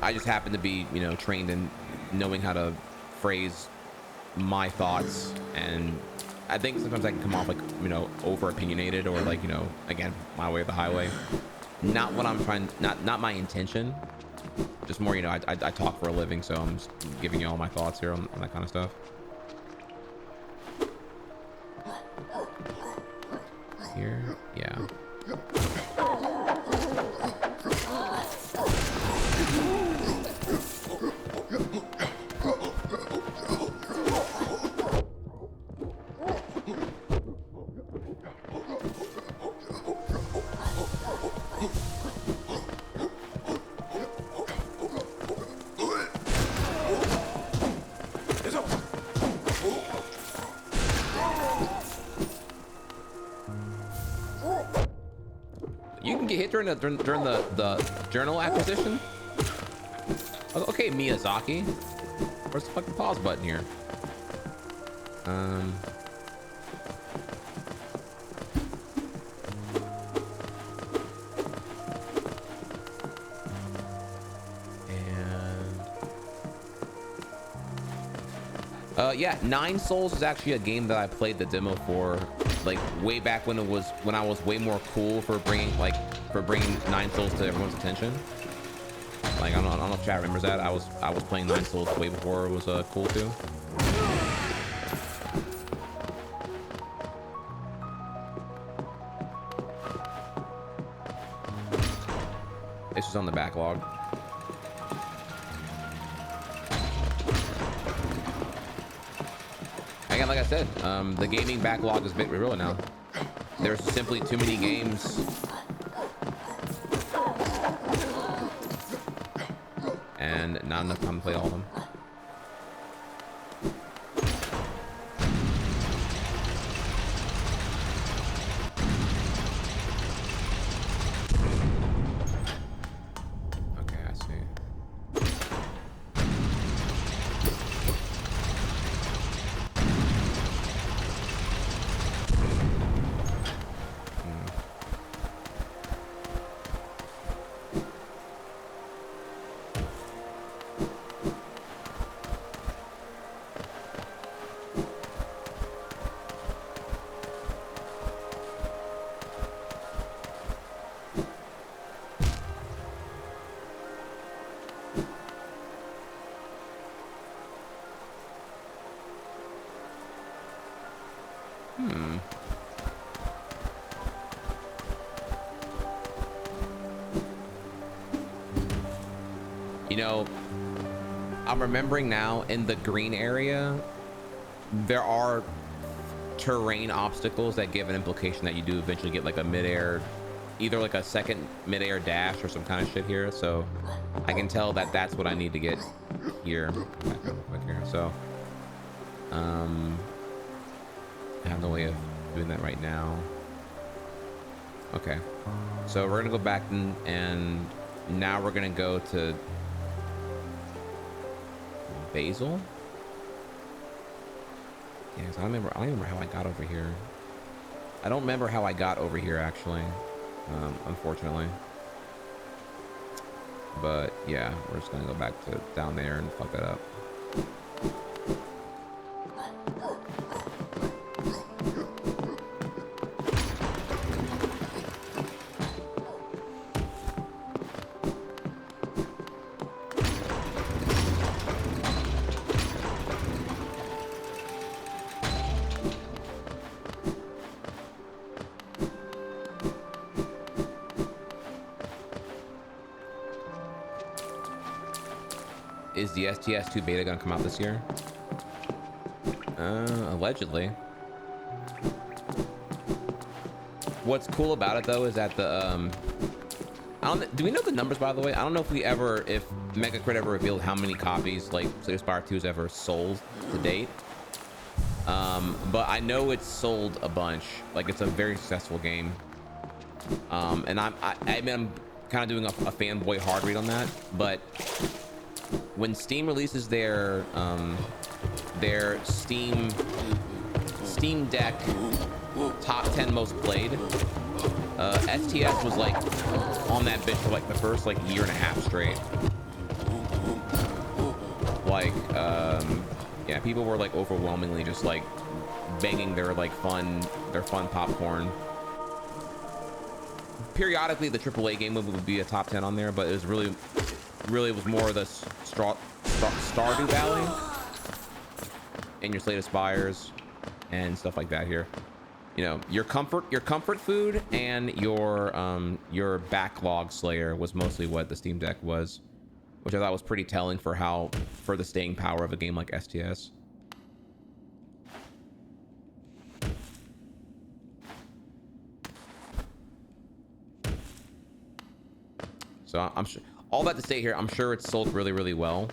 I just happen to be, you know, trained in knowing how to phrase my thoughts, and I think sometimes I can come off like, you know, over opinionated, or like, you know, again, my way or the highway. Not what I'm trying, not my intention. Just more, you know, I talk for a living, so I'm just giving you all my thoughts here on that kind of stuff. Here, yeah. You can get hit during the journal acquisition. Okay, Miyazaki. Where's the fucking pause button here? Yeah, Nine Souls is actually a game that I played the demo for, like way back when I was way more cool for bringing Nine Souls to everyone's attention. Like I don't know if chat remembers that. I was playing Nine Souls way before it was cool too. This is on the backlog. Again, like I said, the gaming backlog is a bit real now. There's simply too many games. And not enough time to play all of them. Okay, I see. You know, I'm remembering now, in the green area, there are terrain obstacles that give an implication that you do eventually get like a midair, either like a second midair dash or some kind of shit here. So I can tell that that's what I need to get here. Back up real quick here. So, I have no way of doing that right now. Okay, so we're gonna go back and now we're gonna go to Basil. Yeah, I don't remember how I got over here. I don't remember how I got over here actually, unfortunately. But yeah, we're just gonna go back to down there and fuck that up. Is the STS 2 beta gonna come out this year? Allegedly. What's cool about it though is that the do we know the numbers, by the way? I don't know if Megacrit ever revealed how many copies like Slay Spire 2 has ever sold to date. But I know it's sold a bunch. Like, it's a very successful game. And I'm kind of doing a fanboy hard read on that. But when Steam releases their Steam Deck top 10 most played, STS was like on that bitch for like the first like year and a half straight. Like, yeah, people were like overwhelmingly just like banging their fun popcorn. Periodically, the AAA game would be a top 10 on there, but it was really was more of the Stardew Valley and your Slay Spires and stuff like that here. You know, your comfort food and your backlog slayer was mostly what the Steam Deck was, which I thought was pretty telling for the staying power of a game like STS. So I'm sure, all that to say here, I'm sure it's sold really, really well,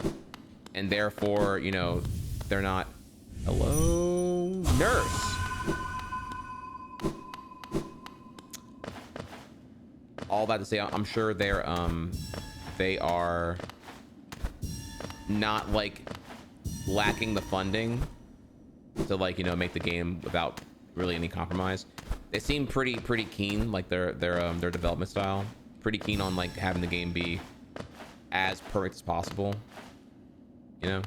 and therefore, you know, they're not. Hello, nurse. All that to say, I'm sure they are not like lacking the funding to, like, you know, make the game without really any compromise. They seem pretty keen, like their development style, pretty keen on like having the game be as perfect as possible, you know.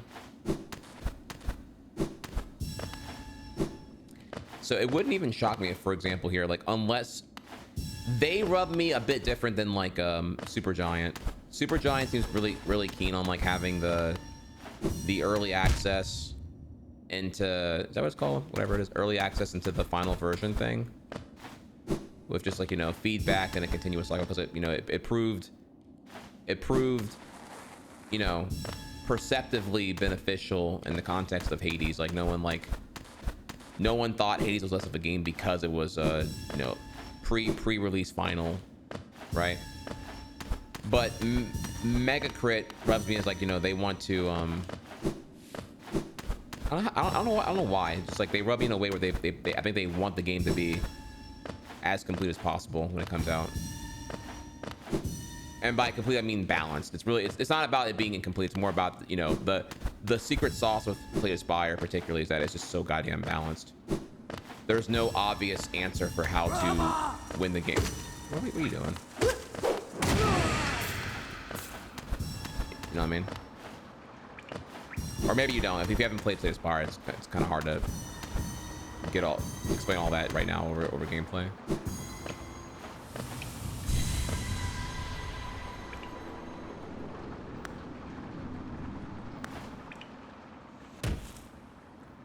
So it wouldn't even shock me if, for example, here, like, unless they rub me a bit different than like Supergiant. Supergiant seems really keen on like having the early access into, is that what it's called? Whatever it is, early access into the final version thing, with just like, you know, feedback and a continuous cycle, because it, you know, it proved, you know, perceptively beneficial in the context of Hades. Like, no one thought Hades was less of a game because it was you know, pre-release final, right? But Megacrit rubs me as like, you know, they want to I don't know why. It's just like they rub me in a way where they I think they want the game to be as complete as possible when it comes out. And by complete, I mean balanced. It's really, it's not about it being incomplete. It's more about, you know, the secret sauce with Slay Spire particularly is that it's just so goddamn balanced. There's no obvious answer for how to win the game. What are you doing? You know what I mean? Or maybe you don't. If you haven't played Slay Spire, it's kind of hard to explain all that right now over gameplay.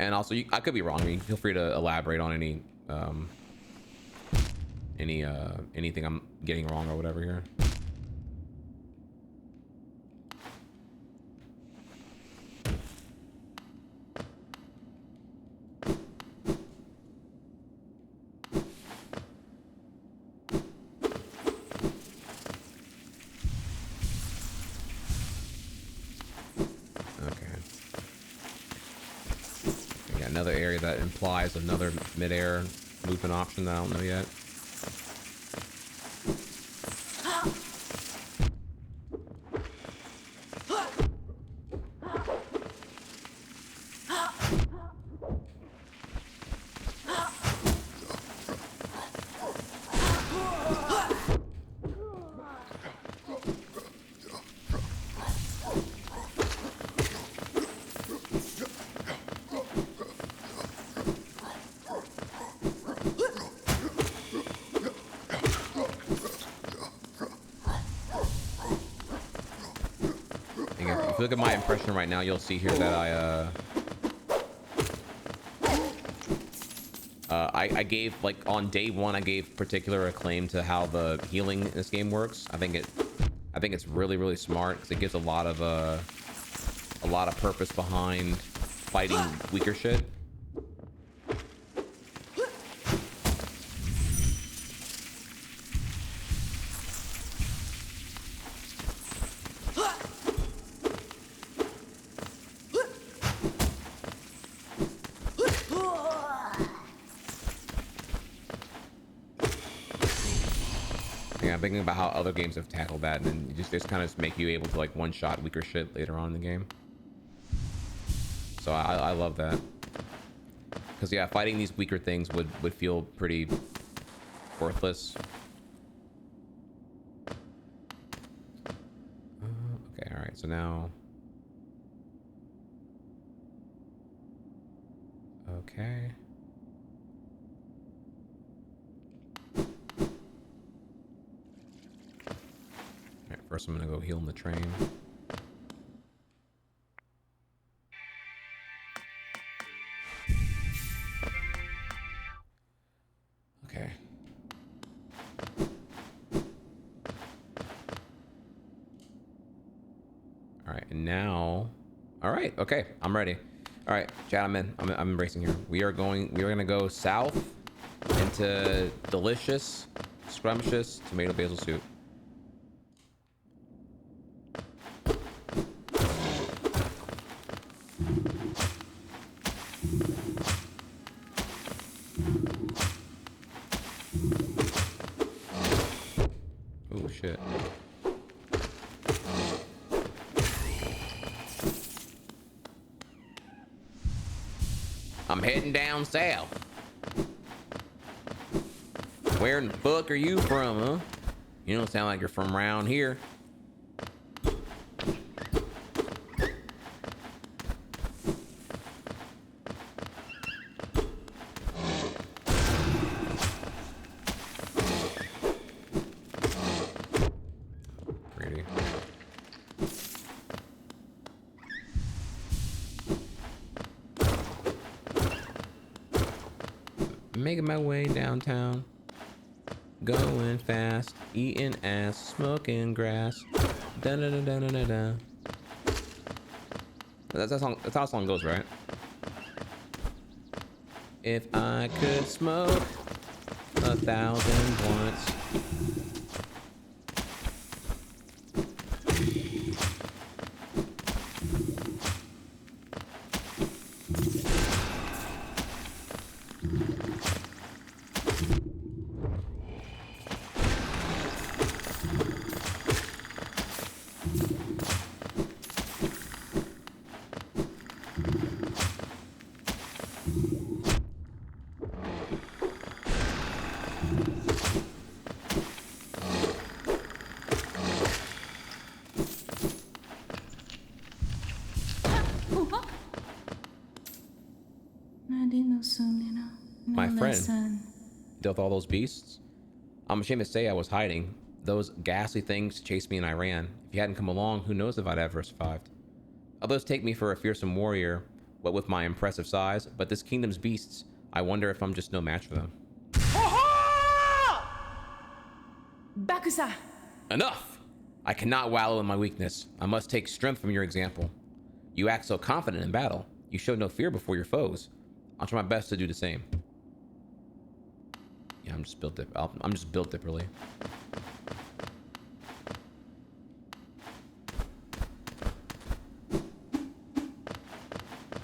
And also, I could be wrong. I mean, feel free to elaborate on anything I'm getting wrong or whatever here. Another area that implies another mid-air movement option that I don't know yet. If you look at my impression right now, you'll see here that I gave, like, on day one, I gave particular acclaim to how the healing in this game works. I think it's really, really smart because it gives a lot of lot of purpose behind fighting weaker shit. Yeah, I'm thinking about how other games have tackled that, and just kind of make you able to like one-shot weaker shit later on in the game. So I love that, because yeah, fighting these weaker things would feel pretty worthless. Okay, all right. So now, okay. Alright, first I'm gonna go heal in the train. Okay. Alright, and now... Alright, okay, I'm ready. Alright, gentlemen, I'm embracing here. We are gonna go south into delicious, scrumptious tomato basil soup. Oh shit. I'm heading down south. Where in the fuck are you from, huh? You don't sound like you're from around here. Pretty. Making my way downtown, going fast, eating ass, smoking grass. Da da da da da da. That's how the song goes, right? If I could smoke 1,000 once. My friend dealt with all those beasts. I'm ashamed to say I was hiding. Those ghastly things chased me and I ran. If you hadn't come along, who knows if I'd ever survived. Others take me for a fearsome warrior, what with my impressive size, but this kingdom's beasts, I wonder if I'm just no match for them. Bakusa! Enough! I cannot wallow in my weakness. I must take strength from your example. You act so confident in battle. You show no fear before your foes. I'll try my best to do the same. Yeah, I'm just built differently.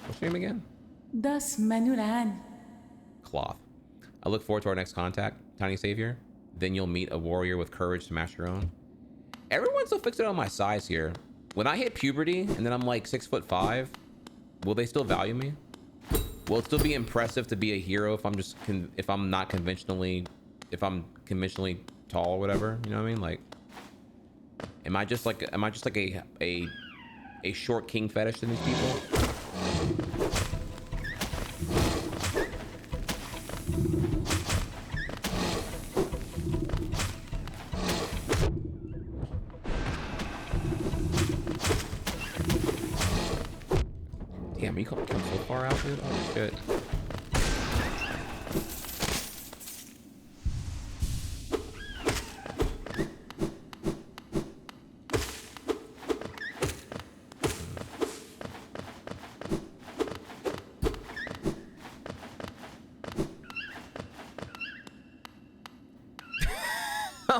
What's your name again? Das Manuran. Cloth. I look forward to our next contact, Tiny Savior. Then you'll meet a warrior with courage to match your own. Everyone's so fixated on my size here. When I hit puberty and then I'm like 6'5", will they still value me? Will it still be impressive to be a hero if I'm conventionally tall or whatever? You know what I mean? Like, am I just like a short king fetish to these people? Damn, you come so far out, dude. Oh shit.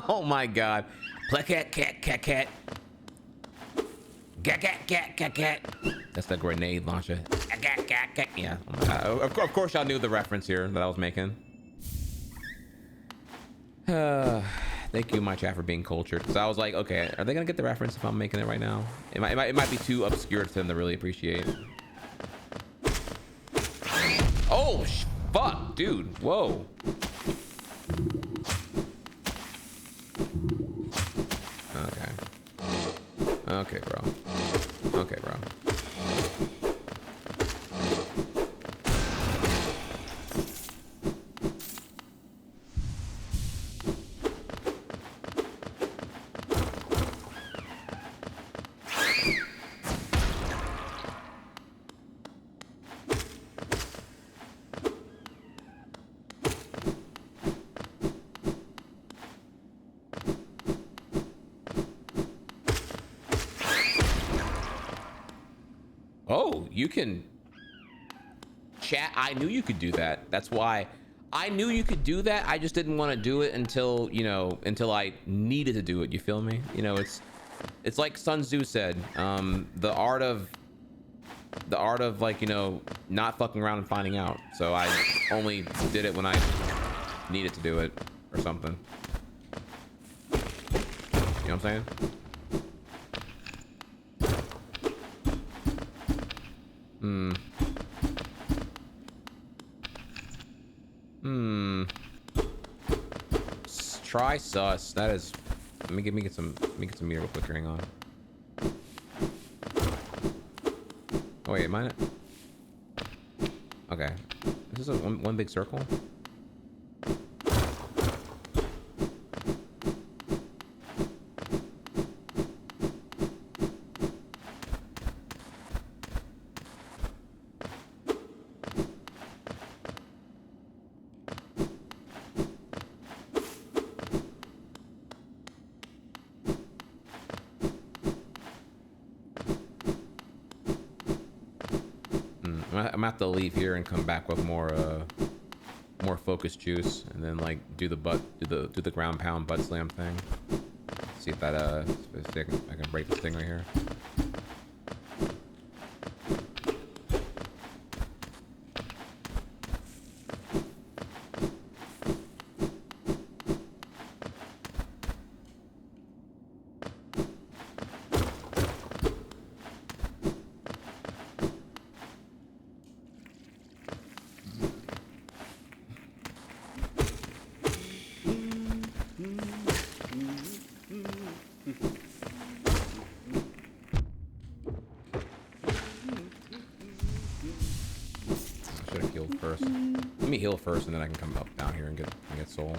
Oh my god. Cat, cat, cat, cat. Cat, cat, cat, cat, cat. That's the grenade launcher. Cat, cat, cat. Yeah. Oh my god. Of course, y'all knew the reference here that I was making. Thank you, my chat, for being cultured. Because I was like, okay, are they gonna get the reference if I'm making it right now? It might be too obscure for them to really appreciate. Oh, fuck, dude. Whoa. Okay. Okay, bro. Okay, bro. Oh, you can chat. I knew you could do that. That's why I knew you could do that. I just didn't want to do it until, you know, until I needed to do it. You feel me? You know, it's like Sun Tzu said, the art of like, you know, not fucking around and finding out. So I only did it when I needed to do it or something. You know what I'm saying? Try sus. That is. Let me get some meter real quick. Hang on. Oh wait, am I? Okay. Is this one big circle? I'm gonna have to leave here and come back with more focus juice, and then like do the ground pound butt slam thing. See if that I can break this thing right here. First, and then I can come up down here and get soul.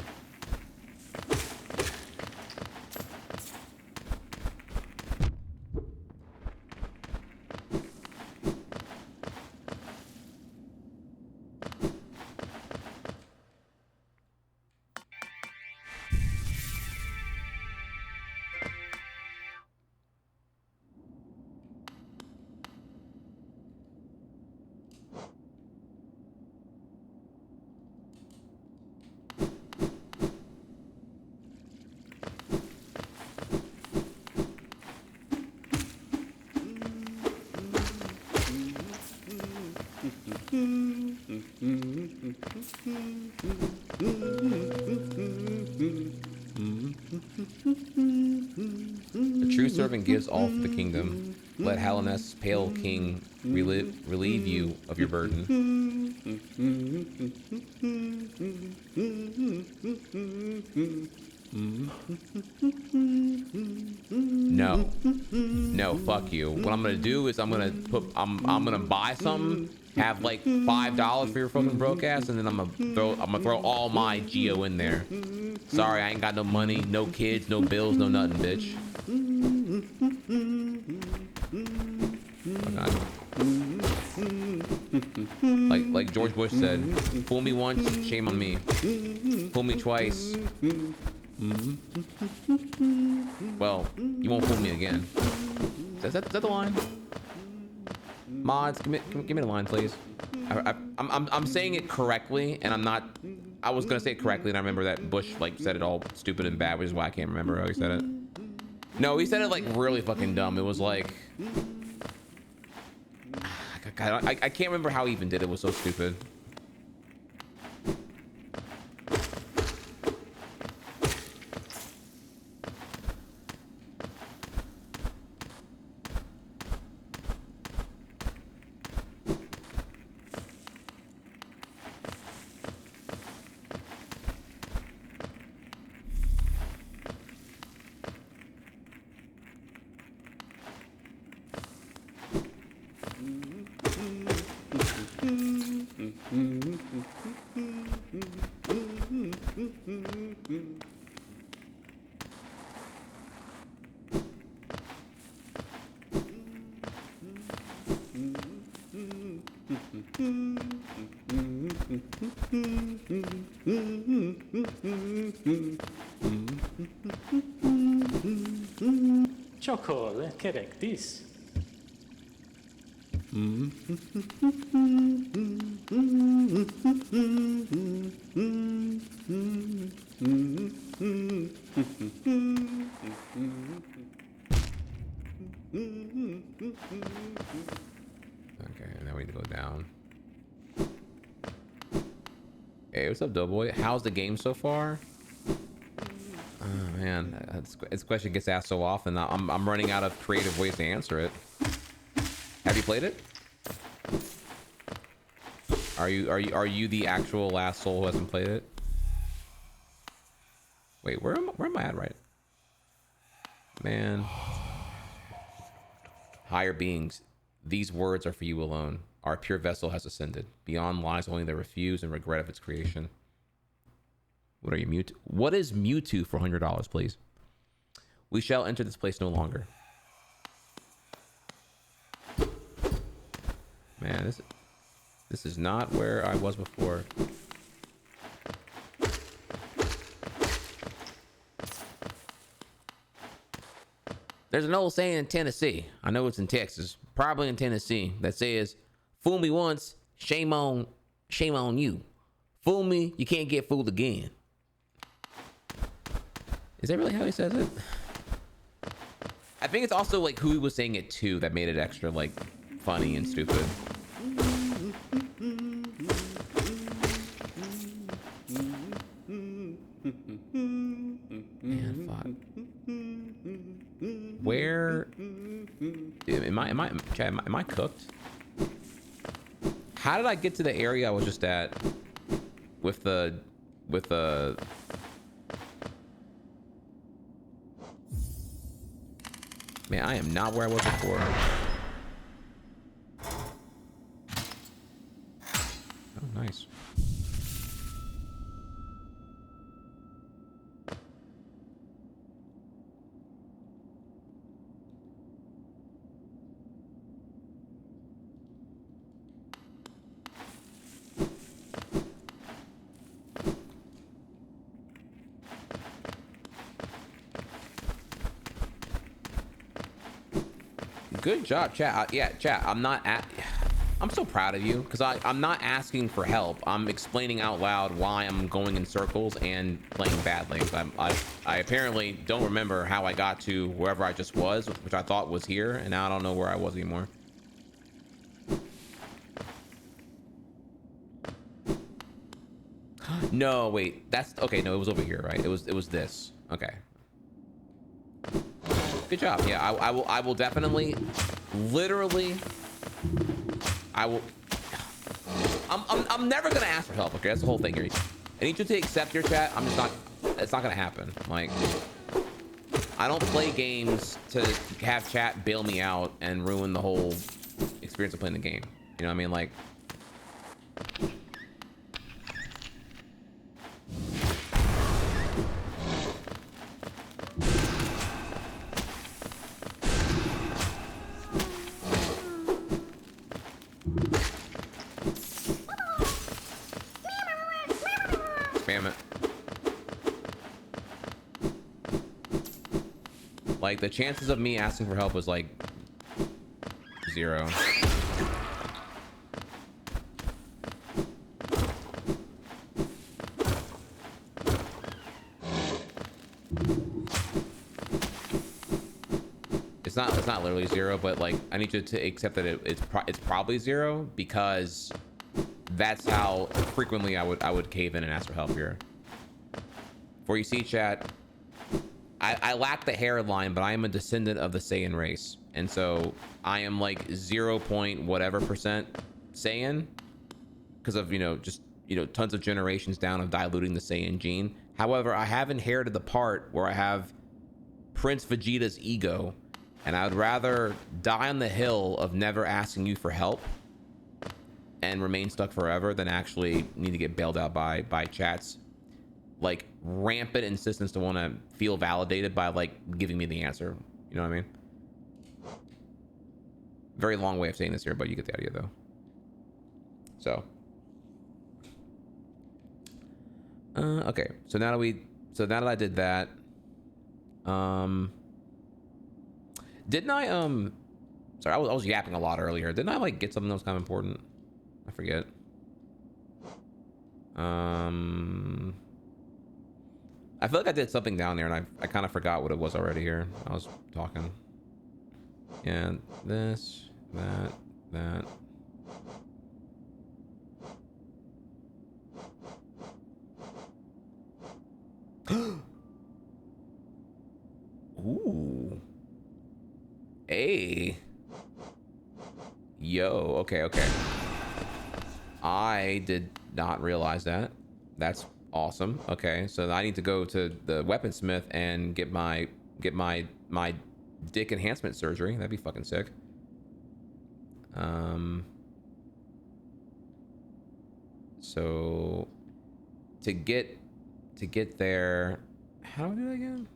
The true servant gives all for the kingdom. Let Halliness, pale king, relieve you of your burden. No, fuck you. What I'm gonna do is I'm gonna buy something, have like $5 for your fucking broke ass, and then I'm gonna throw all my geo in there. Sorry, I ain't got no money, no kids, no bills, no nothing, bitch. Like George Bush said, fool me once, shame on me. Fool me twice. Well, you won't fool me again. Is that the line? Mods, give me the line, please. I'm saying it correctly, and I'm not I was gonna say it correctly, and I remember that Bush like said it all stupid and bad, which is why I can't remember how he said it. No, he said it like really fucking dumb. It was like I can't remember how he even did it. It was so stupid. Chocolate, correctis. Okay, now we need to go down. Hey, what's up, Doughboy? How's the game so far? Oh man, this question gets asked so often. I'm running out of creative ways to answer it. Have you played it? Are you the actual last soul who hasn't played it? Wait, where am I at right? Man. Higher beings, these words are for you alone. Our pure vessel has ascended. Beyond lies only the refuse and regret of its creation. What are you, Mewtwo? What is Mewtwo for $100, please? We shall enter this place no longer. Man, this is not where I was before. There's an old saying in Tennessee. I know it's in Texas, probably in Tennessee, that says, "Fool me once, shame on you. Fool me, you can't get fooled again." Is that really how he says it? I think it's also like who he was saying it to that made it extra like funny and stupid. Man, fuck. Where am I cooked? How did I get to the area I was just at with the man, I am not where I was before. Oh, nice. Good job, chat. Yeah, chat. I'm so proud of you because I'm not asking for help. I'm explaining out loud why I'm going in circles and playing badly. I apparently don't remember how I got to wherever I just was, which I thought was here, and now I don't know where I was anymore. No, wait. That's okay. No, it was over here, right? It was this. Okay. Good job. Yeah, I will definitely, literally, I'm never gonna ask for help. Okay, that's the whole thing here. I need you to accept your chat. I'm just not. It's not gonna happen. Like, I don't play games to have chat bail me out and ruin the whole experience of playing the game. You know what I mean? Like. Spam it. Like, the chances of me asking for help was like 0. not literally 0, but like I need you to accept that it's probably 0 because that's how frequently I would cave in and ask for help here. For you see, chat, I lack the hairline, but I am a descendant of the Saiyan race, and so I am like 0. whatever percent Saiyan because of just tons of generations down of diluting the Saiyan gene. However, I have inherited the part where I have Prince Vegeta's ego, and I would rather die on the hill of never asking you for help and remain stuck forever than actually need to get bailed out by chat's like rampant insistence to want to feel validated by like giving me the answer. You know what I mean? Very long way of saying this here, but you get the idea though. So okay, so now that I did that, didn't I sorry, I was yapping a lot earlier. Didn't I like get something that was kind of important? I forget. I feel like I did something down there and I kind of forgot what it was already here. I was talking. Yeah, this, that. Ooh. Hey. Yo, okay. I did not realize that. That's awesome. Okay, so I need to go to the weaponsmith and get my dick enhancement surgery. That'd be fucking sick. So to get there, how do I do that again?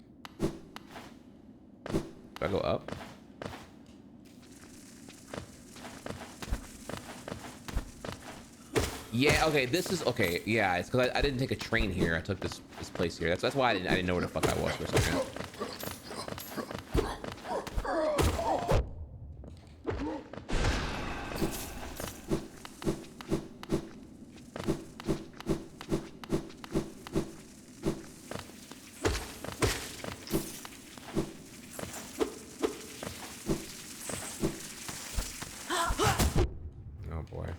Do I go up? Yeah, okay, this is okay. Yeah, it's because I didn't take a train here. I took this place here. That's why I didn't know where the fuck I was for a second. Oh boy.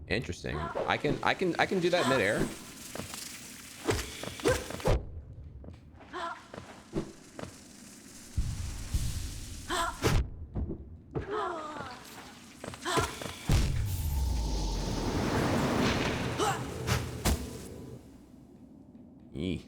Interesting. I can do that midair. Eeh.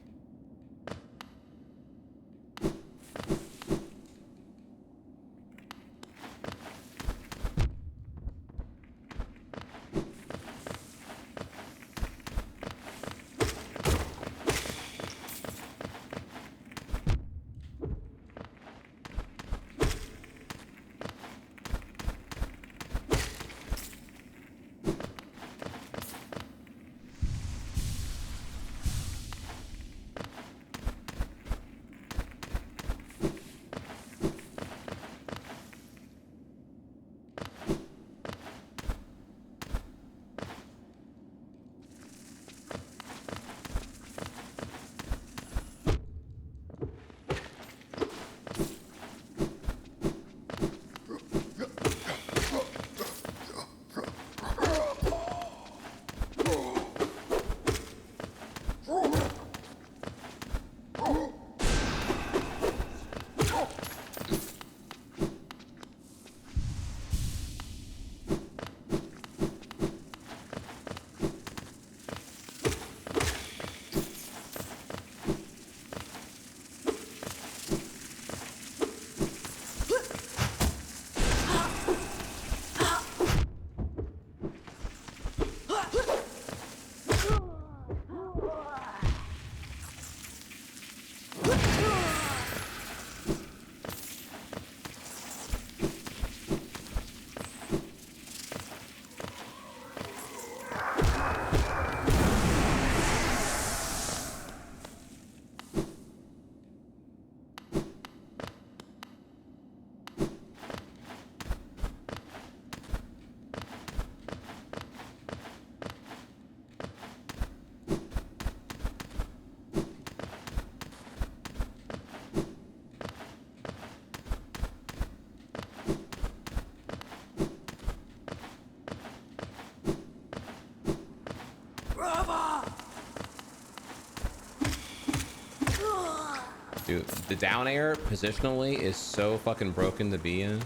Dude, the down air positionally is so fucking broken to be in.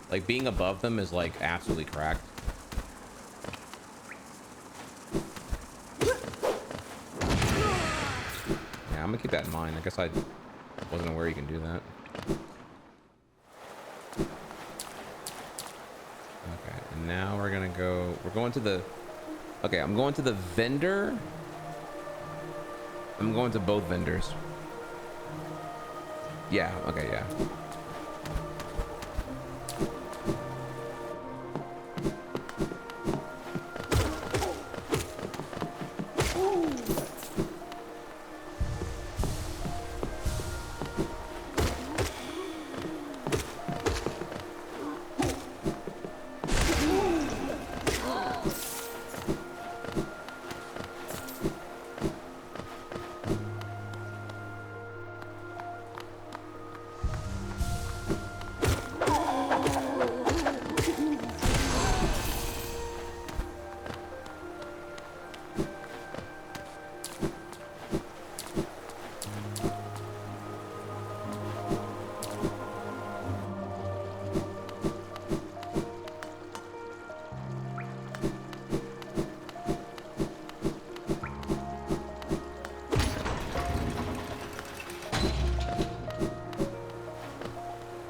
Like, being above them is like absolutely cracked. Yeah, I'm gonna keep that in mind. I guess I wasn't aware you can do that. Okay, and now we're going to the, okay, I'm going to the vendor. I'm going to both vendors. Yeah, okay, yeah.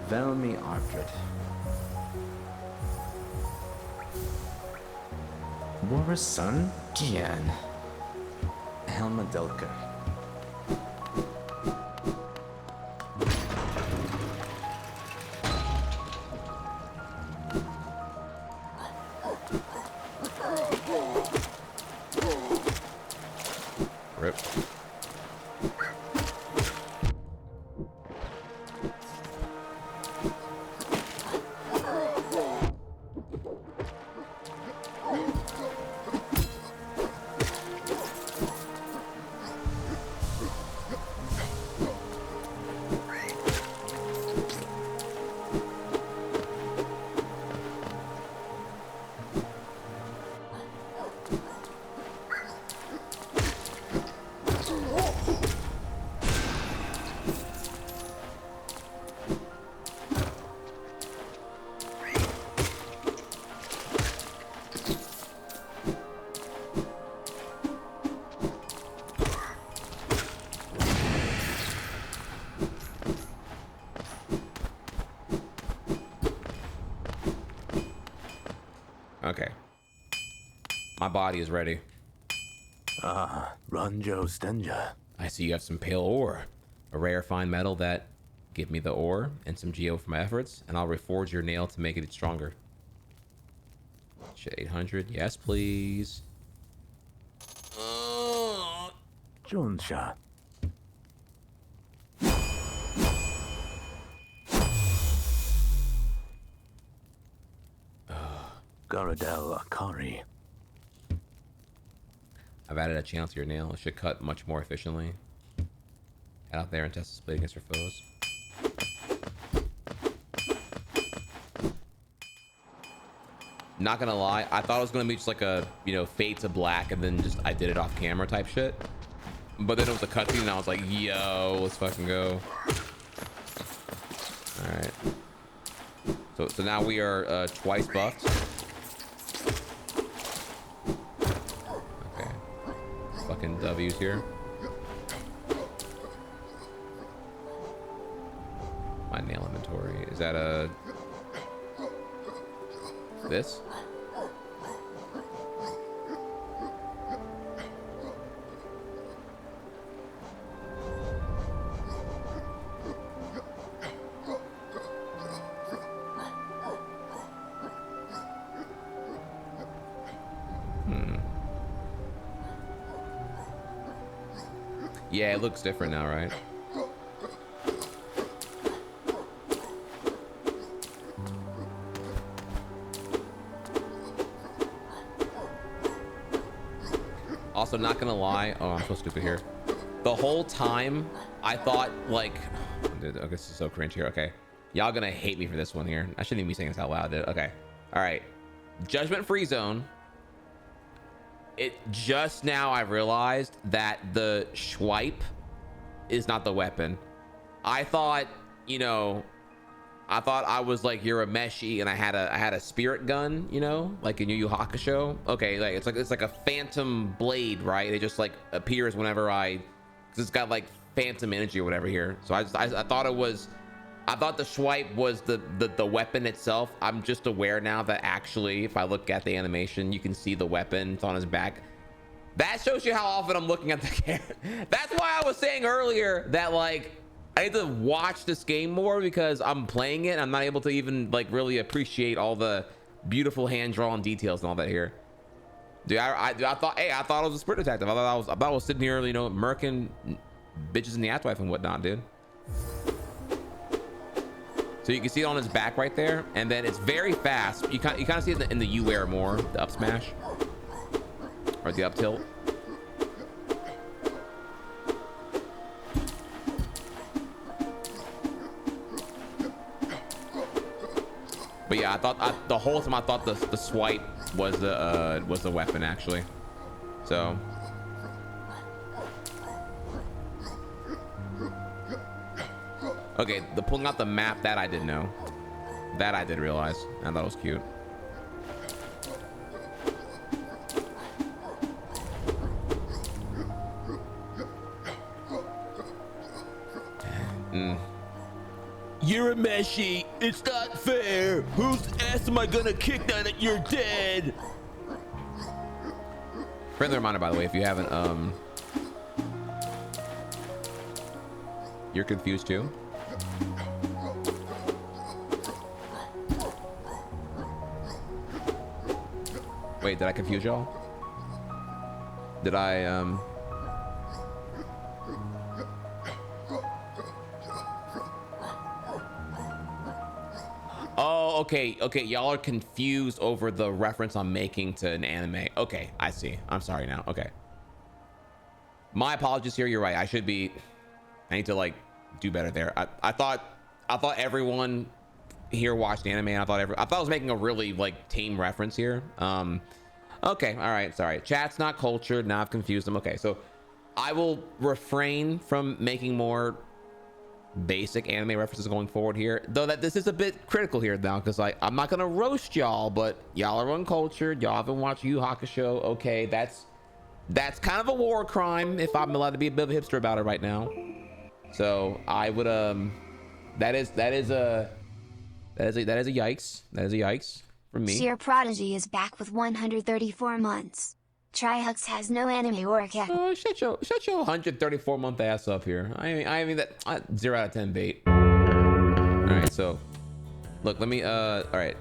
Velmi Artred. Boris' son? Gian. Helma Delker. Rip. Okay. My body is ready. Ah, Ranjo Stenja. I see you have some pale ore. A rare fine metal that give me the ore and some geo for my efforts, and I'll reforge your nail to make it stronger. Shit, 800. Yes, please. Junsha. Garadel Akari. I've added a channel to your nail. It should cut much more efficiently. Head out there and test the split against your foes. Not gonna lie, I thought it was gonna be just like a, you know, fade to black and then just I did it off camera type shit. But then it was a cutscene and I was like, yo, let's fucking go. Alright. So now we are twice buffed. Okay. Fucking W's here. My nail inventory. Is that a... this? Yeah, it looks different now, right? Also, not gonna lie. Oh, I'm so stupid here. The whole time, I thought, like... Dude, okay, this is so cringe here. Okay. Y'all gonna hate me for this one here. I shouldn't even be saying this out loud, dude. Okay. Alright. Judgment-free zone. It just now I realized that the swipe is not the weapon. I thought, you know, I thought I was like Urameshi and I had a spirit gun, you know, like in Yu Yu Hakusho. Okay, like it's like a phantom blade, right? It just like appears whenever cause it's got like phantom energy or whatever here. So I thought it was, I thought the swipe was the weapon itself. I'm just aware now that actually, if I look at the animation, you can see the weapon. It's on his back. That shows you how often I'm looking at the camera. That's why I was saying earlier that like I need to watch this game more because I'm playing it. I'm not able to even like really appreciate all the beautiful hand-drawn details and all that here. Dude, I thought, hey, I thought it was a spirit detective. I thought I was sitting here, you know, murking bitches in the afterlife and whatnot, dude. So you can see it on his back right there, and then it's very fast. You kind of see it in the U-wear more, the up smash or the up tilt. But yeah, I thought the whole time I thought the swipe was the weapon actually. So okay, the pulling out the map, that I didn't know. That I did realize. I thought it was cute. Urameshi, it's not fair. Whose ass am I gonna kick now that you're dead? Friendly reminder, by the way, if you haven't, you're confused too. Wait, did I confuse y'all? Did I, Oh, okay. Y'all are confused over the reference I'm making to an anime. Okay, I see. I'm sorry now. Okay. My apologies here. You're right. I need to like do better there. I thought everyone here watched anime. And I thought I was making a really like tame reference here. Okay. All right. Sorry. Chat's not cultured. Now I've confused them. Okay. So I will refrain from making more basic anime references going forward here, though that this is a bit critical here now, because like I'm not gonna roast y'all, but y'all are uncultured. Y'all haven't watched Yu Yu Hakusho. Okay, that's kind of a war crime if I'm allowed to be a bit of a hipster about it right now. So I would that is a yikes. That is a yikes from me. Sheer Prodigy is back with 134 months. Trihex has no anime work ethic. Oh, shut your 134 month ass up here. I mean that 0 out of 10 bait. All right, so look, let me all right.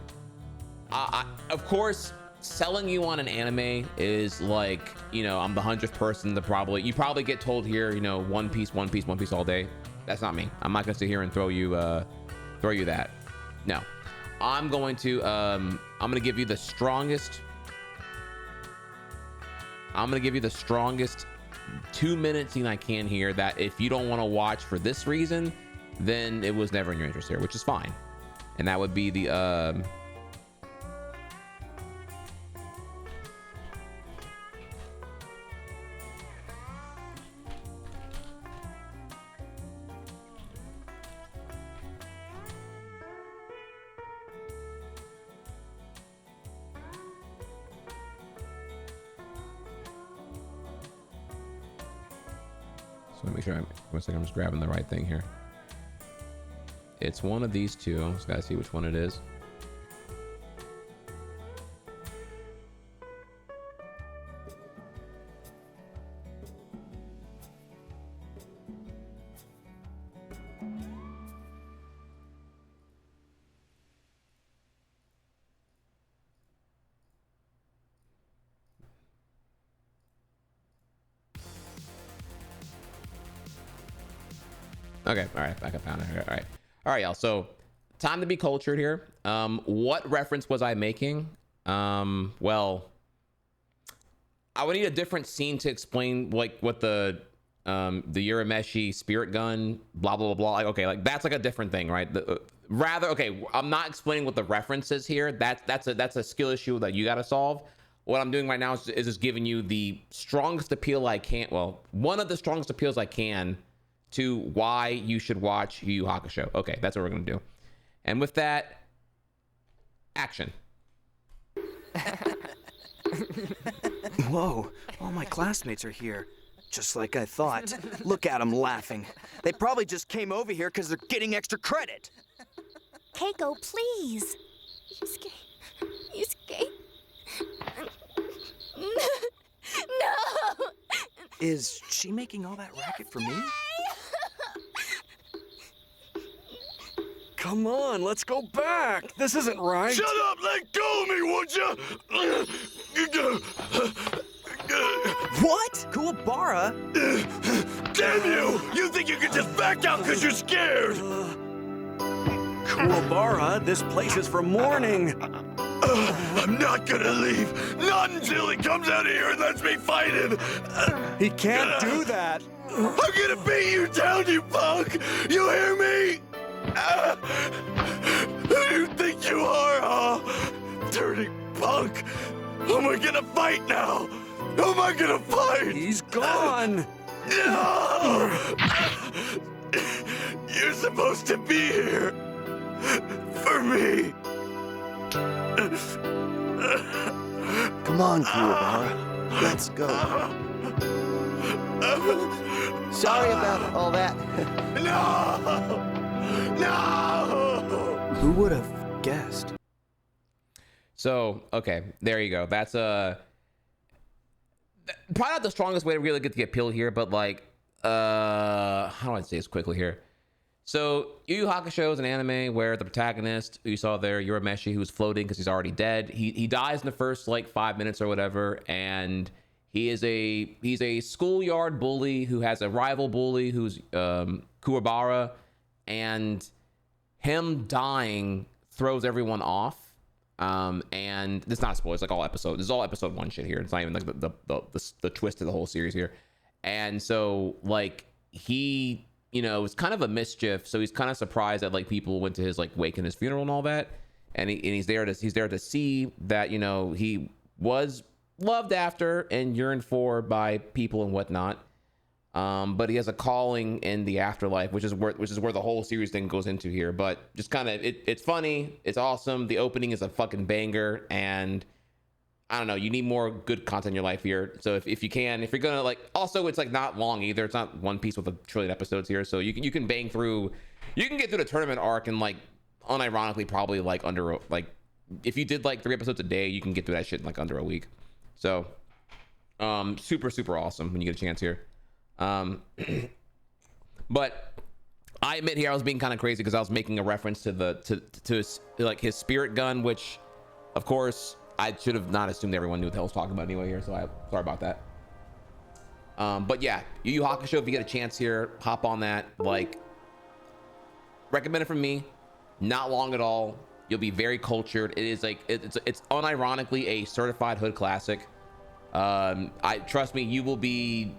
Of course, selling you on an anime is like, you know, I'm the 100th person to you probably get told here, you know, One Piece all day. That's not me. I'm not gonna sit here and throw you that. No, I'm going to give you the strongest. I'm gonna give you the strongest 2-minute scene I can here, that if you don't want to watch for this reason, then it was never in your interest here, which is fine. And that would be the make sure one second, I'm just grabbing the right thing here. It's one of these two. Just gotta see which one it is. Okay, all right, back up found it here. All right, y'all. So, time to be cultured here. What reference was I making? Well, I would need a different scene to explain like what the Urameshi spirit gun, blah blah blah blah. Like, okay, like that's like a different thing, right? Rather, okay, I'm not explaining what the reference is here. That's a skill issue that you got to solve. What I'm doing right now is just giving you the strongest appeal I can. Well, one of the strongest appeals I can to why you should watch Yu Yu Hakusho. Okay, that's what we're gonna do. And with that, action. Whoa, all my classmates are here. Just like I thought. Look at them laughing. They probably just came over here because they're getting extra credit. Keiko, please. Yusuke. No! Is she making all that racket for me? Come on, let's go back. This isn't right. Shut up! Let go of me, would you? What? Kuwabara? Damn you! You think you can just back out because you're scared? Kuwabara, this place is for mourning. I'm not gonna leave. Not until he comes out of here and lets me fight him. He can't do that. I'm gonna beat you down, you punk! You hear me? Who do you think you are, huh? Dirty punk! Who am I gonna fight now? Who am I gonna fight? He's gone! No! You're supposed to be here for me. Come on, Kuwabara. Let's go. Sorry about all that. No! No! Who would have guessed? So, okay, there you go. That's probably not the strongest way to really get the appeal here, but like, how do I say this quickly here? So, Yu Yu Hakusho is an anime where the protagonist, who you saw there, Urameshi, who's floating because he's already dead, he dies in the first like 5 minutes or whatever, and he's a schoolyard bully who has a rival bully who's Kuwabara, and him dying throws everyone off. And this is not a spoiler, it's like all episode. This is all episode 1 shit here. It's not even like the twist of the whole series here. And so like he, you know, it's kind of a mischief. So he's kind of surprised that like people went to his like wake and his funeral and all that. And he's there to see that, you know, he was loved after and yearned for by people and whatnot. But he has a calling in the afterlife, which is where the whole series thing goes into here. But just kind of, it's funny, it's awesome. The opening is a fucking banger, and I don't know, you need more good content in your life here. So if you're gonna like, also it's like not long either. It's not One Piece with 1 trillion episodes here, so you can bang through, you can get through the tournament arc in like unironically probably like under like, if you did like 3 episodes a day, you can get through that shit in like under a week. So super awesome when you get a chance here. But I admit here I was being kind of crazy because I was making a reference to his, like his spirit gun, which of course I should have not assumed everyone knew what the hell I was talking about anyway here, so I'm sorry about that. But yeah, Yu Yu Hakusho, if you get a chance here, hop on that. Like, recommended from me, not long at all. You'll be very cultured. It is like it's unironically a certified hood classic. I trust me, you will be.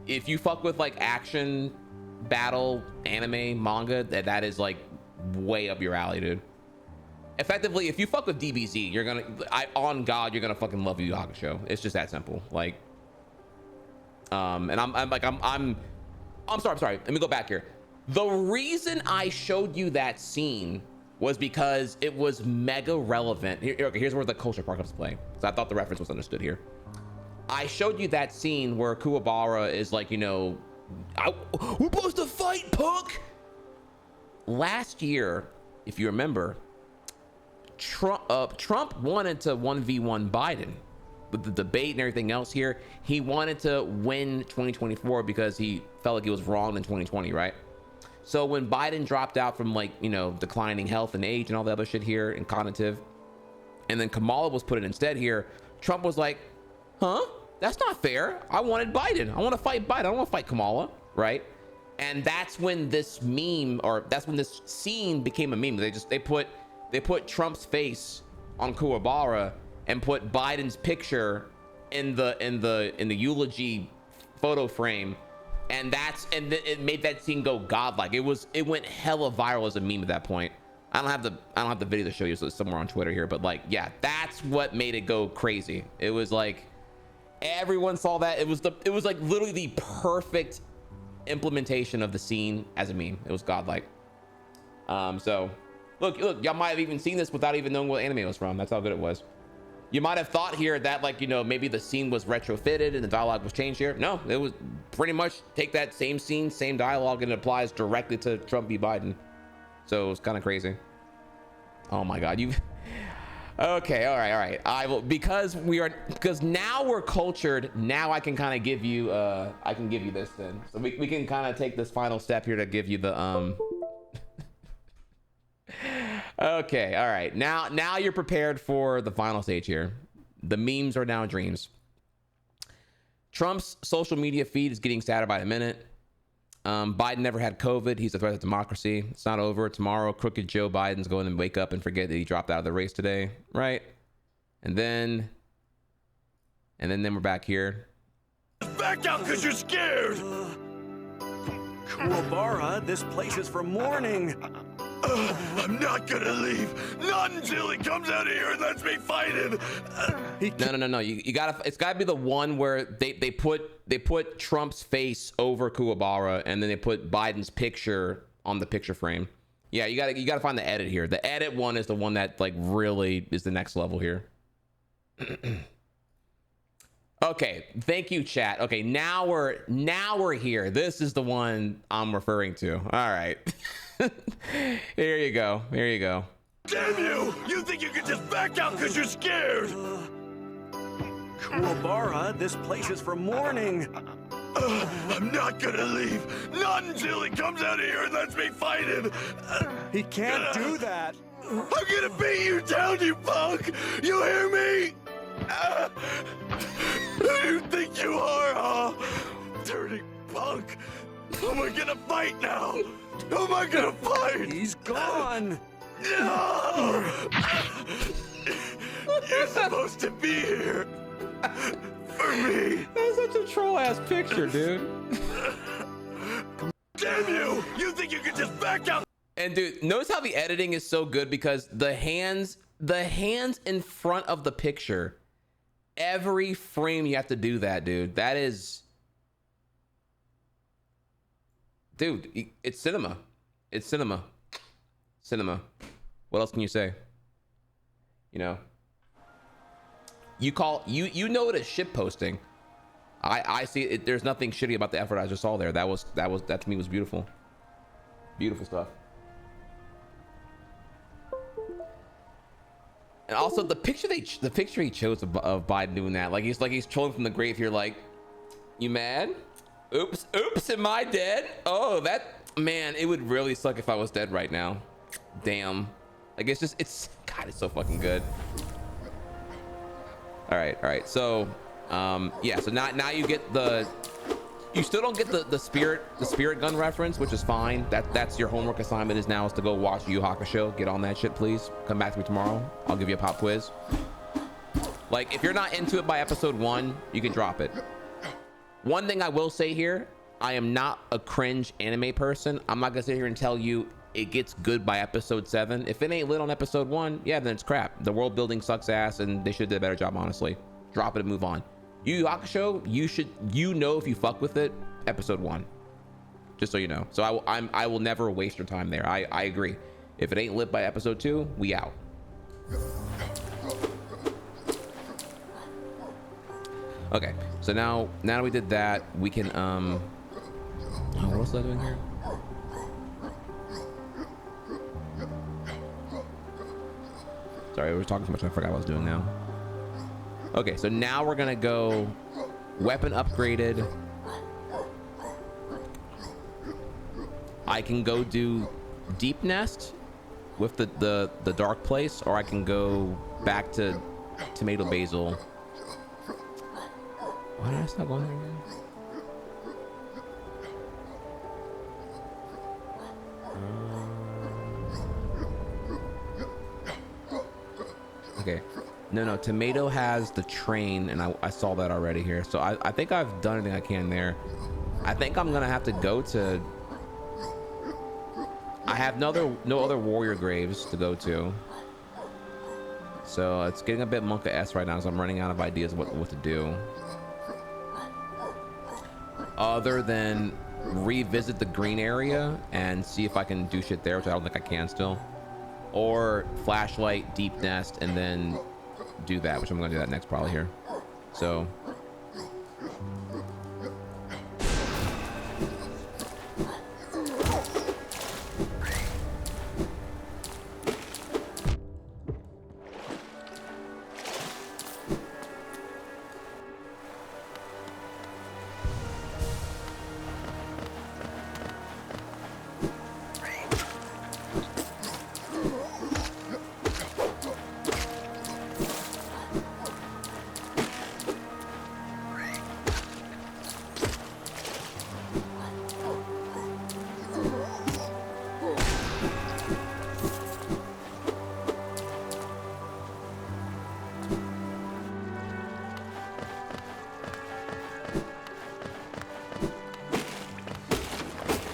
If you fuck with like action, battle, anime, manga, that is like way up your alley, dude. Effectively, if you fuck with DBZ, you're gonna, on God, you're gonna fucking love Yu Yu Hakusho. It's just that simple. Like, and I'm sorry. Let me go back here. The reason I showed you that scene was because it was mega relevant. Here's where the culture part comes to play. So I thought the reference was understood here. I showed you that scene where Kuwabara is like, you know, we're supposed to fight, punk. Last year, if you remember, Trump wanted to 1v1 Biden with the debate and everything else here. He wanted to win 2024 because he felt like he was wrong in 2020, right? So when Biden dropped out from like, you know, declining health and age and all the other shit here and cognitive, and then Kamala was put in instead here, Trump was like, huh? That's not fair. I wanted Biden. I want to fight Biden. I don't want to fight Kamala, right? And that's when this meme, or that's when this scene became a meme. They put Trump's face on Kuwabara and put Biden's picture in the eulogy photo frame, and it made that scene go godlike. It went hella viral as a meme at that point. I don't have the video to show you, so it's somewhere on Twitter here, but like, yeah, that's what made it go crazy. It was like everyone saw that. It was like literally the perfect implementation of the scene as a meme. It was godlike. So look, y'all might have even seen this without even knowing what anime it was from. That's how good it was. You might have thought here that, like, you know, maybe the scene was retrofitted and the dialogue was changed here. No, it was pretty much take that same scene, same dialogue, and it applies directly to Trump v. Biden. So it was kind of crazy. Oh my God, you. Okay, all right. I will, because now we're cultured. Now I can kind of give you, I can give you this then. So we can kind of take this final step here to give you the Okay, all right. Now you're prepared for the final stage here. The memes are now dreams. Trump's social media feed is getting sadder by the minute. Biden never had COVID. He's a threat to democracy. It's not over. Tomorrow, crooked Joe Biden's going to wake up and forget that he dropped out of the race today, right? And then we're back here. Back out because you're scared. Kuwabara, this place is for mourning. I'm not gonna leave. Not until he comes out of here and lets me fight him. No. You gotta. It's gotta be the one where they put Trump's face over Kuwabara and then they put Biden's picture on the picture frame. Yeah, you gotta find the edit here. The edit one is the one that like really is the next level here. Okay, thank you, chat. Okay, now we're here. This is the one I'm referring to. All right. Here you go. Damn you! You think you can just back out because you're scared? Kuwabara, this place is for mourning. I'm not gonna leave. Not until he comes out of here and lets me fight him. He can't do that. I'm gonna beat you down, you punk! You hear me? Who do you think you are, huh? Dirty punk! Who am I gonna fight now? Who am I gonna fight? He's gone! No! You're supposed to be here! For me! That's such a troll-ass picture, dude. Damn you! You think you can just back out? And dude, notice how the editing is so good because the hands in front of the picture, every frame you have to do that, dude. That is... Dude, it's cinema. It's cinema. What else can you say? You know, you know it as shit posting. I see it. There's nothing shitty about the effort I just saw there. That to me was beautiful. Beautiful stuff. And also the picture he chose of Biden doing that, like he's trolling from the grave here, like, you mad? Oops, am I dead? Oh, that, man, it would really suck if I was dead right now. Damn. Like, God, it's so fucking good. All right. So, yeah, so now you get you still don't get the spirit gun reference, which is fine. That's your homework assignment is to go watch Yu Hakusho. Get on that shit, please. Come back to me tomorrow. I'll give you a pop quiz. Like, if you're not into it by episode 1, you can drop it. One thing I will say here, I am not a cringe anime person. I'm not gonna sit here and tell you it gets good by episode 7. If it ain't lit on episode 1, yeah, then it's crap. The world building sucks ass and they should have did a better job, honestly. Drop it and move on. Yu Yu Hakusho, you know if you fuck with it, episode 1. Just so you know. So I will never waste your time there. I agree. If it ain't lit by episode 2, we out. Okay, so now we did that, we can what else was I doing here? Sorry, we were talking too much, I forgot what I was doing now. Okay, so now we're gonna go weapon upgraded. I can go do Deep Nest with the dark place, or I can go back to tomato basil. Why did I stop going there again? Okay. No, tomato has the train, and I saw that already here. So I think I've done everything I can there. I think I'm gonna have to go to... I have no other warrior graves to go to. So it's getting a bit Monka-esque right now, so I'm running out of ideas what to do. Other than revisit the green area and see if I can do shit there, which I don't think I can still. Or flashlight, deep nest, and then do that, which I'm gonna do that next probably here. So.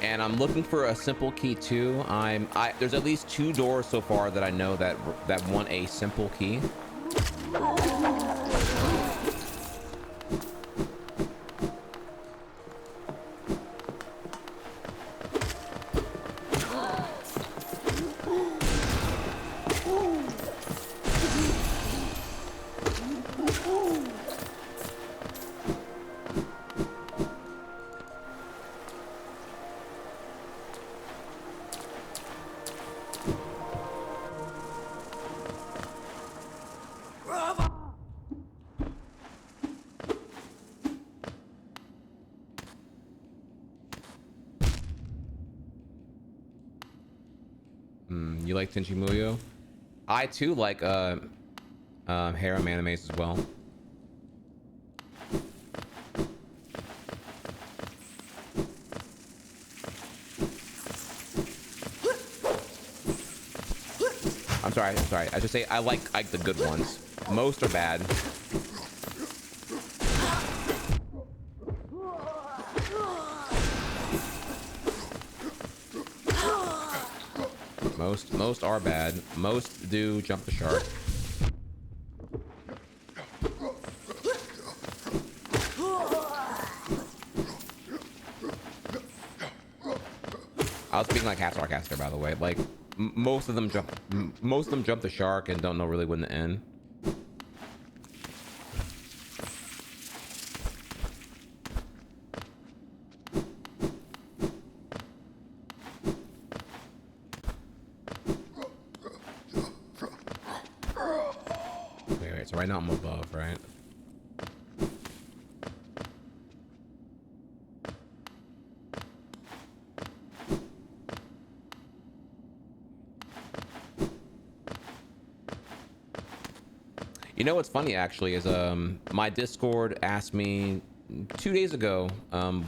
And I'm looking for a simple key too. There's at least 2 doors so far that I know that want a simple key. You like Tenchi Muyo? I too like harem animes as well. I'm sorry. I should say I like the good ones. Most are bad. Most are bad. Most do jump the shark. I was speaking like half sarcastic, by the way. Like most of them jump the shark and don't know really when to end. Wait, so right now I'm above, right? You know what's funny actually is my Discord asked me 2 days ago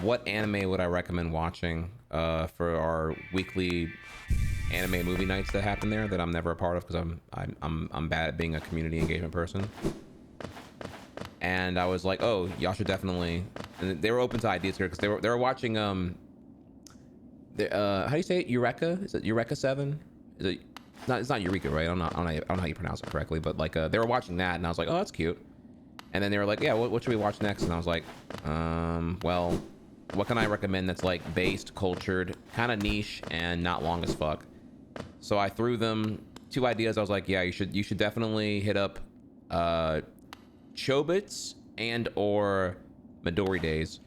what anime would I recommend watching for our weekly anime movie nights that happen there that I'm never a part of because I'm bad at being a community engagement person. And I was like, oh, y'all should definitely. And they were open to ideas here because they were watching how do you say it? Eureka? Is it Eureka 7? Is it? It's not Eureka, right? I don't know how you pronounce it correctly, but like they were watching that, and I was like, oh, that's cute. And then they were like, yeah, what should we watch next? And I was like, well, what can I recommend that's like based, cultured, kind of niche, and not long as fuck? So I threw them 2 ideas. I was like, yeah, you should definitely hit up Chobits and or Midori Days,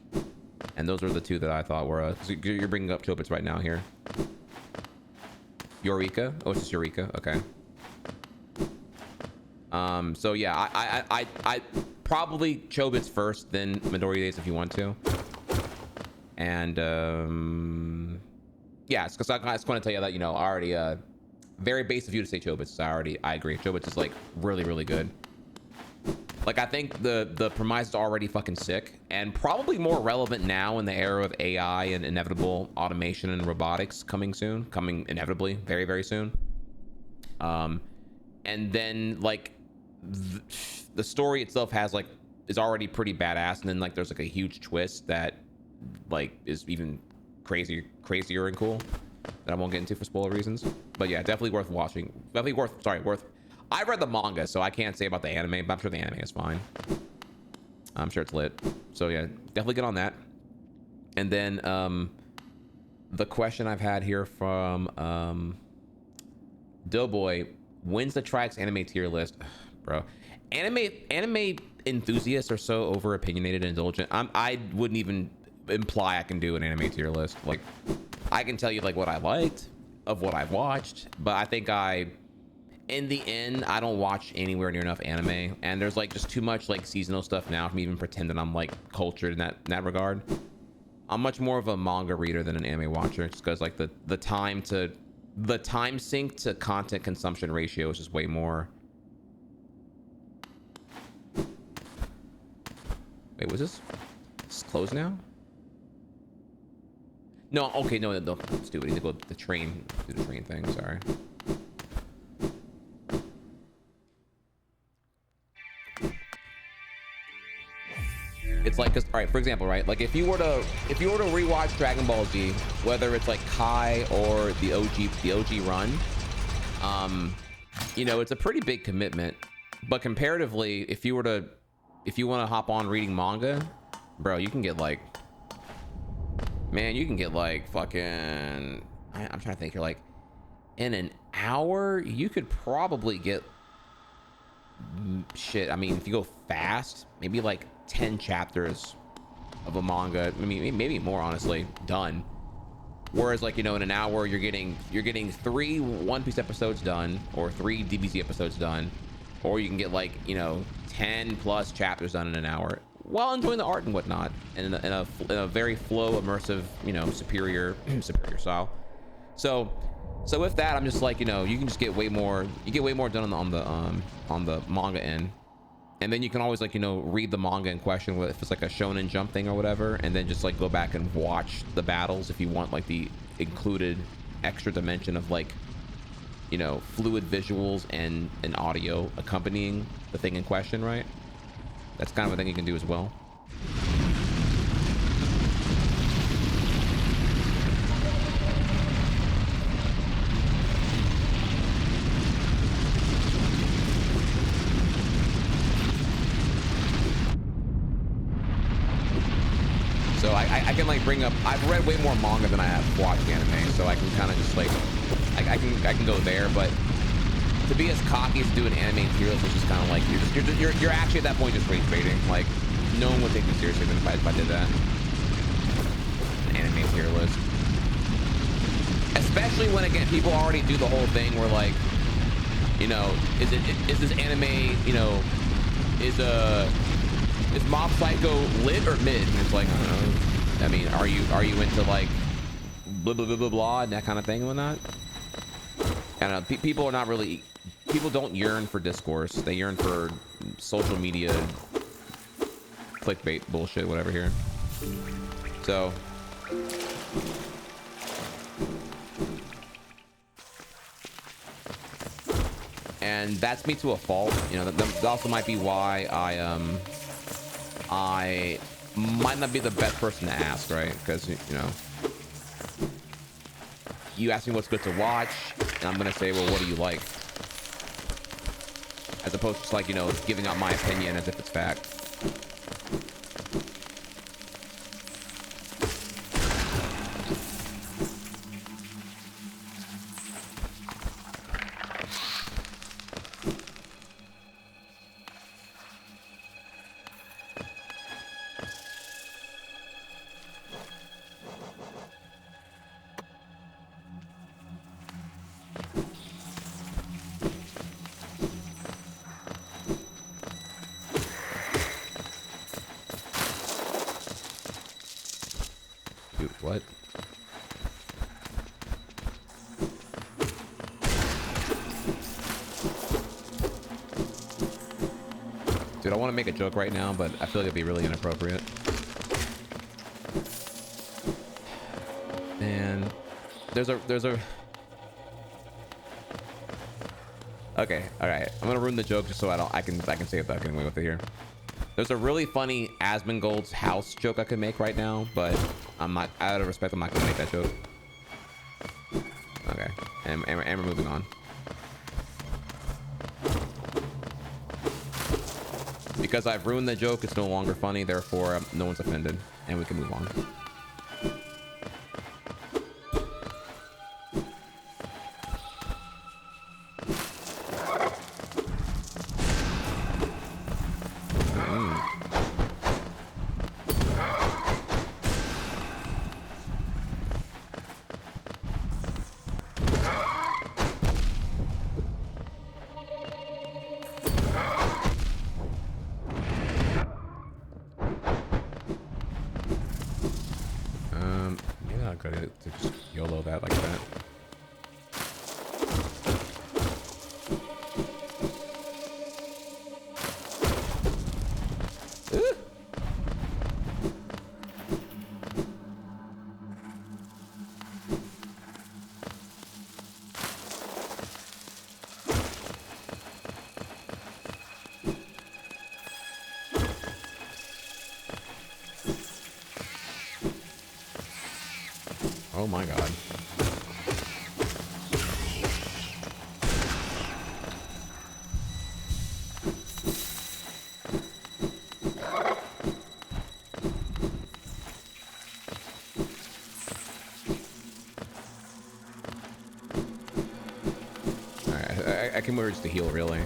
and those were the 2 that I thought were. So you're bringing up Chobits right now here. Eureka? Oh, it's just Eureka. Okay. So yeah, I probably Chobits first, then Midori Days if you want to. And yeah, it's because I just want to tell you that, you know, I already very base of you to say Chobits. I agree. Chobits is like really, really good. Like I think the premise is already fucking sick and probably more relevant now in the era of AI and inevitable automation and robotics coming inevitably very, very soon. And then like the story itself is already pretty badass, and then like there's like a huge twist that like is even crazier and cool that I won't get into for spoiler reasons. But yeah, definitely worth watching. I've read the manga, so I can't say about the anime, but I'm sure the anime is fine. I'm sure it's lit. So yeah, definitely get on that. And then the question I've had here from Doughboy, when's the Trihex anime tier list? Bro, anime enthusiasts are so over opinionated and indulgent. I wouldn't even imply I can do an anime tier list. Like, I can tell you like what I liked of what I've watched, but I think in the end, I don't watch anywhere near enough anime, and there's like just too much like seasonal stuff now for me to even pretend that I'm like cultured in that regard. I'm much more of a manga reader than an anime watcher, just because like the time sync to content consumption ratio is just way more. Wait, was this closed now? No, okay, no, stupid. I need to go do the train thing. Sorry. It's like, cause, all right, for example, right? Like if you were to rewatch Dragon Ball Z, whether it's like Kai or the OG run, you know, it's a pretty big commitment. But comparatively, if you want to hop on reading manga, bro, you can get like, man, you can get like fucking, I'm trying to think here, like in an hour, you could probably get shit. I mean, if you go fast, maybe like 10 chapters of a manga, I mean, maybe more, honestly, done. Whereas like, you know, in an hour, you're getting 3 One Piece episodes done, or 3 DBZ episodes done, or you can get like, you know, 10 plus chapters done in an hour while enjoying the art and whatnot, and in a very flow, immersive, you know, superior style. So with that, I'm just like, you know, you can just get way more. You get way more done on the manga end, and then you can always like, you know, read the manga in question if it's like a Shonen Jump thing or whatever, and then just like go back and watch the battles if you want like the included extra dimension of like, you know, fluid visuals and audio accompanying the thing in question, right? That's kind of a thing you can do as well. So I can like bring up, I've read way more manga than I have watched anime, so I can kind of just like, I can go there, but to be as cocky as to do an anime tier list is just kind of like, you're actually at that point just rage baiting. Like, no one would take me seriously if I did that. An anime tier list. Especially when, again, people already do the whole thing where like, you know, is this anime, you know, is Mob Psycho lit or mid? And it's like, I don't know. I mean, are you into like blah blah blah blah blah and that kind of thing and whatnot? I don't know. People are not really. People don't yearn for discourse. They yearn for social media clickbait bullshit, whatever here. So. And that's me to a fault. You know, that also might be why I might not be the best person to ask, right? Because, you know, you ask me what's good to watch, and I'm gonna say, well, what do you like? As opposed to just like, you know, giving out my opinion as if it's fact. What? Dude, I want to make a joke right now, but I feel like it'd be really inappropriate. Man, there's a. Okay, all right. I'm gonna ruin the joke just so I can say it without getting away with it here. There's a really funny Asmongold's house joke I could make right now, but I'm not, out of respect, I'm not gonna make that joke. Okay, and we're moving on. Because I've ruined the joke, it's no longer funny, therefore no one's offended, and we can move on. You're not good to just YOLO that like that. Oh my god. Alright, I can merge the heal really.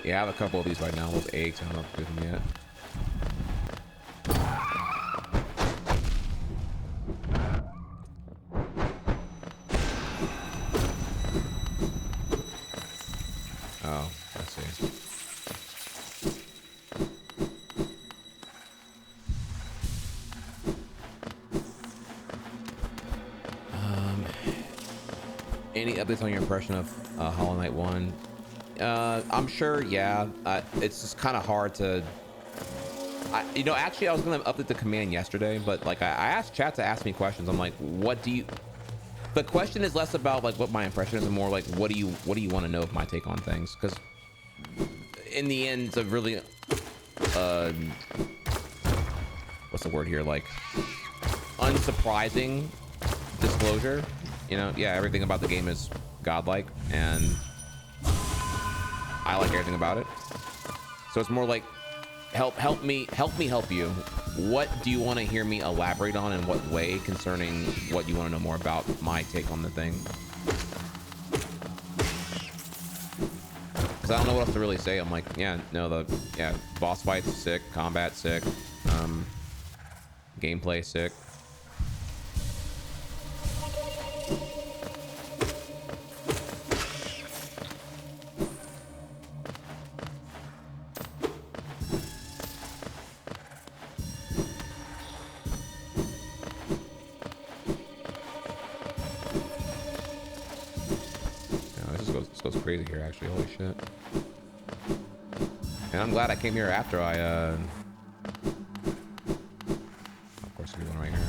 Yeah, I have a couple of these right now with eggs. I don't know if I've them yet. Oh, I see. Any updates on your impression of Hollow Knight 1? I'm sure, yeah. It's just kind of hard to... you know, actually, I was going to update the command yesterday, but, like, I asked chat to ask me questions. I'm like, what do you... The question is less about, like, what my impression is and more like, what do you want to know of my take on things? Because in the end, it's a really... what's the word here? Like, unsurprising disclosure. You know, yeah, everything about the game is godlike, and I like everything about it. So it's more like, help me help you. What do you want to hear me elaborate on in what way concerning what you want to know more about my take on the thing? Because I don't know what else to really say. I'm like, yeah, no, boss fights sick, combat sick, gameplay sick. Crazy here, actually. Holy shit. And I'm glad I came here after I of course there's one right here.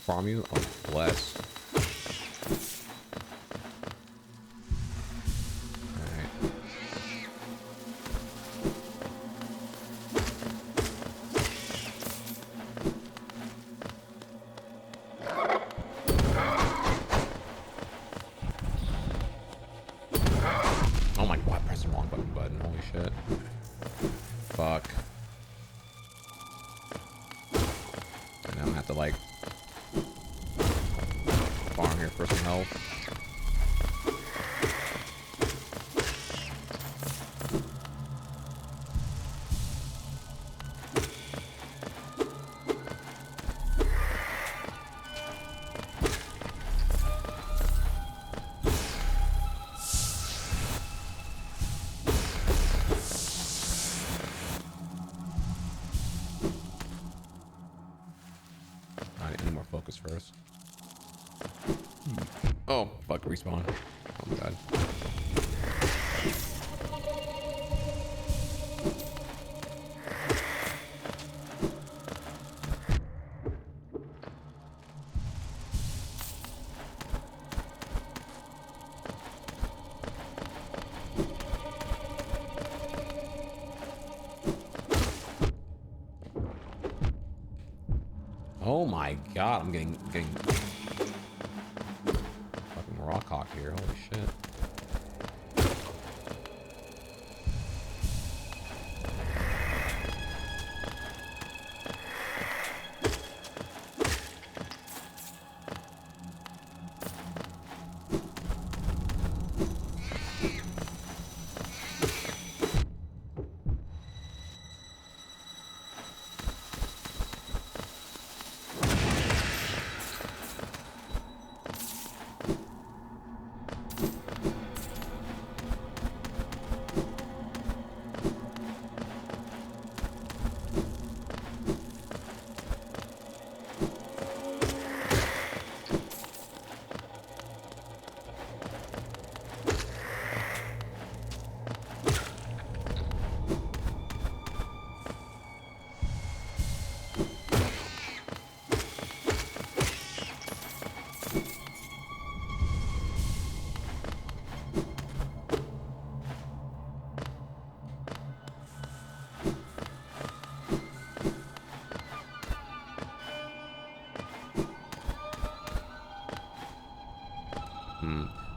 farm you? Oh, bless. Alright. Oh my god, I pressed the wrong fucking button. Holy shit. Fuck. And I'm gonna have to like farm here for some health. First. Oh, fuck, respawn. Oh my god. Oh my god, I'm getting fucking rock hawk here. Holy shit.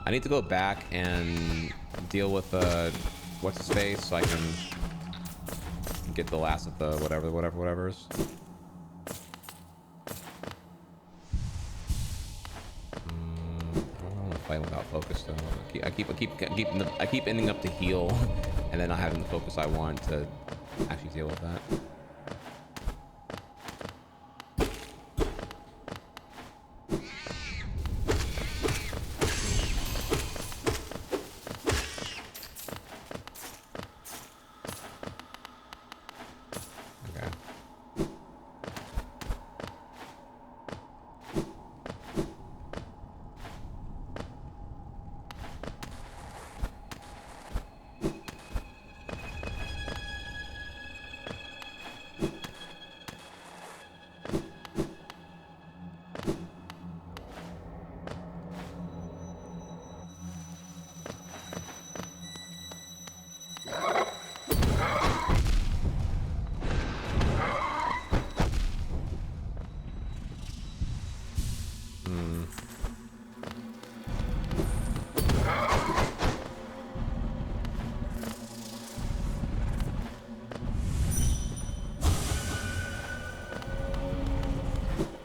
I need to go back and deal with what's his face so I can get the last of the whatever's. I don't want to fight without focus though. I keep ending up to heal and then not having the focus I want to actually deal with that.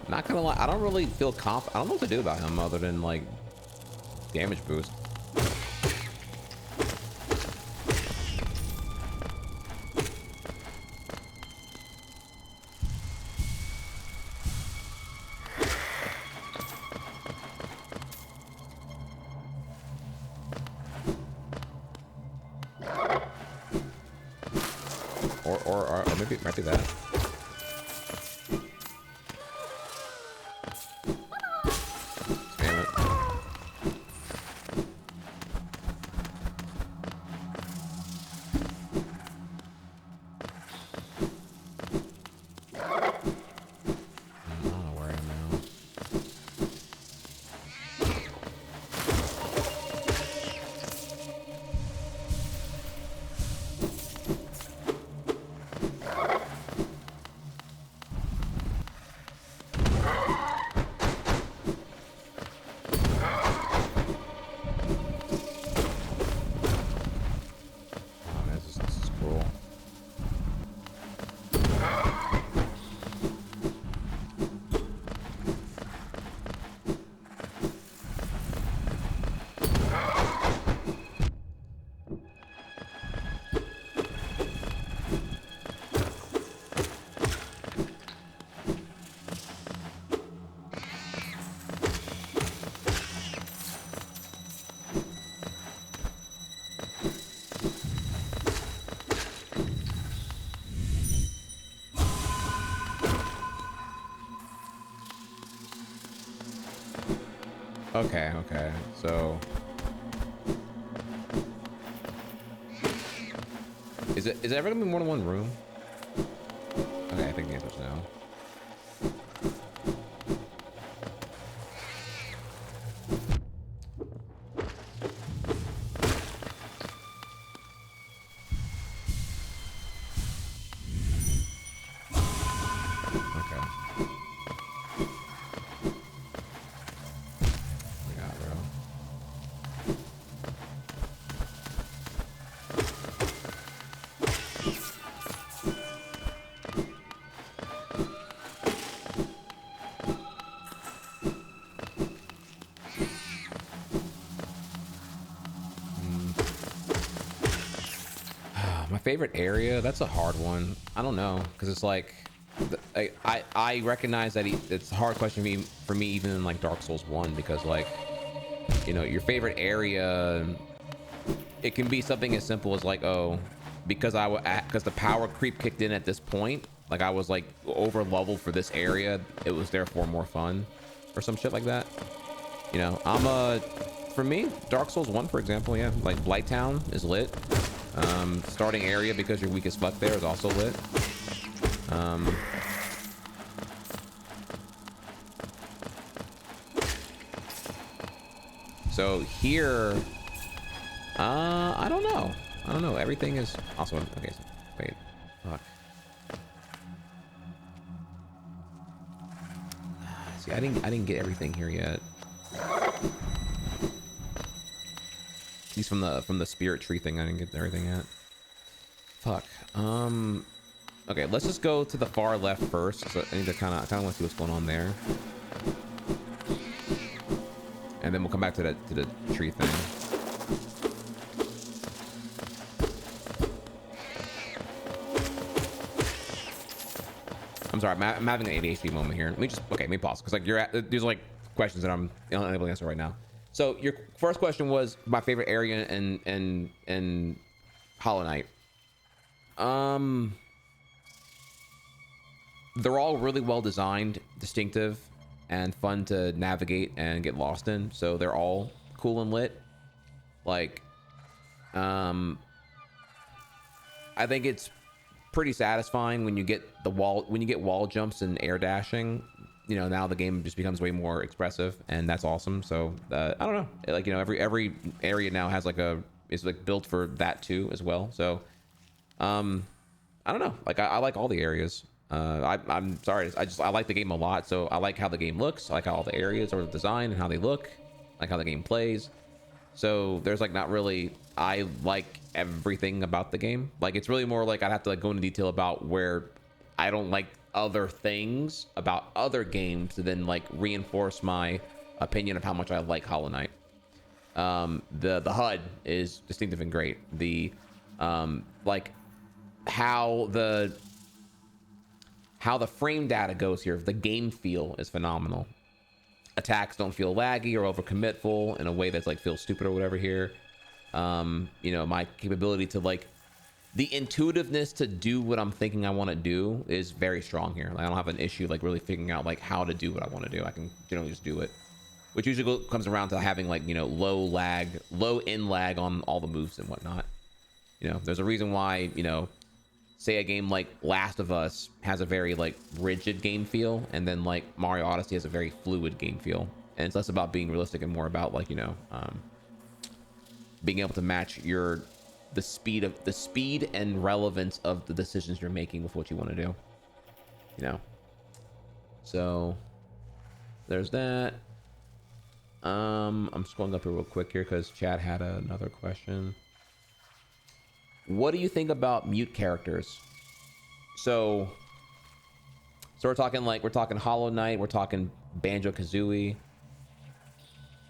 Not gonna lie, I don't really feel confident. I don't know what to do about him other than like damage boost. Or maybe it might be that. Okay, so is it ever gonna be more than one room? Okay, I think the answer is no. Favorite area? That's a hard one. I don't know, because it's like I recognize that it's a hard question for me even in like Dark Souls 1, because like, you know, your favorite area, it can be something as simple as like, oh, because the power creep kicked in at this point, like I was like over leveled for this area, it was therefore more fun, or some shit like that. You know, for me, Dark Souls 1, for example, yeah, like Blighttown is lit. Starting area because you're weak as fuck there is also lit. So here, I don't know. Everything is also okay. So, wait, fuck. See, I didn't get everything here yet. At least from the spirit tree thing, I didn't get everything yet. Fuck. Okay, let's just go to the far left first. So I need to kind of want to see what's going on there, and then we'll come back to the tree thing. I'm sorry, I'm having an ADHD moment here. Let me pause, because like there's like questions that I'm unable to answer right now. So your first question was my favorite area in Hollow Knight. They're all really well designed, distinctive, and fun to navigate and get lost in. So they're all cool and lit. Like, I think it's pretty satisfying when you get wall jumps and air dashing. You know, now the game just becomes way more expressive, and that's awesome. So I don't know, like, you know, every area now has like is like built for that too as well. So I don't know, like I like all the areas. I'm sorry, I like the game a lot. So I like how the game looks, I like how all the areas are designed and how they look, like how the game plays. So there's like not really, I like everything about the game. Like it's really more like I'd have to like go into detail about where I don't like other things about other games to then like reinforce my opinion of how much I like Hollow Knight. The HUD is distinctive and great. The like how the frame data goes here, the game feel is phenomenal. Attacks don't feel laggy or overcommitful in a way that's like feels stupid or whatever here. You know, my capability to like the intuitiveness to do what I'm thinking I want to do is very strong here. Like, I don't have an issue like really figuring out like how to do what I want to do. I can generally just do it, which usually comes around to having like, you know, low in lag on all the moves and whatnot. You know, there's a reason why, you know, say a game like Last of Us has a very like rigid game feel, and then like Mario Odyssey has a very fluid game feel, and it's less about being realistic and more about like, you know, being able to match the speed and relevance of the decisions you're making with what you want to do, you know. So there's that. I'm scrolling up here real quick here because Chad had another question. What do you think about mute characters? So we're talking Hollow Knight, we're talking Banjo-Kazooie.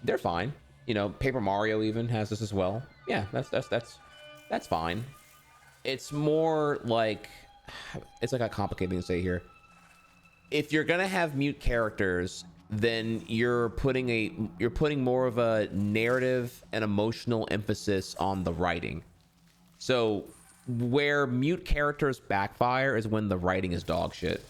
They're fine. You know, Paper Mario even has this as well. Yeah, that's fine. It's more like, it's like a complicated thing to say here. If you're gonna have mute characters, then you're putting more of a narrative and emotional emphasis on the writing. So where mute characters backfire is when the writing is dog shit.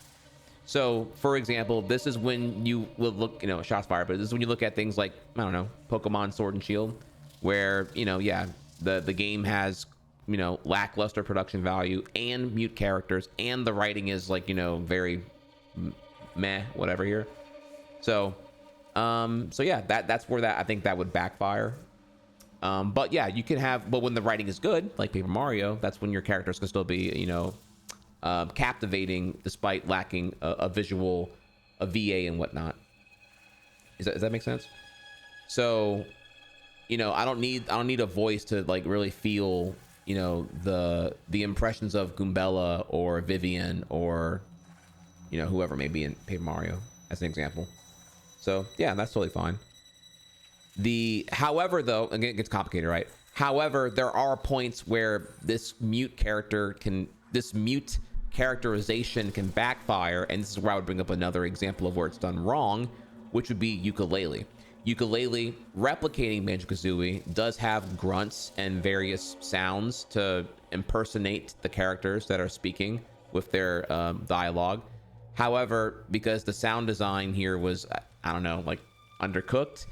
So, for example, this is when you will look, you know, shots fired, but this is when you look at things like, I don't know, Pokemon Sword and Shield, where, you know, yeah, the game has, you know, lackluster production value and mute characters, and the writing is like, you know, very meh, whatever here. So, so yeah, that's where I think that would backfire. But yeah, you can have, but when the writing is good, like Paper Mario, that's when your characters can still be, you know, captivating despite lacking a visual, a VA and whatnot. Does that make sense? So, you know, I don't need a voice to like really feel, you know, the impressions of Goombella or Vivian or, you know, whoever may be in Paper Mario as an example. So yeah, that's totally fine. However, though, again, it gets complicated, right? However, there are points where this mute characterization can backfire, and this is where I would bring up another example of where it's done wrong, which would be Ukulele. Ukulele, replicating Banjo-Kazooie, does have grunts and various sounds to impersonate the characters that are speaking with their dialogue. However, because the sound design here was, I don't know, like undercooked,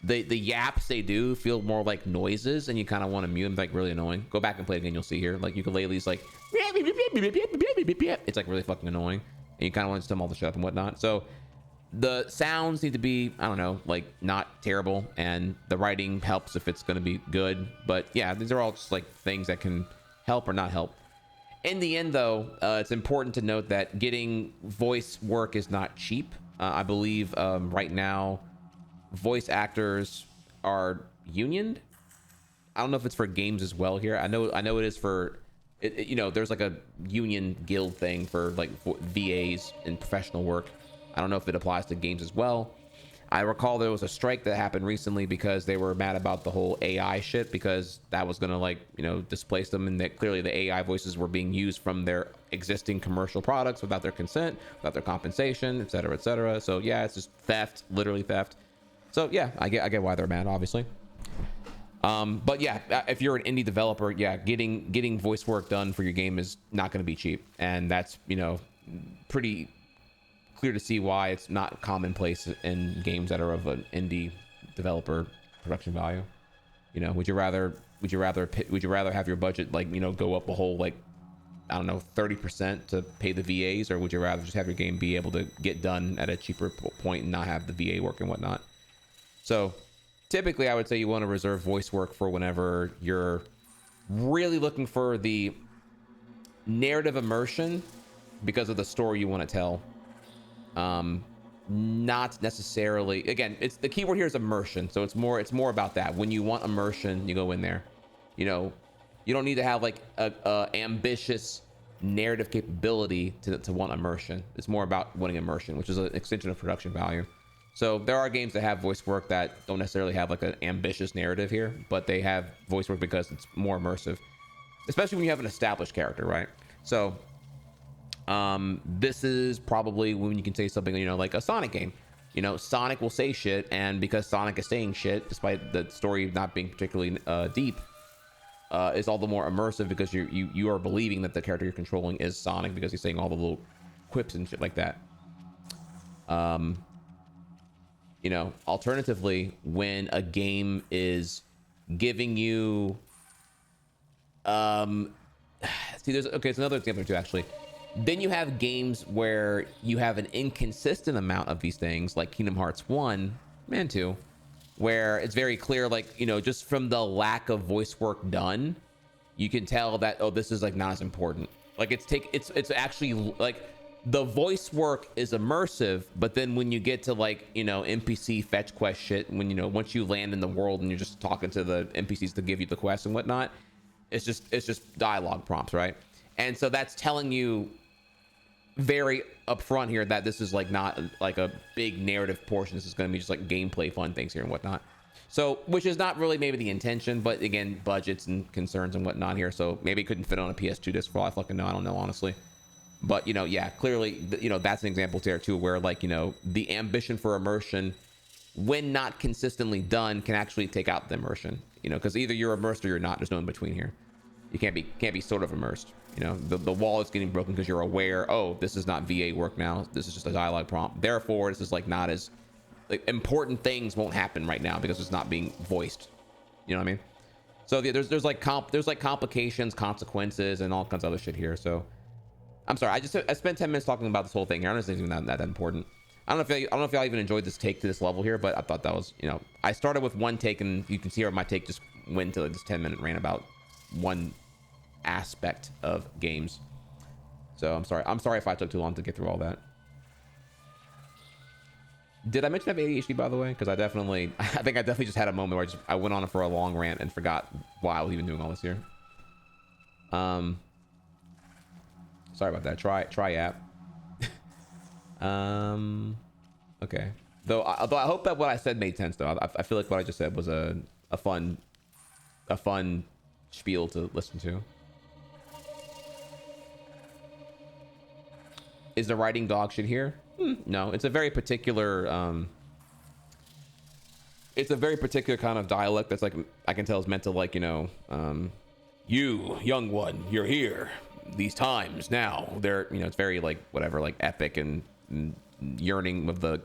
the yaps they do feel more like noises, and you kind of want to mute them, like really annoying. Go back and play it again, you'll see here. Like Ukulele's like, it's like really fucking annoying, and you kind of want to tell them all the shut up and whatnot. So the sounds need to be, I don't know, like not terrible, and the writing helps if it's going to be good. But yeah, these are all just like things that can help or not help. In the end, though, it's important to note that getting voice work is not cheap. I believe right now, voice actors are unioned. I don't know if it's for games as well here. I know it is for, you know, there's like a union guild thing for like VAs in professional work. I don't know if it applies to games as well. I recall there was a strike that happened recently because they were mad about the whole AI shit, because that was gonna, like, you know, displace them, and that clearly the AI voices were being used from their existing commercial products without their consent, without their compensation, etc., etc. So yeah, it's just theft, literally theft. So yeah, I get why they're mad, obviously. But yeah, if you're an indie developer, yeah, getting voice work done for your game is not going to be cheap, and that's, you know, pretty clear to see why it's not commonplace in games that are of an indie developer production value. You know, would you rather have your budget, like, you know, go up a whole, like, I don't know, 30% to pay the VAs, or would you rather just have your game be able to get done at a cheaper point and not have the VA work and whatnot? So typically I would say you want to reserve voice work for whenever you're really looking for the narrative immersion because of the story you want to tell. Not necessarily, again, it's the keyword here is immersion. So it's more about that. When you want immersion, you go in there. You know, you don't need to have like a ambitious narrative capability to want immersion. It's more about wanting immersion, which is an extension of production value. So there are games that have voice work that don't necessarily have like an ambitious narrative here, but they have voice work because it's more immersive, especially when you have an established character, right? So this is probably when you can say something, you know, like a Sonic game. You know, Sonic will say shit, and because Sonic is saying shit, despite the story not being particularly deep, is all the more immersive because you are believing that the character you're controlling is Sonic because he's saying all the little quips and shit like that. You know, alternatively, when a game is giving you, see, it's another example too, actually. Then you have games where you have an inconsistent amount of these things, like Kingdom Hearts 1 and 2, where it's very clear, like, you know, just from the lack of voice work done, you can tell that, oh, this is like not as important. Like it's actually like the voice work is immersive, but then when you get to, like, you know, NPC fetch quest shit, when, you know, once you land in the world and you're just talking to the NPCs to give you the quest and whatnot, it's just dialogue prompts, right? And so that's telling you very upfront here that this is like not like a big narrative portion. This is going to be just like gameplay fun things here and whatnot. So, which is not really maybe the intention, but again, budgets and concerns and whatnot here. So maybe it couldn't fit on a PS2 disc for all I fucking know. I don't know, honestly. But, you know, yeah, clearly, you know, that's an example there too, where, like, you know, the ambition for immersion, when not consistently done, can actually take out the immersion, you know, because either you're immersed or you're not. There's no in between here. You can't be sort of immersed. You know, the wall is getting broken because you're aware, oh, this is not VA work now. This is just a dialogue prompt. Therefore, this is like not as like important things won't happen right now because it's not being voiced. You know what I mean? So there's like complications, consequences, and all kinds of other shit here. So I'm sorry, I spent 10 minutes talking about this whole thing here. I don't think it's even that important. I don't know if y'all even enjoyed this take to this level here, but I thought that was, you know, I started with one take, and you can see how my take just went to like this 10-minute rant about one aspect of games. So I'm sorry if I took too long to get through all that. Did I mention I have ADHD, by the way? Because I think I definitely just had a moment where I went on it for a long rant and forgot why I was even doing all this here. Sorry about that. Try Yapp. Okay. Though I hope that what I said made sense. Though I feel like what I just said was a fun spiel to listen to. Is the writing dog shit here? No, it's a very particular kind of dialect that's like, I can tell is meant to like, you know, you young one, you're here these times now. They're, you know, it's very like whatever, like epic and yearning of the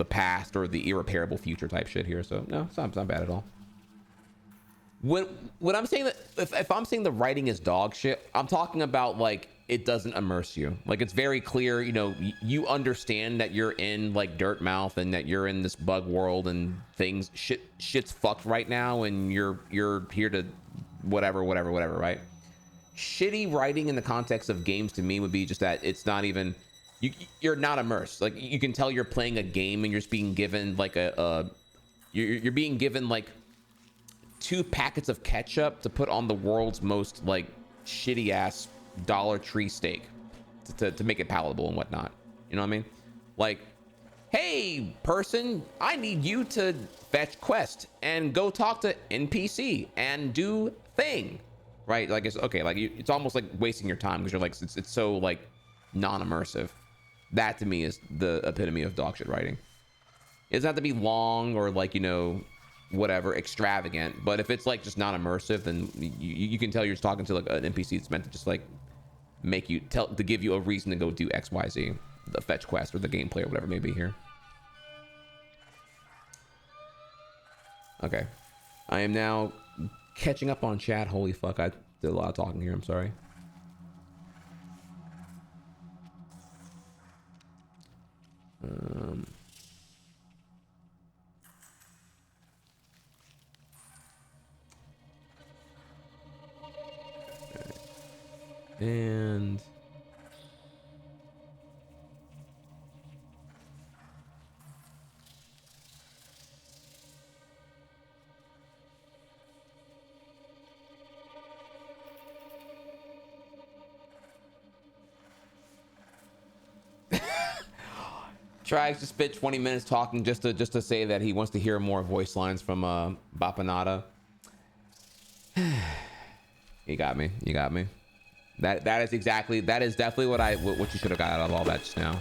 past or the irreparable future type shit here. So no, it's not bad at all. When I'm saying that, if I'm saying the writing is dog shit, I'm talking about like it doesn't immerse you. Like it's very clear, you know, you understand that you're in like Dirtmouth and that you're in this bug world and things shit's fucked right now, and you're here to whatever, right? Shitty writing in the context of games to me would be just that it's not even, you're not immersed. Like you can tell you're playing a game and you're just being given like you're being given like 2 packets of ketchup to put on the world's most like shitty ass Dollar Tree steak to make it palatable and whatnot. You know what I mean? Like, hey person, I need you to fetch quest and go talk to NPC and do thing, right? Like it's okay, like it's almost like wasting your time because you're like it's so like non-immersive. That to me is the epitome of dog shit writing. It doesn't have to be long or like, you know, whatever extravagant, but if it's like just not immersive, then you can tell you're just talking to like an NPC. It's meant to just like make you to give you a reason to go do XYZ, the fetch quest or the gameplay or whatever it may be here. Okay, I am now catching up on chat. Holy fuck, I did a lot of talking here. I'm sorry. And Trihex just spent 20 minutes talking just to say that he wants to hear more voice lines from Bapanada. You got me. That is definitely what you should have got out of all that just now.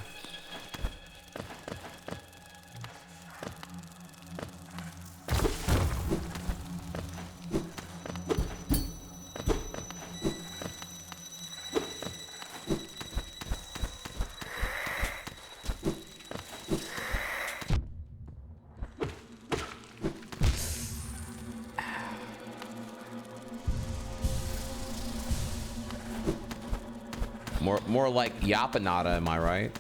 More like Yappanada, am I right?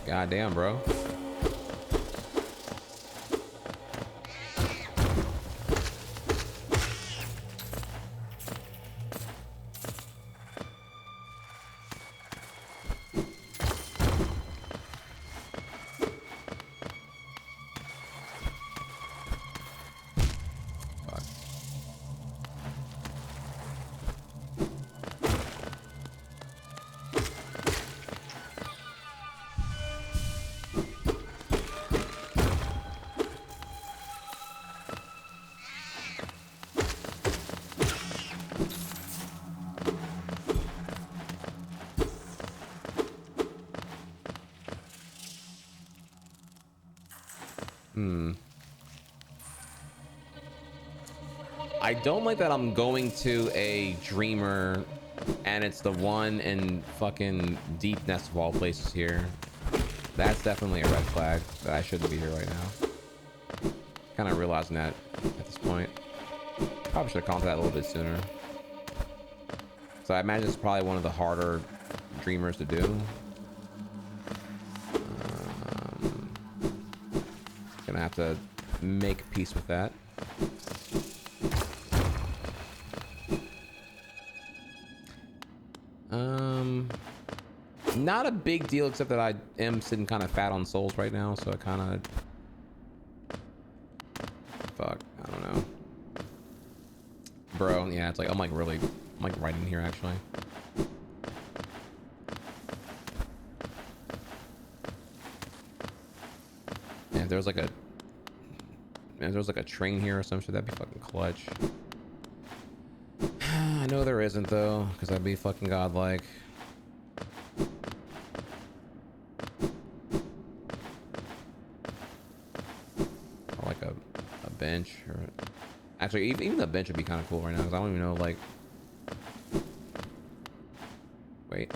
God damn, bro. I don't like that I'm going to a Dreamer and it's the one in fucking Deep Nest of all places here. That's definitely a red flag that I shouldn't be here right now. Kind of realizing that at this point. Probably should have gone to that a little bit sooner. So I imagine it's probably one of the harder Dreamers to do. Gonna have to make peace with that. Not a big deal, except that I am sitting kind of fat on souls right now, so I kind of... Fuck, I don't know. Bro, yeah, it's like, I'm like right in here, actually. Yeah, if there was like a train here or some shit, that'd be fucking clutch. I know there isn't though, because that'd be fucking godlike. Or like a bench, or actually even the bench would be kind of cool right now, because I don't even know, like, wait.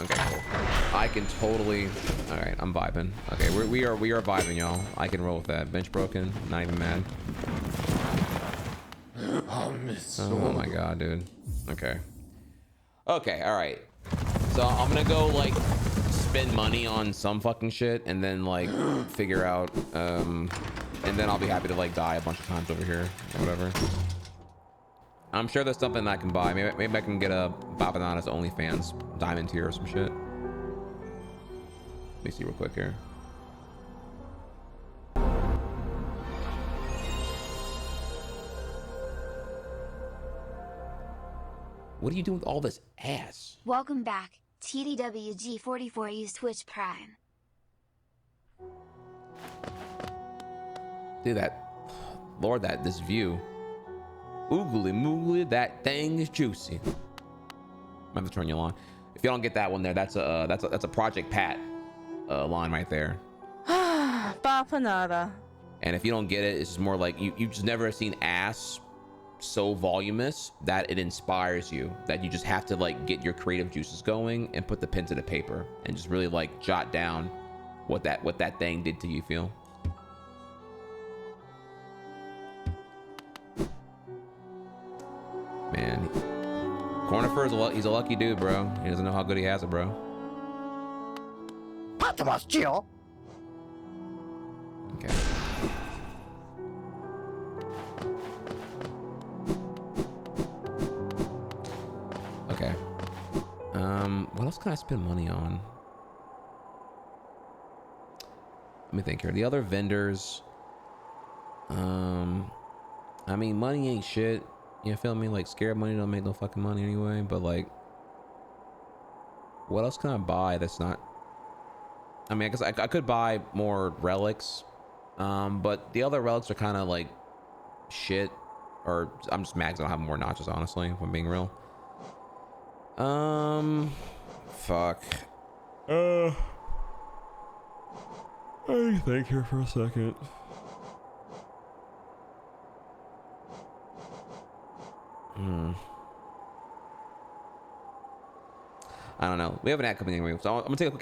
Okay, cool. I can totally. All right, I'm vibing. Okay, we are vibing, y'all. I can roll with that. Bench broken. Not even mad. Oh my god, dude. Okay. Okay. All right. So I'm gonna go like spend money on some fucking shit, and then like figure out. And then I'll be happy to like die a bunch of times over here or whatever. I'm sure there's something I can buy. Maybe I can get a Babanana's OnlyFans diamond tier or some shit. Let me see real quick here. What are you doing with all this ass? Welcome back, TDWG44 used Twitch Prime. Dude, Lord, this view. Oogly moogly, that thing is juicy. I'm gonna have to turn you on. If you don't get that one there, that's a Project Pat line right there. Bapanada. And if you don't get it, it's just more like you just never seen ass so voluminous that it inspires you, that you just have to like get your creative juices going and put the pen to the paper and just really like jot down what that thing did to you feel. Man, Cornifer he's a lucky dude, bro. He doesn't know how good he has it, bro. Okay. Okay. What else can I spend money on? Let me think here. The other vendors. I mean, money ain't shit. You feel me? Like, scared money don't make no fucking money anyway. But like, what else can I buy that's not? I mean, I guess I could buy more relics, but the other relics are kind of like shit. Or I'm just mad 'cause I don't have more notches, honestly, if I'm being real. Fuck. Let me think here for a second. I don't know. We haven't had coming anyway, so I'm gonna take a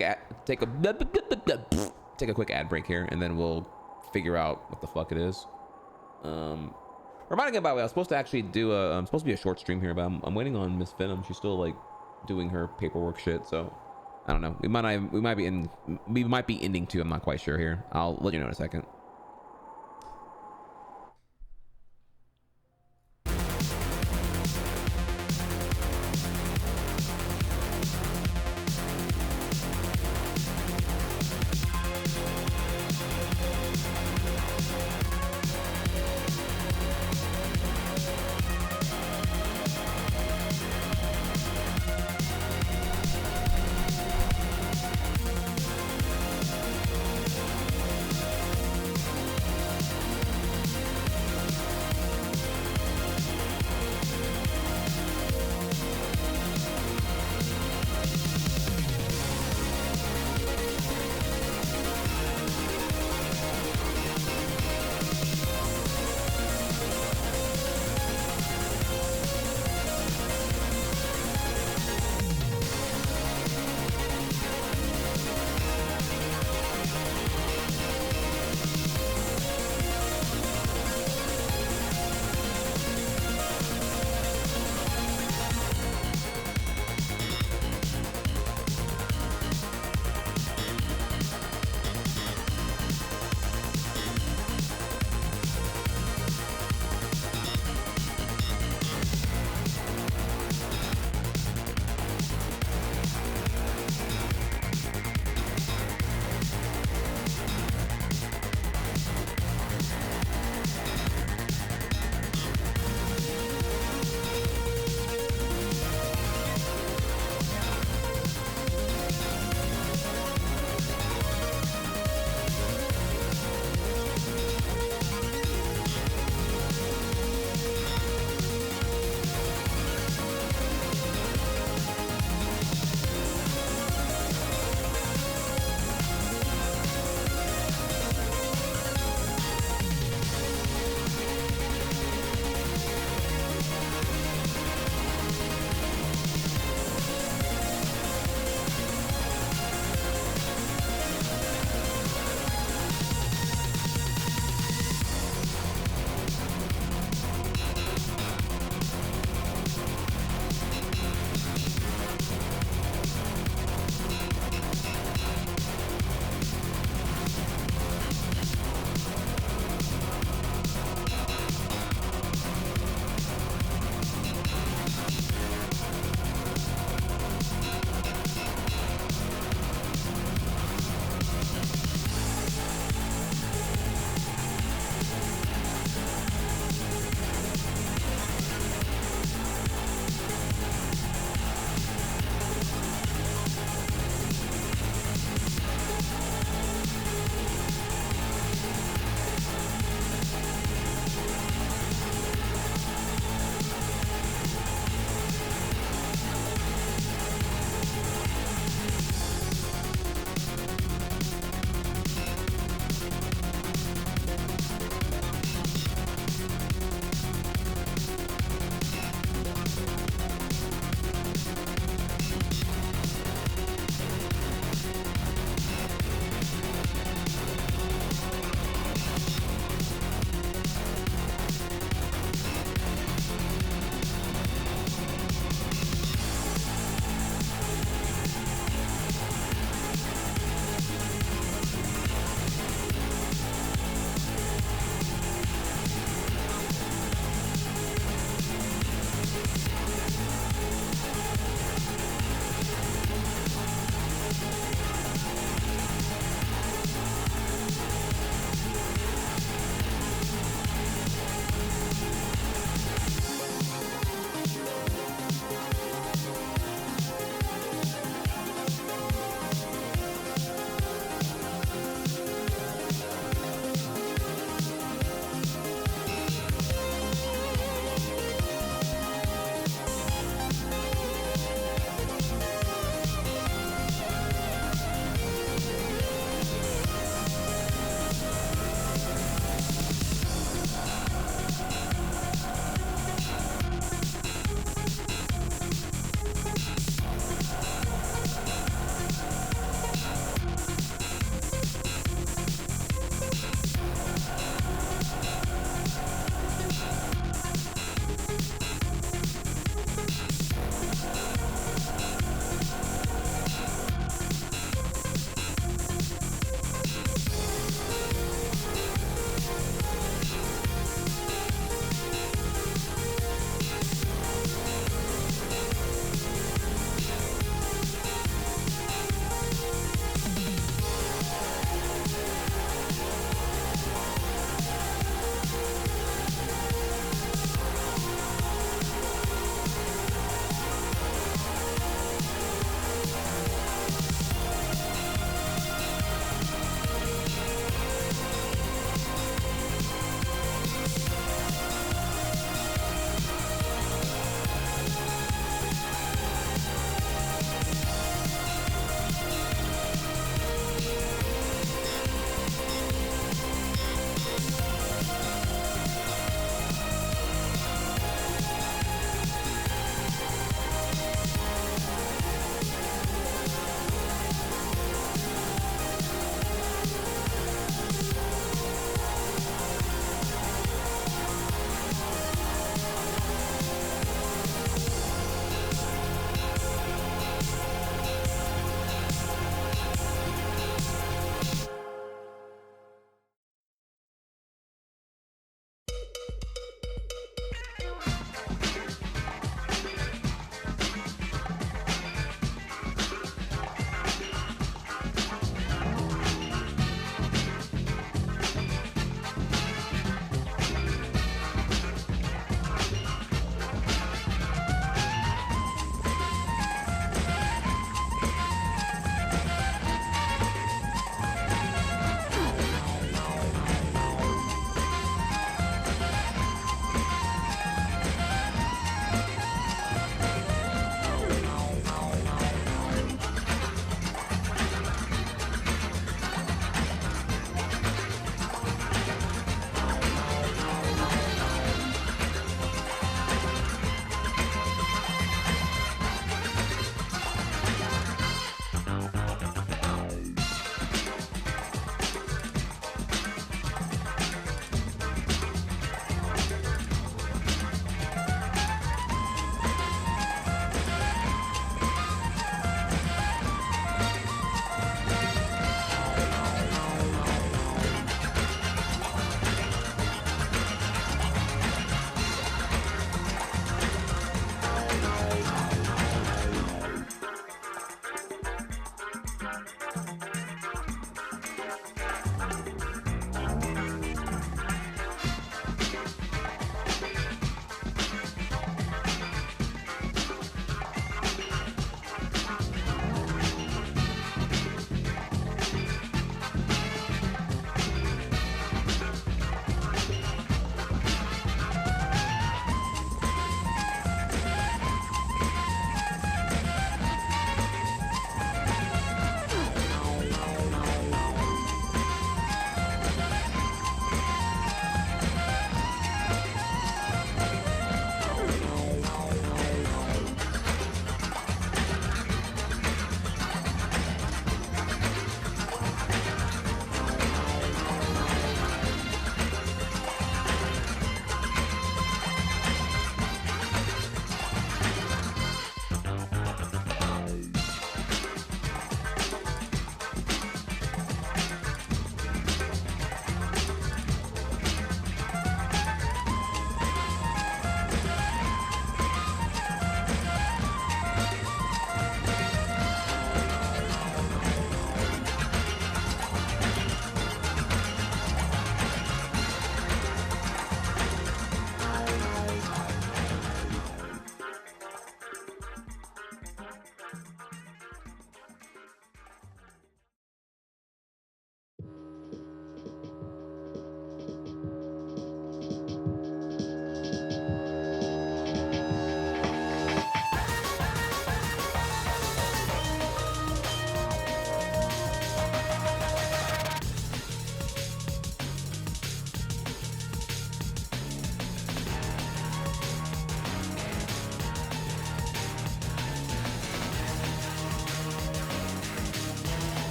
quick ad break here, and then we'll figure out what the fuck it is. Reminding you, by the way, I was supposed to actually do supposed to be a short stream here, but I'm waiting on Miss Venom. She's still like doing her paperwork shit, so I don't know. We might be ending too. I'm not quite sure here. I'll let you know in a second.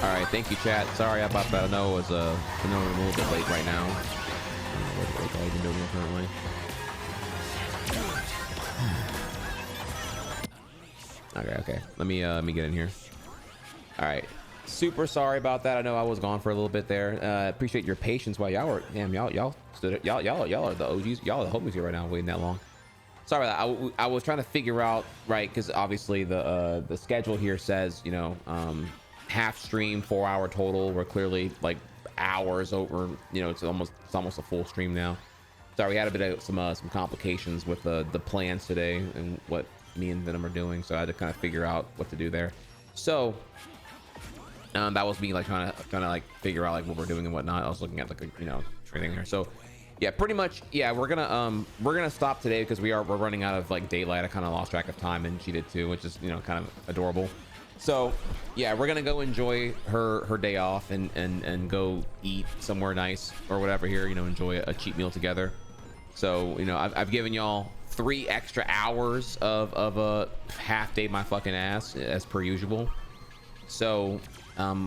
All right, thank you, chat. Sorry about that. I know it was a little bit late right now. What are you doing currently? Okay. Let me get in here. All right. Super sorry about that. I know I was gone for a little bit there. Appreciate your patience while y'all were. Damn, y'all stood it. Y'all are the OGs. Y'all are the homies here right now, waiting that long. Sorry about that. I was trying to figure out, right, because obviously the schedule here says, you know, half stream, 4 hour total. We're clearly like hours over. You know, it's almost a full stream now. Sorry, we had a bit of some complications with the plans today and what me and Venom are doing, so I had to kind of figure out what to do there. So that was me like trying to like figure out like what we're doing and whatnot. I was looking at like everything here. So yeah, pretty much, yeah, we're gonna stop today because we're running out of like daylight. I kind of lost track of time, and she did too, which is, you know, kind of adorable. So yeah, we're gonna go enjoy her day off and go eat somewhere nice or whatever here, you know, enjoy a cheap meal together. So, you know, I've given y'all 3 extra hours of a half day my fucking ass as per usual. So let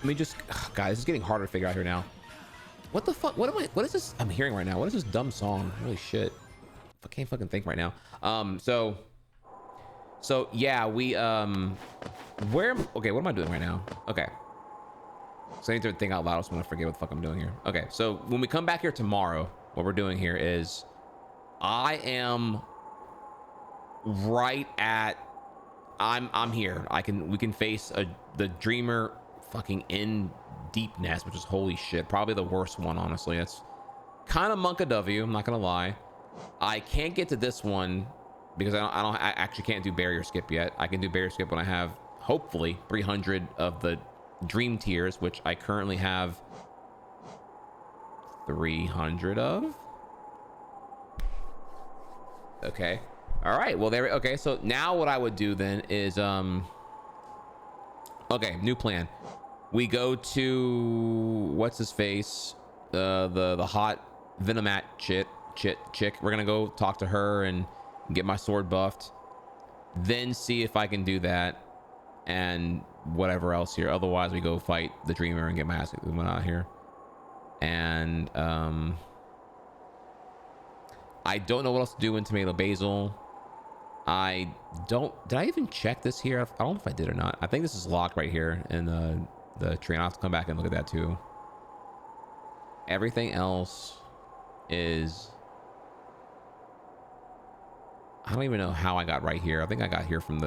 me just, guys, this is getting harder to figure out here now. What the fuck? What is this I'm hearing right now? What is this dumb song? Holy shit. I can't fucking think right now. So yeah, we okay, what am I doing right now? Okay. So I need to think out loud, so I'm gonna forget what the fuck I'm doing here. Okay, so when we come back here tomorrow, what we're doing here is I am right at I'm here. We can face the Dreamer fucking in deep nest, which is holy shit, probably the worst one, honestly. It's kind of MonkaW, I'm not gonna lie. I can't get to this one because I actually can't do barrier skip yet. I can do barrier skip when I have hopefully 300 of the dream tiers, which I currently have 300 of. Okay, all right, well there. Okay, so now what I would do then is okay, new plan. We go to what's his face, the hot Venomat chick. We're gonna go talk to her and get my sword buffed, then see if I can do that and whatever else here. Otherwise, we go fight the Dreamer and get my ass out here. And I don't know what else to do in Tomato Basil. Did I even check this here? I don't know if I did or not. I think this is locked right here in the tree. I'll have to come back and look at that too. Everything else is, I don't even know how I got right here. I think I got here from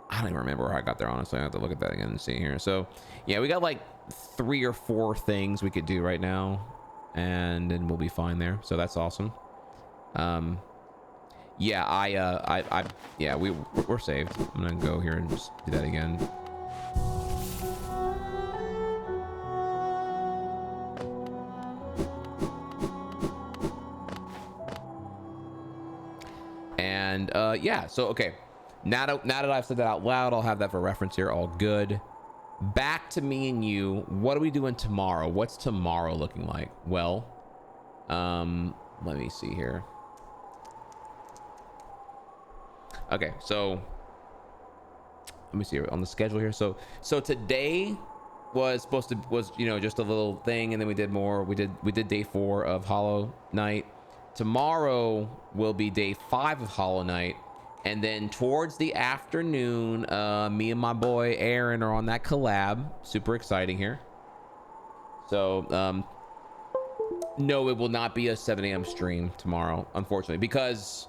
I don't even remember how I got there, honestly. I have to look at that again and see here. So yeah, we got like 3 or 4 things we could do right now, and then we'll be fine there. So that's awesome. Yeah, yeah, we're saved. I'm gonna go here and just do that again. And yeah, so okay, now that I've said that out loud, I'll have that for reference here. All good. Back to me and you. What are we doing tomorrow? What's tomorrow looking like? Well, let me see here. Okay, so let me see on the schedule here. So today was you know, just a little thing, and then we did more. We did day 4 of Hollow Knight. Tomorrow will be day 5 of Hollow Knight, and then towards the afternoon, me and my boy Aaron are on that collab. Super exciting here. So no, it will not be a 7 a.m. stream tomorrow, unfortunately, because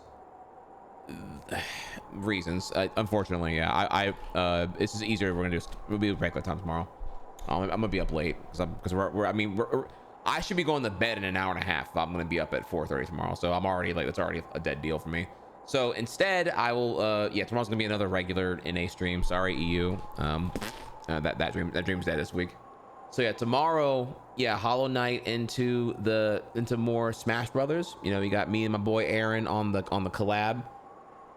reasons. Unfortunately, yeah. This is easier. We'll be regular time tomorrow. I'm gonna be up late because I should be going to bed in an hour and a half. I'm gonna be up at 4:30 tomorrow, so I'm already like, that's already a dead deal for me. So instead, I will. Yeah, tomorrow's gonna be another regular NA stream. Sorry, EU. That dream's dead this week. So yeah, tomorrow, yeah, Hollow Knight into more Smash Brothers. You know, you got me and my boy Aaron on the collab.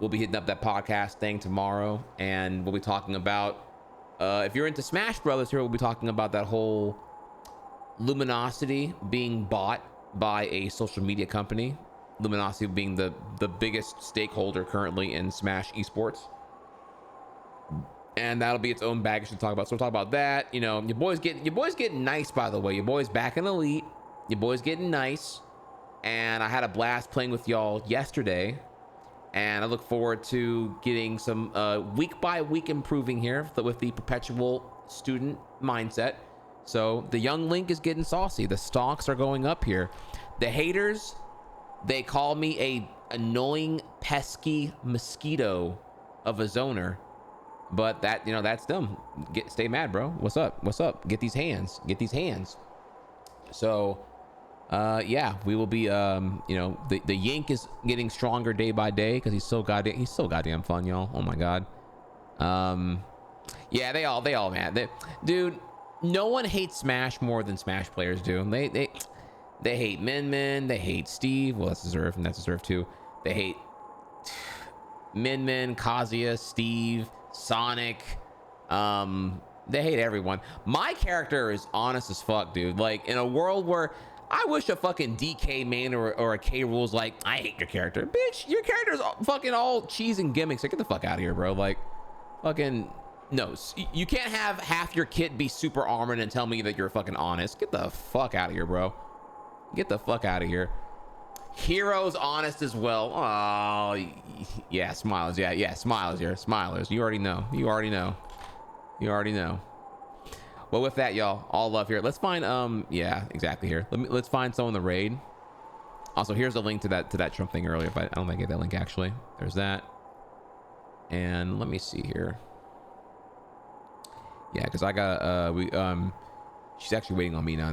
We'll be hitting up that podcast thing tomorrow, and we'll be talking about, if you're into Smash Brothers here, we'll be talking about that whole Luminosity being bought by a social media company. Luminosity being the biggest stakeholder currently in Smash esports. and that'll be its own baggage to talk about. So we'll talk about that. You know, your boys getting nice, by the way. Your boys back in Elite. Your boys getting nice, and I had a blast playing with y'all yesterday, and I look forward to getting some week by week improving here with the perpetual student mindset. So the young Link is getting saucy. The stocks are going up here. The haters, they call me a annoying, pesky mosquito of a zoner, but that, you know, that's them. Stay mad, bro. What's up? What's up? Get these hands. Get these hands. So, yeah, we will be. You know, the Yink is getting stronger day by day because he's so goddamn fun, y'all. Oh my god. Yeah, they all, man. Dude, no one hates Smash more than Smash players do. They hate Min. They hate Steve. Well, that's deserved, and that's deserved too. They hate Min, Kazuya, Steve, Sonic. They hate everyone. My character is honest as fuck, dude. Like, in a world where I wish a fucking DK main or a K rules like, I hate your character. Bitch, your character's fucking all cheese and gimmicks. Like, get the fuck out of here, bro. Like, fucking, no. You can't have half your kit be super armored and tell me that you're fucking honest. Get the fuck out of here, bro. Get the fuck out of here. Hero's honest as well. Oh, yeah, Smilers. Yeah, Smilers here. Smilers. You already know. You already know. Well, with that, y'all, all love here. Let's find, yeah, exactly here. Let's find someone in the raid. Also, here's a link to that Trump thing earlier, but I don't think I get that link actually. There's that. And let me see here. Yeah, because I got, she's actually waiting on me now.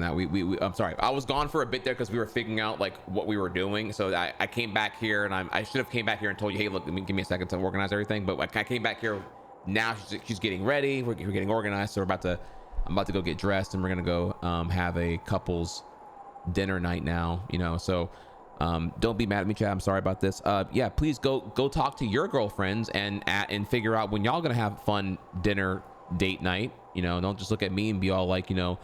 I'm sorry. I was gone for a bit there because we were figuring out like what we were doing. So I came back here, and I should have came back here and told you, hey, look, give me a second to organize everything. But I came back here. Now she's getting ready. We're getting organized. So I'm about to go get dressed, and we're gonna go have a couples dinner night now. You know, so don't be mad at me, Chad. I'm sorry about this. Yeah, please go talk to your girlfriends and figure out when y'all gonna have fun dinner date night. You know, don't just look at me and be all like, you know,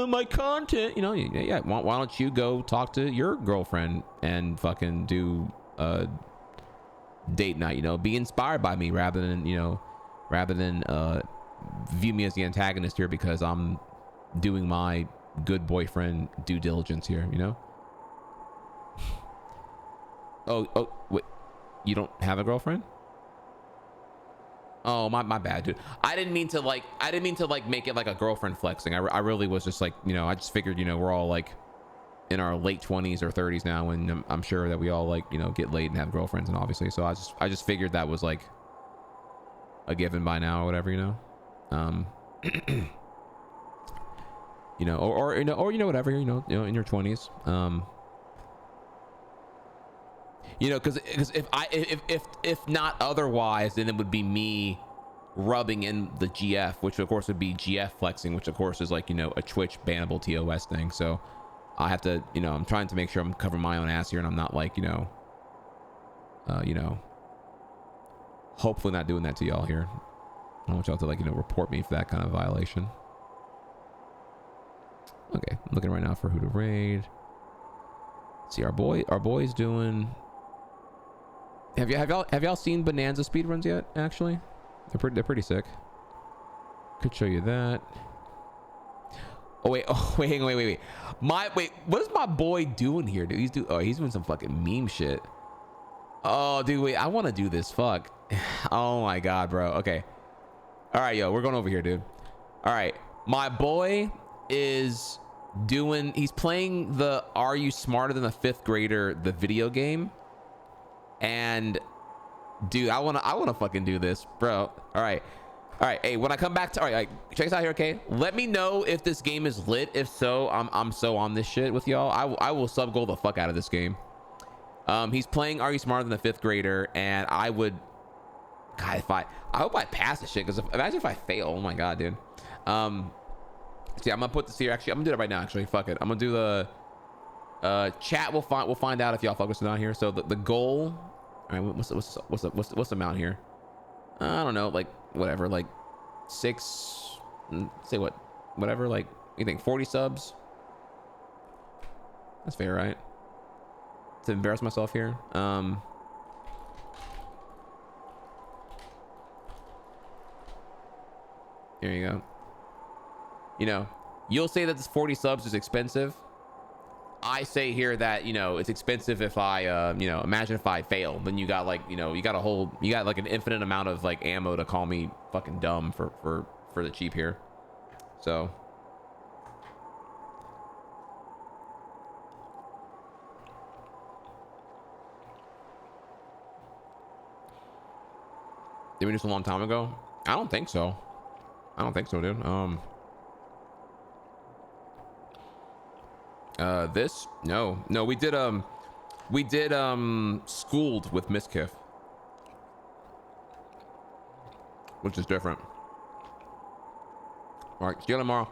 my content, you know. Yeah, why don't you go talk to your girlfriend and fucking do a date night? You know, be inspired by me rather than view me as the antagonist here because I'm doing my good boyfriend due diligence here, you know. Oh wait, you don't have a girlfriend? Oh, my bad, dude. I didn't mean to make it like a girlfriend flexing. I really was just like, you know, I just figured, you know, we're all like in our late 20s or 30s now, and I'm sure that we all like, you know, get laid and have girlfriends, and obviously, so I just figured that was like a given by now or whatever, you know. You know, or you know, whatever, you know, in your 20s. You know, because if not otherwise, then it would be me rubbing in the GF, which of course would be GF flexing, which of course is like, you know, a Twitch bannable TOS thing. So I have to, you know, I'm trying to make sure I'm covering my own ass here, and I'm not like, you know, hopefully not doing that to y'all here. I don't want y'all to like, you know, report me for that kind of violation. Okay, I'm looking right now for who to raid. See, our boy's doing. Have y'all seen Bonanza speedruns yet? Actually, they're pretty sick. Could show you that. Oh wait, wait. What is my boy doing here, dude? He's doing some fucking meme shit. Oh, dude, wait, I want to do this. Fuck. Oh my god, bro. Okay. All right, yo, we're going over here, dude. All right, my boy is he's playing the Are You Smarter Than a Fifth Grader, the video game. And dude, I wanna fucking do this, bro. All right. Hey, when I come back to, all right, check this out here, okay? Let me know if this game is lit. If so, I'm so on this shit with y'all. I will sub goal the fuck out of this game. He's playing Are You Smarter Than a Fifth Grader, and I would, God, I hope I pass this shit, because imagine if I fail. Oh my god, dude. See, I'm gonna put this here. Actually, I'm gonna do it right now. Actually, fuck it. I'm gonna do the chat. We'll find out if y'all focus on here. So the goal. All right, what's the amount here? I don't know, like whatever, like 6. Say what? Whatever. Like, you think 40 subs? That's fair, right? To embarrass myself here. Here you go. You know, you'll say that this 40 subs is expensive. I say here that, you know, it's expensive if I, you know, imagine if I fail, then you got like, you know, you got like an infinite amount of like ammo to call me fucking dumb for the cheap here. So. Did we do this a long time ago? I don't think so. I don't think so, dude. This? No, we did Schooled with Miskiff, which is different. All right, see you tomorrow.